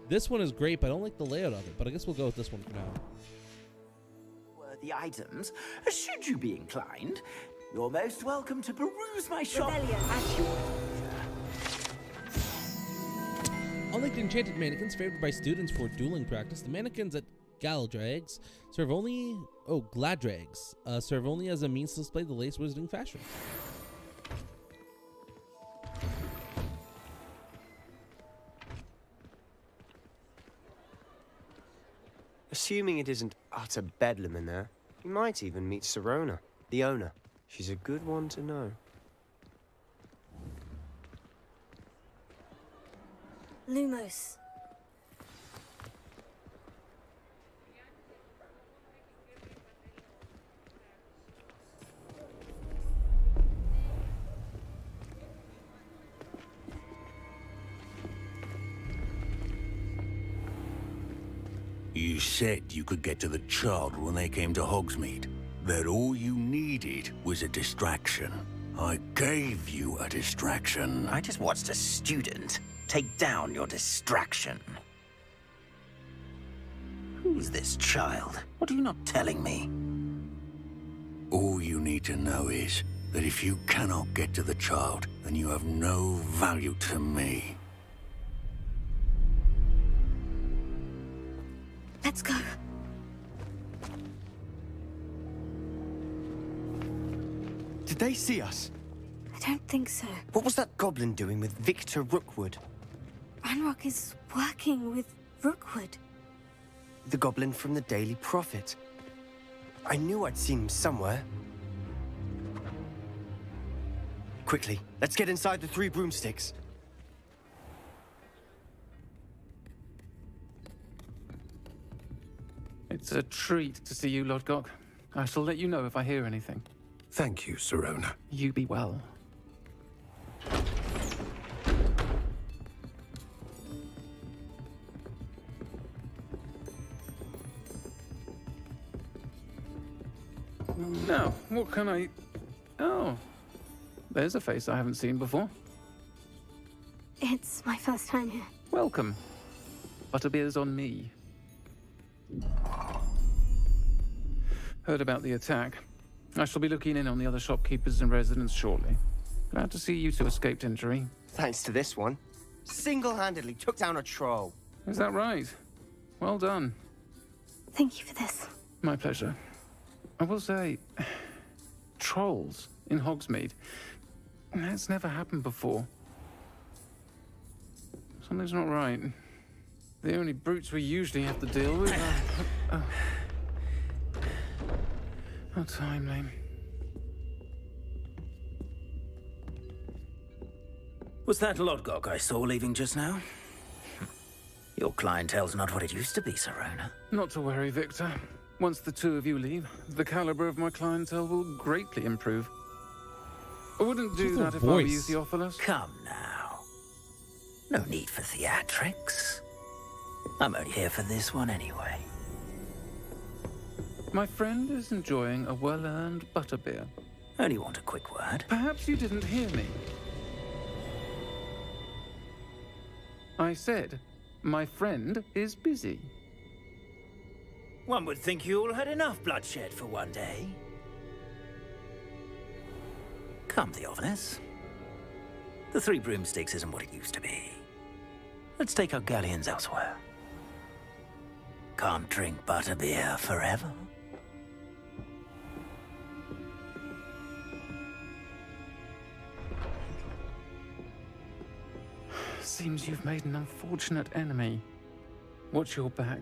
Speaker 1: This one is great, but I don't like the layout of it. But I guess we'll go with this one for now.
Speaker 9: Worthy items, should you be inclined, you're most welcome to peruse my shop at your
Speaker 1: Unlike the enchanted mannequins favored by students for dueling practice, the mannequins at Gladrags serve only as a means to display the latest wizarding fashion.
Speaker 16: Assuming it isn't utter bedlam in there, you might even meet Serona, the owner. She's a good one to know.
Speaker 4: Lumos.
Speaker 12: You said you could get to the child when they came to Hogsmeade. That all you needed was a distraction. I gave you a distraction.
Speaker 9: I just watched a student take down your distraction. Who's this child? What are you not telling me?
Speaker 12: All you need to know is that if you cannot get to the child, then you have no value to me.
Speaker 4: Let's go.
Speaker 16: Did they see us?
Speaker 4: I don't think so.
Speaker 16: What was that goblin doing with Victor Rookwood?
Speaker 4: Ranrock is working with Rookwood.
Speaker 16: The goblin from the Daily Prophet. I knew I'd seen him somewhere. Quickly, let's get inside the 3 broomsticks.
Speaker 15: It's a treat to see you, Lodgok. I shall let you know if I hear anything.
Speaker 6: Thank you, Sirona.
Speaker 15: You be well. Now, what can I... Oh, there's a face I haven't seen before.
Speaker 4: It's my first time here.
Speaker 15: Welcome. Butterbeer's on me. Heard about the attack. I shall be looking in on the other shopkeepers and residents shortly. Glad to see you two escaped injury.
Speaker 16: Thanks to this one. Single-handedly took down a troll.
Speaker 15: Is that right? Well done.
Speaker 4: Thank you for this.
Speaker 15: My pleasure. I will say, trolls in Hogsmeade. That's never happened before. Something's not right. The only brutes we usually have to deal with are... How timely.
Speaker 9: Was that Lodgok I saw leaving just now? Your clientele's not what it used to be, Sirona.
Speaker 15: Not to worry, Victor. Once the 2 of you leave, the caliber of my clientele will greatly improve. I wouldn't do that if I were you, Theophilus.
Speaker 9: Come now. No need for theatrics. I'm only here for this one anyway.
Speaker 15: My friend is enjoying a well-earned butterbeer.
Speaker 9: Only want a quick word.
Speaker 15: Perhaps you didn't hear me. I said, my friend is busy.
Speaker 9: One would think you all had enough bloodshed for one day. Come, Theophilus. The 3 broomsticks isn't what it used to be. Let's take our galleons elsewhere. Can't drink butterbeer forever.
Speaker 15: Seems you've made an unfortunate enemy. Watch your back.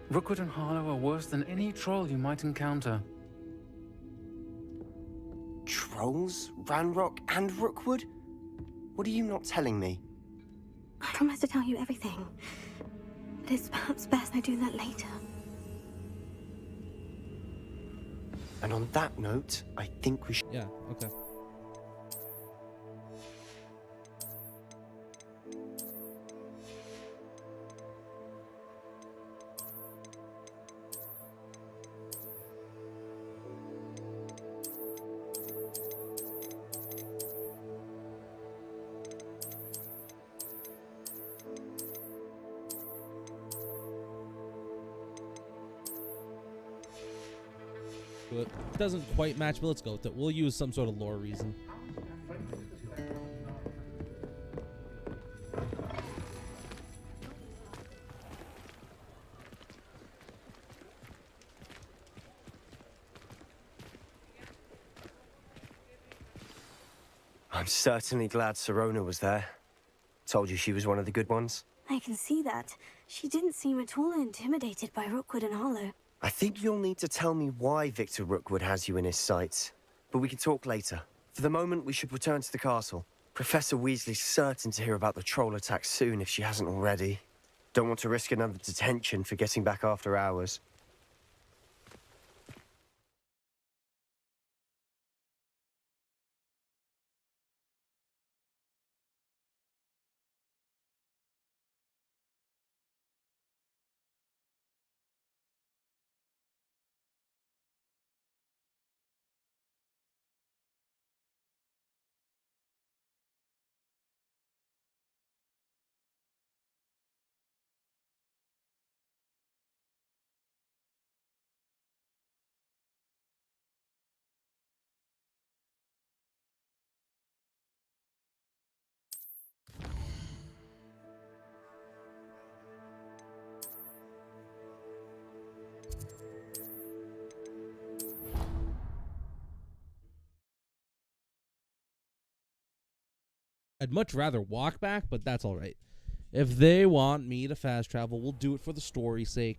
Speaker 15: Rookwood and Harlow are worse than any troll you might encounter.
Speaker 16: Trolls? Ranrock and Rookwood? What are you not telling me?
Speaker 4: I promise to tell you everything. But it's perhaps best I do that later.
Speaker 16: And on that note, I think we should...
Speaker 1: Yeah, okay. It doesn't quite match, but let's go with it. We'll use some sort of lore reason.
Speaker 16: I'm certainly glad Sirona was there. Told you she was one of the good ones.
Speaker 4: I can see that. She didn't seem at all intimidated by Rookwood and Harlow.
Speaker 16: I think you'll need to tell me why Victor Rookwood has you in his sights. But we can talk later. For the moment, we should return to the castle. Professor Weasley's certain to hear about the troll attack soon if she hasn't already. Don't want to risk another detention for getting back after hours.
Speaker 1: I'd much rather walk back, but that's all right. If they want me to fast travel, we'll do it for the story's sake.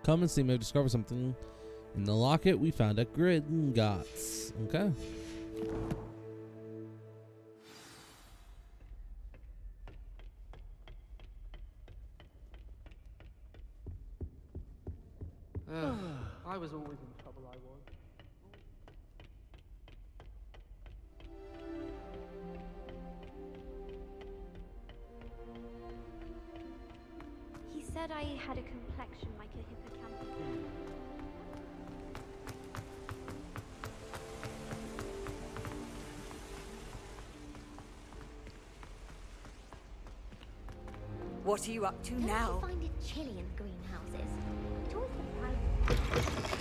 Speaker 1: Come and see me. I've discovered something in the locket we found at Gringotts. Okay.
Speaker 3: I was always in trouble, I was.
Speaker 8: He said I had a complexion like a hippocampus.
Speaker 22: What are you up to
Speaker 8: Don't
Speaker 22: now?
Speaker 8: you find it chilly in the greenhouses? It always surprises me.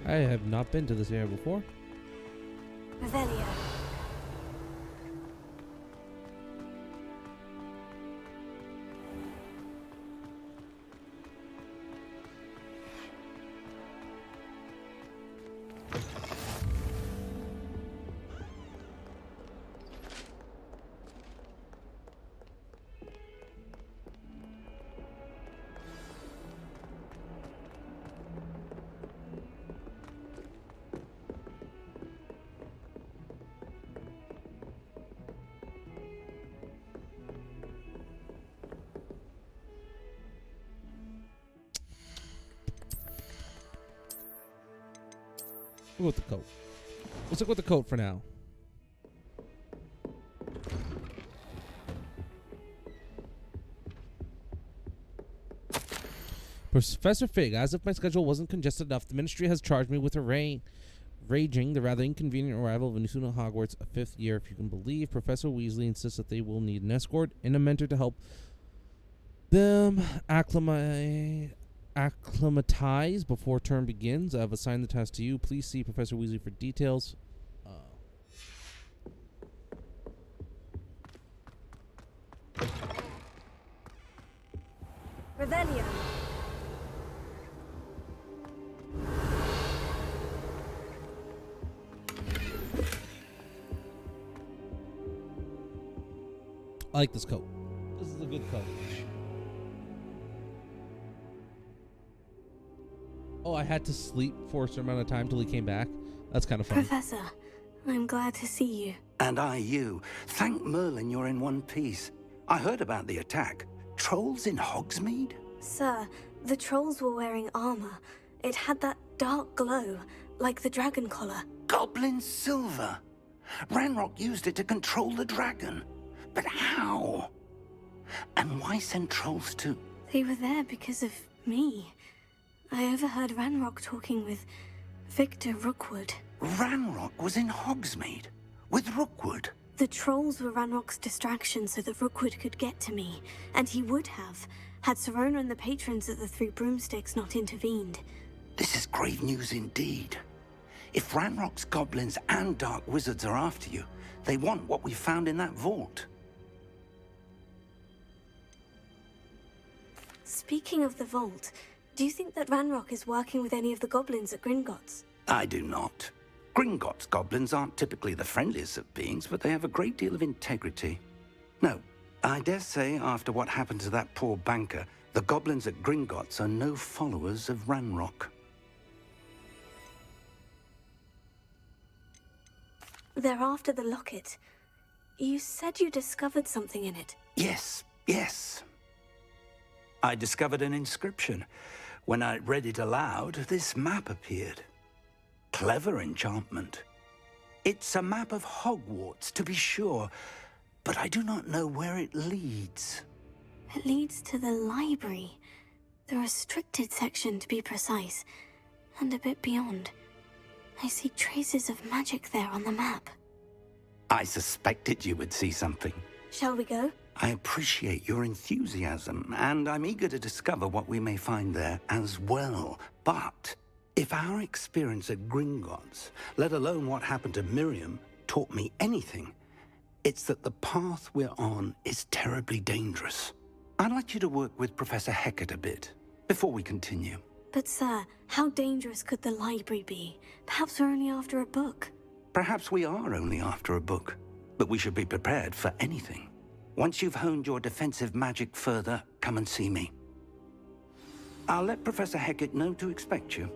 Speaker 1: I have not been to this area before.
Speaker 4: Revelio.
Speaker 1: We'll go with the coat. Let's look with the coat for now. Professor Fig, as if my schedule wasn't congested enough, the ministry has charged me with arranging the rather inconvenient arrival of a new student at Hogwarts, a 5th year. If you can believe, Professor Weasley insists that they will need an escort and a mentor to help them acclimatize before term begins. I've assigned the task to you. Please see Professor Weasley for details.
Speaker 4: Revelio.
Speaker 1: I like this coat. This is a good coat. Oh, I had to sleep for a certain amount of time till he came back. That's kind of fun.
Speaker 4: Professor, I'm glad to see you.
Speaker 9: And I you. Thank Merlin you're in one piece. I heard about the attack. Trolls in Hogsmeade?
Speaker 4: Sir, the trolls were wearing armor. It had that dark glow, like the dragon collar.
Speaker 9: Goblin silver. Ranrock used it to control the dragon. But how? And why send trolls to...
Speaker 4: They were there because of me. I overheard Ranrock talking with Victor Rookwood.
Speaker 9: Ranrock was in Hogsmeade? With Rookwood?
Speaker 4: The trolls were Ranrock's distraction so that Rookwood could get to me. And he would have, had Sirona and the patrons at the Three Broomsticks not intervened.
Speaker 9: This is grave news indeed. If Ranrock's goblins and dark wizards are after you, they want what we found in that vault.
Speaker 4: Speaking of the vault, do you think that Ranrock is working with any of the goblins at Gringotts?
Speaker 9: I do not. Gringotts goblins aren't typically the friendliest of beings, but they have a great deal of integrity. No, I dare say after what happened to that poor banker, the goblins at Gringotts are no followers of Ranrock.
Speaker 4: They're after the locket. You said you discovered something in it.
Speaker 9: Yes, yes. I discovered an inscription. When I read it aloud, this map appeared. Clever enchantment. It's a map of Hogwarts, to be sure, but I do not know where it leads.
Speaker 4: It leads to the library. The restricted section, to be precise. And a bit beyond. I see traces of magic there on the map.
Speaker 9: I suspected you would see something.
Speaker 4: Shall we go?
Speaker 9: I appreciate your enthusiasm, and I'm eager to discover what we may find there as well. But if our experience at Gringotts, let alone what happened to Miriam, taught me anything, it's that the path we're on is terribly dangerous. I'd like you to work with Professor Hecat a bit before we continue.
Speaker 4: But sir, how dangerous could the library be? Perhaps we're only after a book.
Speaker 9: Perhaps we are only after a book, but we should be prepared for anything. Once you've honed your defensive magic further, come and see me. I'll let Professor Hecat know to expect you.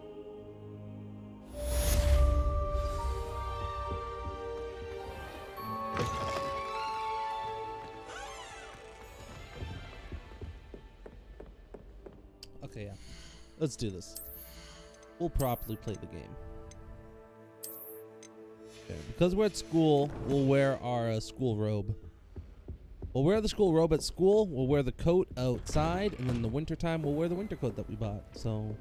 Speaker 1: Okay, yeah. Let's do this. We'll properly play the game. Okay, because we're at school, we'll wear our school robe. We'll wear the school robe at school, we'll wear the coat outside, and then in the wintertime, we'll wear the winter coat that we bought. So,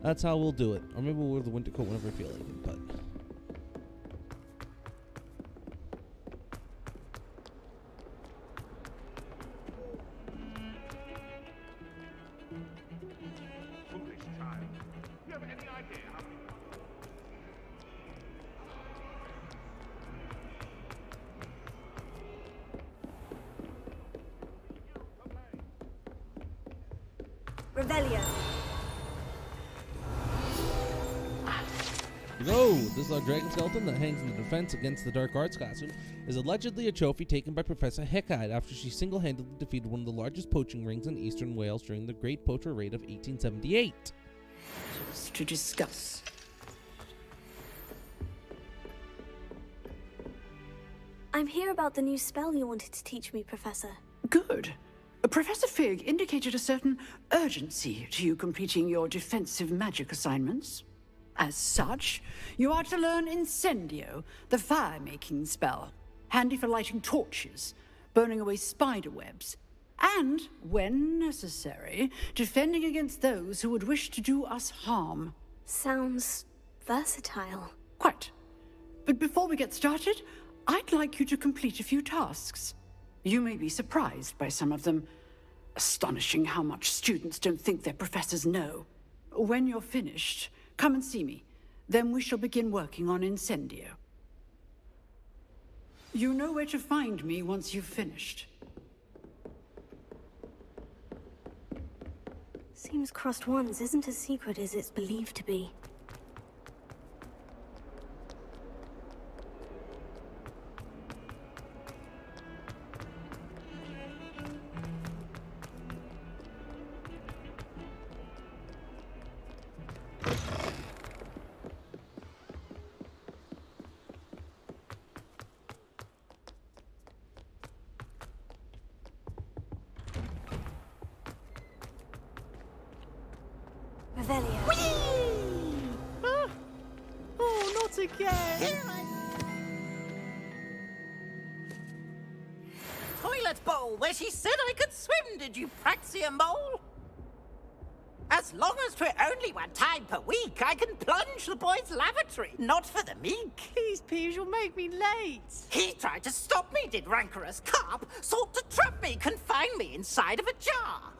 Speaker 1: that's how we'll do it. Or maybe we'll wear the winter coat whenever we feel like it, but...
Speaker 4: Revelio.
Speaker 1: Go! This large dragon skeleton that hangs in the defense against the dark arts classroom is allegedly a trophy taken by Professor Hecat after she single-handedly defeated one of the largest poaching rings in eastern Wales during the Great Poacher Raid of 1878.
Speaker 14: To discuss.
Speaker 4: I'm here about the new spell you wanted to teach me, Professor.
Speaker 14: Good. Professor Fig indicated a certain urgency to you completing your defensive magic assignments. As such, you are to learn Incendio, the fire-making spell, handy for lighting torches, burning away spider webs, and, when necessary, defending against those who would wish to do us harm.
Speaker 4: Sounds versatile.
Speaker 14: Quite. But before we get started, I'd like you to complete a few tasks. You may be surprised by some of them. Astonishing how much students don't think their professors know. When you're finished, come and see me. Then we shall begin working on Incendio. You know where to find me once you've finished.
Speaker 4: Seems crossed ones isn't as secret as it's believed to be.
Speaker 21: Oh, not again! Toilet bowl, where she said I could swim, did you praxia mole? As long as 'twere only one time per week, I can plunge the boy's lavatory, not for the meek.
Speaker 23: Please, Peeves, you'll make me late.
Speaker 21: He tried to stop me, did rancorous carp, sought to trap me, confine me inside of a jar.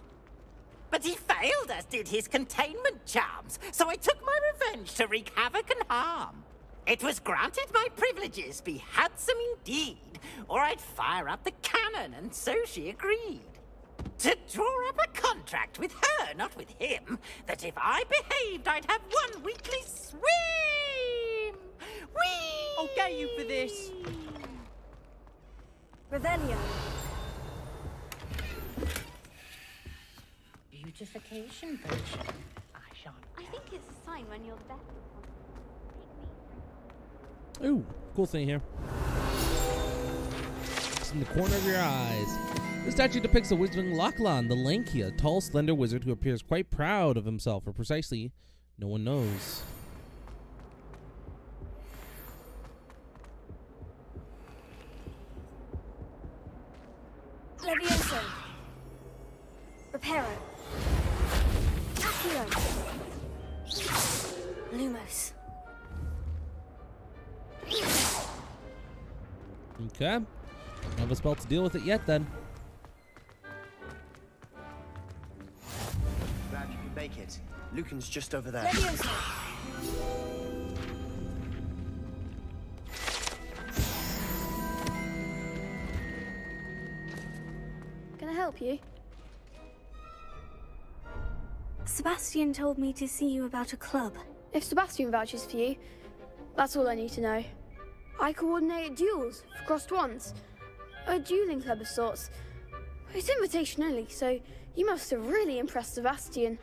Speaker 21: But he failed, as did his containment charms, so I took my revenge to wreak havoc and harm. It was granted my privileges be handsome indeed, or I'd fire up the cannon, and so she agreed. To draw up a contract with her, not with him, that if I behaved, I'd have one weekly swim! Whee!
Speaker 23: I'll get you for this.
Speaker 4: Revelio.
Speaker 23: Beautification potion. I think it's a sign when you're the best.
Speaker 1: Ooh, cool thing here. It's in the corner of your eyes. This statue depicts the wizarding Lachlan, the lanky, a tall, slender wizard who appears quite proud of himself, or precisely, no one knows.
Speaker 4: Levioso. Reparo. Accio. Lumos.
Speaker 1: Okay. Don't have a spell to deal with it yet, then.
Speaker 16: Glad you can make it. Lucan's just over there.
Speaker 10: Can I help you?
Speaker 4: Sebastian told me to see you about a club.
Speaker 10: If Sebastian vouches for you, that's all I need to know. I coordinate duels for crossed wands. A dueling club of sorts. It's invitation only, so you must have really impressed Sebastian.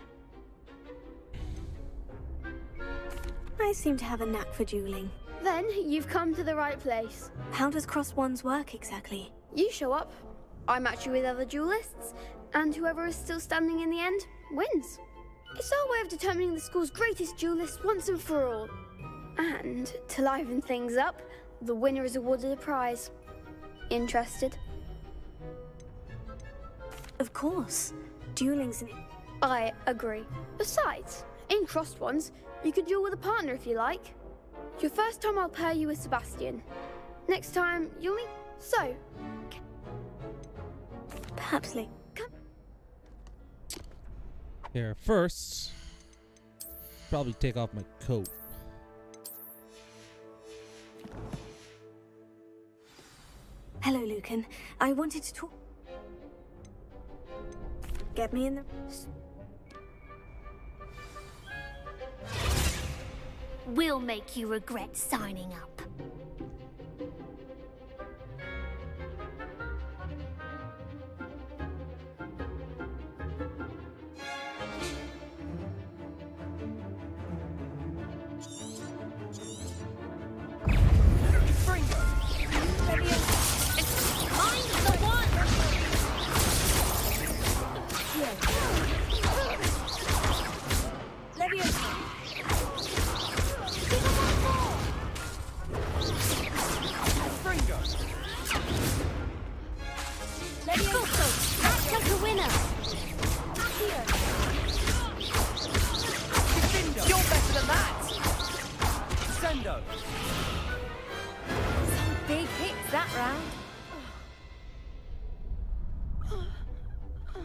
Speaker 4: I seem to have a knack for dueling.
Speaker 10: Then you've come to the right place.
Speaker 4: How does crossed wands work exactly?
Speaker 10: You show up, I match you with other duelists, and whoever is still standing in the end wins. It's our way of determining the school's greatest duelist once and for all. And to liven things up, the winner is awarded a prize. Interested?
Speaker 4: Of course. Dueling's an...
Speaker 10: I agree. Besides, in crossed ones, you could duel with a partner if you like. Your first time I'll pair you with Sebastian. Next time, you'll meet... So...
Speaker 4: Perhaps later.
Speaker 1: Here, first, probably take off my coat.
Speaker 4: Hello, Lucan. I wanted to talk... Get me in the...
Speaker 8: We'll make you regret signing up.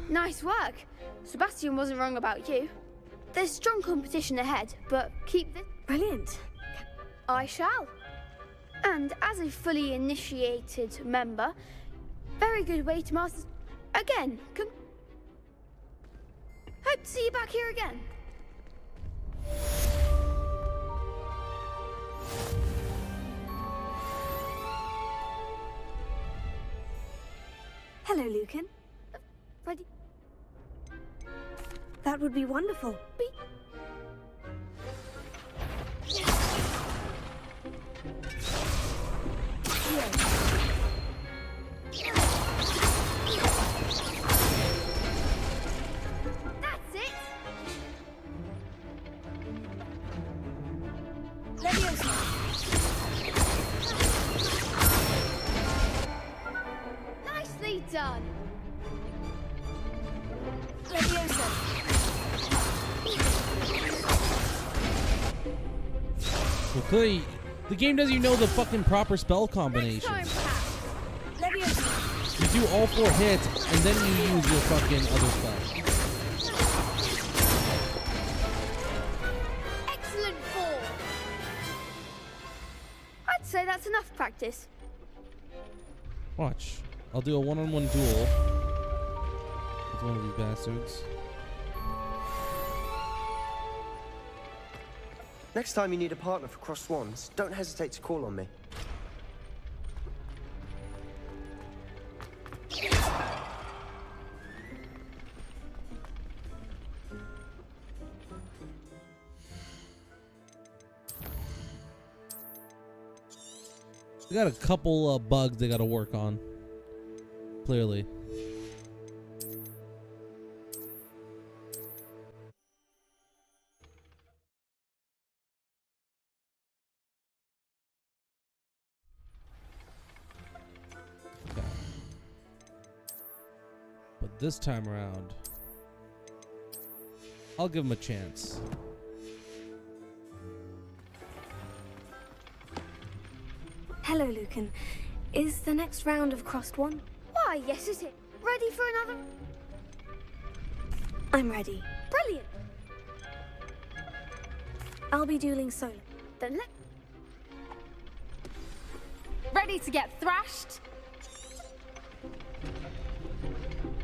Speaker 10: Nice work. Sebastian wasn't wrong about you. There's strong competition ahead, but keep this...
Speaker 4: Brilliant.
Speaker 10: I shall. And as a fully initiated member, very good way to master... Again, hope to see you back here again.
Speaker 4: Hello, Lucan.
Speaker 10: Ready?
Speaker 4: That would be wonderful.
Speaker 10: That's it! Nicely done!
Speaker 1: Well, clearly, the game doesn't even know the fucking proper spell combination. You do all 4 hits, and then you use your fucking other spell.
Speaker 10: Excellent ball! I'd say that's enough practice.
Speaker 1: Watch. I'll do a one-on-one duel with one of these bastards.
Speaker 16: Next time you need a partner for crossed wands, don't hesitate to call on me.
Speaker 1: We got a couple bugs they got to work on. Clearly. But this time around, I'll give him a chance.
Speaker 4: Hello, Lucan. Is the next round of Crossed one?
Speaker 10: Why, yes, is it? Ready for another?
Speaker 4: I'm ready.
Speaker 10: Brilliant.
Speaker 4: I'll be dueling solo.
Speaker 10: Then let...
Speaker 23: Ready to get thrashed?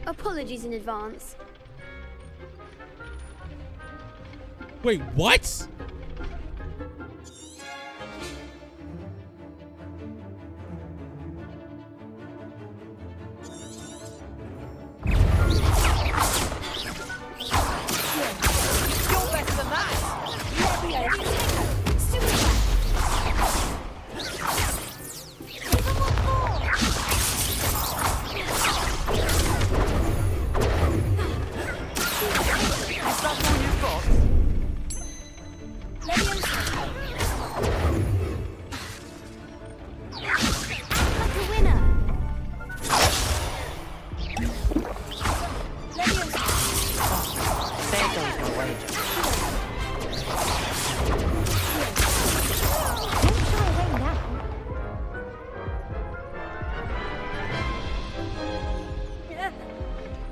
Speaker 10: Apologies in advance.
Speaker 1: Wait, what?
Speaker 23: You're better than that.
Speaker 22: Is that all you've got?
Speaker 8: Like a winner.
Speaker 22: There goes my wager.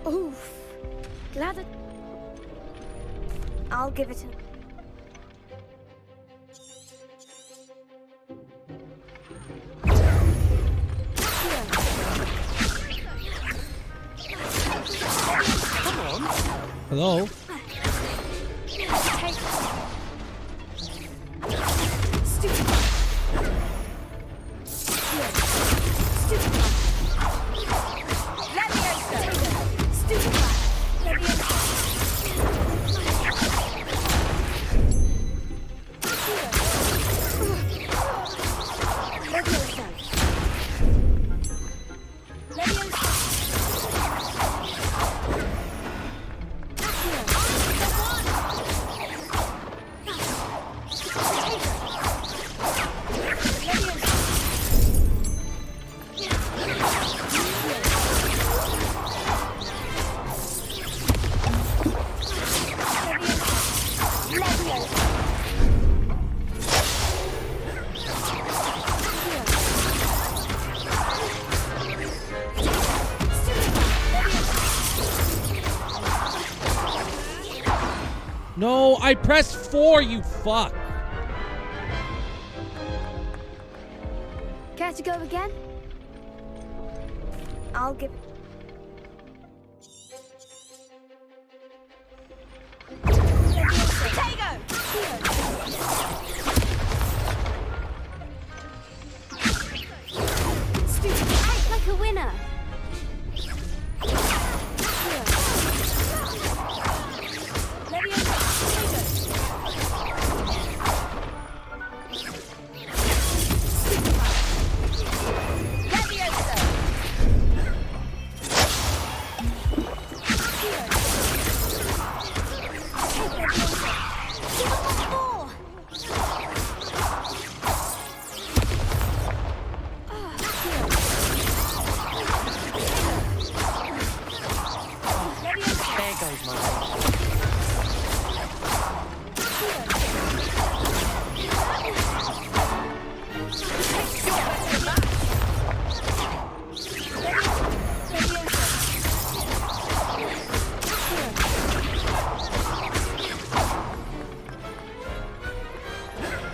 Speaker 10: Oof. Glad it...
Speaker 4: I'll give it a...
Speaker 1: Hello? No, I pressed 4, you fuck.
Speaker 10: Care to go again?
Speaker 4: I'll give it...
Speaker 8: Act like a winner.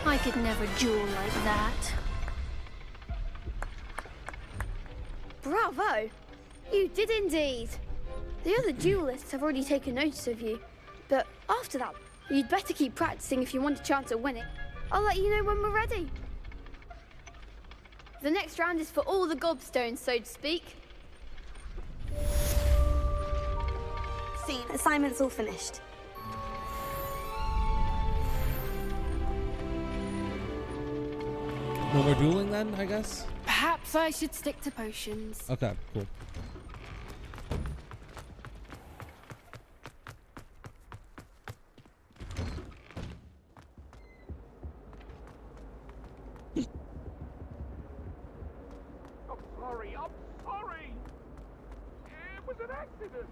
Speaker 10: I could never duel like that. Bravo! You did indeed. The other duelists have already taken notice of you, but after that, you'd better keep practicing if you want a chance at winning. I'll let you know when we're ready. The next round is for all the gobstones, so to speak.
Speaker 4: Scene. Assignment's all finished.
Speaker 1: No more dueling then, I guess?
Speaker 23: Perhaps I should stick to potions.
Speaker 1: Okay, cool.
Speaker 2: I'm sorry. It was an accident.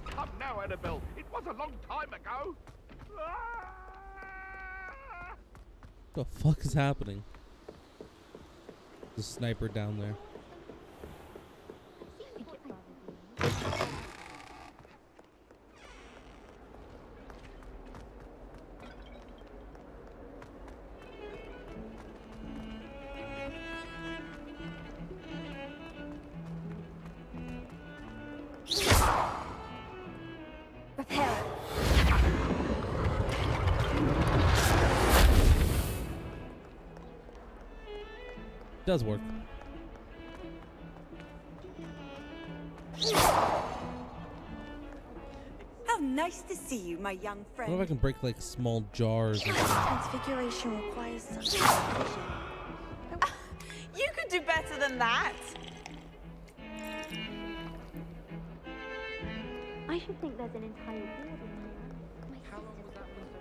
Speaker 2: Come now, Annabelle. It was a long time ago. Ah!
Speaker 1: What the fuck is happening? The sniper down there.
Speaker 10: Repair.
Speaker 1: Does work.
Speaker 17: How nice to see you, my young friend.
Speaker 1: What if I can break like small jars? Or
Speaker 17: Transfiguration requires some You could do better than that.
Speaker 8: I should think there's an entire world in there.
Speaker 3: How long was that window?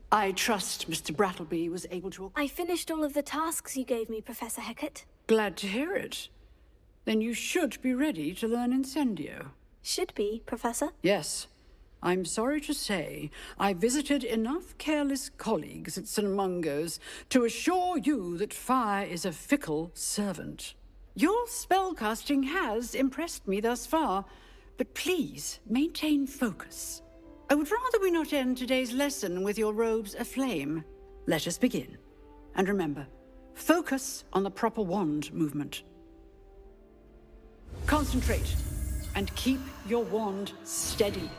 Speaker 14: I trust Mr. Brattleby was able to...
Speaker 4: I finished all of the tasks you gave me, Professor Hecat.
Speaker 14: Glad to hear it. Then you should be ready to learn Incendio.
Speaker 4: Should be, Professor.
Speaker 14: Yes. I'm sorry to say, I visited enough careless colleagues at St. Mungo's to assure you that fire is a fickle servant. Your spellcasting has impressed me thus far, but please maintain focus. I would rather we not end today's lesson with your robes aflame. Let us begin. And remember, focus on the proper wand movement. Concentrate, and keep your wand steady.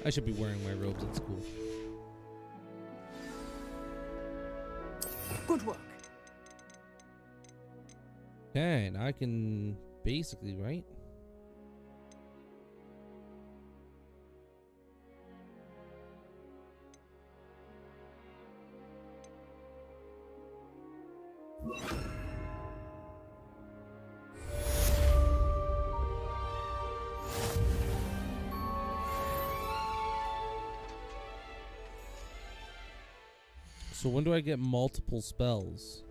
Speaker 1: I should be wearing my robes at school.
Speaker 14: Good work.
Speaker 1: Okay, and I can basically, right? So when do I get multiple spells?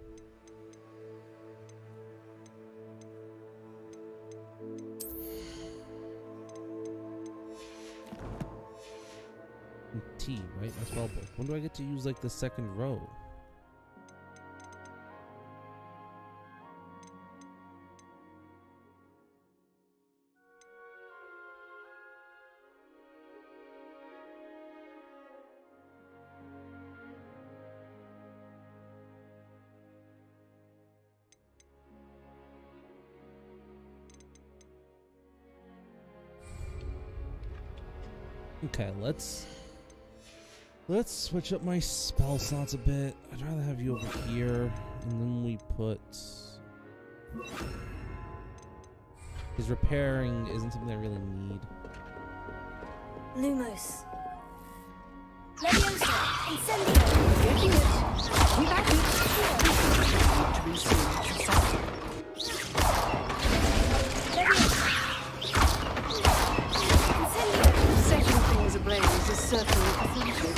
Speaker 1: T, right? My spell book. When do I get to use like the second row? Okay, let's switch up my spell slots a bit. I'd rather have you over here, and then we put... Because repairing isn't something I really need.
Speaker 4: Lumos.
Speaker 10: Leviosa. Incendio.
Speaker 14: We back to receive setting things ablaze is certainly pathetic.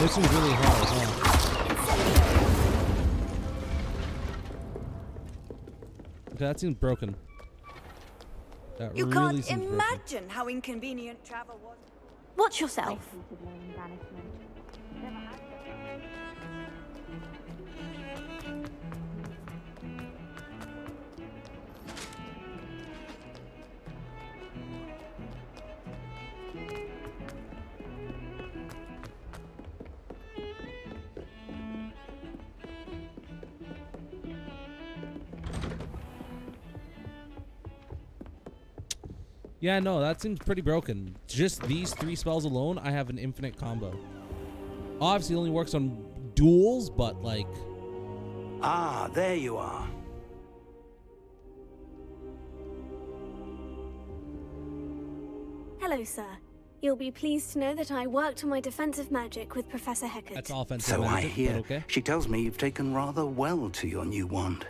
Speaker 1: This seems really hard, huh? Okay, that seems broken. That
Speaker 11: You
Speaker 1: really
Speaker 11: can't
Speaker 1: seems broken.
Speaker 11: imagine how inconvenient travel was.
Speaker 13: Watch yourself.
Speaker 1: Yeah, no, that seems pretty broken. Just these 3 spells alone, I have an infinite combo. Obviously, it only works on duels, but like...
Speaker 9: Ah, there you are.
Speaker 4: Hello, sir. You'll be pleased to know that I worked on my defensive magic with Professor Heckert.
Speaker 1: That's offensive
Speaker 9: So I
Speaker 1: magic,
Speaker 9: hear.
Speaker 1: but okay.
Speaker 9: She tells me you've taken rather well to your new wand.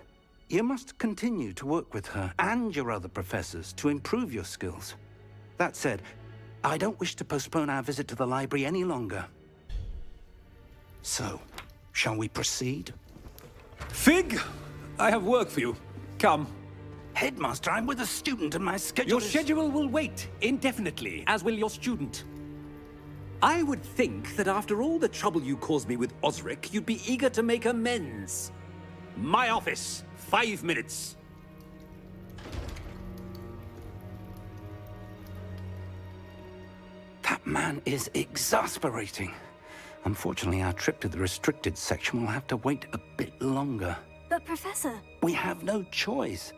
Speaker 9: You must continue to work with her and your other professors to improve your skills. That said, I don't wish to postpone our visit to the library any longer. So, shall we proceed?
Speaker 18: Fig, I have work for you. Come.
Speaker 9: Headmaster, I'm with a student and my schedule
Speaker 18: Your
Speaker 9: is...
Speaker 18: schedule will wait indefinitely, as will your student. I would think that after all the trouble you caused me with Osric, you'd be eager to make amends. My office. 5 minutes.
Speaker 9: That man is exasperating. Unfortunately, our trip to the restricted section will have to wait a bit longer.
Speaker 4: But, Professor...
Speaker 9: We have no choice.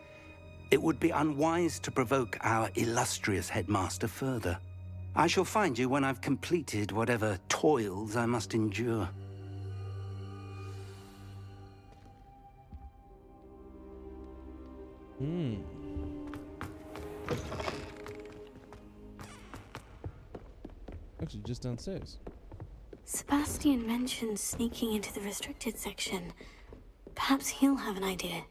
Speaker 9: It would be unwise to provoke our illustrious headmaster further. I shall find you when I've completed whatever toils I must endure.
Speaker 1: Actually, just downstairs.
Speaker 4: Sebastian mentioned sneaking into the restricted section. Perhaps he'll have an idea.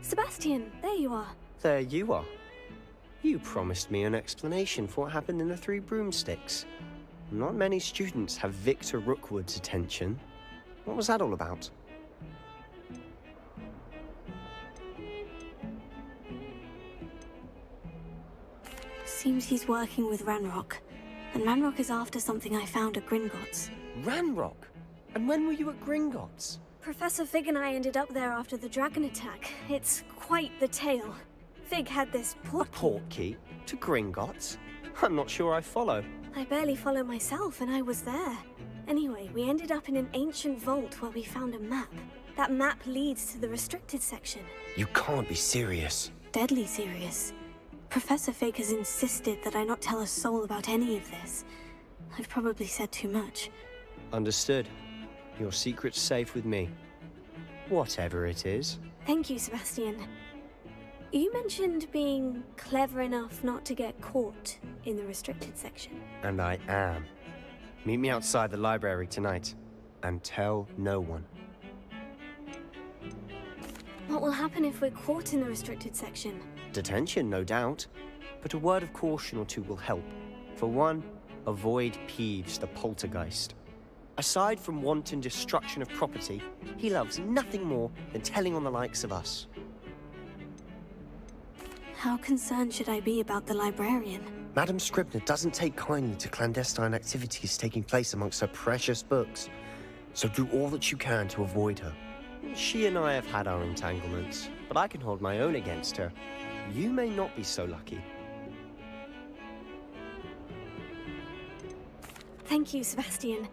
Speaker 4: Sebastian, there you are.
Speaker 16: There you are. You promised me an explanation for what happened in the 3 broomsticks. Not many students have Victor Rookwood's attention. What was that all about?
Speaker 4: Seems he's working with Ranrock. And Ranrock is after something I found at Gringotts.
Speaker 16: Ranrock? And when were you at Gringotts?
Speaker 4: Professor Fig and I ended up there after the dragon attack. It's quite the tale. Fig had this
Speaker 16: portkey to Gringotts? I'm not sure I follow.
Speaker 4: I barely follow myself, and I was there. Anyway, we ended up in an ancient vault where we found a map. That map leads to the restricted section.
Speaker 16: You can't be serious.
Speaker 4: Deadly serious. Professor Fig has insisted that I not tell a soul about any of this. I've probably said too much.
Speaker 16: Understood. Your secret's safe with me. Whatever it is.
Speaker 4: Thank you, Sebastian. You mentioned being clever enough not to get caught in the restricted section.
Speaker 16: And I am. Meet me outside the library tonight. And tell no one.
Speaker 4: What will happen if we're caught in the restricted section?
Speaker 16: Detention, no doubt. But a word of caution or two will help. For one, avoid Peeves, the poltergeist. Aside from wanton destruction of property, he loves nothing more than telling on the likes of us.
Speaker 4: How concerned should I be about the librarian?
Speaker 16: Madam Scribner doesn't take kindly to clandestine activities taking place amongst her precious books. So do all that you can to avoid her. She and I have had our entanglements, but I can hold my own against her. You may not be so lucky.
Speaker 4: Thank you, Sebastian.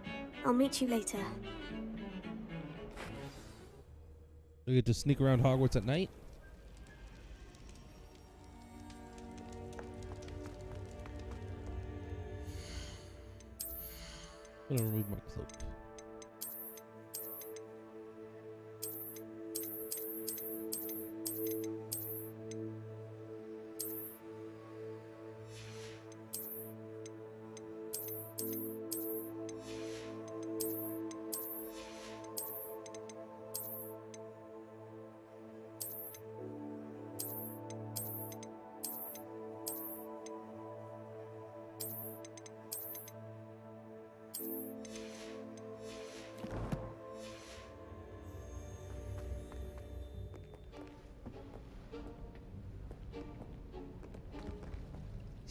Speaker 4: I'll meet you later.
Speaker 1: We get to sneak around Hogwarts at night. I'm gonna remove my cloak.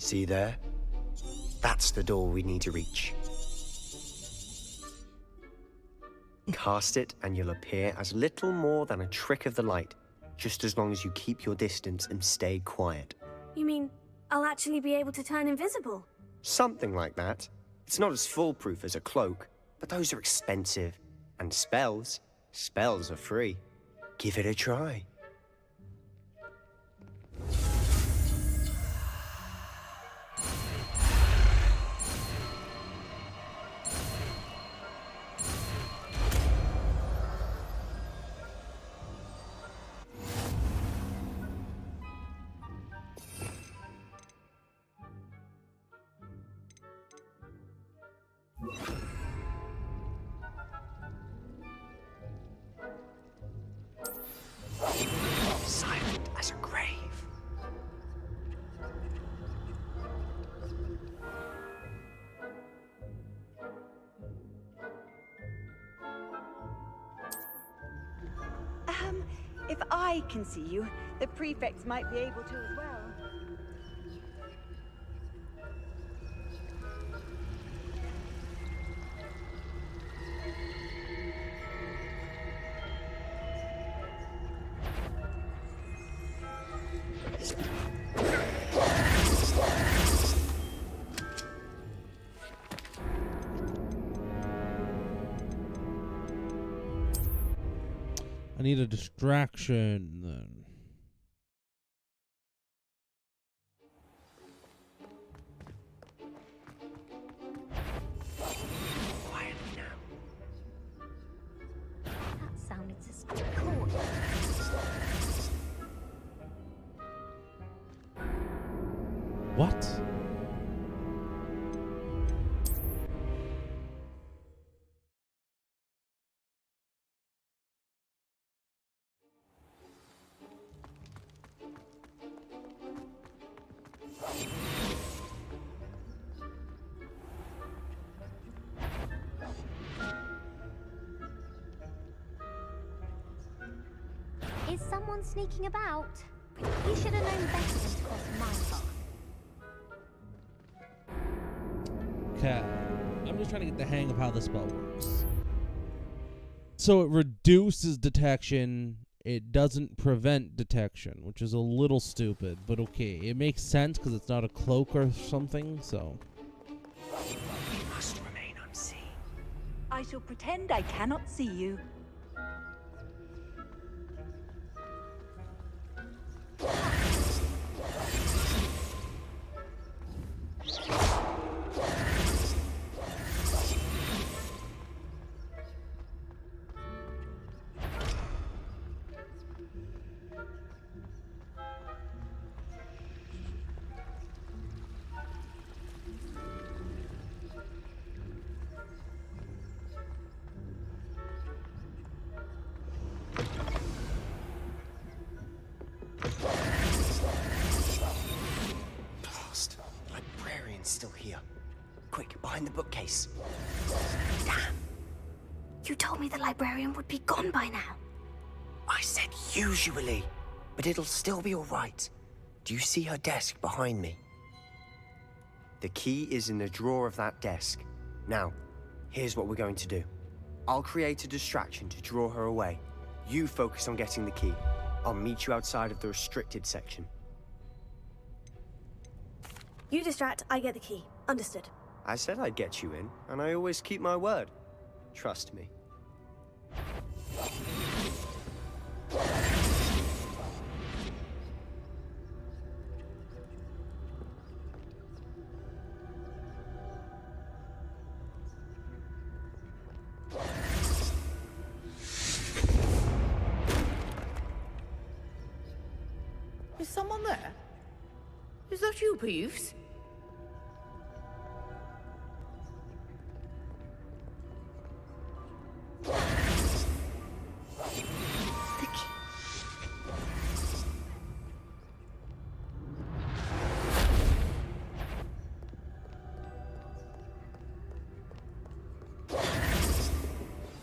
Speaker 16: See there? That's the door we need to reach. Cast it and you'll appear as little more than a trick of the light, just as long as you keep your distance and stay quiet.
Speaker 4: You mean I'll actually be able to turn invisible?
Speaker 16: Something like that. It's not as foolproof as a cloak, but those are expensive. And spells are free. Give it a try. Silent as a grave.
Speaker 11: If I can see you, the prefects might be able to as well.
Speaker 1: I need a distraction then.
Speaker 8: Quiet now. That sounded suspicious. Cool.
Speaker 1: What?
Speaker 8: Is someone sneaking about? He should have known better than to cross my path.
Speaker 1: Okay. I'm just trying to get the hang of how the spell works. So it reduces detection. It doesn't prevent detection, which is a little stupid, but okay. It makes sense because it's not a cloak or something, so.
Speaker 11: We must remain unseen. I shall pretend I cannot see you.
Speaker 16: Blast. Librarian's still here. Quick, behind the bookcase. Damn.
Speaker 4: You told me the librarian would be gone by now.
Speaker 16: I said usually, but it'll still be all right. Do you see her desk behind me? The key is in the drawer of that desk. Now, here's what we're going to do. I'll create a distraction to draw her away. You focus on getting the key. I'll meet you outside of the restricted section.
Speaker 4: You distract, I get the key. Understood.
Speaker 16: I said I'd get you in, and I always keep my word. Trust me.
Speaker 17: Is someone there? Is that you, Peeves?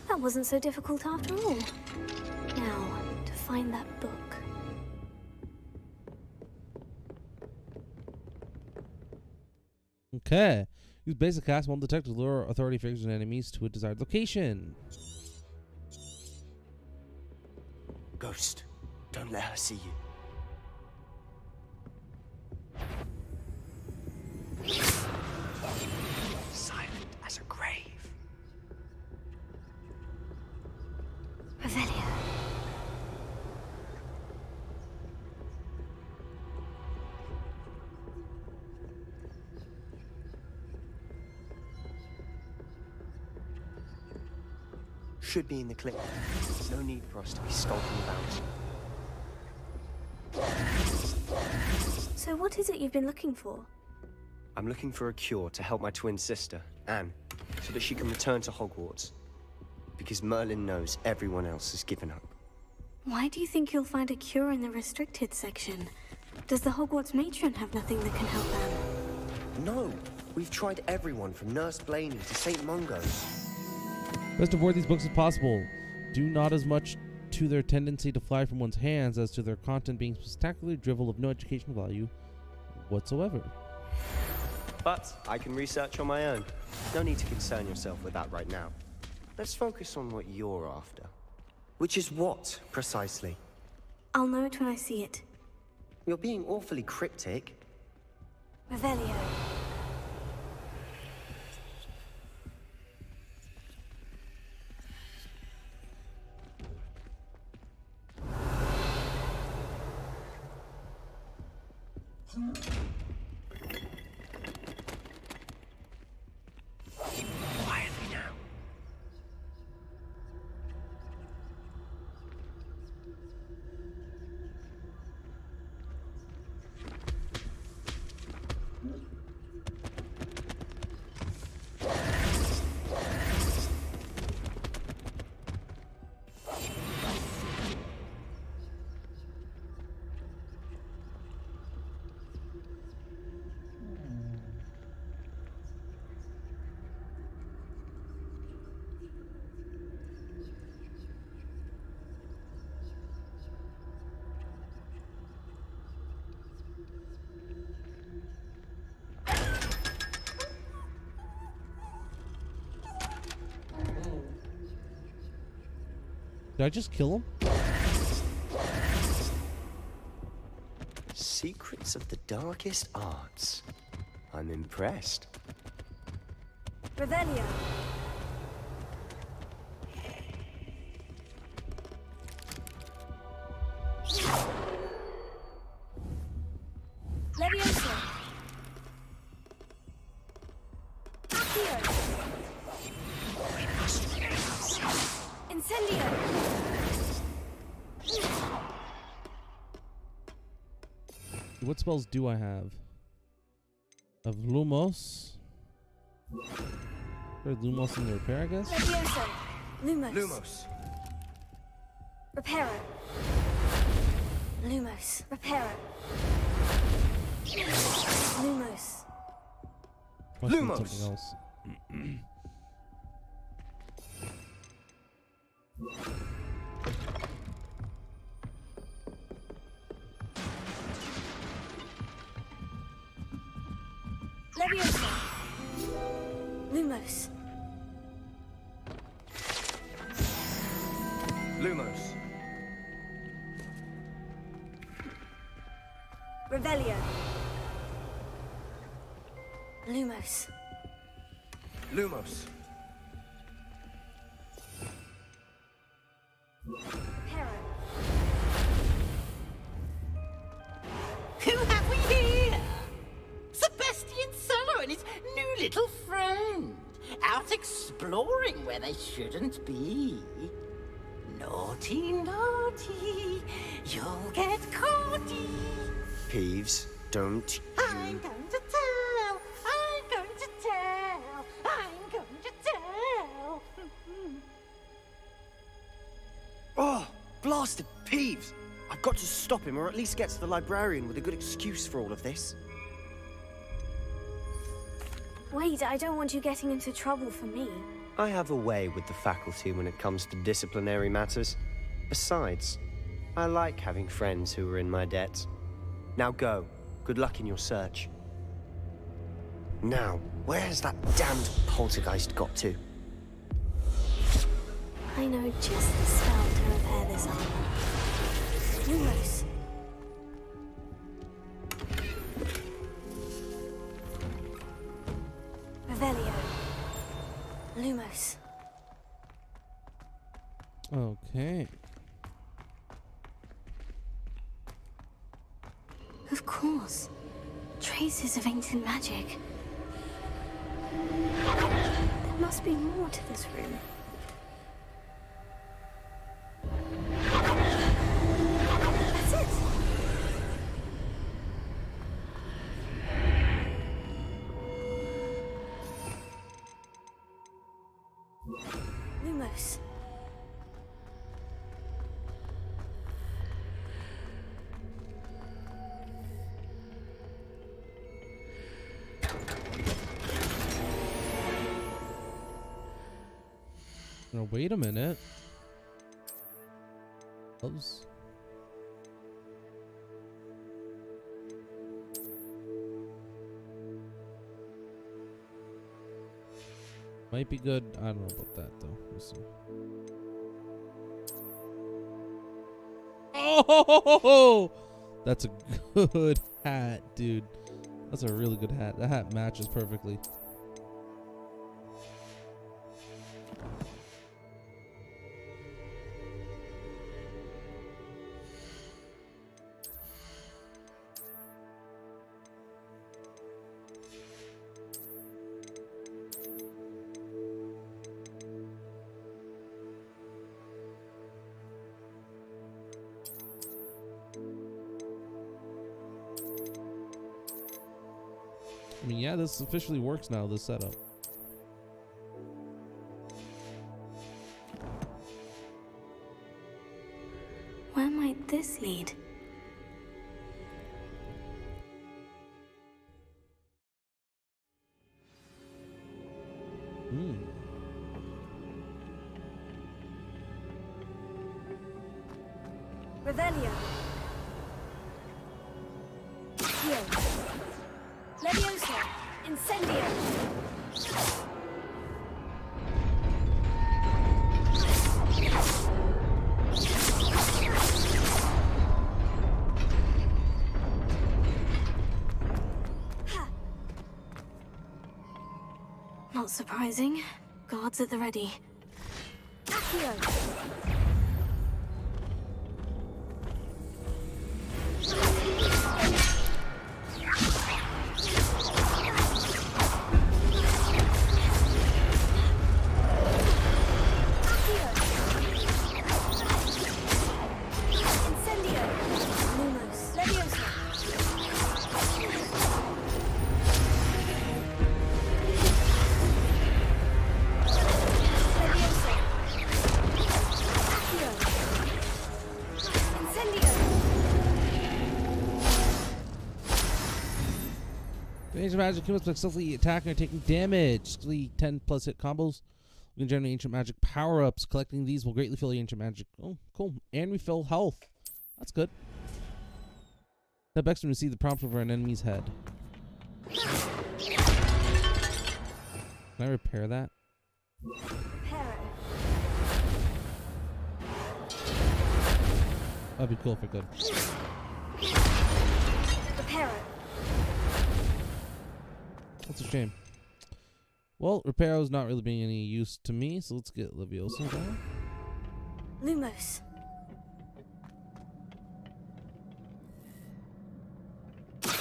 Speaker 4: That wasn't so difficult after all. Now, to find that book.
Speaker 1: Heh. Use basic cast while detect to lure authority figures and enemies to a desired location.
Speaker 16: Ghost, don't let her see you. Silent as a grave.
Speaker 4: Revelio.
Speaker 16: Should be in the clinic. No need for us to be skulking about.
Speaker 4: So what is it you've been looking for?
Speaker 16: I'm looking for a cure to help my twin sister, Anne, so that she can return to Hogwarts. Because Merlin knows everyone else has given up.
Speaker 4: Why do you think you'll find a cure in the restricted section? Does the Hogwarts matron have nothing that can help them?
Speaker 16: No! We've tried everyone from Nurse Blaney to St. Mungo.
Speaker 1: Best avoid these books as possible. Do not as much to their tendency to fly from one's hands as to their content being spectacular drivel of no educational value whatsoever.
Speaker 16: But I can research on my own. No need to concern yourself with that right now. Let's focus on what you're after. Which is what, precisely?
Speaker 4: I'll know it when I see it.
Speaker 16: You're being awfully cryptic.
Speaker 4: Revelio.
Speaker 16: Quietly now.
Speaker 1: Did I just kill him?
Speaker 16: Secrets of the darkest arts. I'm impressed.
Speaker 4: Revelio. Levioso. Accio. Incendio.
Speaker 1: What spells do I have? Of Lumos. There's Lumos in the repair, I guess?
Speaker 4: Levioso. Lumos.
Speaker 16: Lumos.
Speaker 4: Reparo. Lumos. Reparo. Lumos.
Speaker 1: Must be
Speaker 16: Lumos.
Speaker 1: something else.
Speaker 4: Levioso. Lumos.
Speaker 16: Lumos.
Speaker 4: Revelio. Lumos.
Speaker 16: Lumos.
Speaker 4: Pero.
Speaker 21: Who have we here? Sebastian Solo and his new little friend. Out exploring where they shouldn't be. Naughty, naughty. You'll get caughty.
Speaker 16: Peeves, don't
Speaker 21: I'm going to tell. I'm going to tell. I'm going to tell.
Speaker 16: Oh, blasted Peeves! I've got to stop him, or at least get to the librarian with a good excuse for all of this.
Speaker 4: Wait, I don't want you getting into trouble for me.
Speaker 16: I have a way with the faculty when it comes to disciplinary matters. Besides, I like having friends who are in my debt. Now go. Good luck in your search. Now, where's that damned poltergeist got to?
Speaker 4: I know just the spell to repair this armor. Lumos. Revelio. Lumos.
Speaker 1: Okay.
Speaker 4: Of course. Traces of ancient magic. There must be more to this room. That's it! Lumos.
Speaker 1: Now, wait a minute. Gloves. Might be good. I don't know about that though. We'll see. Oh, that's a good hat, dude. That's a really good hat. That hat matches perfectly. I mean, yeah, this officially works now, this setup.
Speaker 4: Where might this lead? Revelio. Heal. Leviosa. Incendio. Not surprising. Guards at the ready. Accio.
Speaker 1: Ancient magic humans successfully attacking or taking damage. 10 plus hit combos. We can generate ancient magic power-ups. Collecting these will greatly fill the ancient magic. Oh, cool. And refill health. That's good. Step X to receive the prompt over an enemy's head. Can I repair that? That'd be cool if I could.
Speaker 4: Repair it.
Speaker 1: That's a shame. Well, Reparo's not really being any use to me, so let's get Leviosa down.
Speaker 4: Lumos.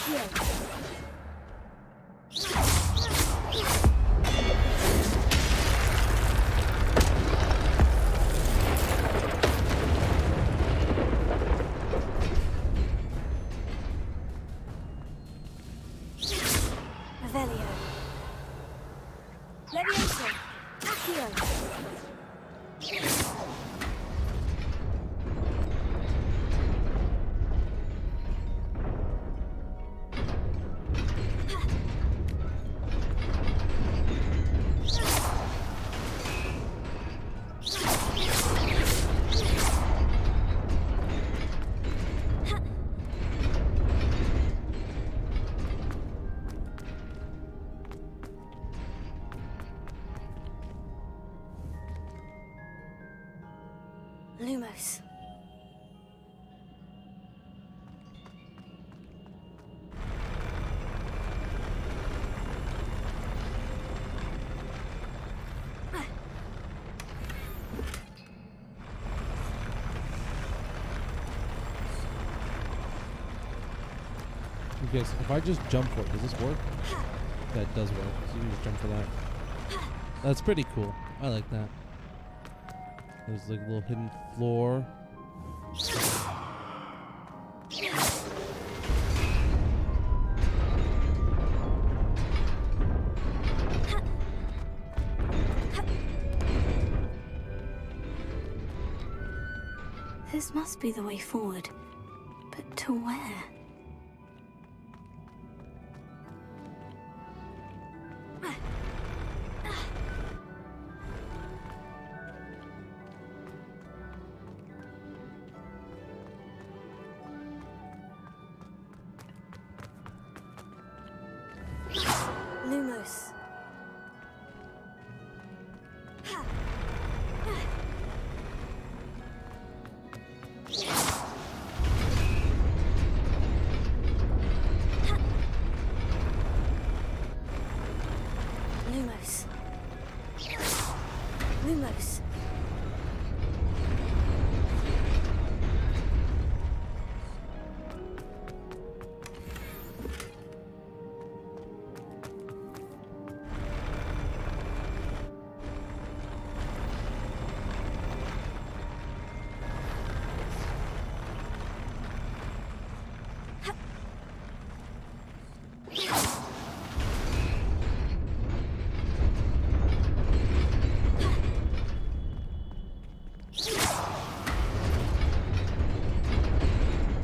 Speaker 4: Heal. Revelio. Leviosa. Accio. Lumos.
Speaker 1: Okay, so if I just jump for it, does this work? That does work. So you can just jump for that. That's pretty cool. I like that. There's like a little hidden floor.
Speaker 4: This must be the way forward. But to where? Lumos. Lumos. Lumos.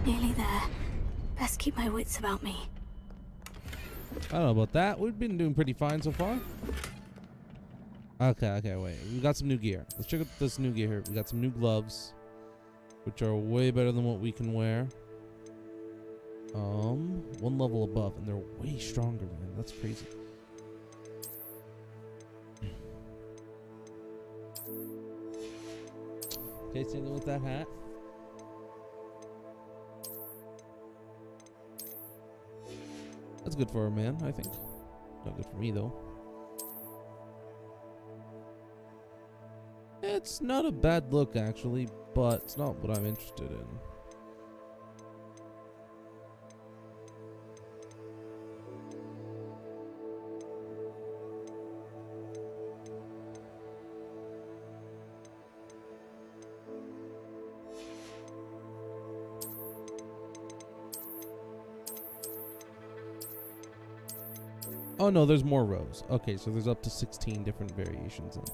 Speaker 4: Nearly there. Best keep my wits about me.
Speaker 1: I don't know about that. We've been doing pretty fine so far. Okay, wait. We got some new gear. Let's check out this new gear here. We got some new gloves, which are way better than what we can wear. One level above, and they're way stronger, man. That's crazy. Okay, same thing with that hat. That's good for a man, I think. Not good for me, though. It's not a bad look, actually, but it's not what I'm interested in. Oh no, there's more rows. Okay, so there's up to 16 different variations then.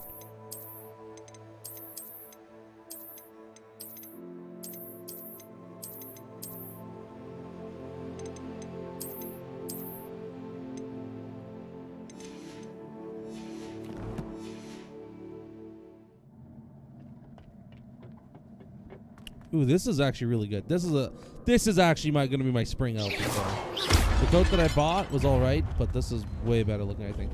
Speaker 1: Ooh, this is actually really good. This is actually gonna be my spring outfit though. The coat that I bought was alright, but this is way better looking, I think.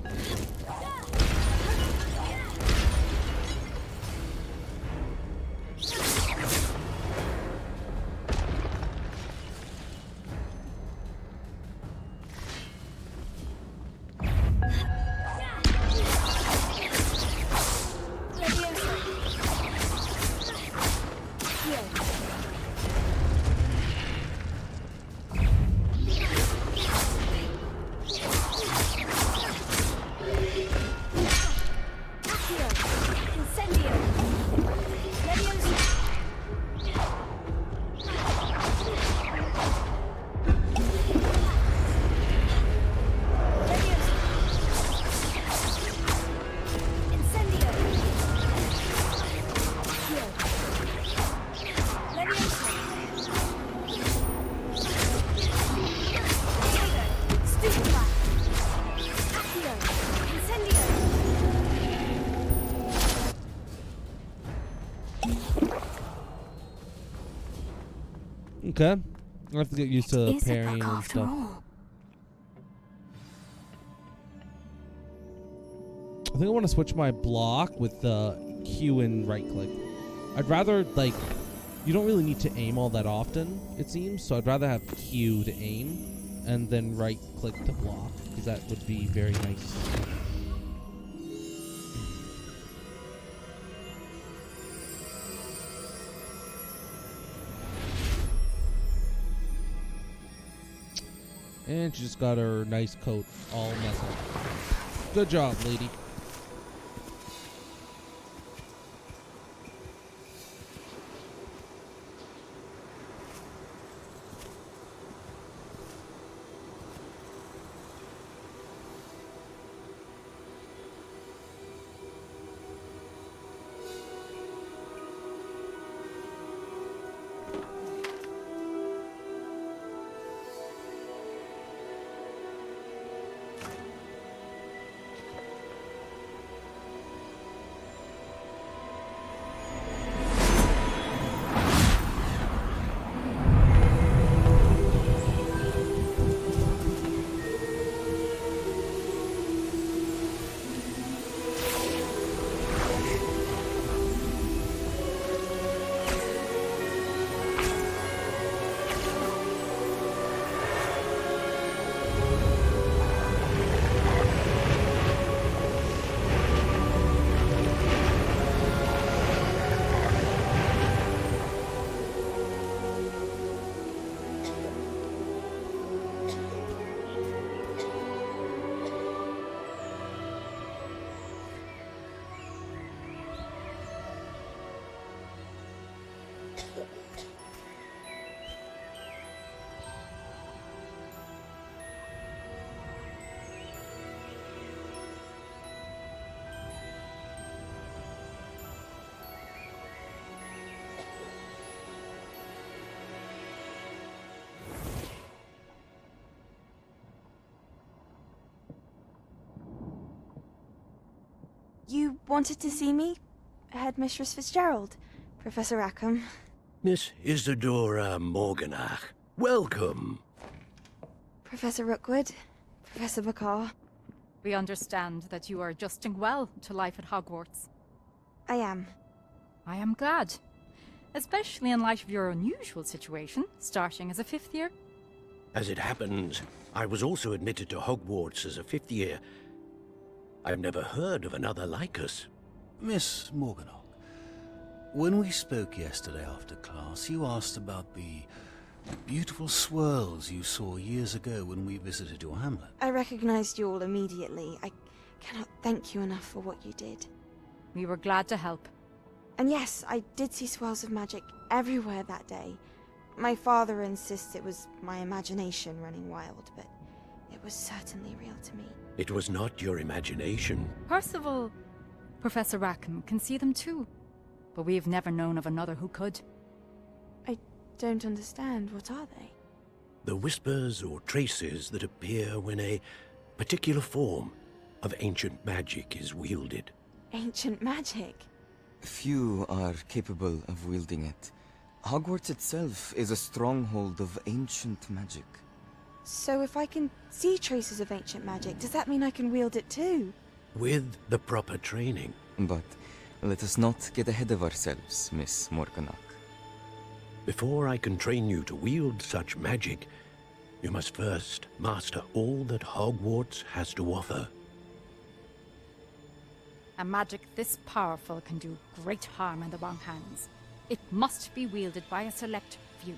Speaker 1: Okay. I have to get used to parrying and stuff. I think I want to switch my block with the Q and right click. I'd rather like You don't really need to aim all that often, it seems, so I'd rather have Q to aim and then right-click to block, because that would be very nice. And she just got her nice coat all messed up. Good job, lady.
Speaker 17: You wanted to see me? Headmistress Fitzgerald, Professor Rackham.
Speaker 6: Miss Isadora Morganach, welcome.
Speaker 17: Professor Rookwood, Professor Bakar.
Speaker 23: We understand that you are adjusting well to life at Hogwarts.
Speaker 17: I am.
Speaker 23: I am glad. Especially in light of your unusual situation, starting as a 5th year.
Speaker 6: As it happens, I was also admitted to Hogwarts as a 5th year. I've never heard of another like us.
Speaker 12: Miss Morganach, when we spoke yesterday after class, you asked about the beautiful swirls you saw years ago when we visited your hamlet.
Speaker 17: I recognized you all immediately. I cannot thank you enough for what you did.
Speaker 23: We were glad to help.
Speaker 17: And yes, I did see swirls of magic everywhere that day. My father insists it was my imagination running wild, but it was certainly real to me.
Speaker 6: It was not your imagination.
Speaker 23: Percival, Professor Rackham can see them too. But we have never known of another who could.
Speaker 17: I don't understand. What are they?
Speaker 6: The whispers or traces that appear when a particular form of ancient magic is wielded.
Speaker 17: Ancient magic?
Speaker 7: Few are capable of wielding it. Hogwarts itself is a stronghold of ancient magic.
Speaker 17: So if I can see traces of ancient magic, does that mean I can wield it too?
Speaker 6: With the proper training.
Speaker 7: But let us not get ahead of ourselves, Miss Morganach.
Speaker 6: Before I can train you to wield such magic, you must first master all that Hogwarts has to offer.
Speaker 23: A magic this powerful can do great harm in the wrong hands. It must be wielded by a select few.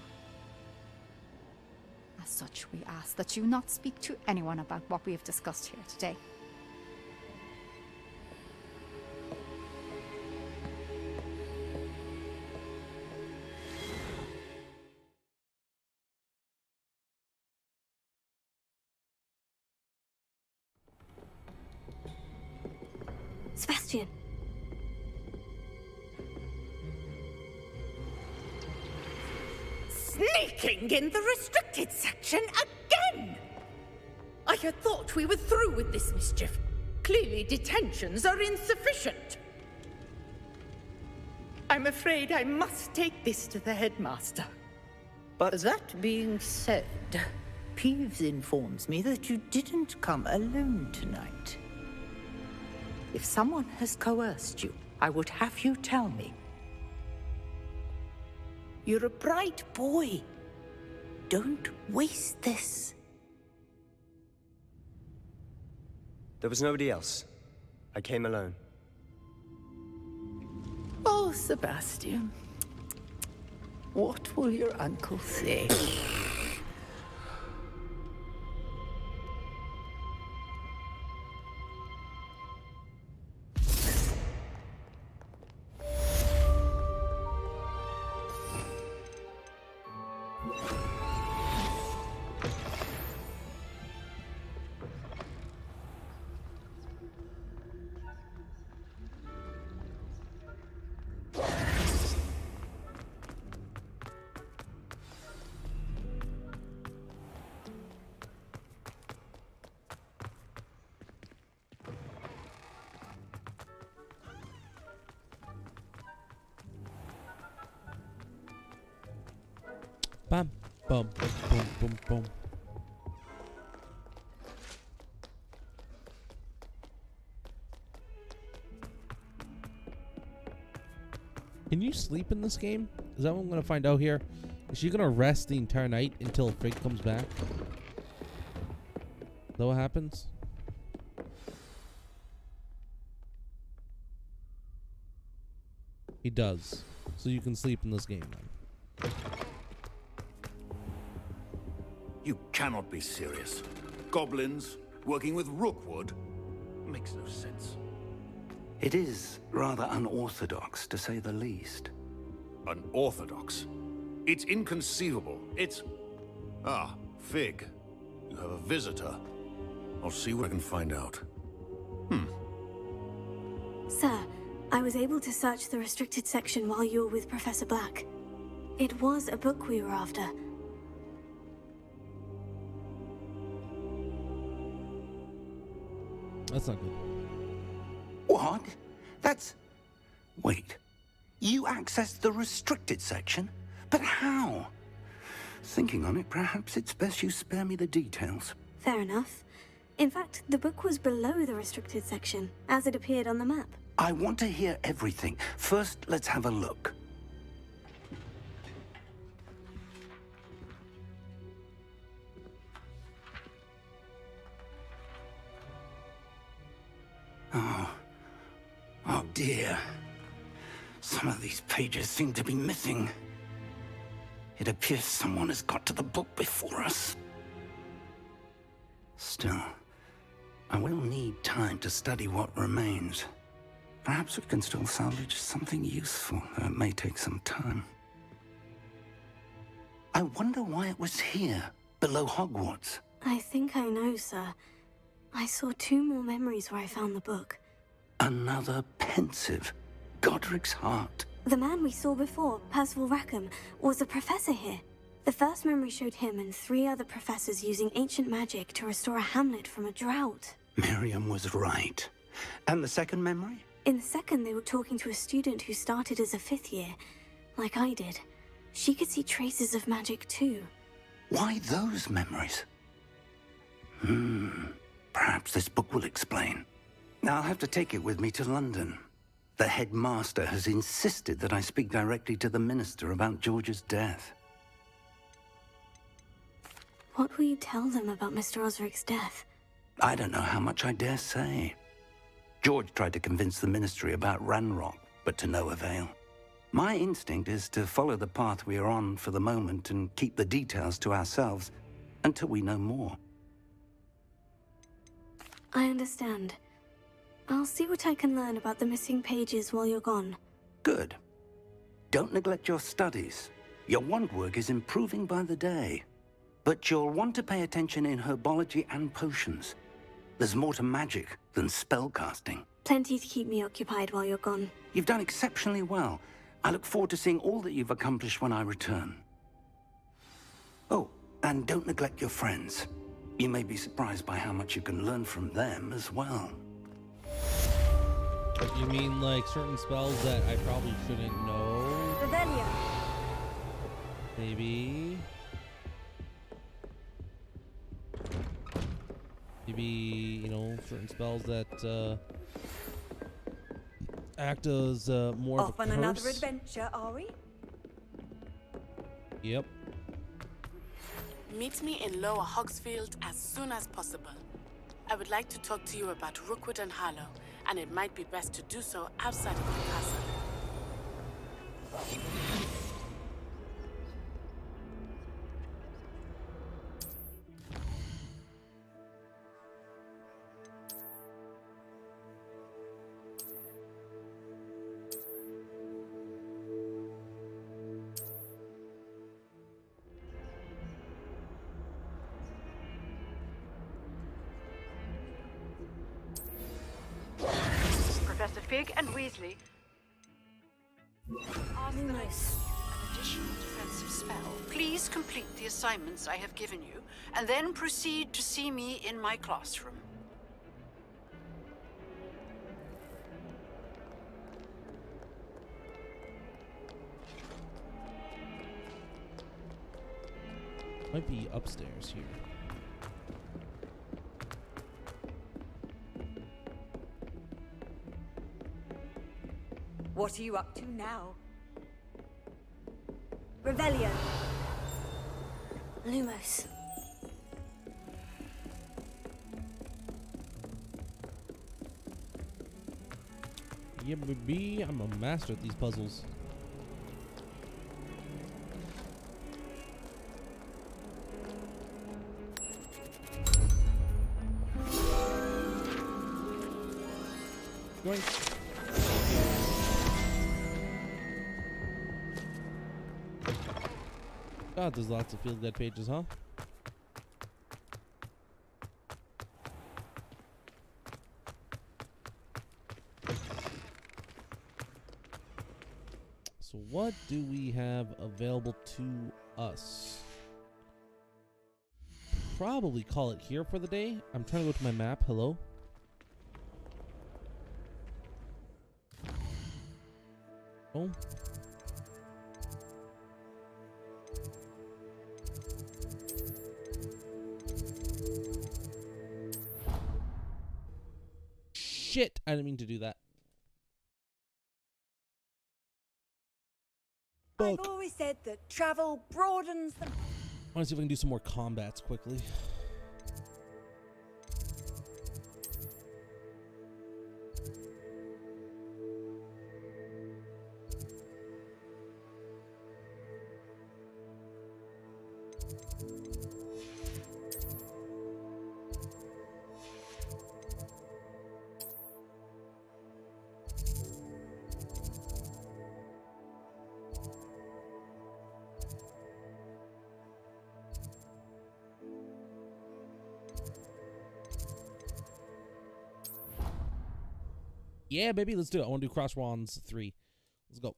Speaker 23: As such, we ask that you not speak to anyone about what we have discussed here today.
Speaker 4: Sebastian.
Speaker 21: Sneaking in the restricted section again! I had thought we were through with this mischief. Clearly detentions are insufficient. I'm afraid I must take this to the headmaster.
Speaker 19: But that being said, Peeves informs me that you didn't come alone tonight. If someone has coerced you, I would have you tell me. You're a bright boy. Don't waste this.
Speaker 16: There was nobody else. I came alone.
Speaker 19: Oh, Sebastian. What will your uncle say?
Speaker 1: Bam, boom, boom, boom, boom. Can you sleep in this game? Is that what I'm gonna find out here? Is she gonna rest the entire night until Fig comes back? Is that what happens? He does. So you can sleep in this game then.
Speaker 12: You cannot be serious. Goblins working with Rookwood? Makes no sense.
Speaker 9: It is rather unorthodox, to say the least.
Speaker 12: Unorthodox? It's inconceivable. It's... Ah, Fig. You have a visitor. I'll see what I can find out.
Speaker 4: Sir, I was able to search the restricted section while you were with Professor Black. It was a book we were after.
Speaker 1: That's not good.
Speaker 9: What? That's... Wait. You accessed the restricted section? But how? Thinking on it, perhaps it's best you spare me the details.
Speaker 4: Fair enough. In fact, the book was below the restricted section, as it appeared on the map.
Speaker 9: I want to hear everything. First, let's have a look. Oh dear. Some of these pages seem to be missing. It appears someone has got to the book before us. Still, I will need time to study what remains. Perhaps we can still salvage something useful, though it may take some time. I wonder why it was here, below Hogwarts.
Speaker 4: I think I know, sir. I saw 2 more memories where I found the book.
Speaker 9: Another pensive. Godric's heart.
Speaker 4: The man we saw before, Percival Rackham, was a professor here. The first memory showed him and 3 other professors using ancient magic to restore a hamlet from a drought.
Speaker 9: Miriam was right. And the second memory?
Speaker 4: In the second, they were talking to a student who started as a 5th year, like I did. She could see traces of magic too.
Speaker 9: Why those memories? Perhaps this book will explain. Now I'll have to take it with me to London. The headmaster has insisted that I speak directly to the minister about George's death.
Speaker 4: What will you tell them about Mr. Osric's death?
Speaker 9: I don't know how much I dare say. George tried to convince the ministry about Ranrock, but to no avail. My instinct is to follow the path we are on for the moment and keep the details to ourselves until we know more.
Speaker 4: I understand. I'll see what I can learn about the missing pages while you're gone.
Speaker 9: Good. Don't neglect your studies. Your wand work is improving by the day. But you'll want to pay attention in herbology and potions. There's more to magic than spellcasting.
Speaker 4: Plenty to keep me occupied while you're gone.
Speaker 9: You've done exceptionally well. I look forward to seeing all that you've accomplished when I return. Oh, and don't neglect your friends. You may be surprised by how much you can learn from them as well.
Speaker 1: You mean like certain spells that I probably shouldn't know?
Speaker 13: Revelio.
Speaker 1: Maybe. Maybe, you know, certain spells that act as more
Speaker 13: Off
Speaker 1: of a
Speaker 13: on another
Speaker 1: curse.
Speaker 13: adventure, are we?
Speaker 1: Yep.
Speaker 5: Meet me in Lower Hogsfield as soon as possible. I would like to talk to you about Rookwood and Harlow, and it might be best to do so outside of the castle.
Speaker 14: Professor Fig and Weasley. Ask the
Speaker 4: Nice.
Speaker 14: an additional defensive spell. Please complete the assignments I have given you, and then proceed to see me in my classroom.
Speaker 1: Might be upstairs here.
Speaker 13: What are you up to now?
Speaker 4: Revelio. Lumos.
Speaker 1: Yeah, baby, I'm a master at these puzzles. Yoink. God, there's lots of field guide pages, huh? So what do we have available to us? Probably call it here for the day. I'm trying to go to my map. Hello? Oh. Shit, I didn't mean to do that.
Speaker 13: I've always said that travel broadens the...
Speaker 1: I want to see if I can do some more combats quickly. Yeah, baby, let's do it. I want to do Cross Wands 3. Let's go.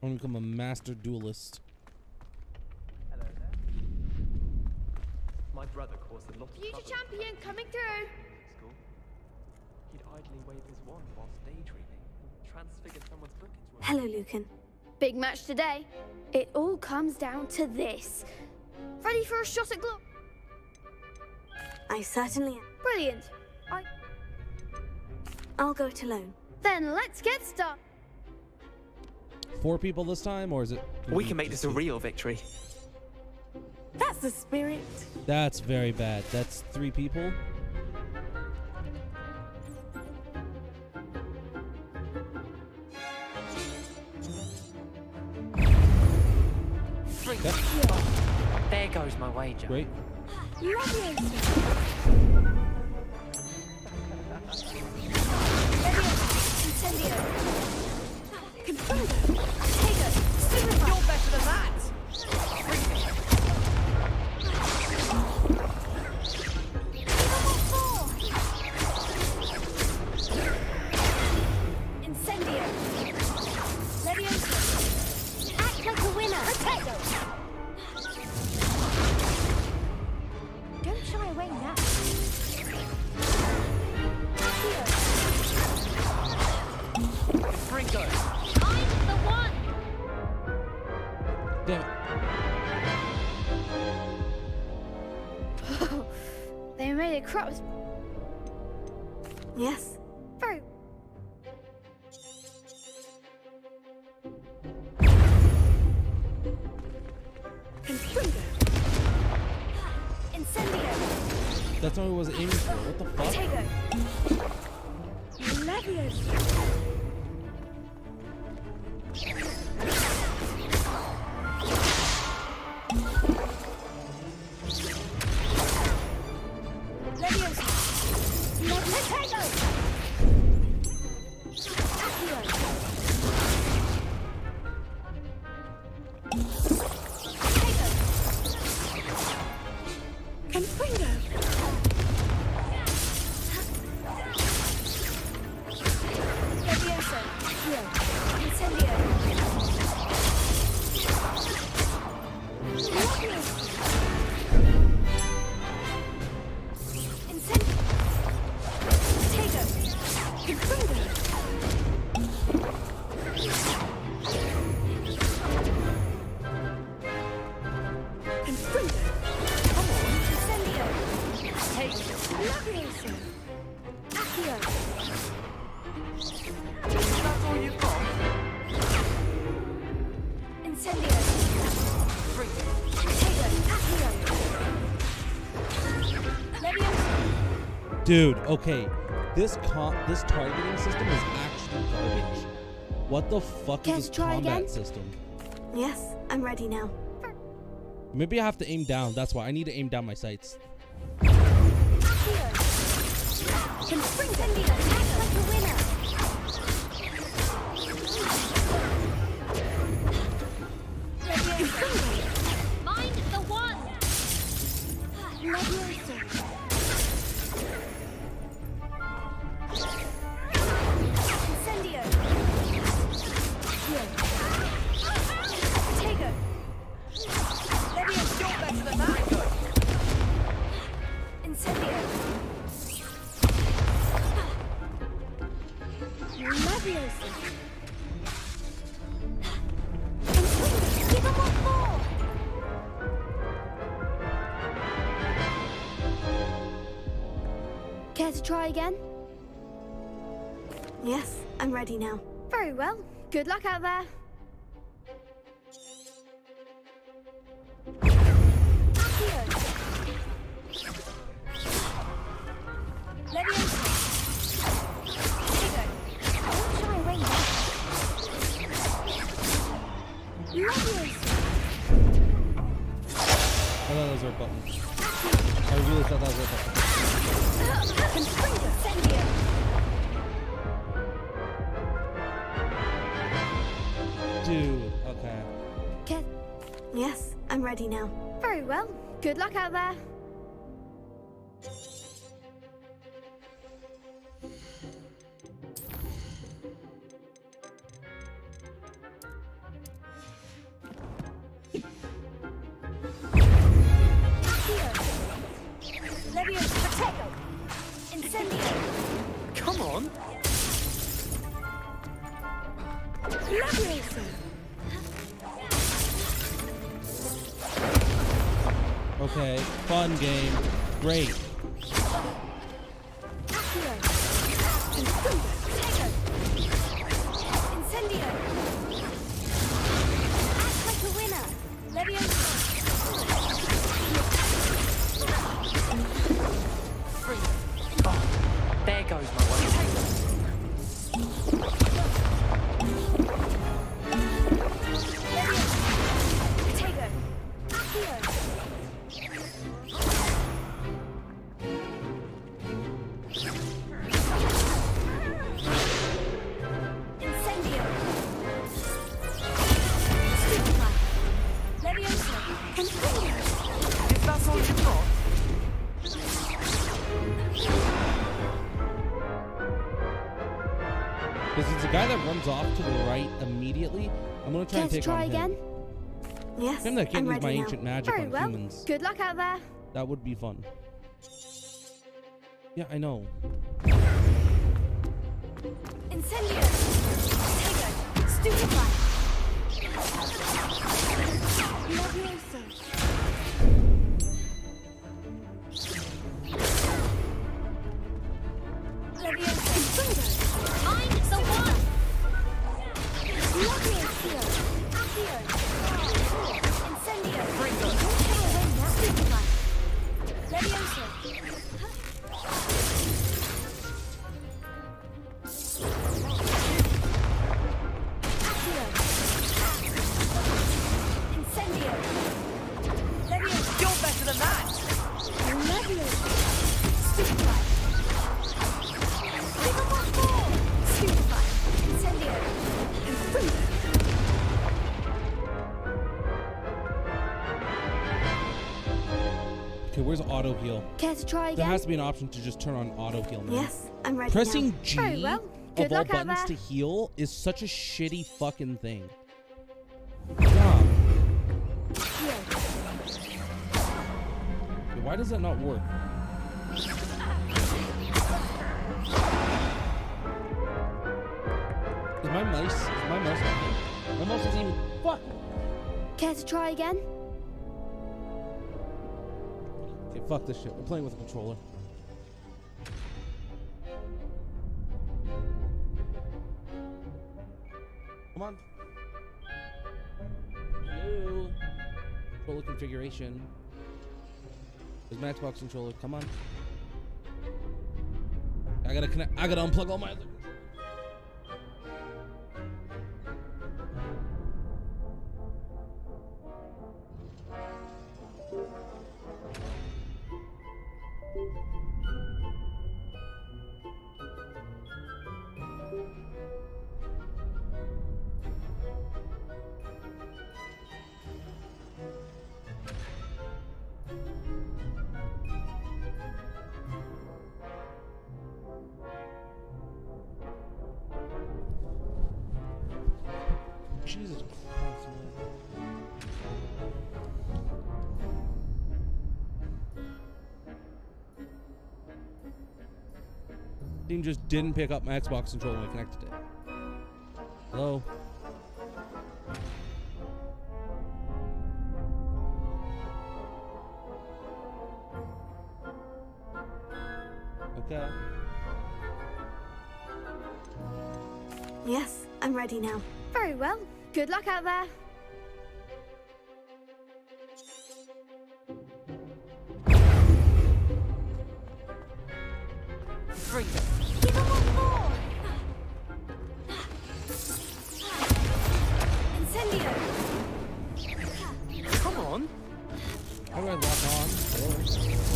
Speaker 1: I want to become a master duelist.
Speaker 15: Hello there. My brother caused a lot of
Speaker 10: Future
Speaker 15: trouble.
Speaker 10: champion coming through.
Speaker 15: School. He'd idly wave his wand whilst daydreaming and transfigured someone's book into a...
Speaker 4: Hello, Lucan.
Speaker 10: Big match today. It all comes down to this. Ready for a shot at glory?
Speaker 4: I certainly am.
Speaker 10: Brilliant.
Speaker 4: I'll go it alone.
Speaker 10: Then let's get started.
Speaker 1: 4 people this time, or is it?
Speaker 15: We can make this a real victory.
Speaker 4: That's the spirit.
Speaker 1: That's very bad. That's 3 people.
Speaker 3: Okay. There goes my wager.
Speaker 1: Great.
Speaker 3: You're better than that.
Speaker 10: Incendio. Leviosa. Act like a winner. Potato. Don't shy away now.
Speaker 3: Ringo.
Speaker 10: I'm the one.
Speaker 1: Damn it.
Speaker 10: They made it crops.
Speaker 4: Yes.
Speaker 10: Very.
Speaker 4: Incendio.
Speaker 1: That's what I was aiming for. What the fuck?
Speaker 4: Tego. Leviosa. Leviosa. Tego. Accio. Confringo. Leviosa. Accio. Incendio. Leviosa. Incendio. Tego. Confringo. Confringo. Incendio. Tego. Leviosa. Accio.
Speaker 3: That's all you've got?
Speaker 4: Incendio. Tego. Accio. Leviosa.
Speaker 1: Dude, okay. This targeting system is actually garbage. What the fuck
Speaker 4: Care
Speaker 1: is
Speaker 4: to
Speaker 1: this
Speaker 4: try
Speaker 1: combat
Speaker 4: again?
Speaker 1: system?
Speaker 4: Yes, I'm ready now.
Speaker 1: Maybe I have to aim down. That's why I need to aim down my sights.
Speaker 4: Incendio. Act like a winner. Leviosa.
Speaker 23: Mind the one!
Speaker 4: Leviosa. Incendio. Tego. Leviosa.
Speaker 3: You're better than that, good.
Speaker 4: Incendio. Leviosa. Give him one more. Care to try again? Yes, I'm ready now. Very well. Good luck out there. Accio. Leviosa. Tego. Don't shy away now. Leviosa.
Speaker 1: I thought those were buttons. I really thought that was a button.
Speaker 4: Confringo. Incendio.
Speaker 1: Dude, okay.
Speaker 4: Yes, I'm ready now. Very well. Good luck out there. Leviosa. Tego. Incendio.
Speaker 3: Come on.
Speaker 4: Leviosa.
Speaker 1: Okay, fun game. Great.
Speaker 4: Accio. Confringo. Tego. Incendio. Act like a winner. Leviosa.
Speaker 3: There goes my one.
Speaker 4: Tego. Accio. Incendio. Stupefy. Leviosa. Confringo.
Speaker 3: If that's all you've got.
Speaker 1: Because it's a guy that runs off to the right immediately. I'm gonna try and take
Speaker 4: try
Speaker 1: on
Speaker 4: again?
Speaker 1: him.
Speaker 4: Yes,
Speaker 1: Him that can't
Speaker 4: I'm
Speaker 1: use my
Speaker 4: ready
Speaker 1: ancient
Speaker 4: now.
Speaker 1: magic
Speaker 4: Very
Speaker 1: on
Speaker 4: well.
Speaker 1: humans.
Speaker 4: Good luck out there.
Speaker 1: That would be fun. Yeah, I know.
Speaker 4: Incendio. Tego. Stupefy. Leviosa. Leviosa. Confringo.
Speaker 23: Mind the one!
Speaker 4: Leviosa. Accio. Incendio.
Speaker 1: where's auto heal?
Speaker 10: Care to try
Speaker 1: There
Speaker 10: again?
Speaker 1: has to be an option to just turn on auto heal, man.
Speaker 4: Yes, I'm ready
Speaker 1: Pressing
Speaker 4: now.
Speaker 1: G
Speaker 10: Very well. Good
Speaker 1: of all
Speaker 10: luck out
Speaker 1: buttons to
Speaker 10: there.
Speaker 1: heal is such a shitty fucking thing. God. Okay, why does that not work? Is my mouse not here? My mouse isn't even fuck.
Speaker 10: Care to try again?
Speaker 1: Okay, fuck this shit. We're playing with a controller. Come on. Hello. Controller configuration. There's my Xbox controller. Come on. I gotta connect. I gotta unplug all my other. Jesus Christ, man. Steam just didn't pick up my Xbox controller when I connected it. Hello? Okay.
Speaker 4: Yes, I'm ready now.
Speaker 10: Very well. Good luck out there.
Speaker 23: Freedom.
Speaker 10: Even one more. Incendio.
Speaker 23: Come on.
Speaker 1: How do I lock on?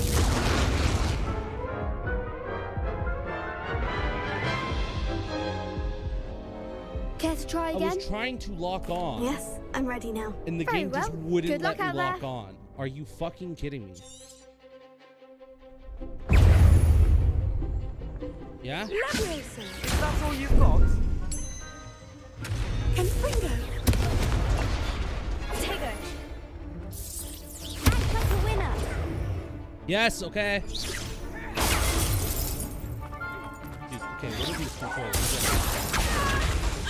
Speaker 10: Care to try
Speaker 1: I
Speaker 10: again?
Speaker 1: was trying to lock on.
Speaker 4: Yes, I'm ready now.
Speaker 1: And the
Speaker 10: Very
Speaker 1: game just
Speaker 10: well.
Speaker 1: wouldn't
Speaker 10: Good
Speaker 1: let
Speaker 10: luck
Speaker 1: me
Speaker 10: out
Speaker 1: lock
Speaker 10: there.
Speaker 1: on. Are you fucking kidding me? Yeah?
Speaker 4: Leviosa.
Speaker 23: That's all you've got?
Speaker 4: Confringo.
Speaker 10: Tego. Act like a winner.
Speaker 1: Yes, okay. Dude, okay, what are these controls?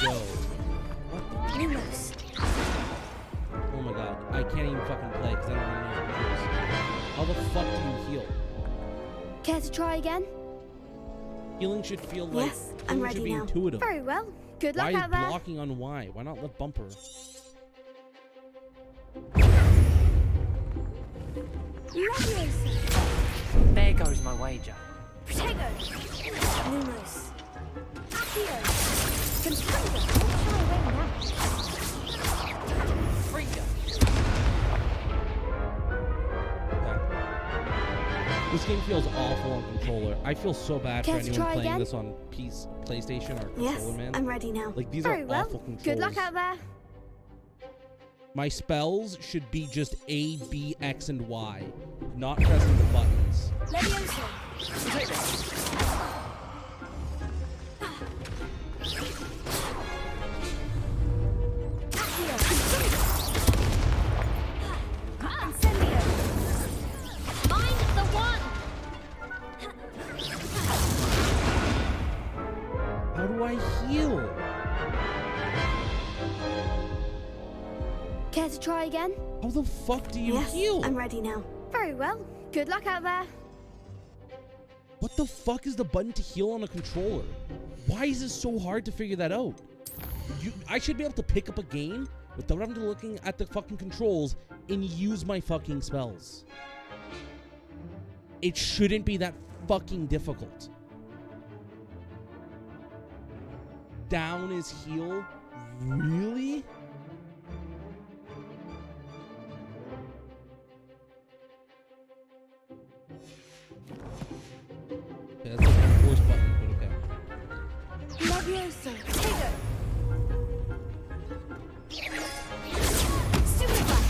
Speaker 1: Yo. What?
Speaker 10: Lumos.
Speaker 1: Oh my god. I can't even fucking play because I don't even know the controls. How the fuck do you heal?
Speaker 10: Care to try again?
Speaker 1: Healing should feel like
Speaker 4: Yes, I'm
Speaker 1: healing should
Speaker 4: ready
Speaker 1: be
Speaker 4: now.
Speaker 1: intuitive.
Speaker 10: Very well. Good luck
Speaker 1: Why is
Speaker 10: out there.
Speaker 1: blocking on Y? Why not let bumper?
Speaker 4: Leviosa.
Speaker 23: There goes my wager.
Speaker 10: Tego.
Speaker 4: Lumos.
Speaker 10: Accio. Confringo. Don't shy away now.
Speaker 23: Freedom.
Speaker 1: This game feels awful on controller. I feel so bad for
Speaker 10: Care to
Speaker 1: anyone
Speaker 10: try
Speaker 1: playing
Speaker 10: again?
Speaker 1: this on PlayStation or
Speaker 4: Yes,
Speaker 1: controller, man.
Speaker 4: I'm ready now.
Speaker 1: Like these
Speaker 10: Very
Speaker 1: are
Speaker 10: well.
Speaker 1: awful controls.
Speaker 10: Good luck out there.
Speaker 1: My spells should be just A, B, X, and Y, not pressing the buttons.
Speaker 10: Leviosa. Accio. Incendio. Find the one.
Speaker 1: How do I heal?
Speaker 10: Care to try again?
Speaker 1: How the fuck do you
Speaker 4: Yes,
Speaker 1: heal?
Speaker 4: I'm ready now.
Speaker 10: Very well. Good luck out there.
Speaker 1: What the fuck is the button to heal on a controller? Why is it so hard to figure that out? I should be able to pick up a game without having to looking at the fucking controls and use my fucking spells. It shouldn't be that fucking difficult. Down is heal? Really? Okay, that's like a force button, but okay.
Speaker 4: Leviosa.
Speaker 10: Tego. Stupefy.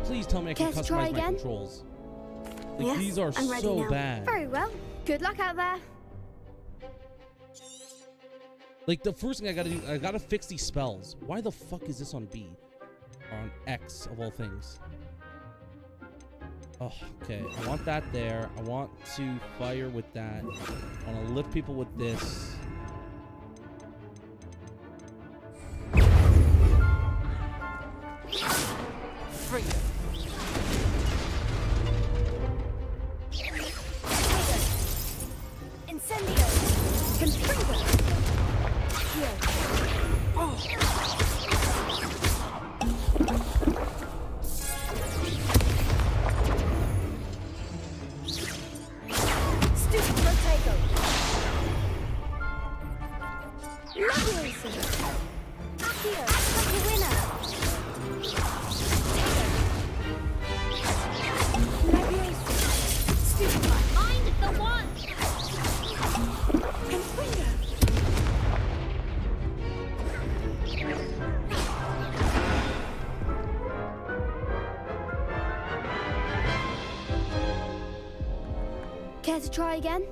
Speaker 1: Please tell me I can
Speaker 10: Care to try
Speaker 1: customize my
Speaker 10: again?
Speaker 1: controls. Like,
Speaker 10: Yes,
Speaker 1: these are
Speaker 10: I'm ready
Speaker 1: so
Speaker 10: now.
Speaker 1: bad.
Speaker 10: Very well. Good luck out there.
Speaker 1: Like, the first thing I gotta do, I gotta fix these spells. Why the fuck is this on B? Or on X, of all things. Oh, okay. I want that there. I want to fire with that. I want to lift people with this.
Speaker 3: Freedom.
Speaker 10: Incendio. Confringo. Here. Oh. Student Protego. Lovely. Accio. Lucky winner.
Speaker 23: Find the one!
Speaker 10: Care to try again?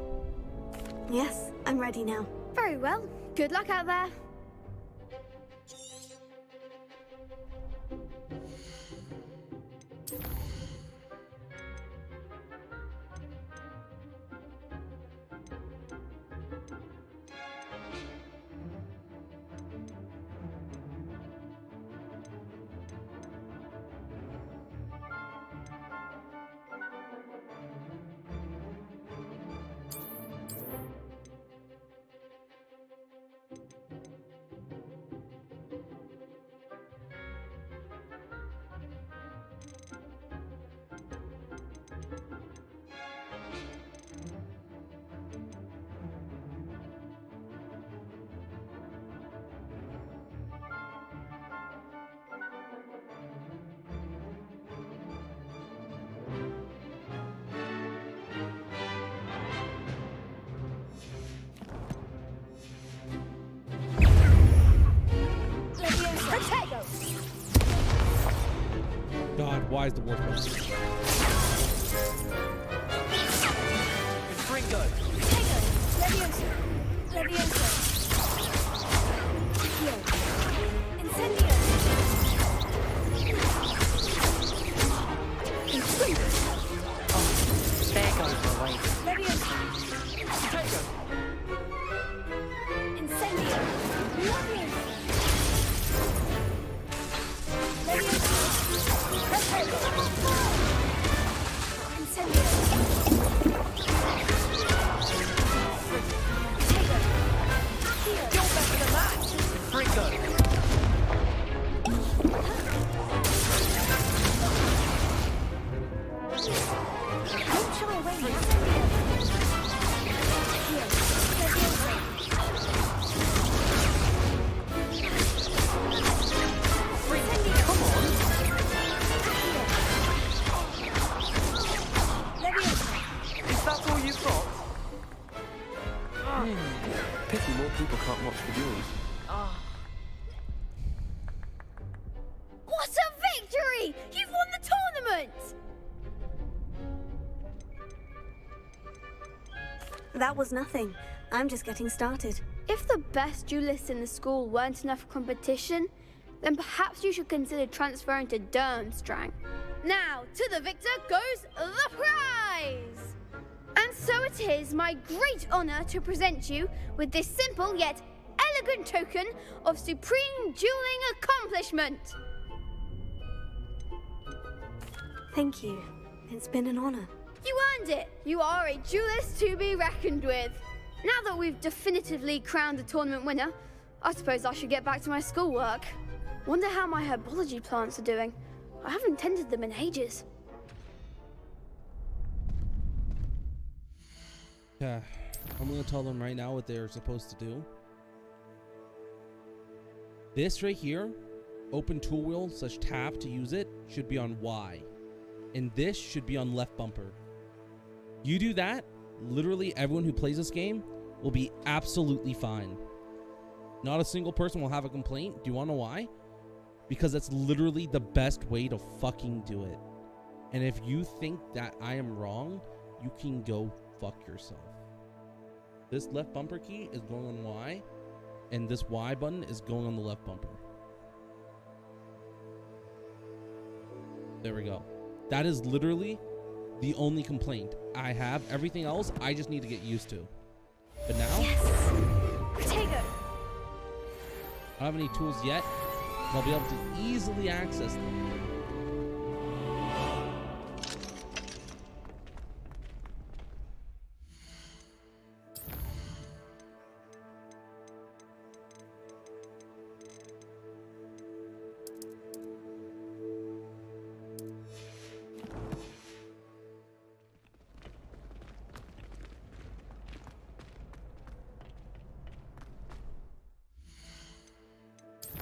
Speaker 4: Yes, I'm ready now.
Speaker 10: Very well. Good luck out there.
Speaker 1: God, why is the wolf one?
Speaker 3: Confringo.
Speaker 10: Leviosa. Leviosa. Here. Incendio. Confringo.
Speaker 3: There goes the way.
Speaker 10: Leviosa.
Speaker 3: Potato.
Speaker 10: Incendio. Leviosa. Leviosa. Potato. Incendio. Potato. Accio.
Speaker 3: You're better than that. Confringo.
Speaker 10: Don't shy away. Incendio. Here. Leviosa.
Speaker 3: Come on. Is that all you've got?
Speaker 15: Pity more people can't watch the duels.
Speaker 10: What a victory! You've won the tournament!
Speaker 4: That was nothing. I'm just getting started.
Speaker 10: If the best duelists in the school weren't enough for competition, then perhaps you should consider transferring to Durmstrang. Now, to the victor goes the prize! And so it is my great honor to present you with this simple yet elegant token of supreme dueling accomplishment.
Speaker 4: Thank you. It's been an honor.
Speaker 10: You earned it! You are a duelist to be reckoned with. Now that we've definitively crowned the tournament winner, I suppose I should get back to my schoolwork. Wonder how my herbology plants are doing. I haven't tended them in ages.
Speaker 1: Yeah, I'm gonna tell them right now what they're supposed to do. This right here, open tool wheel / tab to use it, should be on Y. And this should be on left bumper. You do that, literally everyone who plays this game will be absolutely fine. Not a single person will have a complaint. Do you want to know why? because that's literally the best way to fucking do it. And if you think that I am wrong, you can go fuck yourself. This left bumper key is going on Y, and this Y button is going on the left bumper. There we go. That is literally the only complaint I have. Everything else, I just need to get used to. But now,
Speaker 4: Protego.
Speaker 1: I don't have any tools yet, but I'll be able to easily access them.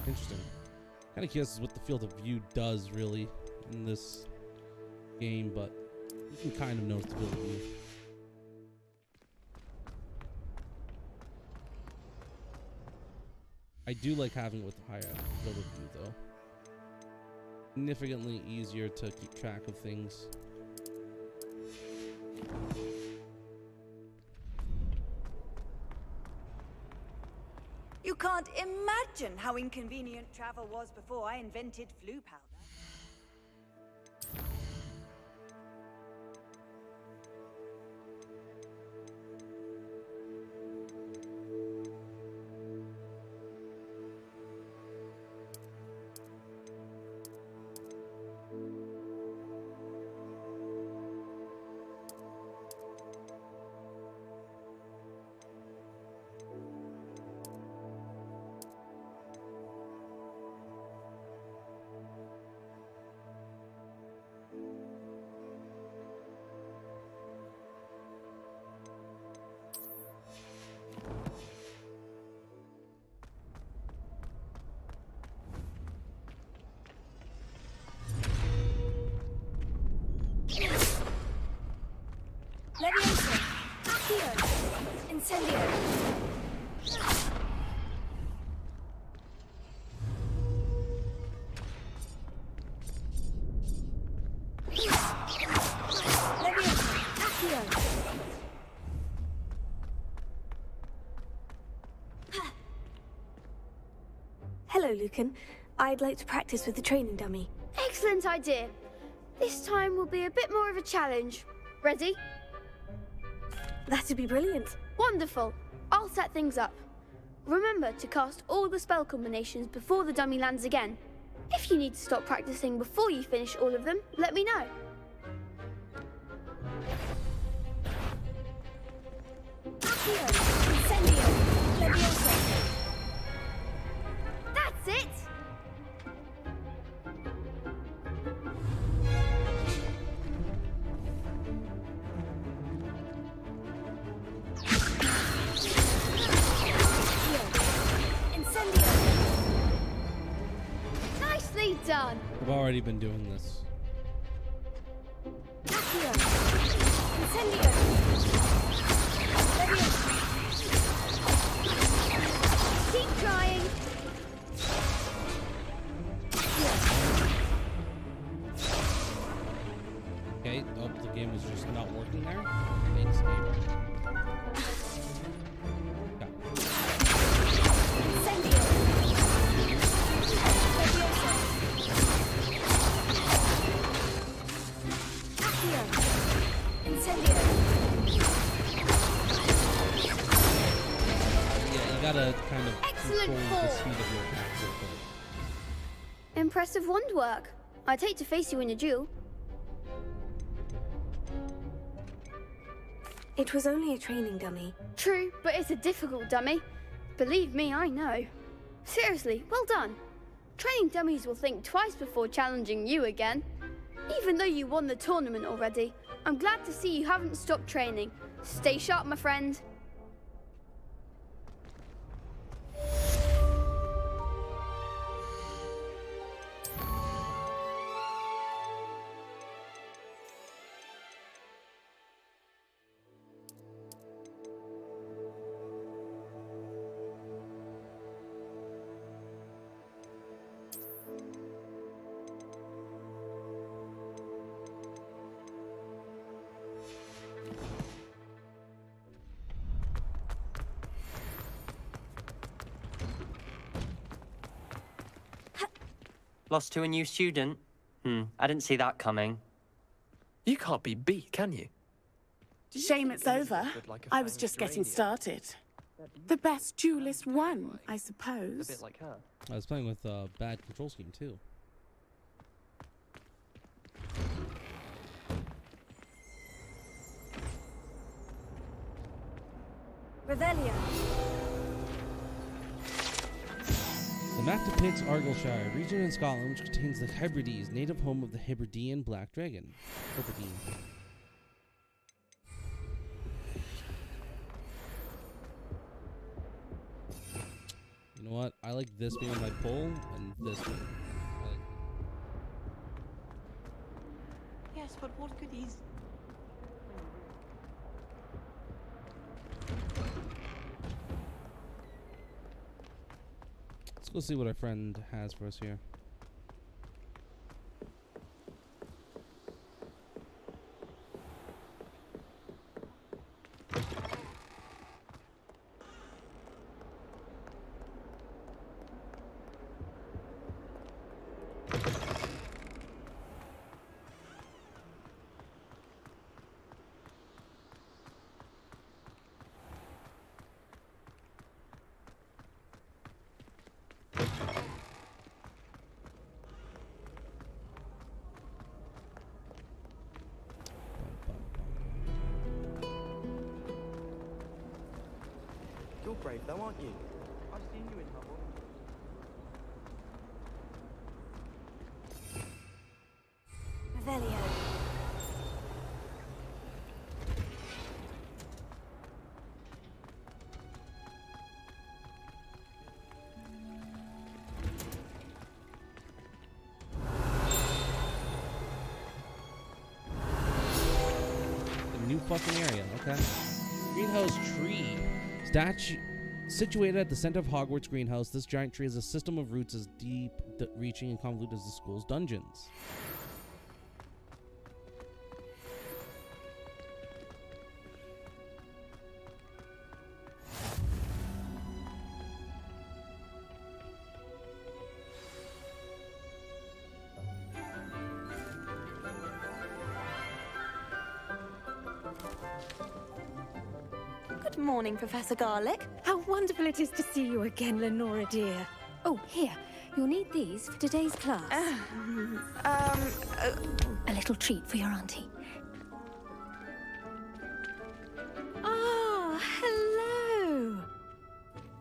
Speaker 1: Interesting. Kind of curious what the field of view does really in this game, but you can kind of notice the field of view. I do like having it with the higher field of view though. Significantly easier to keep track of things.
Speaker 11: You can't imagine how inconvenient travel was before I invented flu powder.
Speaker 4: Leviosa. Accio. Incendio. Leviosa. Accio. Hello, Lucan. I'd like to practice with the training dummy.
Speaker 10: Excellent idea. This time will be a bit more of a challenge. Ready?
Speaker 4: That'd be brilliant.
Speaker 10: Wonderful. I'll set things up. Remember to cast all the spell combinations before the dummy lands again. If you need to stop practicing before you finish all of them, let me know.
Speaker 4: Accio. Incendio. Leviosa.
Speaker 10: That's it! Nicely done!
Speaker 1: I've already been doing this.
Speaker 4: Accio. Incendio. Leviosa.
Speaker 10: Keep trying!
Speaker 1: Okay, oh, the game was just not working there. Thanks, game.
Speaker 4: Incendio. Leviosa. Accio. Incendio.
Speaker 1: Yeah, you gotta kind of
Speaker 10: Excellent
Speaker 1: control the
Speaker 10: ball.
Speaker 1: speed of your attacks real quick.
Speaker 10: Impressive wand work. I'd hate to face you in a duel.
Speaker 4: It was only a training dummy.
Speaker 10: True, but it's a difficult dummy. Believe me, I know. Seriously, well done. Training dummies will think twice before challenging you again. Even though you won the tournament already, I'm glad to see you haven't stopped training. Stay sharp, my friend.
Speaker 2: Lost to a new student? I didn't see that coming.
Speaker 15: You can't be beat, can you?
Speaker 5: Shame it's over. I was just getting started. The best duelist won, I suppose.
Speaker 15: A bit like her.
Speaker 1: I was playing with a bad control scheme too.
Speaker 4: Revelio.
Speaker 1: The map depicts Argyllshire, a region in Scotland which contains the Hebrides, native home of the Hebridean black dragon. Hebridean. You know what? I like this being on my pole and this one.
Speaker 11: Yes, but what could he...
Speaker 1: Let's go see what our friend has for us here.
Speaker 3: You're brave though, aren't you? I've seen you in trouble.
Speaker 4: Revelio.
Speaker 1: The new fucking area, okay. Greenhouse tree. Statue situated at the center of Hogwarts greenhouse, this giant tree has a system of roots as deep, reaching, and convoluted as the school's dungeons.
Speaker 4: Good morning, Professor Garlick.
Speaker 13: How wonderful it is to see you again, Lenora dear. Oh, here. You'll need these for today's class. A little treat for your auntie. Ah, hello.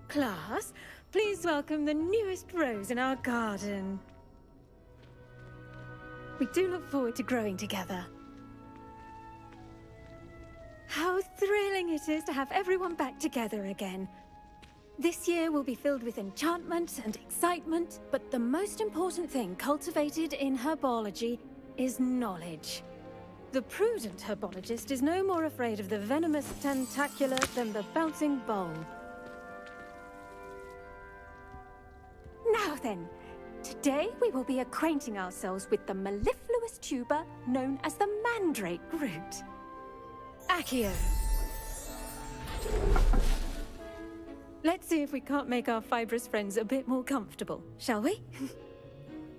Speaker 13: Class, please welcome the newest rose in our garden. We do look forward to growing together. How thrilling it is to have everyone back together again. This year will be filled with enchantment and excitement, but the most important thing cultivated in herbology is knowledge. The prudent herbologist is no more afraid of the venomous tentacula than the bouncing bulb. Now then, today we will be acquainting ourselves with the mellifluous tuber known as the mandrake root. Accio. Let's see if we can't make our fibrous friends a bit more comfortable, shall we?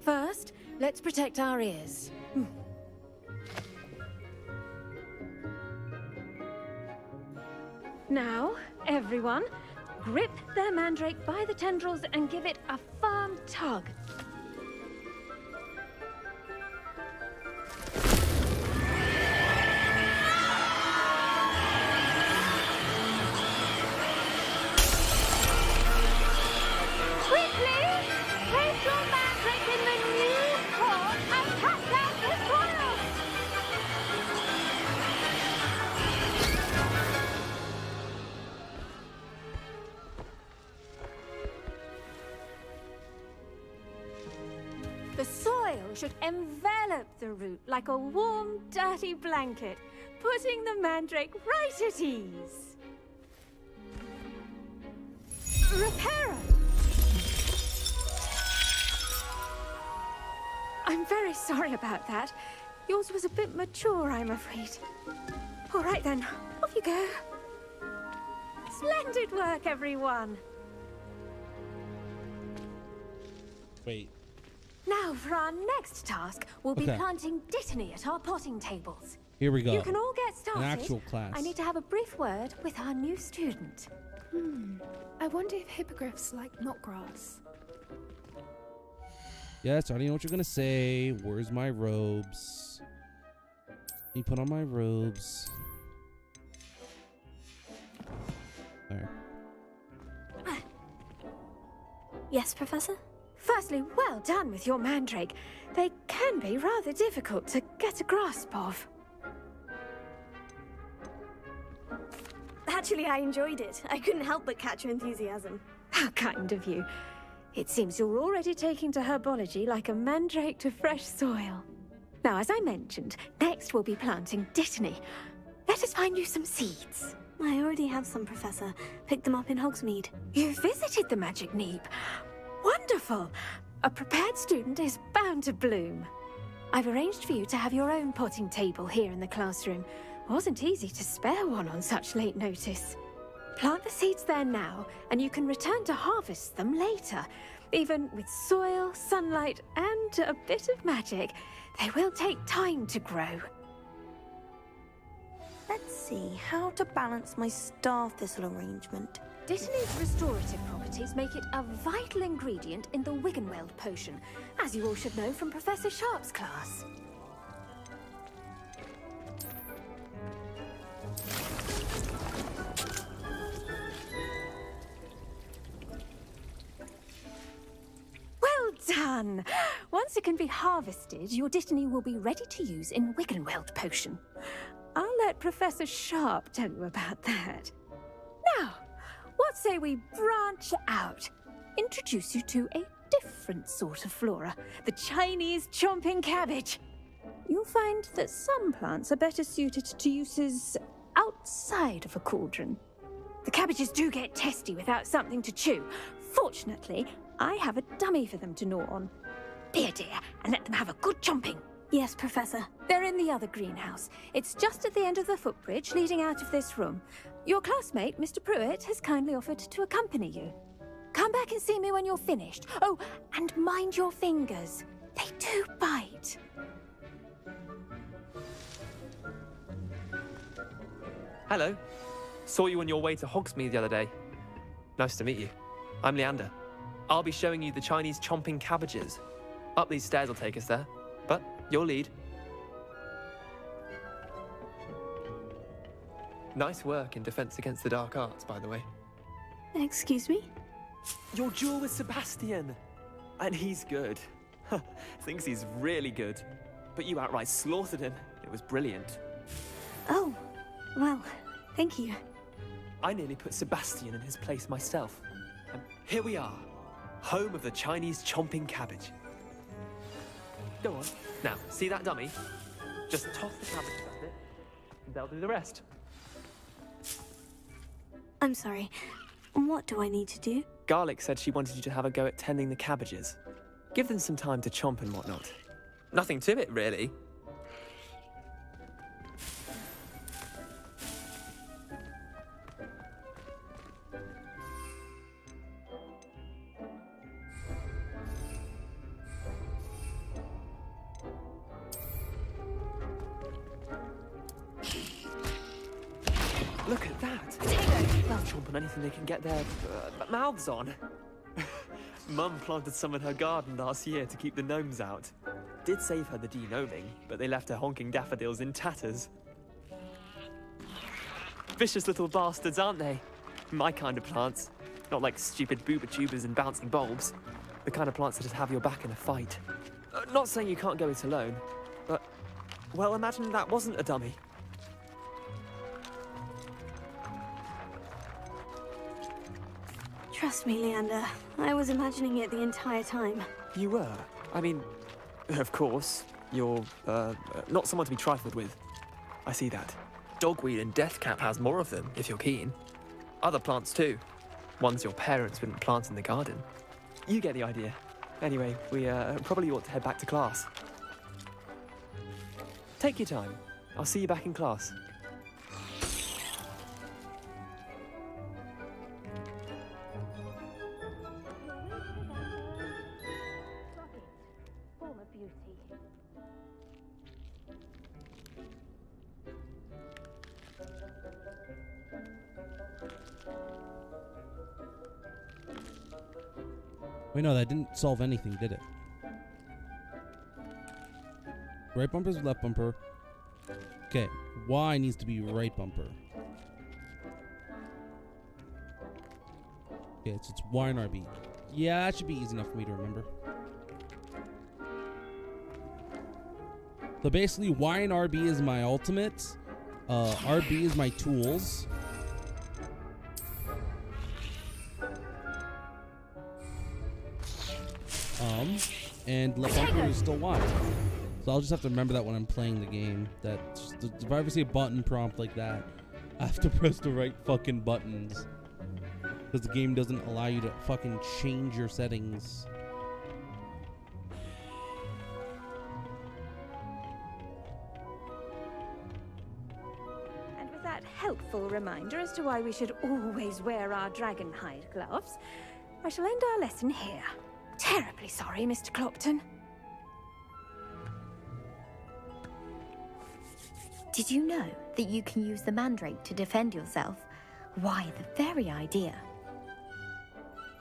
Speaker 13: First, let's protect our ears. Now, everyone, grip their mandrake by the tendrils and give it a firm tug. The soil should envelop the root like a warm, dirty blanket, putting the mandrake right at ease. Reparo! I'm very sorry about that. Yours was a bit mature, I'm afraid. All right then, off you go. Splendid work, everyone.
Speaker 1: Wait.
Speaker 18: Now, for our next task, we'll be
Speaker 1: Okay.
Speaker 18: planting Dittany at our potting tables.
Speaker 1: Here we go.
Speaker 18: You can all get started.
Speaker 1: An actual class.
Speaker 18: I need to have a brief word with our new student.
Speaker 20: I wonder if hippogriffs like knotgrass.
Speaker 1: Yes, I already know what you're gonna say. Where's my robes? Let me put on my robes. There.
Speaker 4: Yes, Professor?
Speaker 18: Firstly, well done with your mandrake. They can be rather difficult to get a grasp of.
Speaker 4: Actually, I enjoyed it. I couldn't help but catch your enthusiasm.
Speaker 18: How kind of you. It seems you're already taking to herbology like a mandrake to fresh soil. Now, as I mentioned, next we'll be planting Dittany. Let us find you some seeds.
Speaker 4: I already have some, Professor. Picked them up in Hogsmeade.
Speaker 18: You visited the Magic Neep. Wonderful! A prepared student is bound to bloom. I've arranged for you to have your own potting table here in the classroom. Wasn't easy to spare one on such late notice. Plant the seeds there now, and you can return to harvest them later. Even with soil, sunlight, and a bit of magic, they will take time to grow.
Speaker 17: Let's see how to balance my star thistle arrangement.
Speaker 18: Dittany's restorative properties make it a vital ingredient in the Wiggenweld potion, as you all should know from Professor Sharp's class. Well done! Once it can be harvested, your Dittany will be ready to use in Wiggenweld potion. I'll let Professor Sharp tell you about that. Now, what say we branch out? Introduce you to a different sort of flora, the Chinese chomping cabbage. You'll find that some plants are better suited to uses outside of a cauldron. The cabbages do get testy without something to chew. Fortunately, I have a dummy for them to gnaw on. Be a dear and let them have a good chomping.
Speaker 4: Yes, Professor.
Speaker 18: They're in the other greenhouse. It's just at the end of the footbridge leading out of this room. Your classmate, Mr. Pruitt, has kindly offered to accompany you. Come back and see me when you're finished. Oh, and mind your fingers. They do bite.
Speaker 15: Hello. Saw you on your way to Hogsmeade the other day. Nice to meet you. I'm Leander. I'll be showing you the Chinese chomping cabbages. Up these stairs will take us there, but your lead. Nice work in Defense Against the Dark Arts, by the way.
Speaker 4: Excuse me?
Speaker 15: Your duel with Sebastian! And he's good. Thinks he's really good. But you outright slaughtered him. It was brilliant.
Speaker 4: Oh, well, thank you.
Speaker 15: I nearly put Sebastian in his place myself. And here we are, home of the Chinese chomping cabbage. Go on. Now, see that dummy? Just toss the cabbage at it, and they'll do the rest.
Speaker 4: I'm sorry. What do I need to do?
Speaker 15: Garlic said she wanted you to have a go at tending the cabbages. Give them some time to chomp and whatnot. Nothing to it, really. Look at that! They'll chomp on anything they can get their mouths on. Mum planted some in her garden last year to keep the gnomes out. Did save her the de-gnoming, but they left her honking daffodils in tatters. Vicious little bastards, aren't they? My kind of plants. Not like stupid booba tubers and bouncing bulbs. The kind of plants that just have your back in a fight. Not saying you can't go it alone, but, well, imagine that wasn't a dummy.
Speaker 4: Trust me, Leander. I was imagining it the entire time.
Speaker 15: You were? I mean, of course, you're, not someone to be trifled with. I see that. Dogweed and deathcap has more of them, if you're keen. Other plants too. Ones your parents wouldn't plant in the garden. You get the idea. Anyway, we, probably ought to head back to class. Take your time. I'll see you back in class.
Speaker 1: Wait, no, that didn't solve anything, did it? Right bumper is left bumper. Okay, Y needs to be right bumper. Okay, so it's Y and RB. Yeah, that should be easy enough for me to remember. So basically, Y and RB is my ultimate. RB is my tools. And left bumper is still Y. So I'll just have to remember that when I'm playing the game. That if I ever see a button prompt like that, I have to press the right fucking buttons. Because the game doesn't allow you to fucking change your settings.
Speaker 18: And with that helpful reminder as to why we should always wear our dragon hide gloves, I shall end our lesson here. Terribly sorry, Mr. Clopton.
Speaker 13: Did you know that you can use the mandrake to defend yourself? Why, the very idea.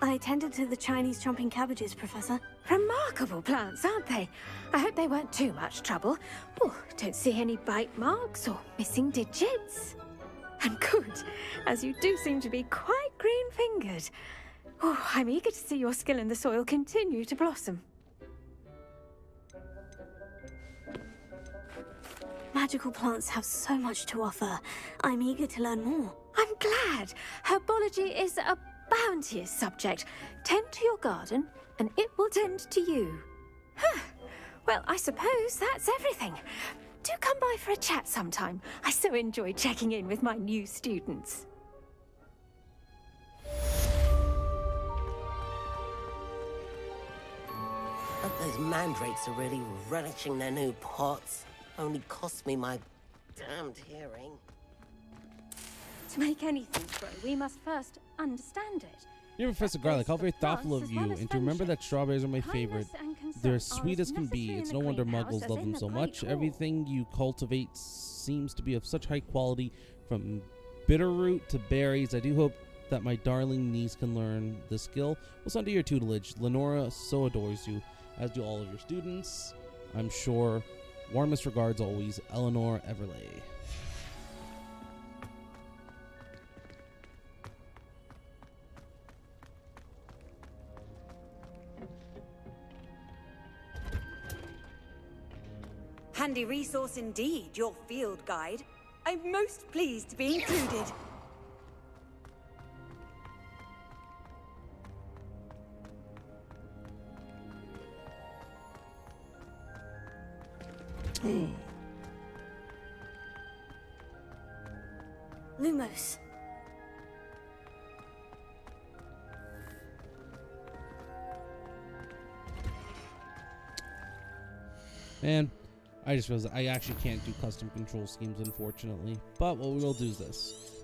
Speaker 4: I attended to the Chinese chomping cabbages, Professor.
Speaker 18: Remarkable plants, aren't they? I hope they weren't too much trouble. Oh, don't see any bite marks or missing digits. And good, as you do seem to be quite green-fingered. Oh, I'm eager to see your skill in the soil continue to blossom.
Speaker 4: Magical plants have so much to offer. I'm eager to learn more.
Speaker 18: I'm glad. Herbology is a bounteous subject. Tend to your garden, and it will tend to you. Huh. Well, I suppose that's everything. Do come by for a chat sometime. I so enjoy checking in with my new students.
Speaker 7: Those mandrakes are really relishing their new pots. Only cost me my damned hearing.
Speaker 18: To make anything grow, we must first understand it.
Speaker 1: Dear Professor Garlic, how very thoughtful of you, and to remember that strawberries are my favorite. They're as sweet as can be. It's no wonder muggles love them so much. Everything you cultivate seems to be of such high quality, from bitterroot to berries. I do hope that my darling niece can learn the skill. What's under your tutelage? Lenora so adores you, as do all of your students. I'm sure. Warmest regards always, Eleanor Everley.
Speaker 11: Handy resource indeed, your field guide. I'm most pleased to be included.
Speaker 4: Lumos.
Speaker 1: Man, I just realized I actually can't do custom control schemes, unfortunately. But what we will do is this.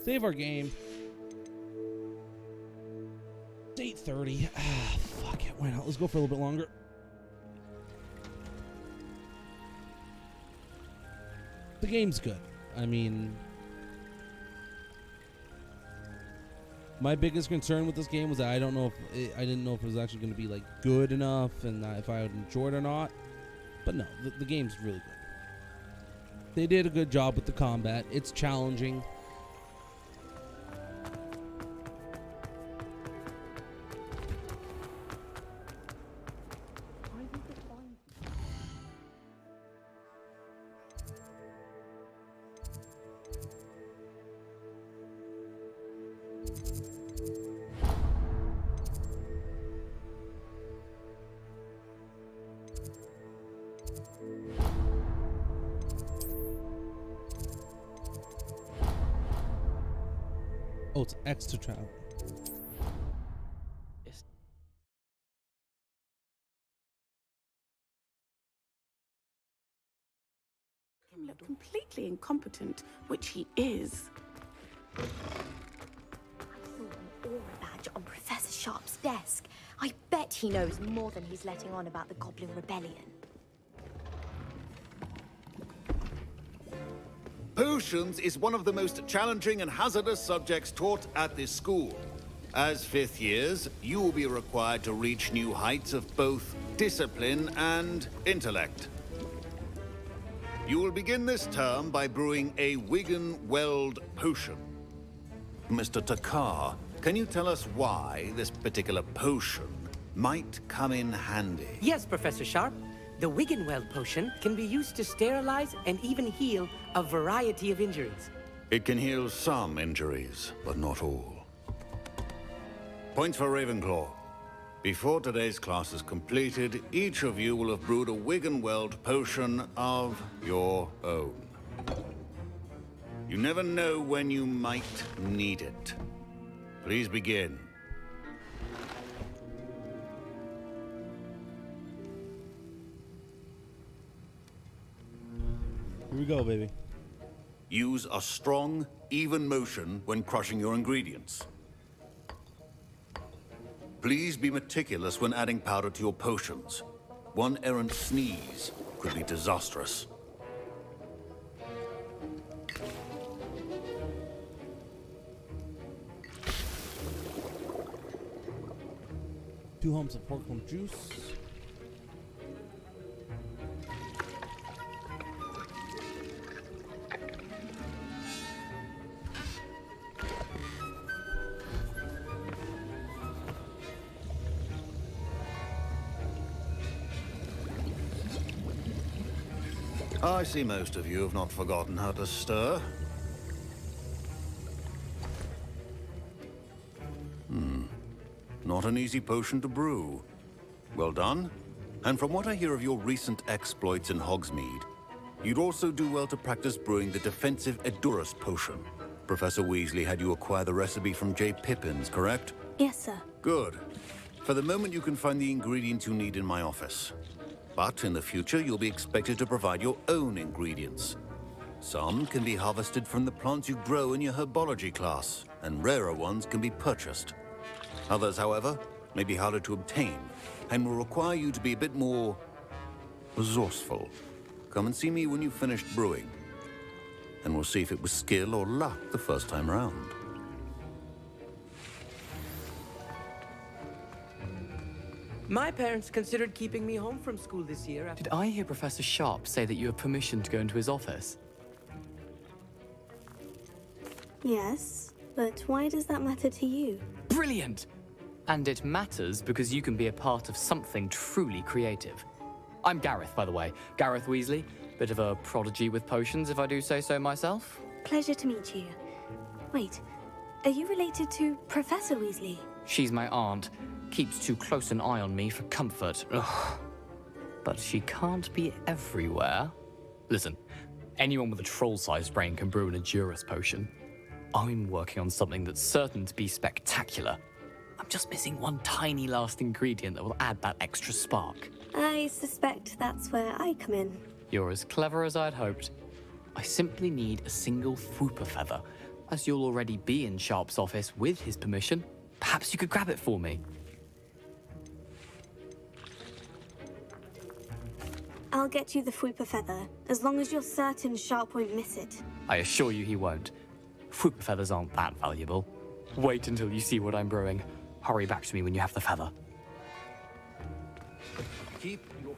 Speaker 1: Save our game. It's 8:30. Ah, fuck it. Why not? Let's go for a little bit longer. The game's good. I mean, my biggest concern with this game was that I didn't know if it was actually going to be like good enough and if I would enjoy it or not. But no, the game's really good. They did a good job with the combat. It's challenging. Oh, it's X to travel.
Speaker 5: Him look completely incompetent, which he is.
Speaker 13: I saw an aura badge on Professor Sharp's desk. I bet he knows more than he's letting on about the Goblin Rebellion.
Speaker 8: Potions is one of the most challenging and hazardous subjects taught at this school.
Speaker 6: As fifth years, you will be required to reach new heights of both discipline and intellect. You will begin this term by brewing a Wiggenweld potion. Mr. Takar, can you tell us why this particular potion might come in handy?
Speaker 8: Yes, Professor Sharp. The Wiggenweld potion can be used to sterilize and even heal a variety of injuries.
Speaker 6: It can heal some injuries, but not all. Points for Ravenclaw. Before today's class is completed, each of you will have brewed a Wiggenweld potion of your own. You never know when you might need it. Please begin.
Speaker 1: Here we go, baby.
Speaker 6: Use a strong, even motion when crushing your ingredients. Please be meticulous when adding powder to your potions. One errant sneeze could be disastrous.
Speaker 1: Two humps of pork juice.
Speaker 6: I see most of you have not forgotten how to stir. Not an easy potion to brew. Well done. And from what I hear of your recent exploits in Hogsmeade, you'd also do well to practice brewing the defensive Edurus potion. Professor Weasley had you acquire the recipe from J. Pippin's, correct?
Speaker 4: Yes, sir.
Speaker 6: Good. For the moment, you can find the ingredients you need in my office. But in the future, you'll be expected to provide your own ingredients. Some can be harvested from the plants you grow in your herbology class, and rarer ones can be purchased. Others, however, may be harder to obtain, and will require you to be a bit more resourceful. Come and see me when you've finished brewing, and we'll see if it was skill or luck the first time round.
Speaker 8: My parents considered keeping me home from school this year.
Speaker 22: Did I hear Professor Sharp say that you have permission to go into his office?
Speaker 4: Yes, but why does that matter to you?
Speaker 22: Brilliant! And it matters because you can be a part of something truly creative. I'm Gareth, by the way. Gareth Weasley. Bit of a prodigy with potions, if I do say so myself.
Speaker 4: Pleasure to meet you. Wait, are you related to Professor Weasley?
Speaker 22: She's my aunt. Keeps too close an eye on me for comfort. Ugh. But she can't be everywhere. Listen, anyone with a troll-sized brain can brew an Edurus potion. I'm working on something that's certain to be spectacular. I'm just missing one tiny last ingredient that will add that extra spark.
Speaker 4: I suspect that's where I come in.
Speaker 22: You're as clever as I'd hoped. I simply need a single Fwooper feather. As you'll already be in Sharp's office with his permission, perhaps you could grab it for me.
Speaker 4: I'll get you the Fwooper feather, as long as you're certain Sharp won't miss it.
Speaker 22: I assure you he won't. Fwooper feathers aren't that valuable. Wait until you see what I'm brewing. Hurry back to me when you have the feather.
Speaker 6: Keep your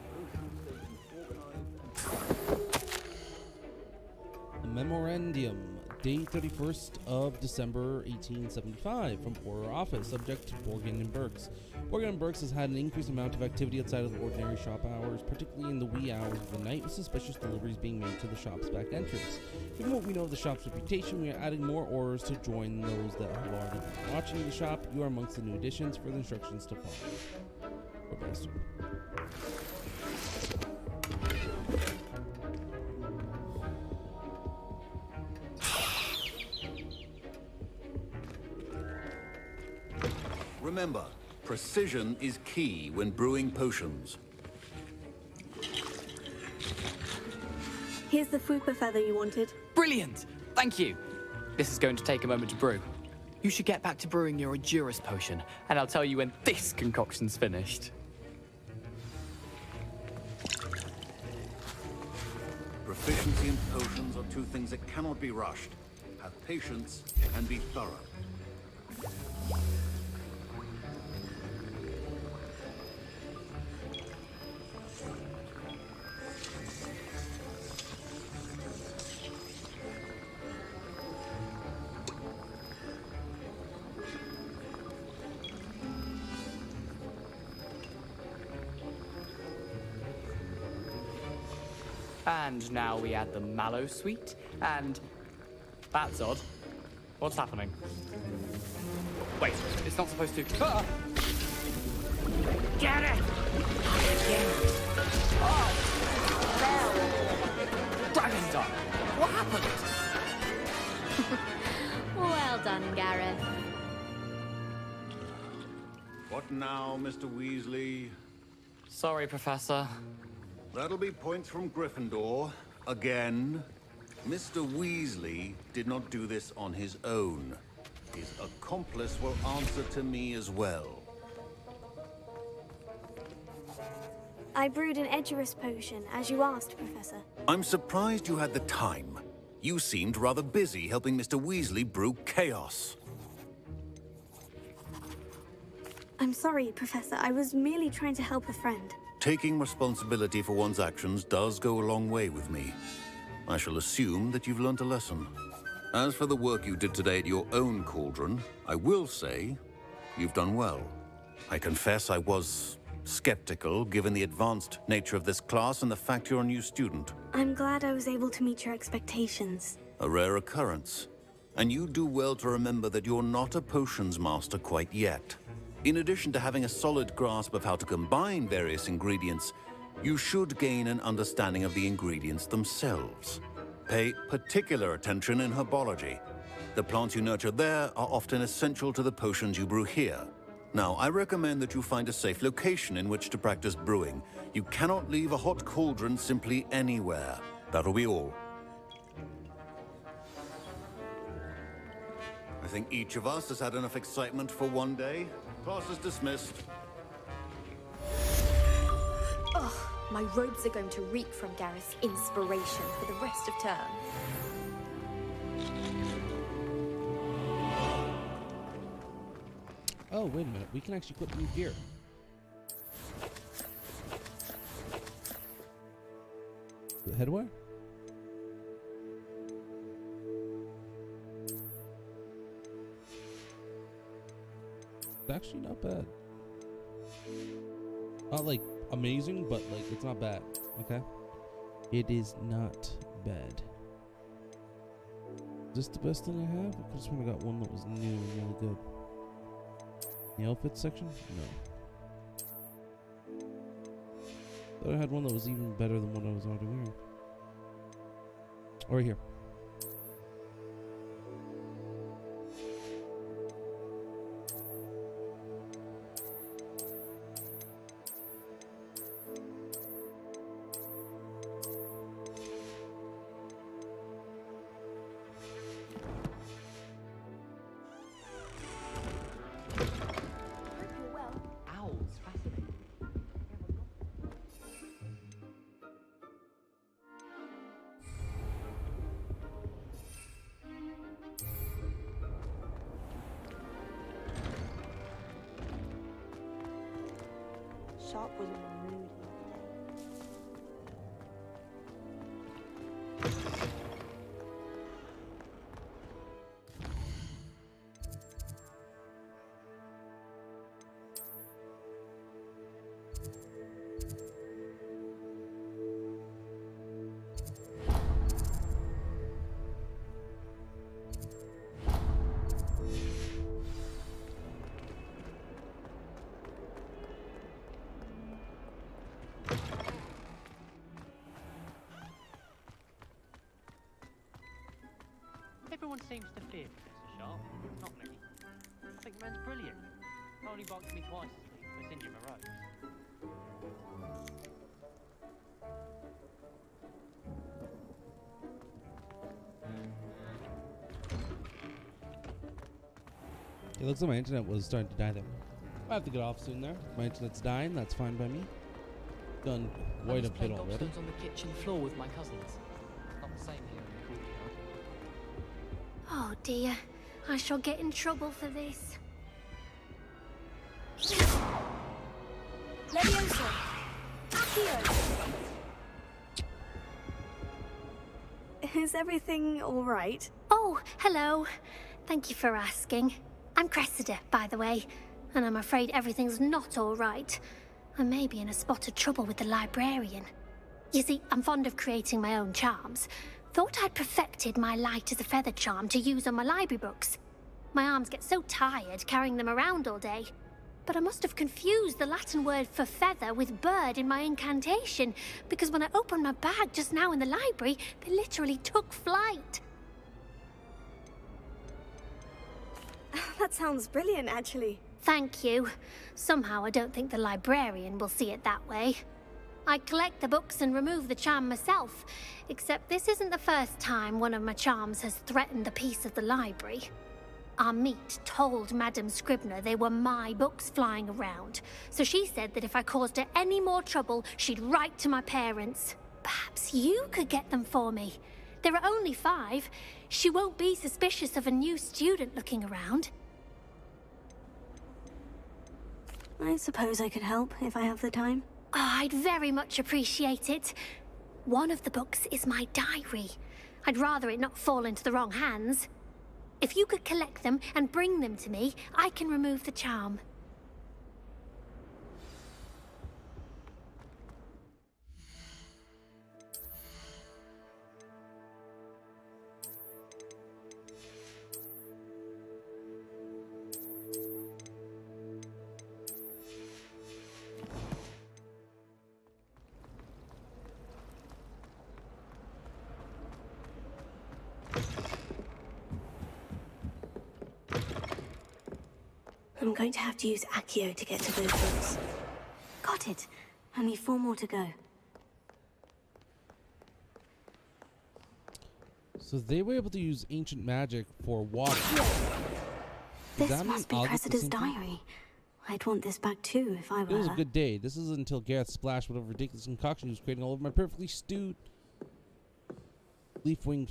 Speaker 1: Memorandum. Date 31st of December 1875 from Porter Office. Subject to Borgin & Burkes. Borgin & Burkes has had an increased amount of activity outside of the ordinary shop hours, particularly in the wee hours of the night, with suspicious deliveries being made to the shop's back entrance. Given what we know of the shop's reputation, we are adding more orders to join those that have already been watching the shop. You are amongst the new additions. Further instructions to follow. Professor.
Speaker 6: Remember, precision is key when brewing potions.
Speaker 4: Here's the Fwooper feather you wanted.
Speaker 22: Brilliant! Thank you! This is going to take a moment to brew. You should get back to brewing your Edurus potion, and I'll tell you when this concoction's finished.
Speaker 6: Proficiency in potions are two things that cannot be rushed. Have patience and be thorough.
Speaker 22: And now we add the mallow sweet, and... That's odd. What's happening? Wait, it's not supposed to... Ah! Get it! Oh! Dragon Dog! What happened?
Speaker 18: Well done, Gareth.
Speaker 6: What now, Mr. Weasley?
Speaker 22: Sorry, Professor.
Speaker 6: That'll be points from Gryffindor. Again. Mr. Weasley did not do this on his own. His accomplice will answer to me as well.
Speaker 4: I brewed an Edurus potion, as you asked, Professor.
Speaker 6: I'm surprised you had the time. You seemed rather busy helping Mr. Weasley brew chaos.
Speaker 4: I'm sorry, Professor. I was merely trying to help a friend.
Speaker 6: Taking responsibility for one's actions does go a long way with me. I shall assume that you've learnt a lesson. As for the work you did today at your own cauldron, I will say you've done well. I confess I was skeptical, given the advanced nature of this class and the fact you're a new student.
Speaker 4: I'm glad I was able to meet your expectations.
Speaker 6: A rare occurrence. And you do well to remember that you're not a potions master quite yet. In addition to having a solid grasp of how to combine various ingredients, you should gain an understanding of the ingredients themselves. Pay particular attention in herbology. The plants you nurture there are often essential to the potions you brew here. Now, I recommend that you find a safe location in which to practice brewing. You cannot leave a hot cauldron simply anywhere. That'll be all. I think each of us has had enough excitement for one day. Class is dismissed.
Speaker 16: Ugh, my robes are going to reek from Gareth's inspiration for the rest of term.
Speaker 1: Oh, wait a minute. We can actually put new gear. The headwear? It's actually not bad. Not like amazing, but like it's not bad. Okay? It is not bad. Is this the best thing I have? I could have sworn I got one that was new and really good. The outfit section? No. Thought I had one that was even better than what I was already wearing. Right here.
Speaker 17: Sharp was moody today.
Speaker 3: Everyone seems to fear Professor Sharp. Not me. I think the man's brilliant. Only boxed me twice this week for singing my ropes.
Speaker 1: It looks like my internet was starting to die there. I have to get off soon there. My internet's dying. That's fine by me. Done quite a bit already.
Speaker 22: On the kitchen floor with my cousins. Not the same here in the courtyard.
Speaker 10: Oh dear, I shall get in trouble for this.
Speaker 11: Leviosa! Accio!
Speaker 4: Is everything all right?
Speaker 10: Oh, hello. Thank you for asking. I'm Cressida, by the way, and I'm afraid everything's not all right. I may be in a spot of trouble with the librarian.
Speaker 12: You see, I'm fond of creating my own charms. Thought I'd perfected my light as a feather charm to use on my library books. My arms get so tired carrying them around all day. But I must have confused the Latin word for feather with bird in my incantation, because when I opened my bag just now in the library, they literally took flight.
Speaker 4: That sounds brilliant, actually.
Speaker 12: Thank you. Somehow I don't think the librarian will see it that way. I collect the books and remove the charm myself, except this isn't the first time one of my charms has threatened the peace of the library. Our meet told Madame Scribner they were my books flying around, so she said that if I caused her any more trouble, she'd write to my parents. Perhaps you could get them for me. There are only 5. She won't be suspicious of a new student looking around.
Speaker 4: I suppose I could help if I have the time.
Speaker 12: Oh, I'd very much appreciate it. One of the books is my diary. I'd rather it not fall into the wrong hands. If you could collect them and bring them to me, I can remove the charm.
Speaker 4: I'm going to have to use Accio to get to those books. Got it. Only 4 more to go.
Speaker 1: So they were able to use ancient magic for water.
Speaker 4: This must be Cressida's diary. I'd want this back too if I were
Speaker 1: It was a
Speaker 4: her.
Speaker 1: good day. This is until Gareth splashed whatever ridiculous concoction he was creating all over my perfectly stewed leaf-winged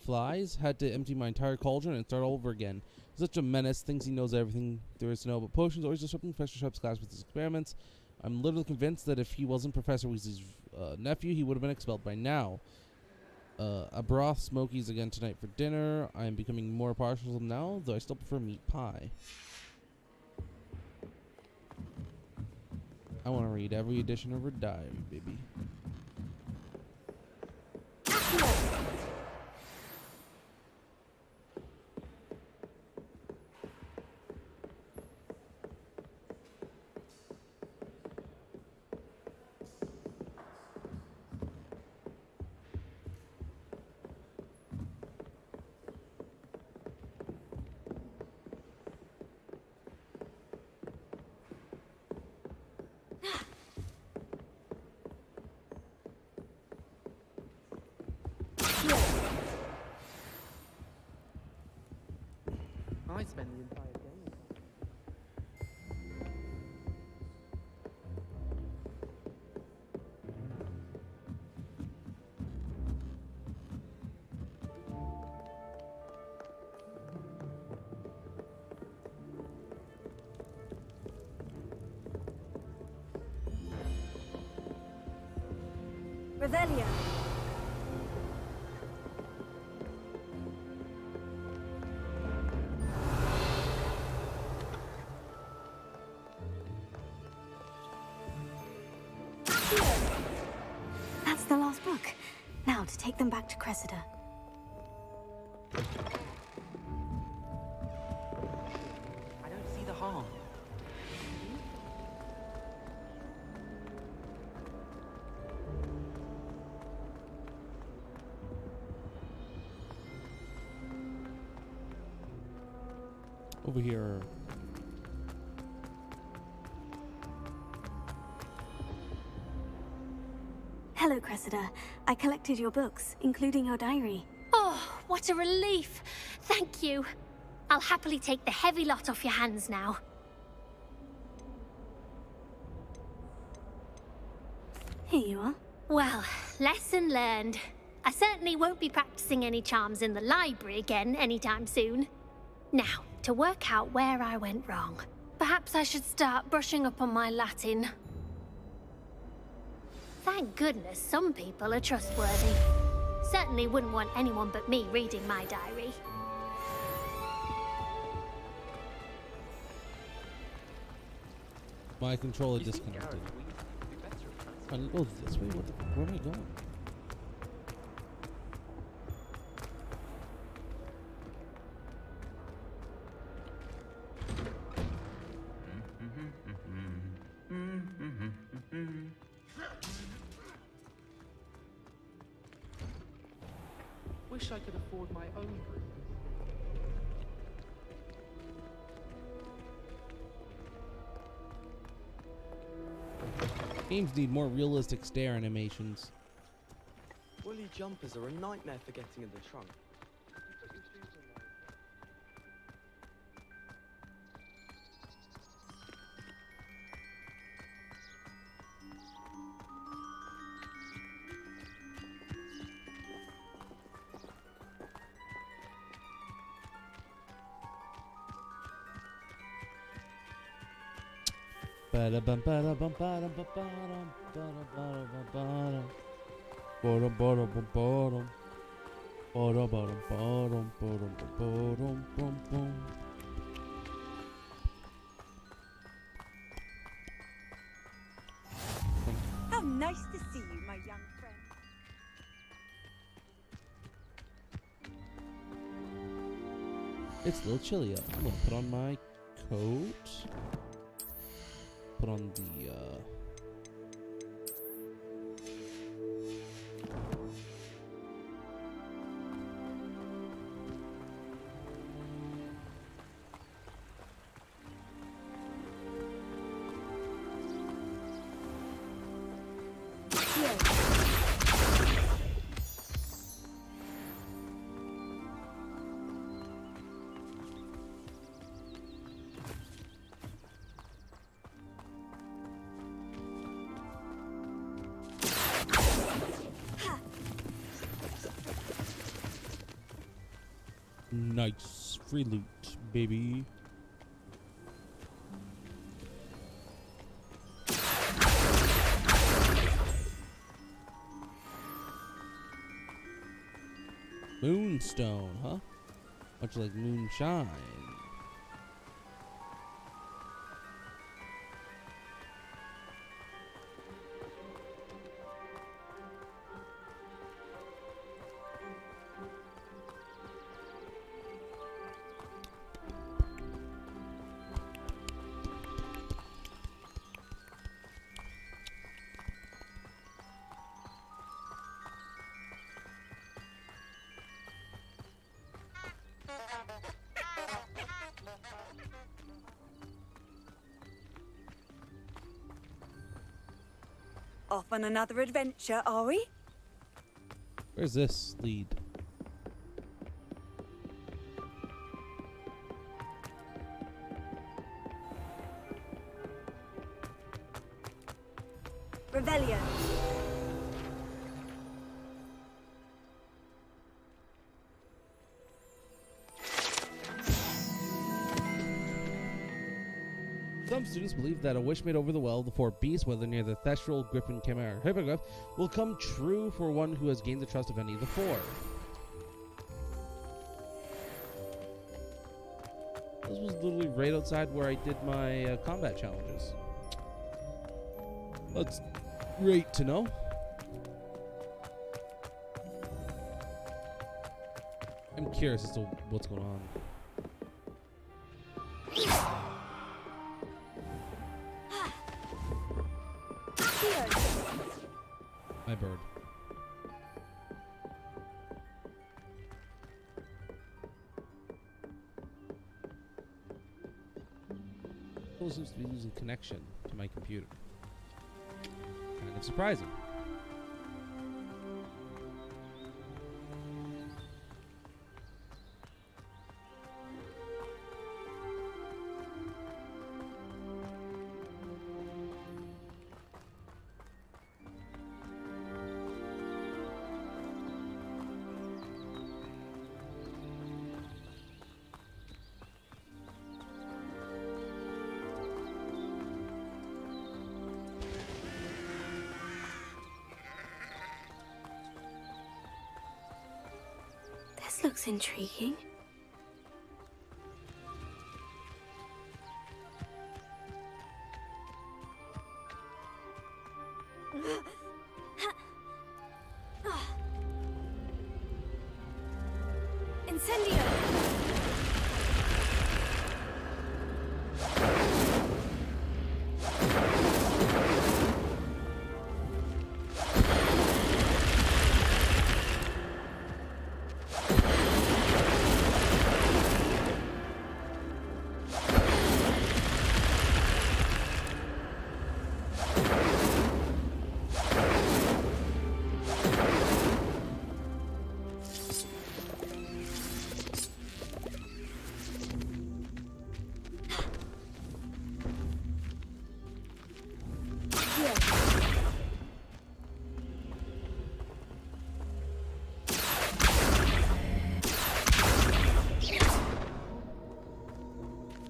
Speaker 1: flies. Had to empty my entire cauldron and start all over again. Such a menace, thinks he knows everything there is to know about potions, always disrupting Professor Sharp's class with his experiments. I'm literally convinced that if he wasn't Professor Weasley's nephew, he would have been expelled by now. A broth smokies again tonight for dinner. I am becoming more partial to them now, though I still prefer meat pie. I want to read every edition of her diary, baby.
Speaker 15: I spend the entire day.
Speaker 4: Revelio. That's the last book. Now to take them back to Cressida.
Speaker 3: I don't see the harm.
Speaker 1: Over here.
Speaker 4: Hello, Cressida. I collected your books, including your diary.
Speaker 12: Oh, what a relief. Thank you. I'll happily take the heavy lot off your hands now.
Speaker 4: Here you are.
Speaker 12: Well, lesson learned. I certainly won't be practicing any charms in the library again anytime soon. Now, to work out where I went wrong. Perhaps I should start brushing up on my Latin. Thank goodness some people are trustworthy. Certainly wouldn't want anyone but me reading my diary.
Speaker 1: My controller disconnected. I need to go this way? Where am I going?
Speaker 9: Wish I could afford my own group.
Speaker 1: Games need more realistic stare animations.
Speaker 15: Woolly jumpers are a nightmare for getting in the trunk.
Speaker 11: How nice to see you, my young friend.
Speaker 1: It's a little chilly out. I'm gonna put on my coat. Put on the nice free loot, baby. Moonstone, huh? Much like moonshine.
Speaker 11: Off on another adventure, are we?
Speaker 1: Where's this lead?
Speaker 11: Revelio.
Speaker 1: Some students believe that a wish made over the well, the four beasts, whether near the Thestral, Griffin, Chimera, or Hippogriff, will come true for one who has gained the trust of any of the four. This was literally right outside where I did my combat challenges. That's great to know. I'm curious as to what's going on. My bird. It seems to be losing connection to my computer. Kind of surprising.
Speaker 4: This looks intriguing. Incendio!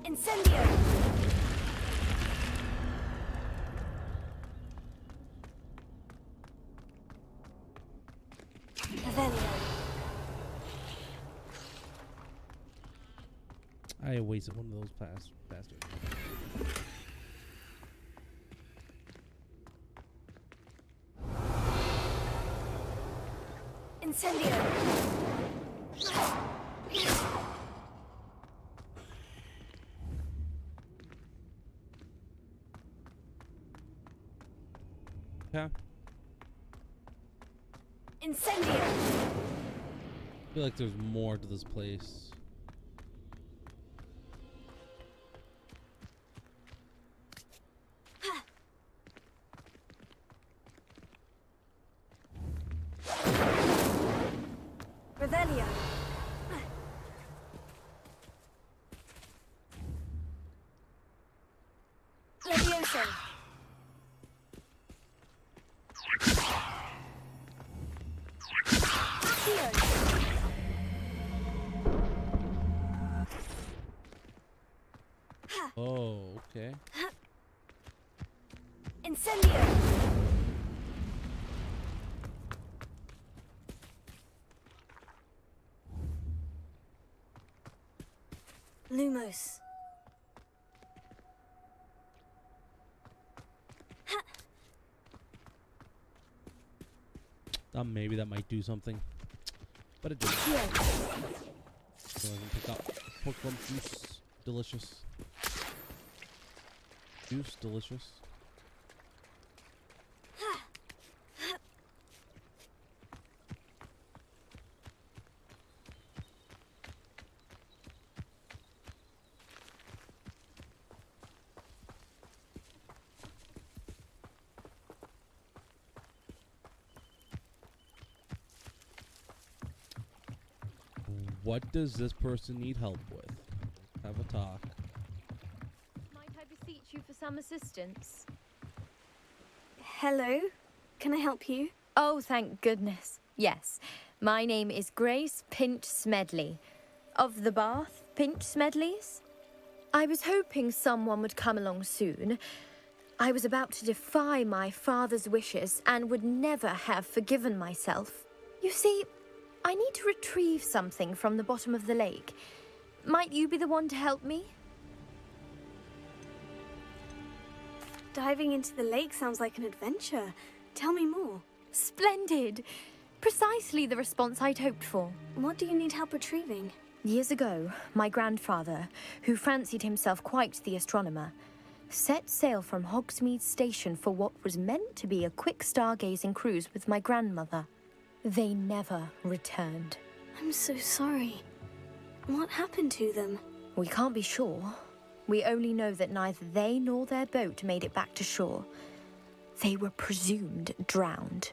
Speaker 4: Incendio!
Speaker 1: I wasted one of those bastards.
Speaker 4: Incendio!
Speaker 1: Yeah.
Speaker 4: Incendio!
Speaker 1: I feel like there's more to this place.
Speaker 4: Revelio! Levioso!
Speaker 1: Oh, okay.
Speaker 4: Incendio! Lumos.
Speaker 1: Maybe that might do something. But it didn't. So I can pick up Pokemon juice. Delicious. Juice, delicious. What does this person need help with? Have a talk.
Speaker 14: Might I beseech you for some assistance?
Speaker 4: Hello? Can I help you?
Speaker 14: Oh, thank goodness. Yes. My name is Grace Pinch Smedley. Of the Bath Pinch Smedleys? I was hoping someone would come along soon. I was about to defy my father's wishes and would never have forgiven myself. You see, I need to retrieve something from the bottom of the lake. Might you be the one to help me?
Speaker 4: Diving into the lake sounds like an adventure. Tell me more.
Speaker 14: Splendid! Precisely the response I'd hoped for.
Speaker 4: What do you need help retrieving?
Speaker 14: Years ago, my grandfather, who fancied himself quite the astronomer, set sail from Hogsmeade Station for what was meant to be a quick stargazing cruise with my grandmother. They never returned.
Speaker 4: I'm so sorry. What happened to them?
Speaker 14: We can't be sure. We only know that neither they nor their boat made it back to shore. They were presumed drowned.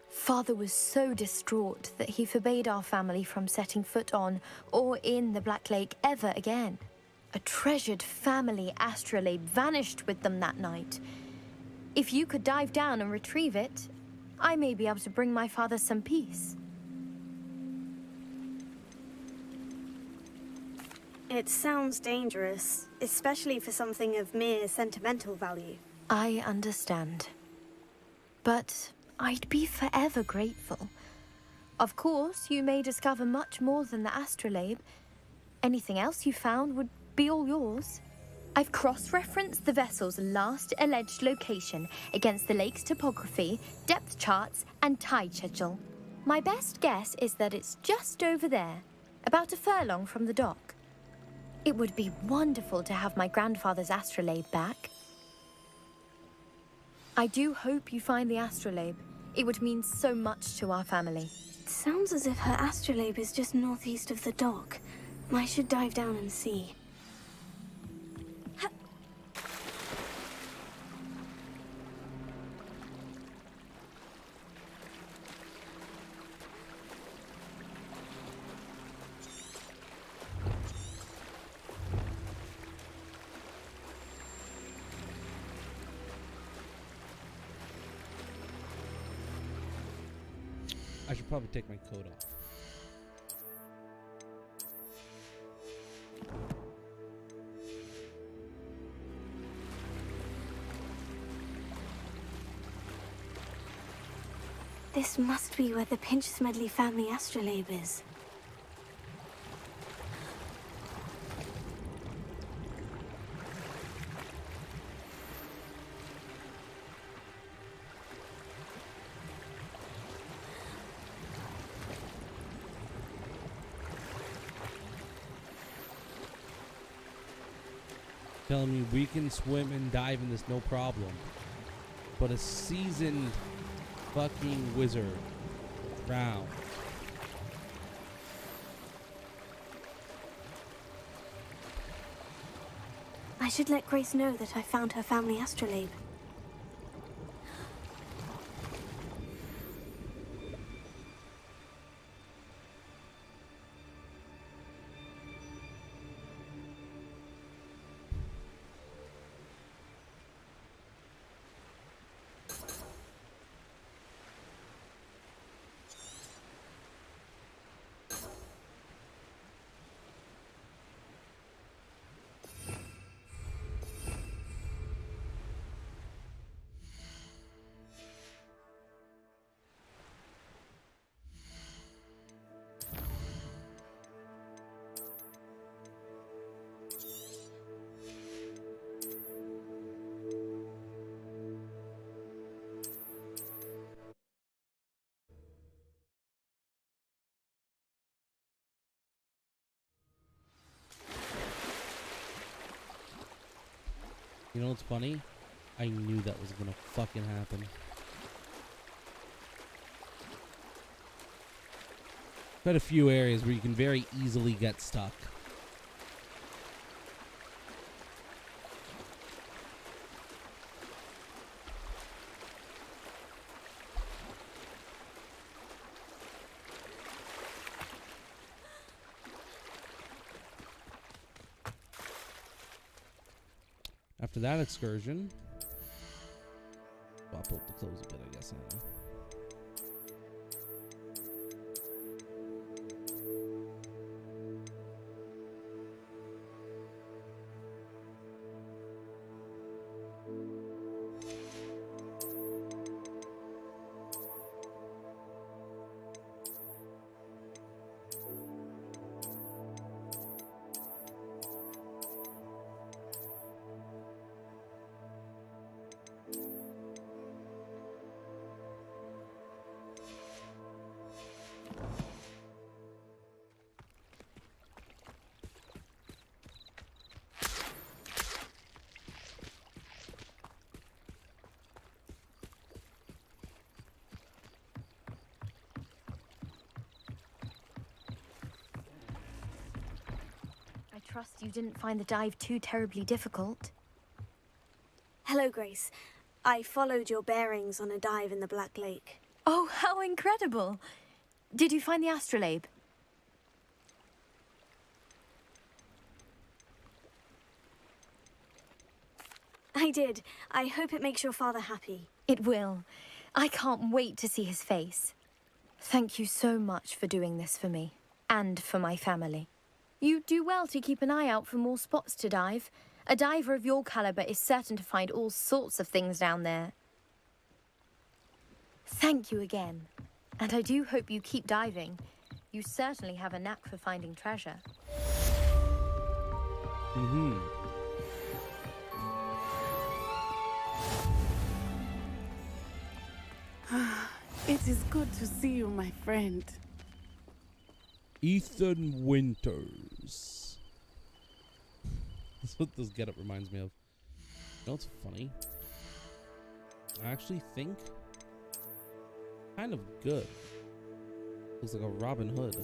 Speaker 14: Father was so distraught that he forbade our family from setting foot on or in the Black Lake ever again. A treasured family astrolabe vanished with them that night. If you could dive down and retrieve it, I may be able to bring my father some peace.
Speaker 4: It sounds dangerous, especially for something of mere sentimental value.
Speaker 14: I understand. But I'd be forever grateful. Of course, you may discover much more than the astrolabe. Anything else you found would be all yours. I've cross-referenced the vessel's last alleged location against the lake's topography, depth charts, and tide schedule. My best guess is that it's just over there, About a furlong from the dock. It would be wonderful to have my grandfather's astrolabe back. I do hope you find the astrolabe. It would mean so much to our family.
Speaker 4: It sounds as if her astrolabe is just northeast of the dock. I should dive down and see.
Speaker 1: I should probably take my coat off.
Speaker 4: This must be where the Pinch Smedley family astrolabe is.
Speaker 1: Telling me we can swim and dive in this no problem. But a seasoned fucking wizard drowned.
Speaker 4: I should let Grace know that I found her family astrolabe.
Speaker 1: You know what's funny? I knew that was gonna fucking happen. Got a few areas where you can very easily get stuck. After that excursion, well, I'll pull up the clothes a bit, I guess. I don't know.
Speaker 14: I trust you didn't find the dive too terribly difficult.
Speaker 4: Hello, Grace. I followed your bearings on a dive in the Black Lake.
Speaker 14: Oh, how incredible! Did you find the astrolabe?
Speaker 4: I did. I hope it makes your father happy.
Speaker 14: It will. I can't wait to see his face. Thank you so much for doing this for me, and for my family. You do well to keep an eye out for more spots to dive. A diver of your caliber is certain to find all sorts of things down there. Thank you again. And I do hope you keep diving. You certainly have a knack for finding treasure.
Speaker 1: Mm-hmm.
Speaker 5: It is good to see you, my friend.
Speaker 1: Ethan Winters. That's what this getup reminds me of. You know what's funny? I actually think kind of good. Looks like a Robin Hood.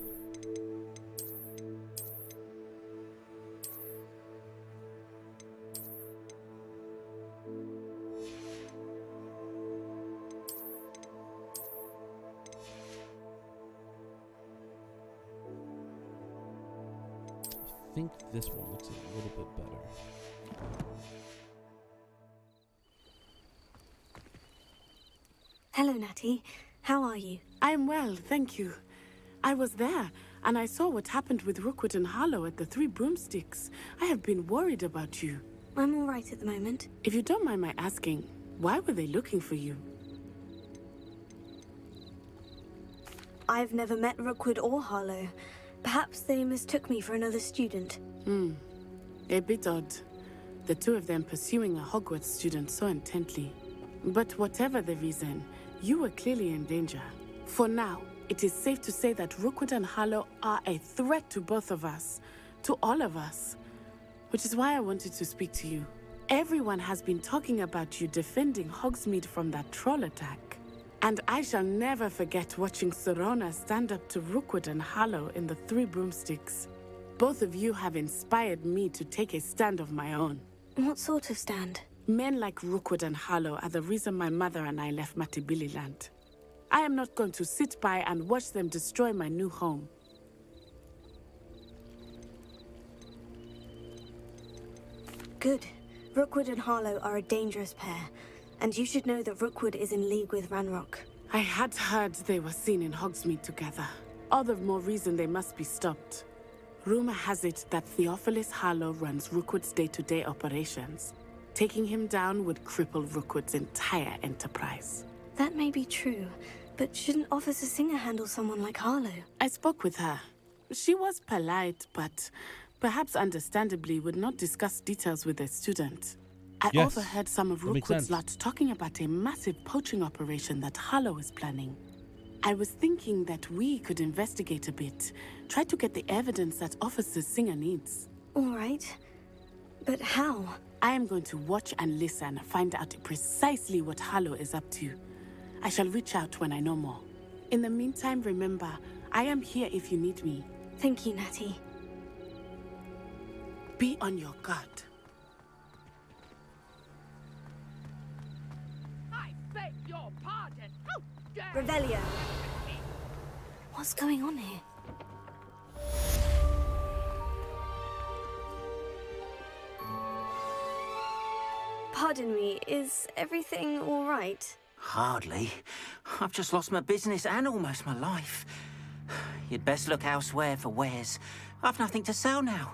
Speaker 1: I think this one looks a little bit better.
Speaker 4: Hello, Natty. How are you?
Speaker 5: I'm well, thank you. I was there, and I saw what happened with Rookwood and Harlow at the Three Broomsticks. I have been worried about you.
Speaker 4: I'm all right at the moment.
Speaker 5: If you don't mind my asking, why were they looking for you?
Speaker 4: I've never met Rookwood or Harlow. Perhaps they mistook me for another student.
Speaker 5: A bit odd. The two of them pursuing a Hogwarts student so intently. But whatever the reason, you were clearly in danger. For now, it is safe to say that Rookwood and Harlow are a threat to both of us. To all of us. Which is why I wanted to speak to you. Everyone has been talking about you defending Hogsmeade from that troll attack. And I shall never forget watching Serona stand up to Rookwood and Harlow in the Three Broomsticks. Both of you have inspired me to take a stand of my own.
Speaker 4: What sort of stand?
Speaker 5: Men like Rookwood and Harlow are the reason my mother and I left Matibili Land. I am not going to sit by and watch them destroy my new home.
Speaker 4: Good. Rookwood and Harlow are a dangerous pair. And you should know that Rookwood is in league with Ranrock.
Speaker 5: I had heard they were seen in Hogsmeade together. All the more reason they must be stopped. Rumor has it that Theophilus Harlow runs Rookwood's day-to-day operations. Taking him down would cripple Rookwood's entire enterprise.
Speaker 4: That may be true, but shouldn't Officer Singer handle someone like Harlow?
Speaker 5: I spoke with her. She was polite, but perhaps understandably would not discuss details with a student. I overheard some of Rookwood's lot talking about a massive poaching operation that Harlow is planning. I was thinking that we could investigate a bit, try to get the evidence that Officer Singer needs.
Speaker 4: All right. But how?
Speaker 5: I am going to watch and listen, find out precisely what Harlow is up to. I shall reach out when I know more. In the meantime, remember, I am here if you need me.
Speaker 4: Thank you, Natty.
Speaker 5: Be on your guard.
Speaker 9: Beg your pardon. How dare
Speaker 4: Revelio. What's going on here? Pardon me, is everything all right?
Speaker 19: Hardly. I've just lost my business and almost my life. You'd best look elsewhere for wares. I've nothing to sell now.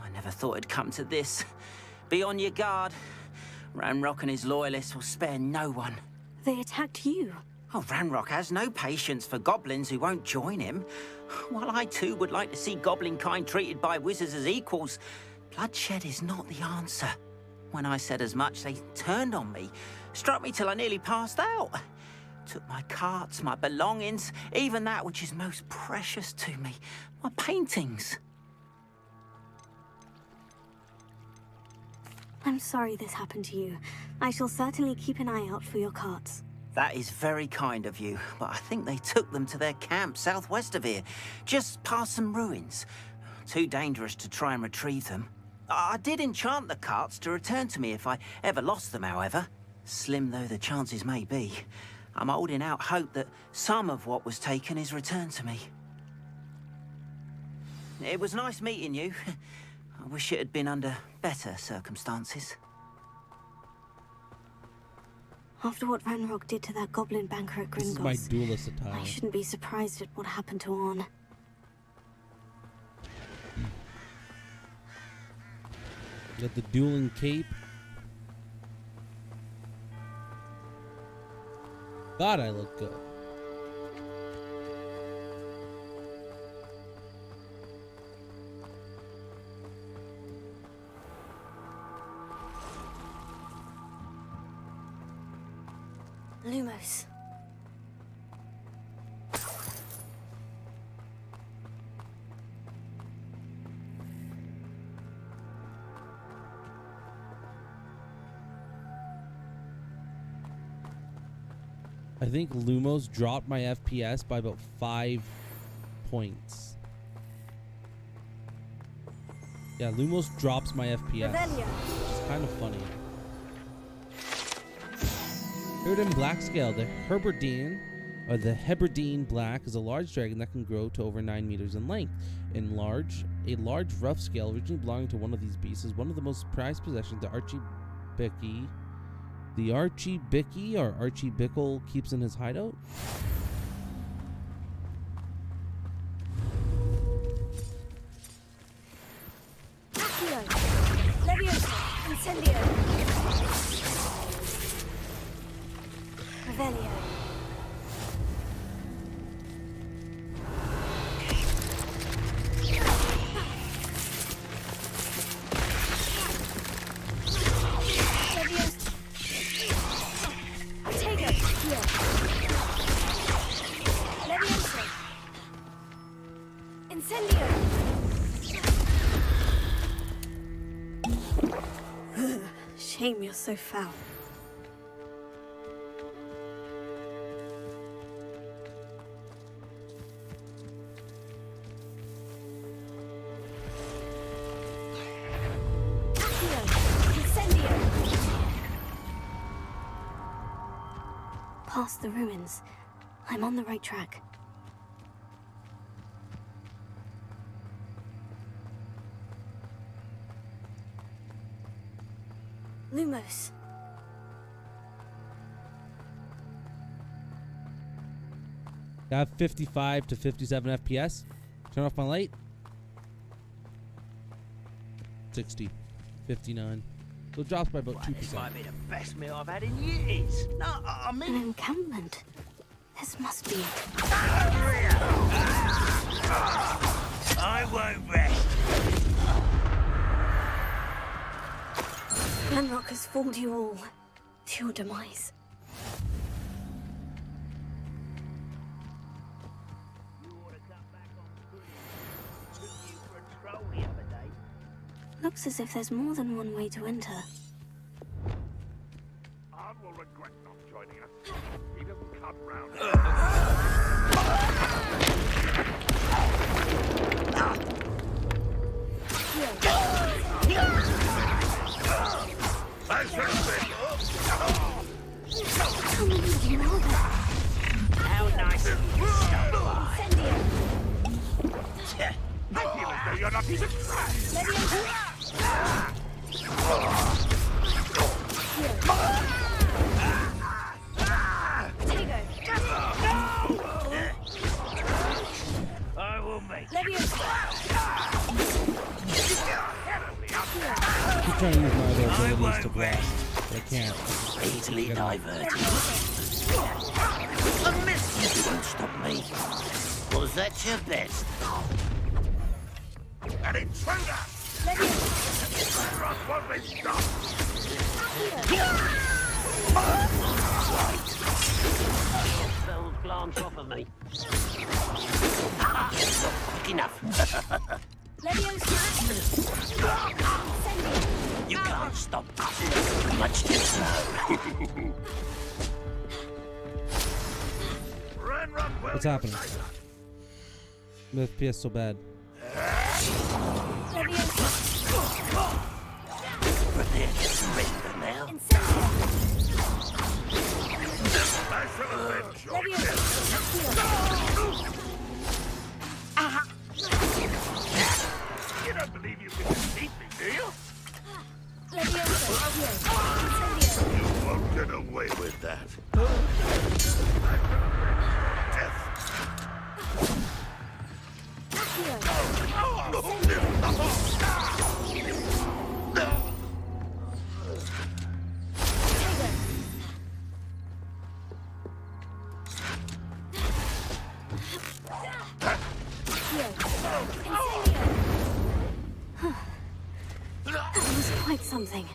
Speaker 19: I never thought it'd come to this. Be on your guard. Ranrock and his loyalists will spare no one.
Speaker 4: They attacked you.
Speaker 19: Oh, Ranrock has no patience for goblins who won't join him. While I too would like to see goblin kind treated by wizards as equals, bloodshed is not the answer. When I said as much, they turned on me, struck me till I nearly passed out. Took my carts, my belongings, even that which is most precious to me, my paintings.
Speaker 4: I'm sorry this happened to you. I shall certainly keep an eye out for your carts.
Speaker 19: That is very kind of you, but I think they took them to their camp southwest of here, just past some ruins. Too dangerous to try and retrieve them. I did enchant the carts to return to me if I ever lost them, however. Slim though the chances may be, I'm holding out hope that some of what was taken is returned to me. It was nice meeting you. I wish it had been under better circumstances.
Speaker 4: After what Ranrock did to that goblin banker at Gringotts,
Speaker 1: This is my duelist attire.
Speaker 4: I shouldn't be surprised at what happened to Orn.
Speaker 1: Got the dueling cape. God, I look good.
Speaker 4: Lumos.
Speaker 1: I think Lumos dropped my FPS by about 5 points. Yeah, Lumos drops my FPS. Which is kind of funny. Here in Black Scale, the Hebridean, or the Hebridean Black, is a large dragon that can grow to over 9 meters in length. A large rough scale originally belonging to one of these beasts is one of the most prized possessions that Archie Bicky or Archie Bickle keeps in his hideout.
Speaker 4: Incendio. Revelio. Shame you're so foul. Past the ruins. I'm on the right track. Lumos.
Speaker 1: I have 55 to 57 FPS. Turn off my light. 60. 59. So it drops by about 2%.
Speaker 2: This might be the best meal I've had in years. No, I mean...
Speaker 4: An encampment. This must be it.
Speaker 2: I won't rest.
Speaker 4: Glenrock has fooled you all to your demise. Looks as if there's more than one way to enter.
Speaker 21: Arn will regret not joining us. He doesn't come round.
Speaker 2: How nice of you to stop by.
Speaker 21: You're not even
Speaker 2: I will make
Speaker 1: I'm trying to use my other abilities to blast, but I can't.
Speaker 2: easily diverted. A miss! You won't stop me. Was that your best?
Speaker 21: an intruder! Rock won't be stopped!
Speaker 2: Those glance off of me. Quick enough. You can't stop us. Much too slow.
Speaker 1: What's happening? The FPS so bad.
Speaker 2: Prepare to surrender now.
Speaker 21: You don't believe you can defeat me, do you? You won't get away with that.
Speaker 4: That was quite something.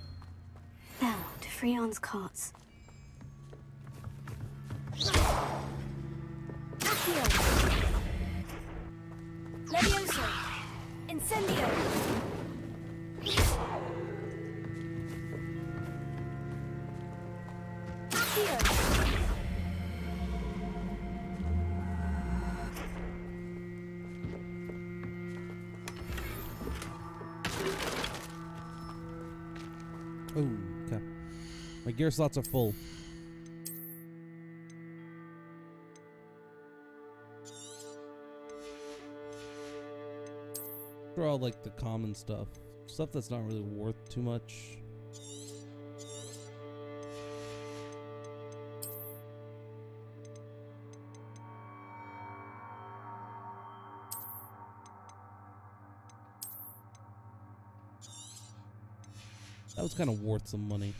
Speaker 4: Now, to Freon's carts.
Speaker 10: Levioso! Incendio!
Speaker 1: Oh, okay. My gear slots are full. For all like the common stuff. Stuff that's not really worth too much. That was kind of worth some money.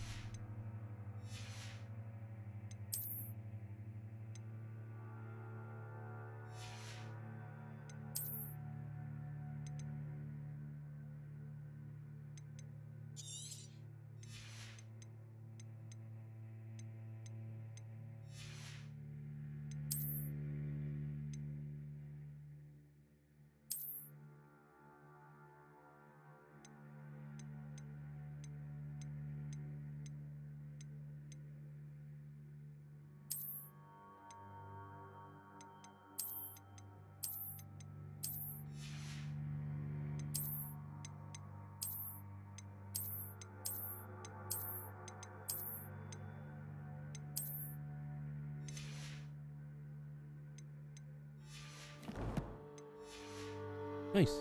Speaker 1: Nice.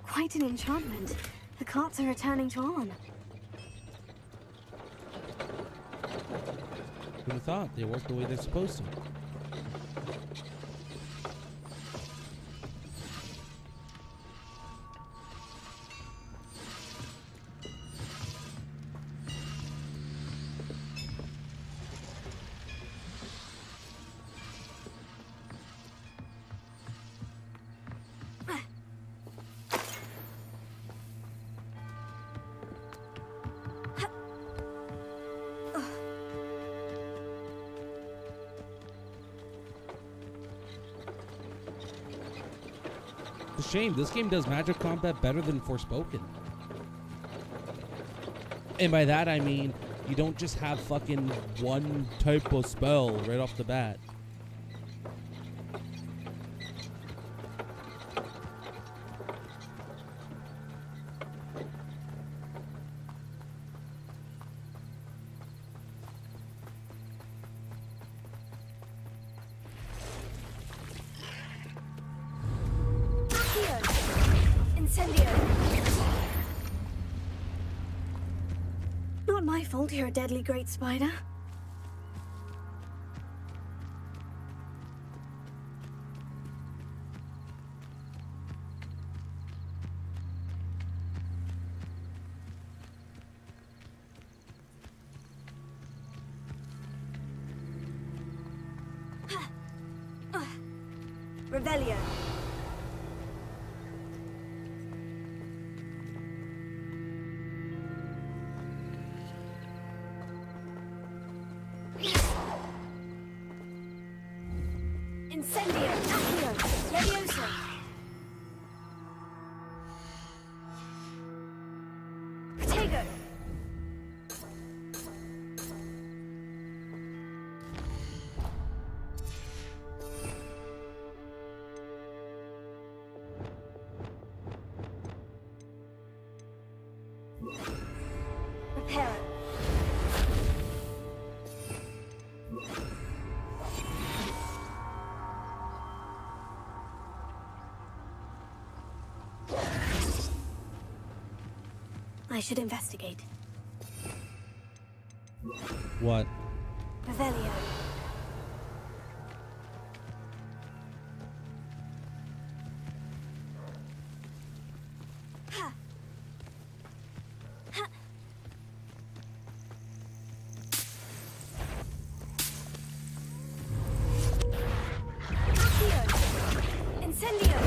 Speaker 4: Quite an enchantment. The carts are returning to on.
Speaker 1: Who'd have thought they work the way they're supposed to? It's a shame. This game does magic combat better than Forspoken. And by that I mean you don't just have fucking one type of spell right off the bat.
Speaker 4: Not my fault you're a deadly great spider. Revelio. Incendio, Accio, Levioso. Protego. Reparo. I should investigate.
Speaker 1: What?
Speaker 4: Revelio. Ha. Ha. Accio. Incendio.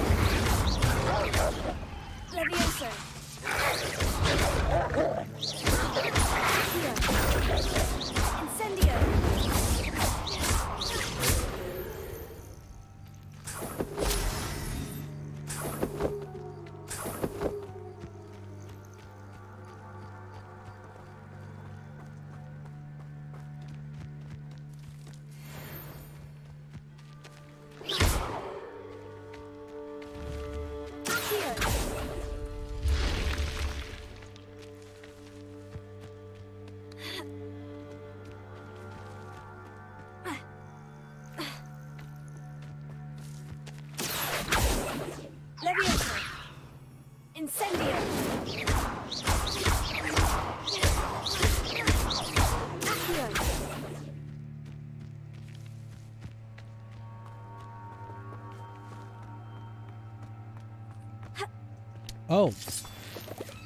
Speaker 1: Oh,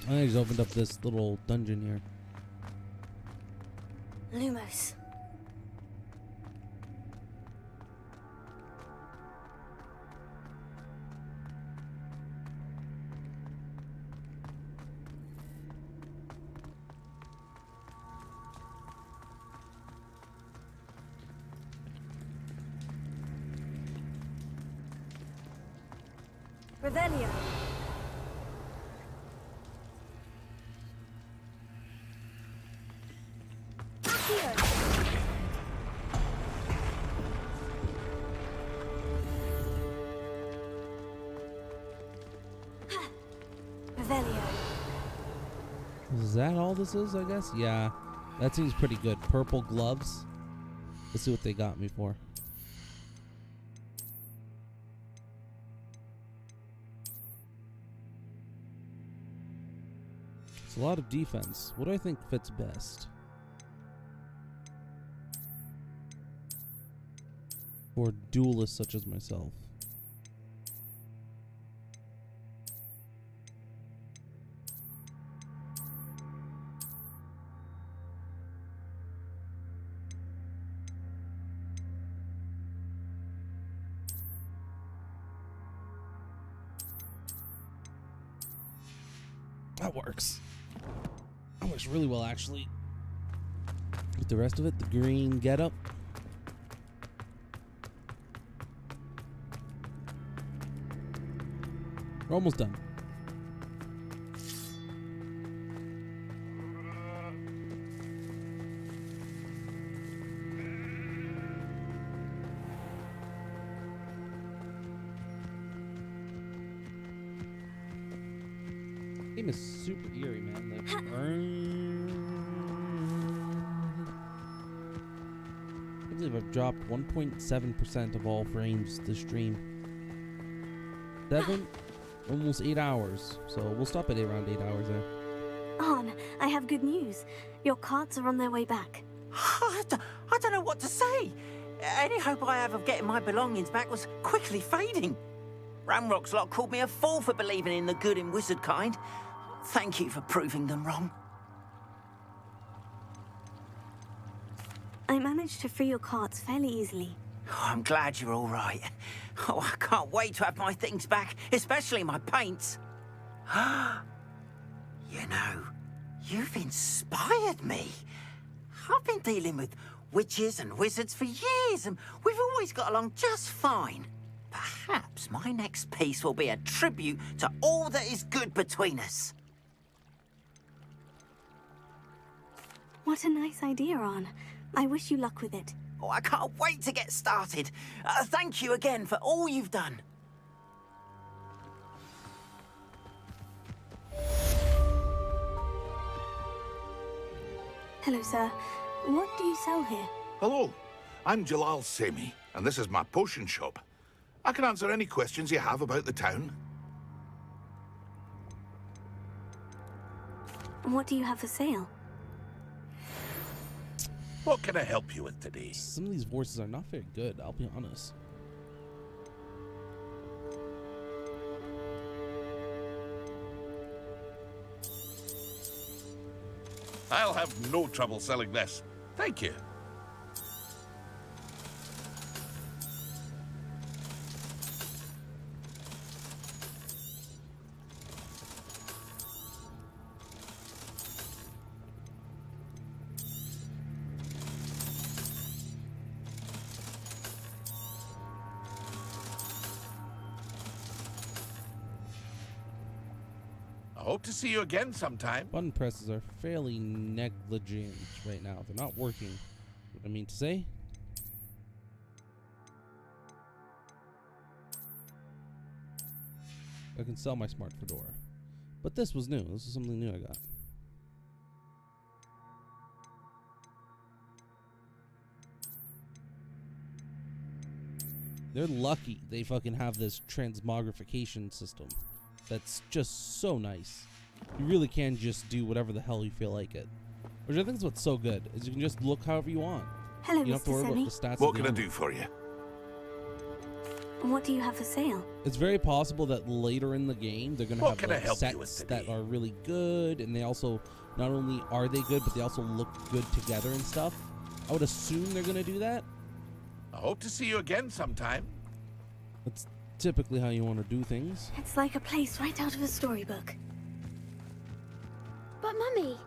Speaker 1: I just opened up this little dungeon here.
Speaker 4: Lumos. Revelio. Revelio.
Speaker 1: Is that all this is, I guess? Yeah, that seems pretty good. Purple gloves. Let's see what they got me for. It's a lot of defense. What do I think fits best? For duelists such as myself. That works. That works really well, actually. With the rest of it, the green getup. We're almost done. Game is super eerie, man. The I believe I've dropped 1.7% of all frames this stream. 7, almost 8 hours. So we'll stop at around 8 hours there.
Speaker 4: On, I have good news. Your carts are on their way back.
Speaker 19: I don't know what to say. Any hope I have of getting my belongings back was quickly fading. Ramrock's lot called me a fool for believing in the good in wizard kind. Thank you for proving them wrong.
Speaker 4: I managed to free your carts fairly easily.
Speaker 19: Oh, I'm glad you're all right. Oh, I can't wait to have my things back, especially my paints. You know, you've inspired me. I've been dealing with witches and wizards for years, and we've always got along just fine. Perhaps my next piece will be a tribute to all that is good between us.
Speaker 4: What a nice idea, Arn. I wish you luck with it.
Speaker 19: Oh, I can't wait to get started. Thank you again for all you've done.
Speaker 4: Hello, sir. What do you sell here?
Speaker 7: Hello, I'm Jalal Sami, and this is my potion shop. I can answer any questions you have about the town.
Speaker 4: What do you have for sale?
Speaker 7: What can I help you with today?
Speaker 1: Some of these voices are not very good, I'll be honest.
Speaker 7: I'll have no trouble selling this. Thank you. I hope to see you again sometime.
Speaker 1: Button presses are fairly negligent right now. They're not working. What I mean to say? I can sell my smart fedora. But this was new. This is something new I got. They're lucky they fucking have this transmogrification system. That's just so nice. You really can just do whatever the hell you feel like it. Which I think is what's so good, is you can just look however you want.
Speaker 4: Hello,
Speaker 1: you don't have to worry about the stats.
Speaker 7: What can I do for you?
Speaker 4: What do you have for sale?
Speaker 1: It's very possible that later in the game they're gonna
Speaker 7: What
Speaker 1: have
Speaker 7: can I
Speaker 1: like,
Speaker 7: help you with
Speaker 1: sets that are really good, and they also not only are they good, but they also look good together and stuff. I would assume they're gonna do that.
Speaker 7: I hope to see you again sometime.
Speaker 1: That's typically how you want to do things.
Speaker 4: It's like a place right out of a storybook.
Speaker 10: But Mummy...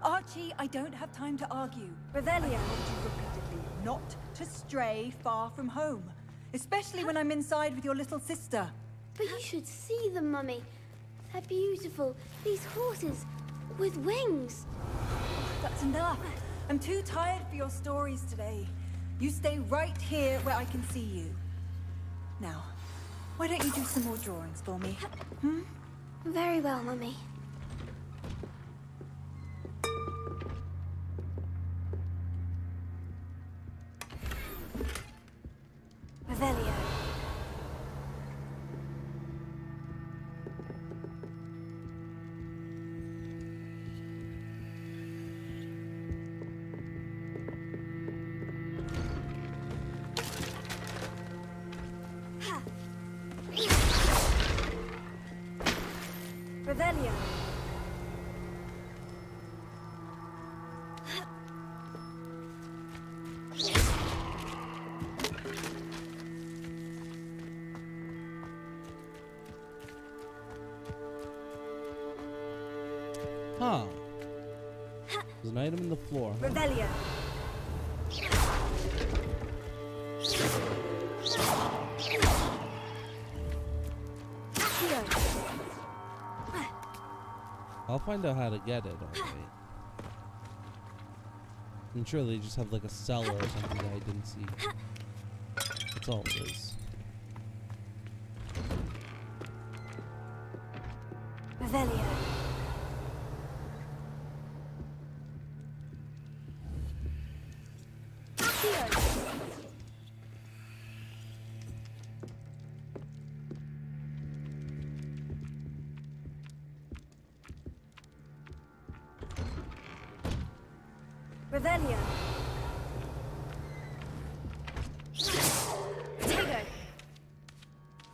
Speaker 11: Archie, I don't have time to argue. Revelia told you repeatedly not to stray far from home. Especially when I'm inside with your little sister.
Speaker 10: But you should see them, Mummy. They're beautiful. These horses with wings.
Speaker 11: That's enough. I'm too tired for your stories today. You stay right here where I can see you. Now, why don't you do some more drawings for me?
Speaker 10: Very well, Mummy.
Speaker 11: Revelia. Revelia.
Speaker 1: Huh. There's an item in the floor.
Speaker 11: Revelia.
Speaker 1: I'll find out how to get it. Alright. I'm sure they just have like a cellar or something that I didn't see. That's all it is.
Speaker 11: Revelia. Revelia.
Speaker 4: Potato.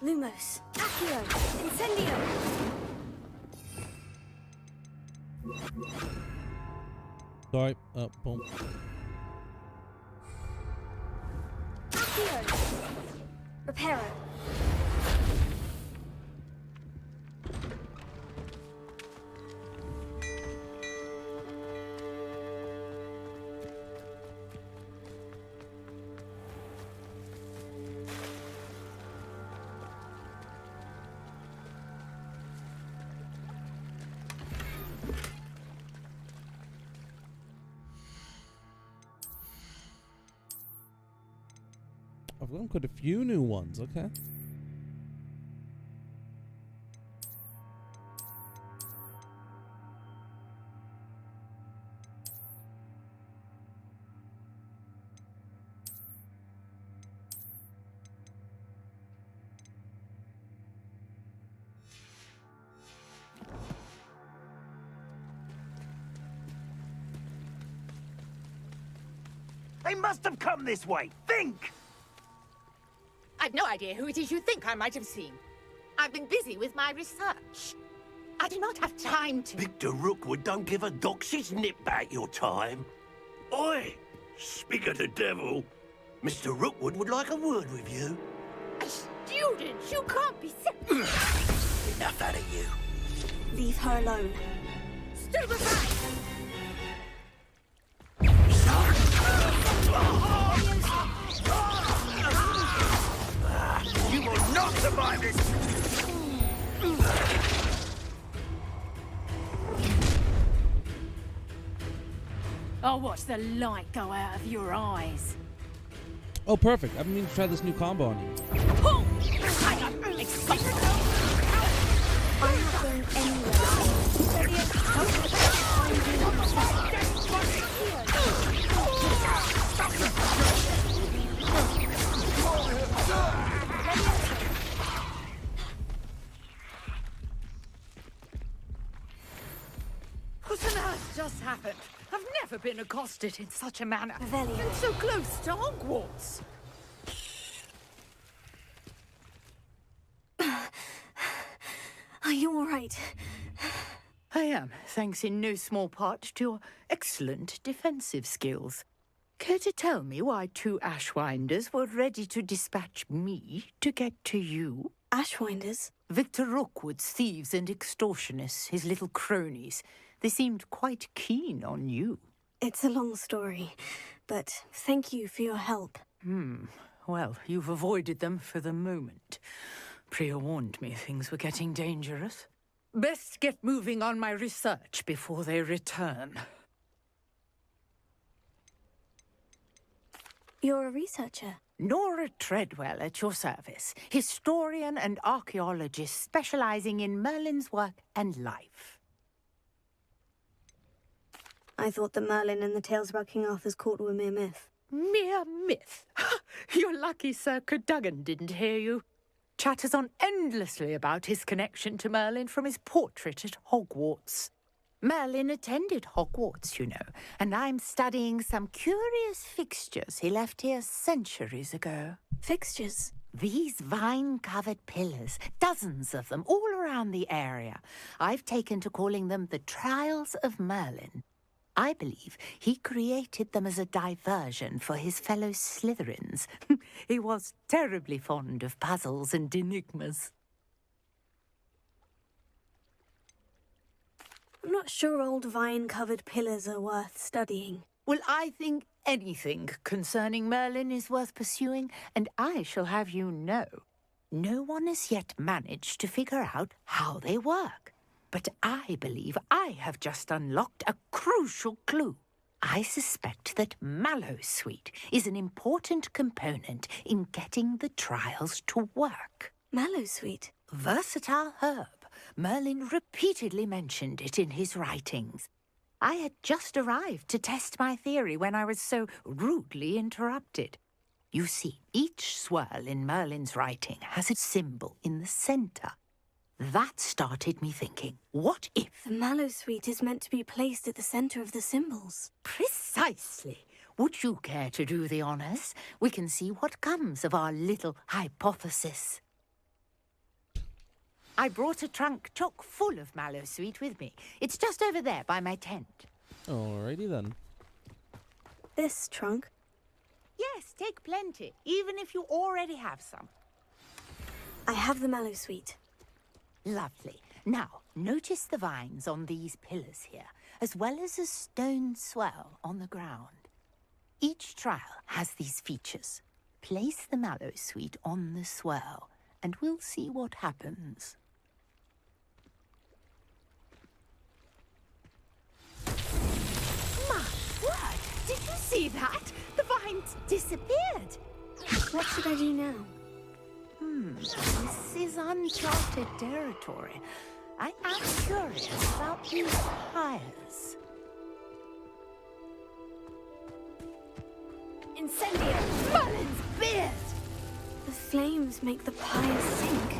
Speaker 4: Lumos. Accio. Incendio.
Speaker 1: Sorry. Boom.
Speaker 4: Accio. Reparo.
Speaker 1: I've got quite a few new ones. Okay.
Speaker 2: They must have come this way. Think!
Speaker 13: I've no idea who it is you think I might have seen. I've been busy with my research. I do not have time to...
Speaker 2: Victor Rookwood don't give a doxy's nip back your time. Oi! Speak of the devil. Mr. Rookwood would like a word with you.
Speaker 13: A student? You can't be serious.
Speaker 2: Enough out of you.
Speaker 4: Leave her alone.
Speaker 13: Stupefy!
Speaker 2: You will not survive this!
Speaker 18: I'll watch the light go out of your eyes.
Speaker 1: Oh, perfect. I've been meaning to try this new combo on you.
Speaker 4: I'm not going anywhere.
Speaker 13: What on earth just happened? I've never been accosted in such a manner.
Speaker 4: Revelia.
Speaker 13: And so close to Hogwarts.
Speaker 4: you all right?
Speaker 8: I am, thanks in no small part to your excellent defensive skills. Care to tell me why 2 Ashwinders were ready to dispatch me to get to you?
Speaker 4: Ashwinders?
Speaker 8: Victor Rookwood's thieves and extortionists, his little cronies. They seemed quite keen on you.
Speaker 4: It's a long story, but thank you for your help.
Speaker 8: Well, you've avoided them for the moment. Priya warned me things were getting dangerous. Best get moving on my research before they return.
Speaker 4: You're a researcher?
Speaker 8: Nora Treadwell at your service, historian and archaeologist specializing in Merlin's work and life.
Speaker 4: I thought that Merlin and the tales about King Arthur's court were mere myth.
Speaker 8: Mere myth? You're lucky Sir Cadogan didn't hear you. Chatters on endlessly about his connection to Merlin from his portrait at Hogwarts. Merlin attended Hogwarts, you know, and I'm studying some curious fixtures he left here centuries ago.
Speaker 4: Fixtures?
Speaker 8: These vine-covered pillars, dozens of them, all around the area. I've taken to calling them the Trials of Merlin. I believe he created them as a diversion for his fellow Slytherins. He was terribly fond of puzzles and enigmas.
Speaker 4: I'm not sure old vine-covered pillars are worth studying.
Speaker 8: Well, I think anything concerning Merlin is worth pursuing, and I shall have you know, no one has yet managed to figure out how they work. But I believe I have just unlocked a crucial clue. I suspect that mallowsweet is an important component in getting the trials to work.
Speaker 4: Mallowsweet?
Speaker 8: Versatile herb. Merlin repeatedly mentioned it in his writings. I had just arrived to test my theory when I was so rudely interrupted. You see, each swirl in Merlin's writing has a symbol in the center. That started me thinking, what if...
Speaker 4: The mallowsweet is meant to be placed at the center of the symbols.
Speaker 8: Precisely. Would you care to do the honors? We can see what comes of our little hypothesis. I brought a trunk chock full of mallowsweet with me. It's just over there by my tent.
Speaker 1: Alrighty then.
Speaker 4: This trunk?
Speaker 8: Yes, take plenty, even if you already have some.
Speaker 4: I have the mallowsweet.
Speaker 8: Lovely. Now, notice the vines on these pillars here, as well as a stone swell on the ground. Each trial has these features. Place the mallowsweet on the swell, and we'll see what happens. My word! Did you see that? The vines disappeared!
Speaker 4: What should I do now?
Speaker 8: This is uncharted territory. I am curious about these pyres.
Speaker 4: Incendio!
Speaker 8: Merlin's beard!
Speaker 4: The flames make the pyres sink.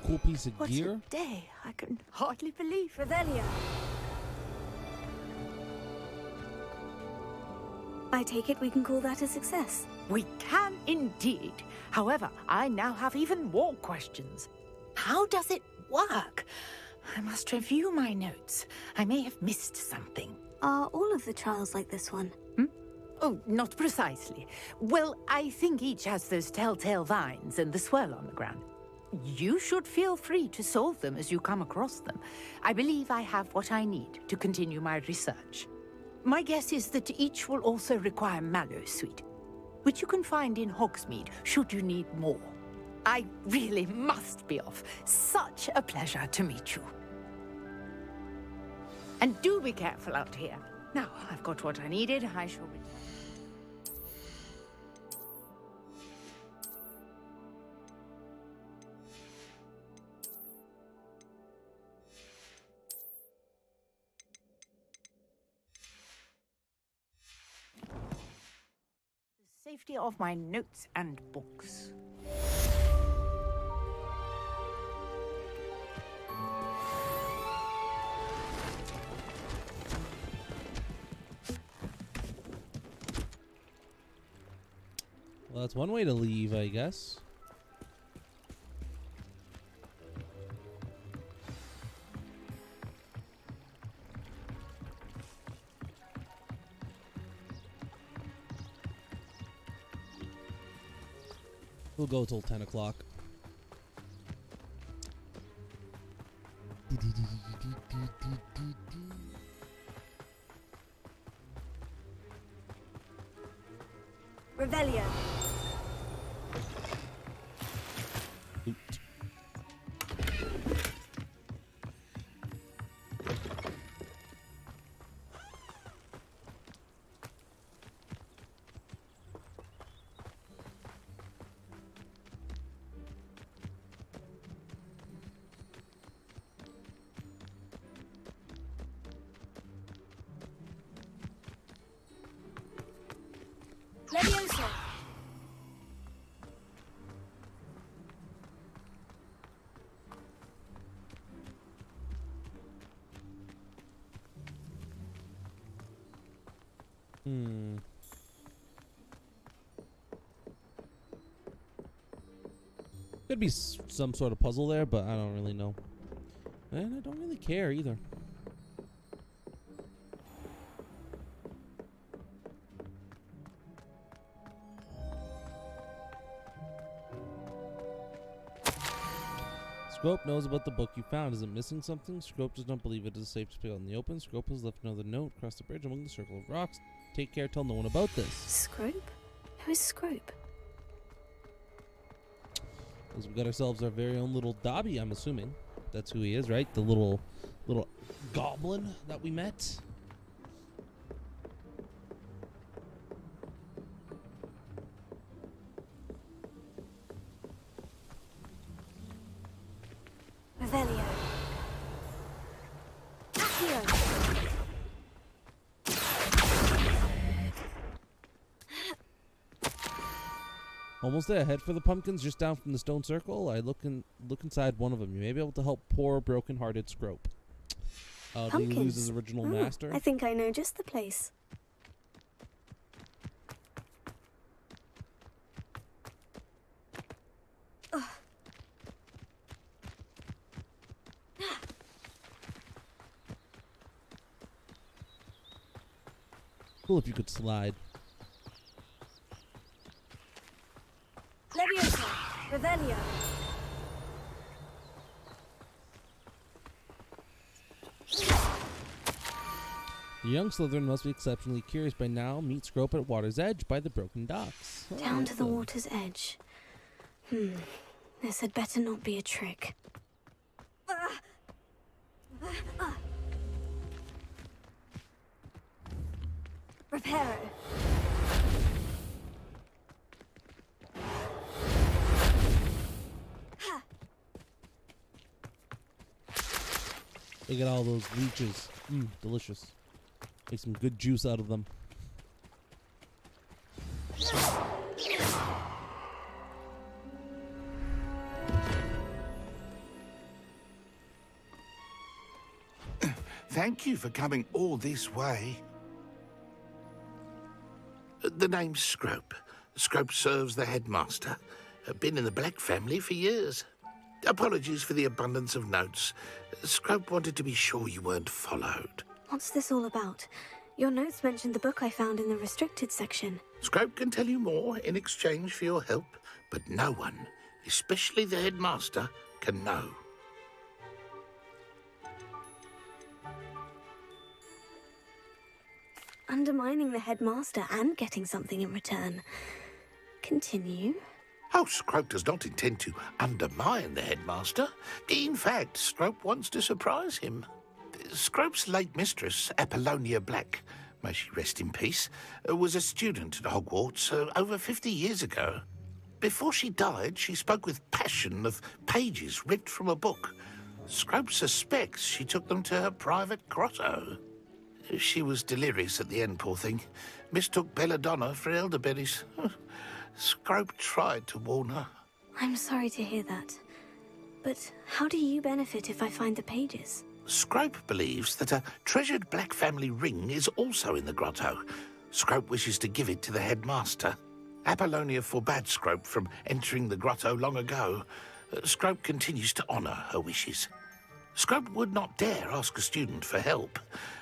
Speaker 1: Cool piece of
Speaker 8: What
Speaker 1: gear.
Speaker 8: a day! I can hardly believe
Speaker 4: Revelio. I take it we can call that a success.
Speaker 8: We can indeed. However, I now have even more questions. How does it work? I must review my notes. I may have missed something.
Speaker 4: Are all of the trials like this one?
Speaker 8: Oh, not precisely. Well, I think each has those telltale vines and the swirl on the ground. You should feel free to solve them as you come across them. I believe I have what I need to continue my research. My guess is that each will also require mallowsweet, which you can find in Hogsmeade should you need more. I really must be off. Such a pleasure to meet you. And do be careful out here. Now, I've got what I needed. I shall return. Safety of my notes and books.
Speaker 1: Well, that's one way to leave, I guess. We'll go till 10 o'clock.
Speaker 4: Revelio. Leviosa.
Speaker 1: Could be some sort of puzzle there, but I don't really know. And I don't really care either. Scrope knows about the book you found. Is it missing something? Scrope does not believe it is safe to pick out in the open. Scrope has left another note across the bridge among the circle of rocks. Take care, tell no one about this.
Speaker 4: Scrope? Who is Scrope?
Speaker 1: Because we got ourselves our very own little Dobby, I'm assuming. That's who he is, right? The little goblin that we met.
Speaker 4: Revelio. Accio.
Speaker 1: Almost there. Head for the pumpkins just down from the stone circle. I look inside one of them. You may be able to help poor broken-hearted Scrope. Did he lose his original master?
Speaker 4: I think I know just the place.
Speaker 1: Cool if you could slide.
Speaker 4: Leviosa. Revelio.
Speaker 1: The young Slytherin must be exceptionally curious by now. Meet Scrope at water's edge by the broken docks. Oh,
Speaker 4: Down to the water's edge. This had better not be a trick. Reparo.
Speaker 1: Look at all those leeches. Delicious. Make some good juice out of them.
Speaker 7: Thank you for coming all this way. The name's Scrope. Scrope serves the headmaster. Been in the Black family for years. Apologies for the abundance of notes. Scrope wanted to be sure you weren't followed.
Speaker 4: What's this all about? Your notes mentioned the book I found in the restricted section.
Speaker 7: Scrope can tell you more in exchange for your help, but no one, especially the headmaster, can know.
Speaker 4: Undermining the headmaster and getting something in return. Continue.
Speaker 7: Oh, Scrope does not intend to undermine the headmaster. In fact, Scrope wants to surprise him. Scrope's late mistress, Apollonia Black, may she rest in peace, was a student at Hogwarts over 50 years ago. Before she died, she spoke with passion of pages ripped from a book. Scrope suspects she took them to her private grotto. She was delirious at the end, poor thing. Mistook belladonna for elderberries. Scrope tried to warn her.
Speaker 4: I'm sorry to hear that. But how do you benefit if I find the pages?
Speaker 7: Scrope believes that a treasured Black family ring is also in the grotto. Scrope wishes to give it to the headmaster. Apollonia forbade Scrope from entering the grotto long ago. Scrope continues to honour her wishes. Scrope would not dare ask a student for help,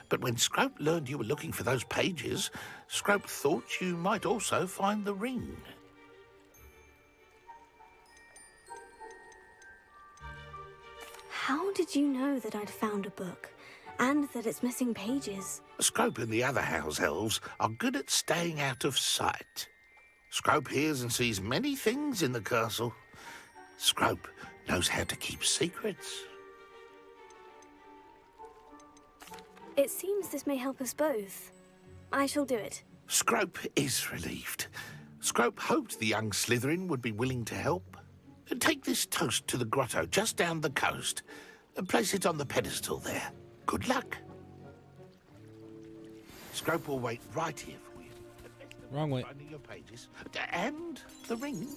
Speaker 7: but when Scrope learned you were looking for those pages, Scrope thought you might also find the ring.
Speaker 4: How did you know that I'd found a book, and that it's missing pages?
Speaker 7: Scrope and the other house elves are good at staying out of sight. Scrope hears and sees many things in the castle. Scrope knows how to keep secrets.
Speaker 4: It seems this may help us both. I shall do it.
Speaker 7: Scrope is relieved. Scrope hoped the young Slytherin would be willing to help. Take this toast to the grotto just down the coast and place it on the pedestal there. Good luck. Scrope will wait right here for you.
Speaker 1: Wrong way.
Speaker 7: Finding your pages and the ring.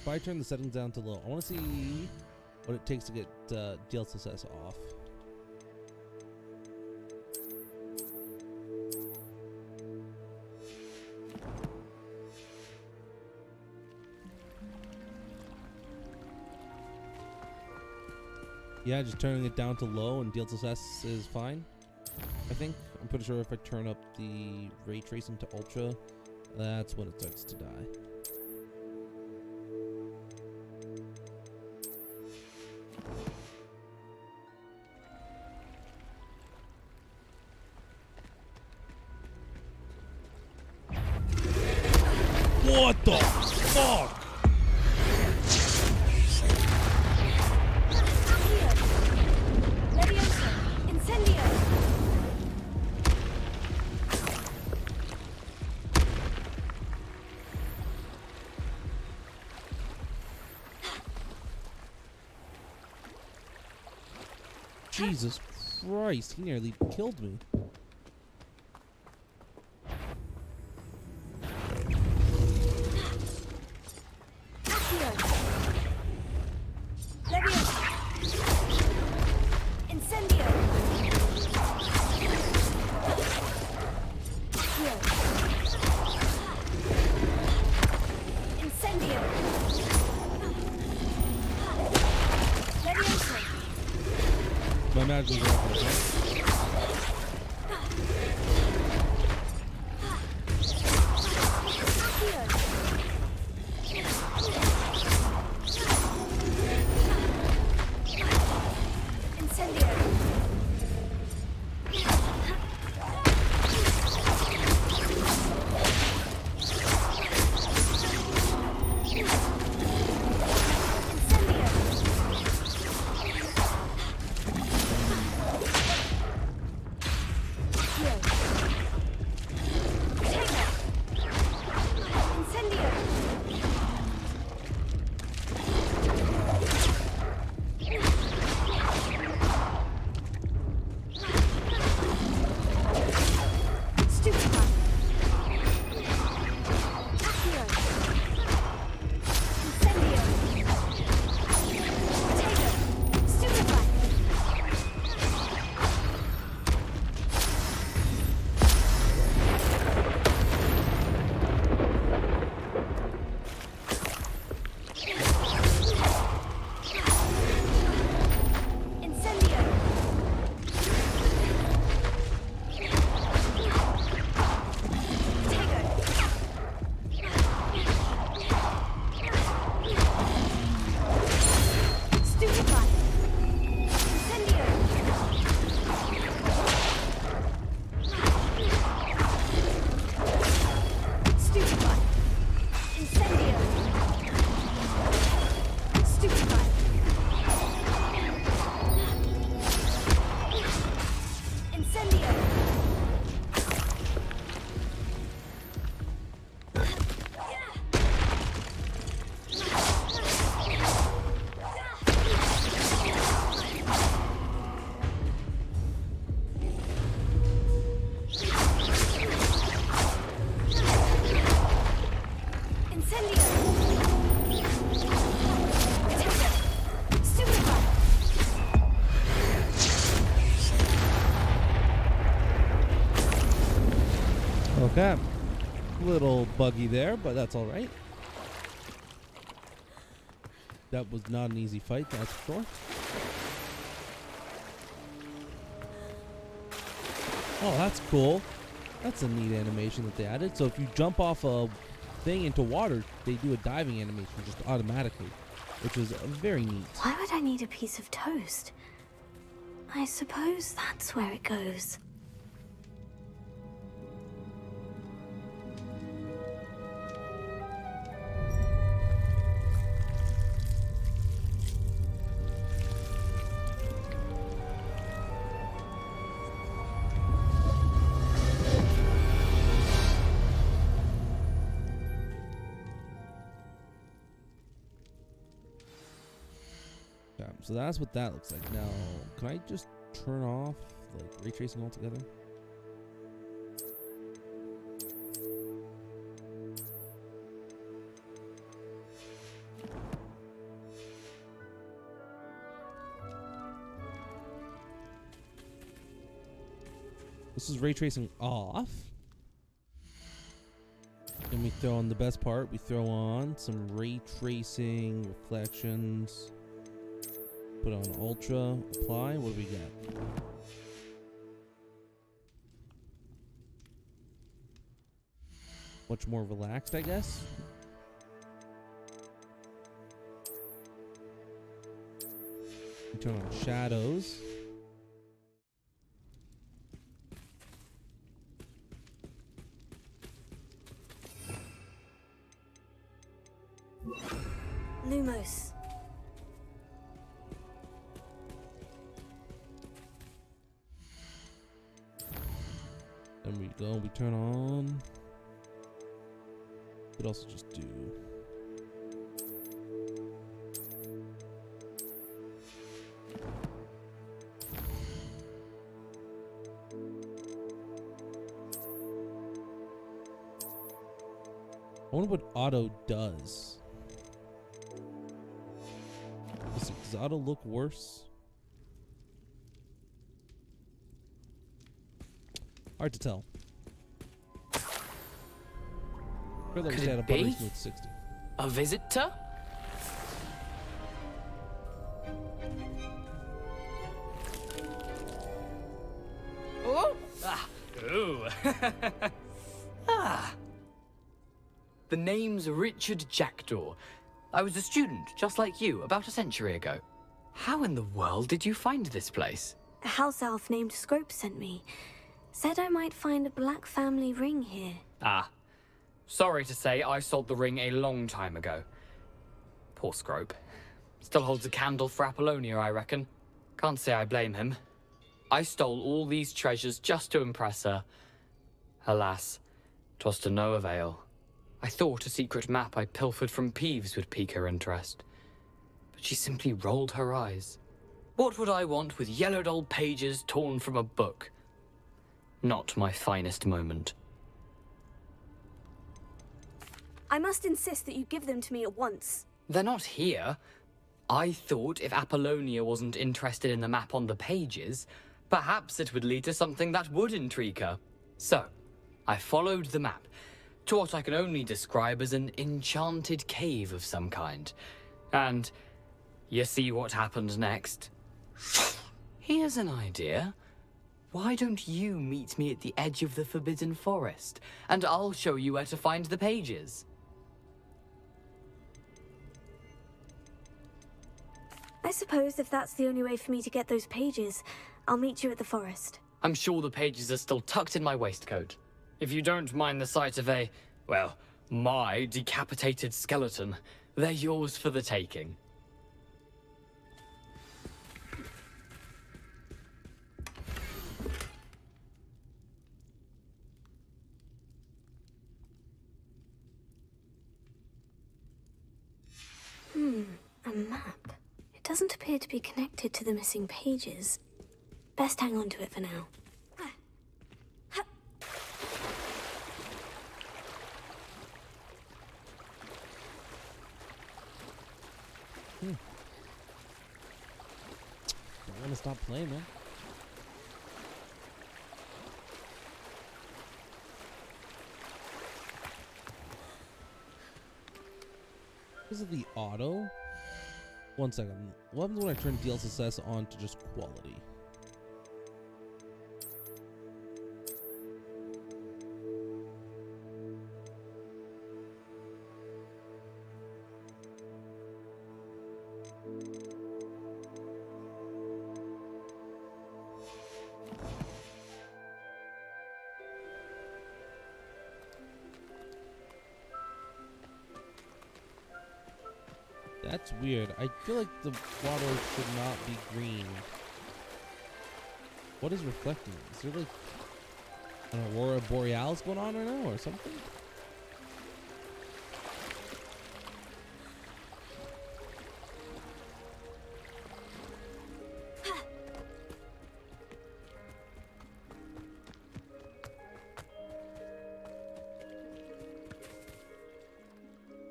Speaker 1: If I turn the settings down to low, I want to see what it takes to get DLSS off. Yeah, just turning it down to low and DLSS is fine, I think. I'm pretty sure if I turn up the ray tracing to ultra, that's when it starts to die. What the fuck? Jesus Christ, he nearly killed me. My magic's off. Okay. Little buggy there, but that's all right. That was not an easy fight, that's for sure. Oh, that's cool. That's a neat animation that they added. So if you jump off a thing into water, they do a diving animation just automatically, which is very neat.
Speaker 4: Why would I need a piece of toast? I suppose that's where it goes.
Speaker 1: So that's what that looks like. Now, can I just turn off like ray tracing altogether? This is ray tracing off. And we throw on the best part. We throw on some ray tracing reflections. Put on ultra, apply. What do we get? Much more relaxed, I guess. We turn on shadows.
Speaker 4: Lumos.
Speaker 1: There we go. We turn on. Could also just do. I wonder what auto does. Does auto look worse? Hard to tell.
Speaker 6: Could it be a visitor? Oh! Ah. Ooh. Ah. The name's Richard Jackdaw. I was a student, just like you, about a century ago. How in the world did you find this place?
Speaker 4: A house elf named Scrope sent me. Said I might find a black family ring here.
Speaker 6: Ah. Sorry to say, I sold the ring a long time ago. Poor Scrope. Still holds a candle for Apollonia, I reckon. Can't say I blame him. I stole all these treasures just to impress her. Alas, 'twas to no avail. I thought a secret map I pilfered from Peeves would pique her interest. But she simply rolled her eyes. What would I want with yellowed old pages torn from a book? Not my finest moment.
Speaker 4: I must insist that you give them to me at once.
Speaker 6: They're not here. I thought if Apollonia wasn't interested in the map on the pages, perhaps it would lead to something that would intrigue her. So, I followed the map to what I can only describe as an enchanted cave of some kind. And you see what happened next? Here's an idea. Why don't you meet me at the edge of the Forbidden Forest, and I'll show you where to find the pages.
Speaker 4: I suppose if that's the only way for me to get those pages, I'll meet you at the forest.
Speaker 6: I'm sure the pages are still tucked in my waistcoat. If you don't mind the sight of a, well, my decapitated skeleton, they're yours for the taking.
Speaker 4: A map. It doesn't appear to be connected to the missing pages. Best hang on to it for now.
Speaker 1: Don't want to stop playing, man. Because of the auto. 1 second. What happens when I turn DLSS on to just quality? That's weird. I feel like the water should not be green. What is reflecting? Is there like an aurora borealis going on right now or something?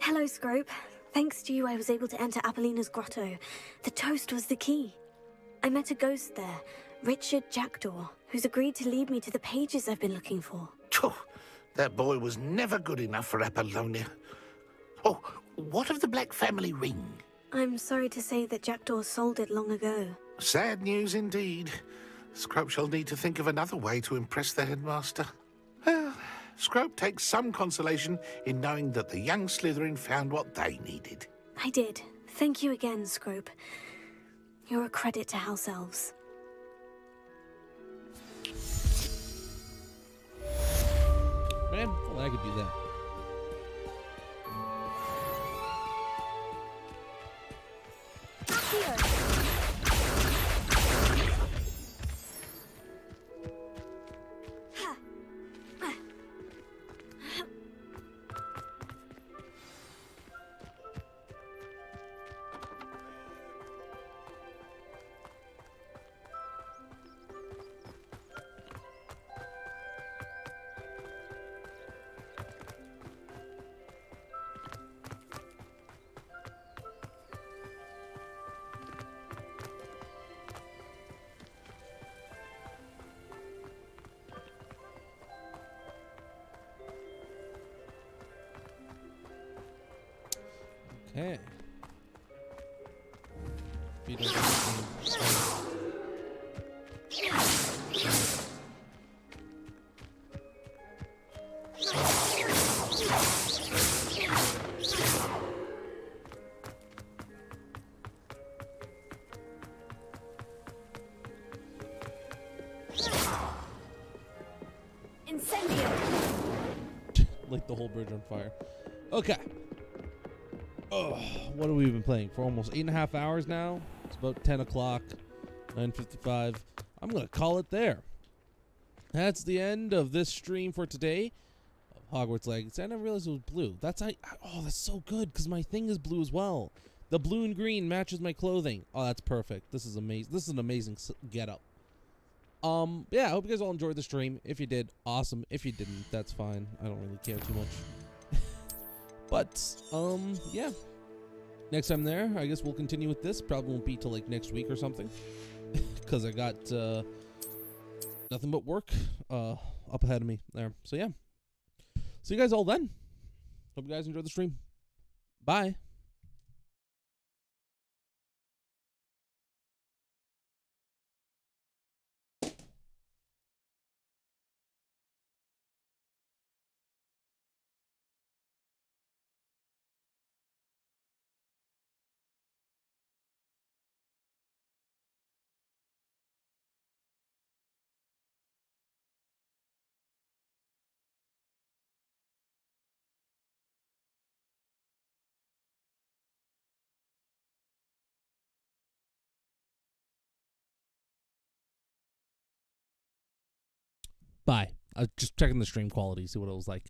Speaker 4: Hello, Scrope. Thanks to you, I was able to enter Apollina's grotto. The toast was the key. I met a ghost there, Richard Jackdaw, who's agreed to lead me to the pages I've been looking for.
Speaker 7: Phew, that boy was never good enough for Apollonia. Oh, what of the Black family ring?
Speaker 4: I'm sorry to say that Jackdaw sold it long ago.
Speaker 7: Sad news indeed. Scrope shall need to think of another way to impress the headmaster. Well, Scrope takes some consolation in knowing that the young Slytherin found what they needed.
Speaker 4: I did. Thank you again, Scrope. You're a credit to House Elves.
Speaker 1: Man, well, I could do that. Okay.
Speaker 4: Incendio!
Speaker 1: Light the whole bridge on fire. Okay. Oh, what have we been playing for almost 8.5 hours now? It's about 10 o'clock, 9:55. I'm gonna call it there. That's the end of this stream for today of Hogwarts Legacy. I didn't realize it was blue. That's that's so good because my thing is blue as well. The blue and green matches my clothing. Oh, that's perfect. This is amazing. This is an amazing getup. Yeah, I hope you guys all enjoyed the stream. If you did, awesome. If you didn't, that's fine. I don't really care too much. But, yeah. Next time there, I guess we'll continue with this. Probably won't be till like next week or something. Because I got nothing but work up ahead of me there. So, yeah. See you guys all then. Hope you guys enjoyed the stream. Bye. Bye. I was just checking the stream quality, see what it was like.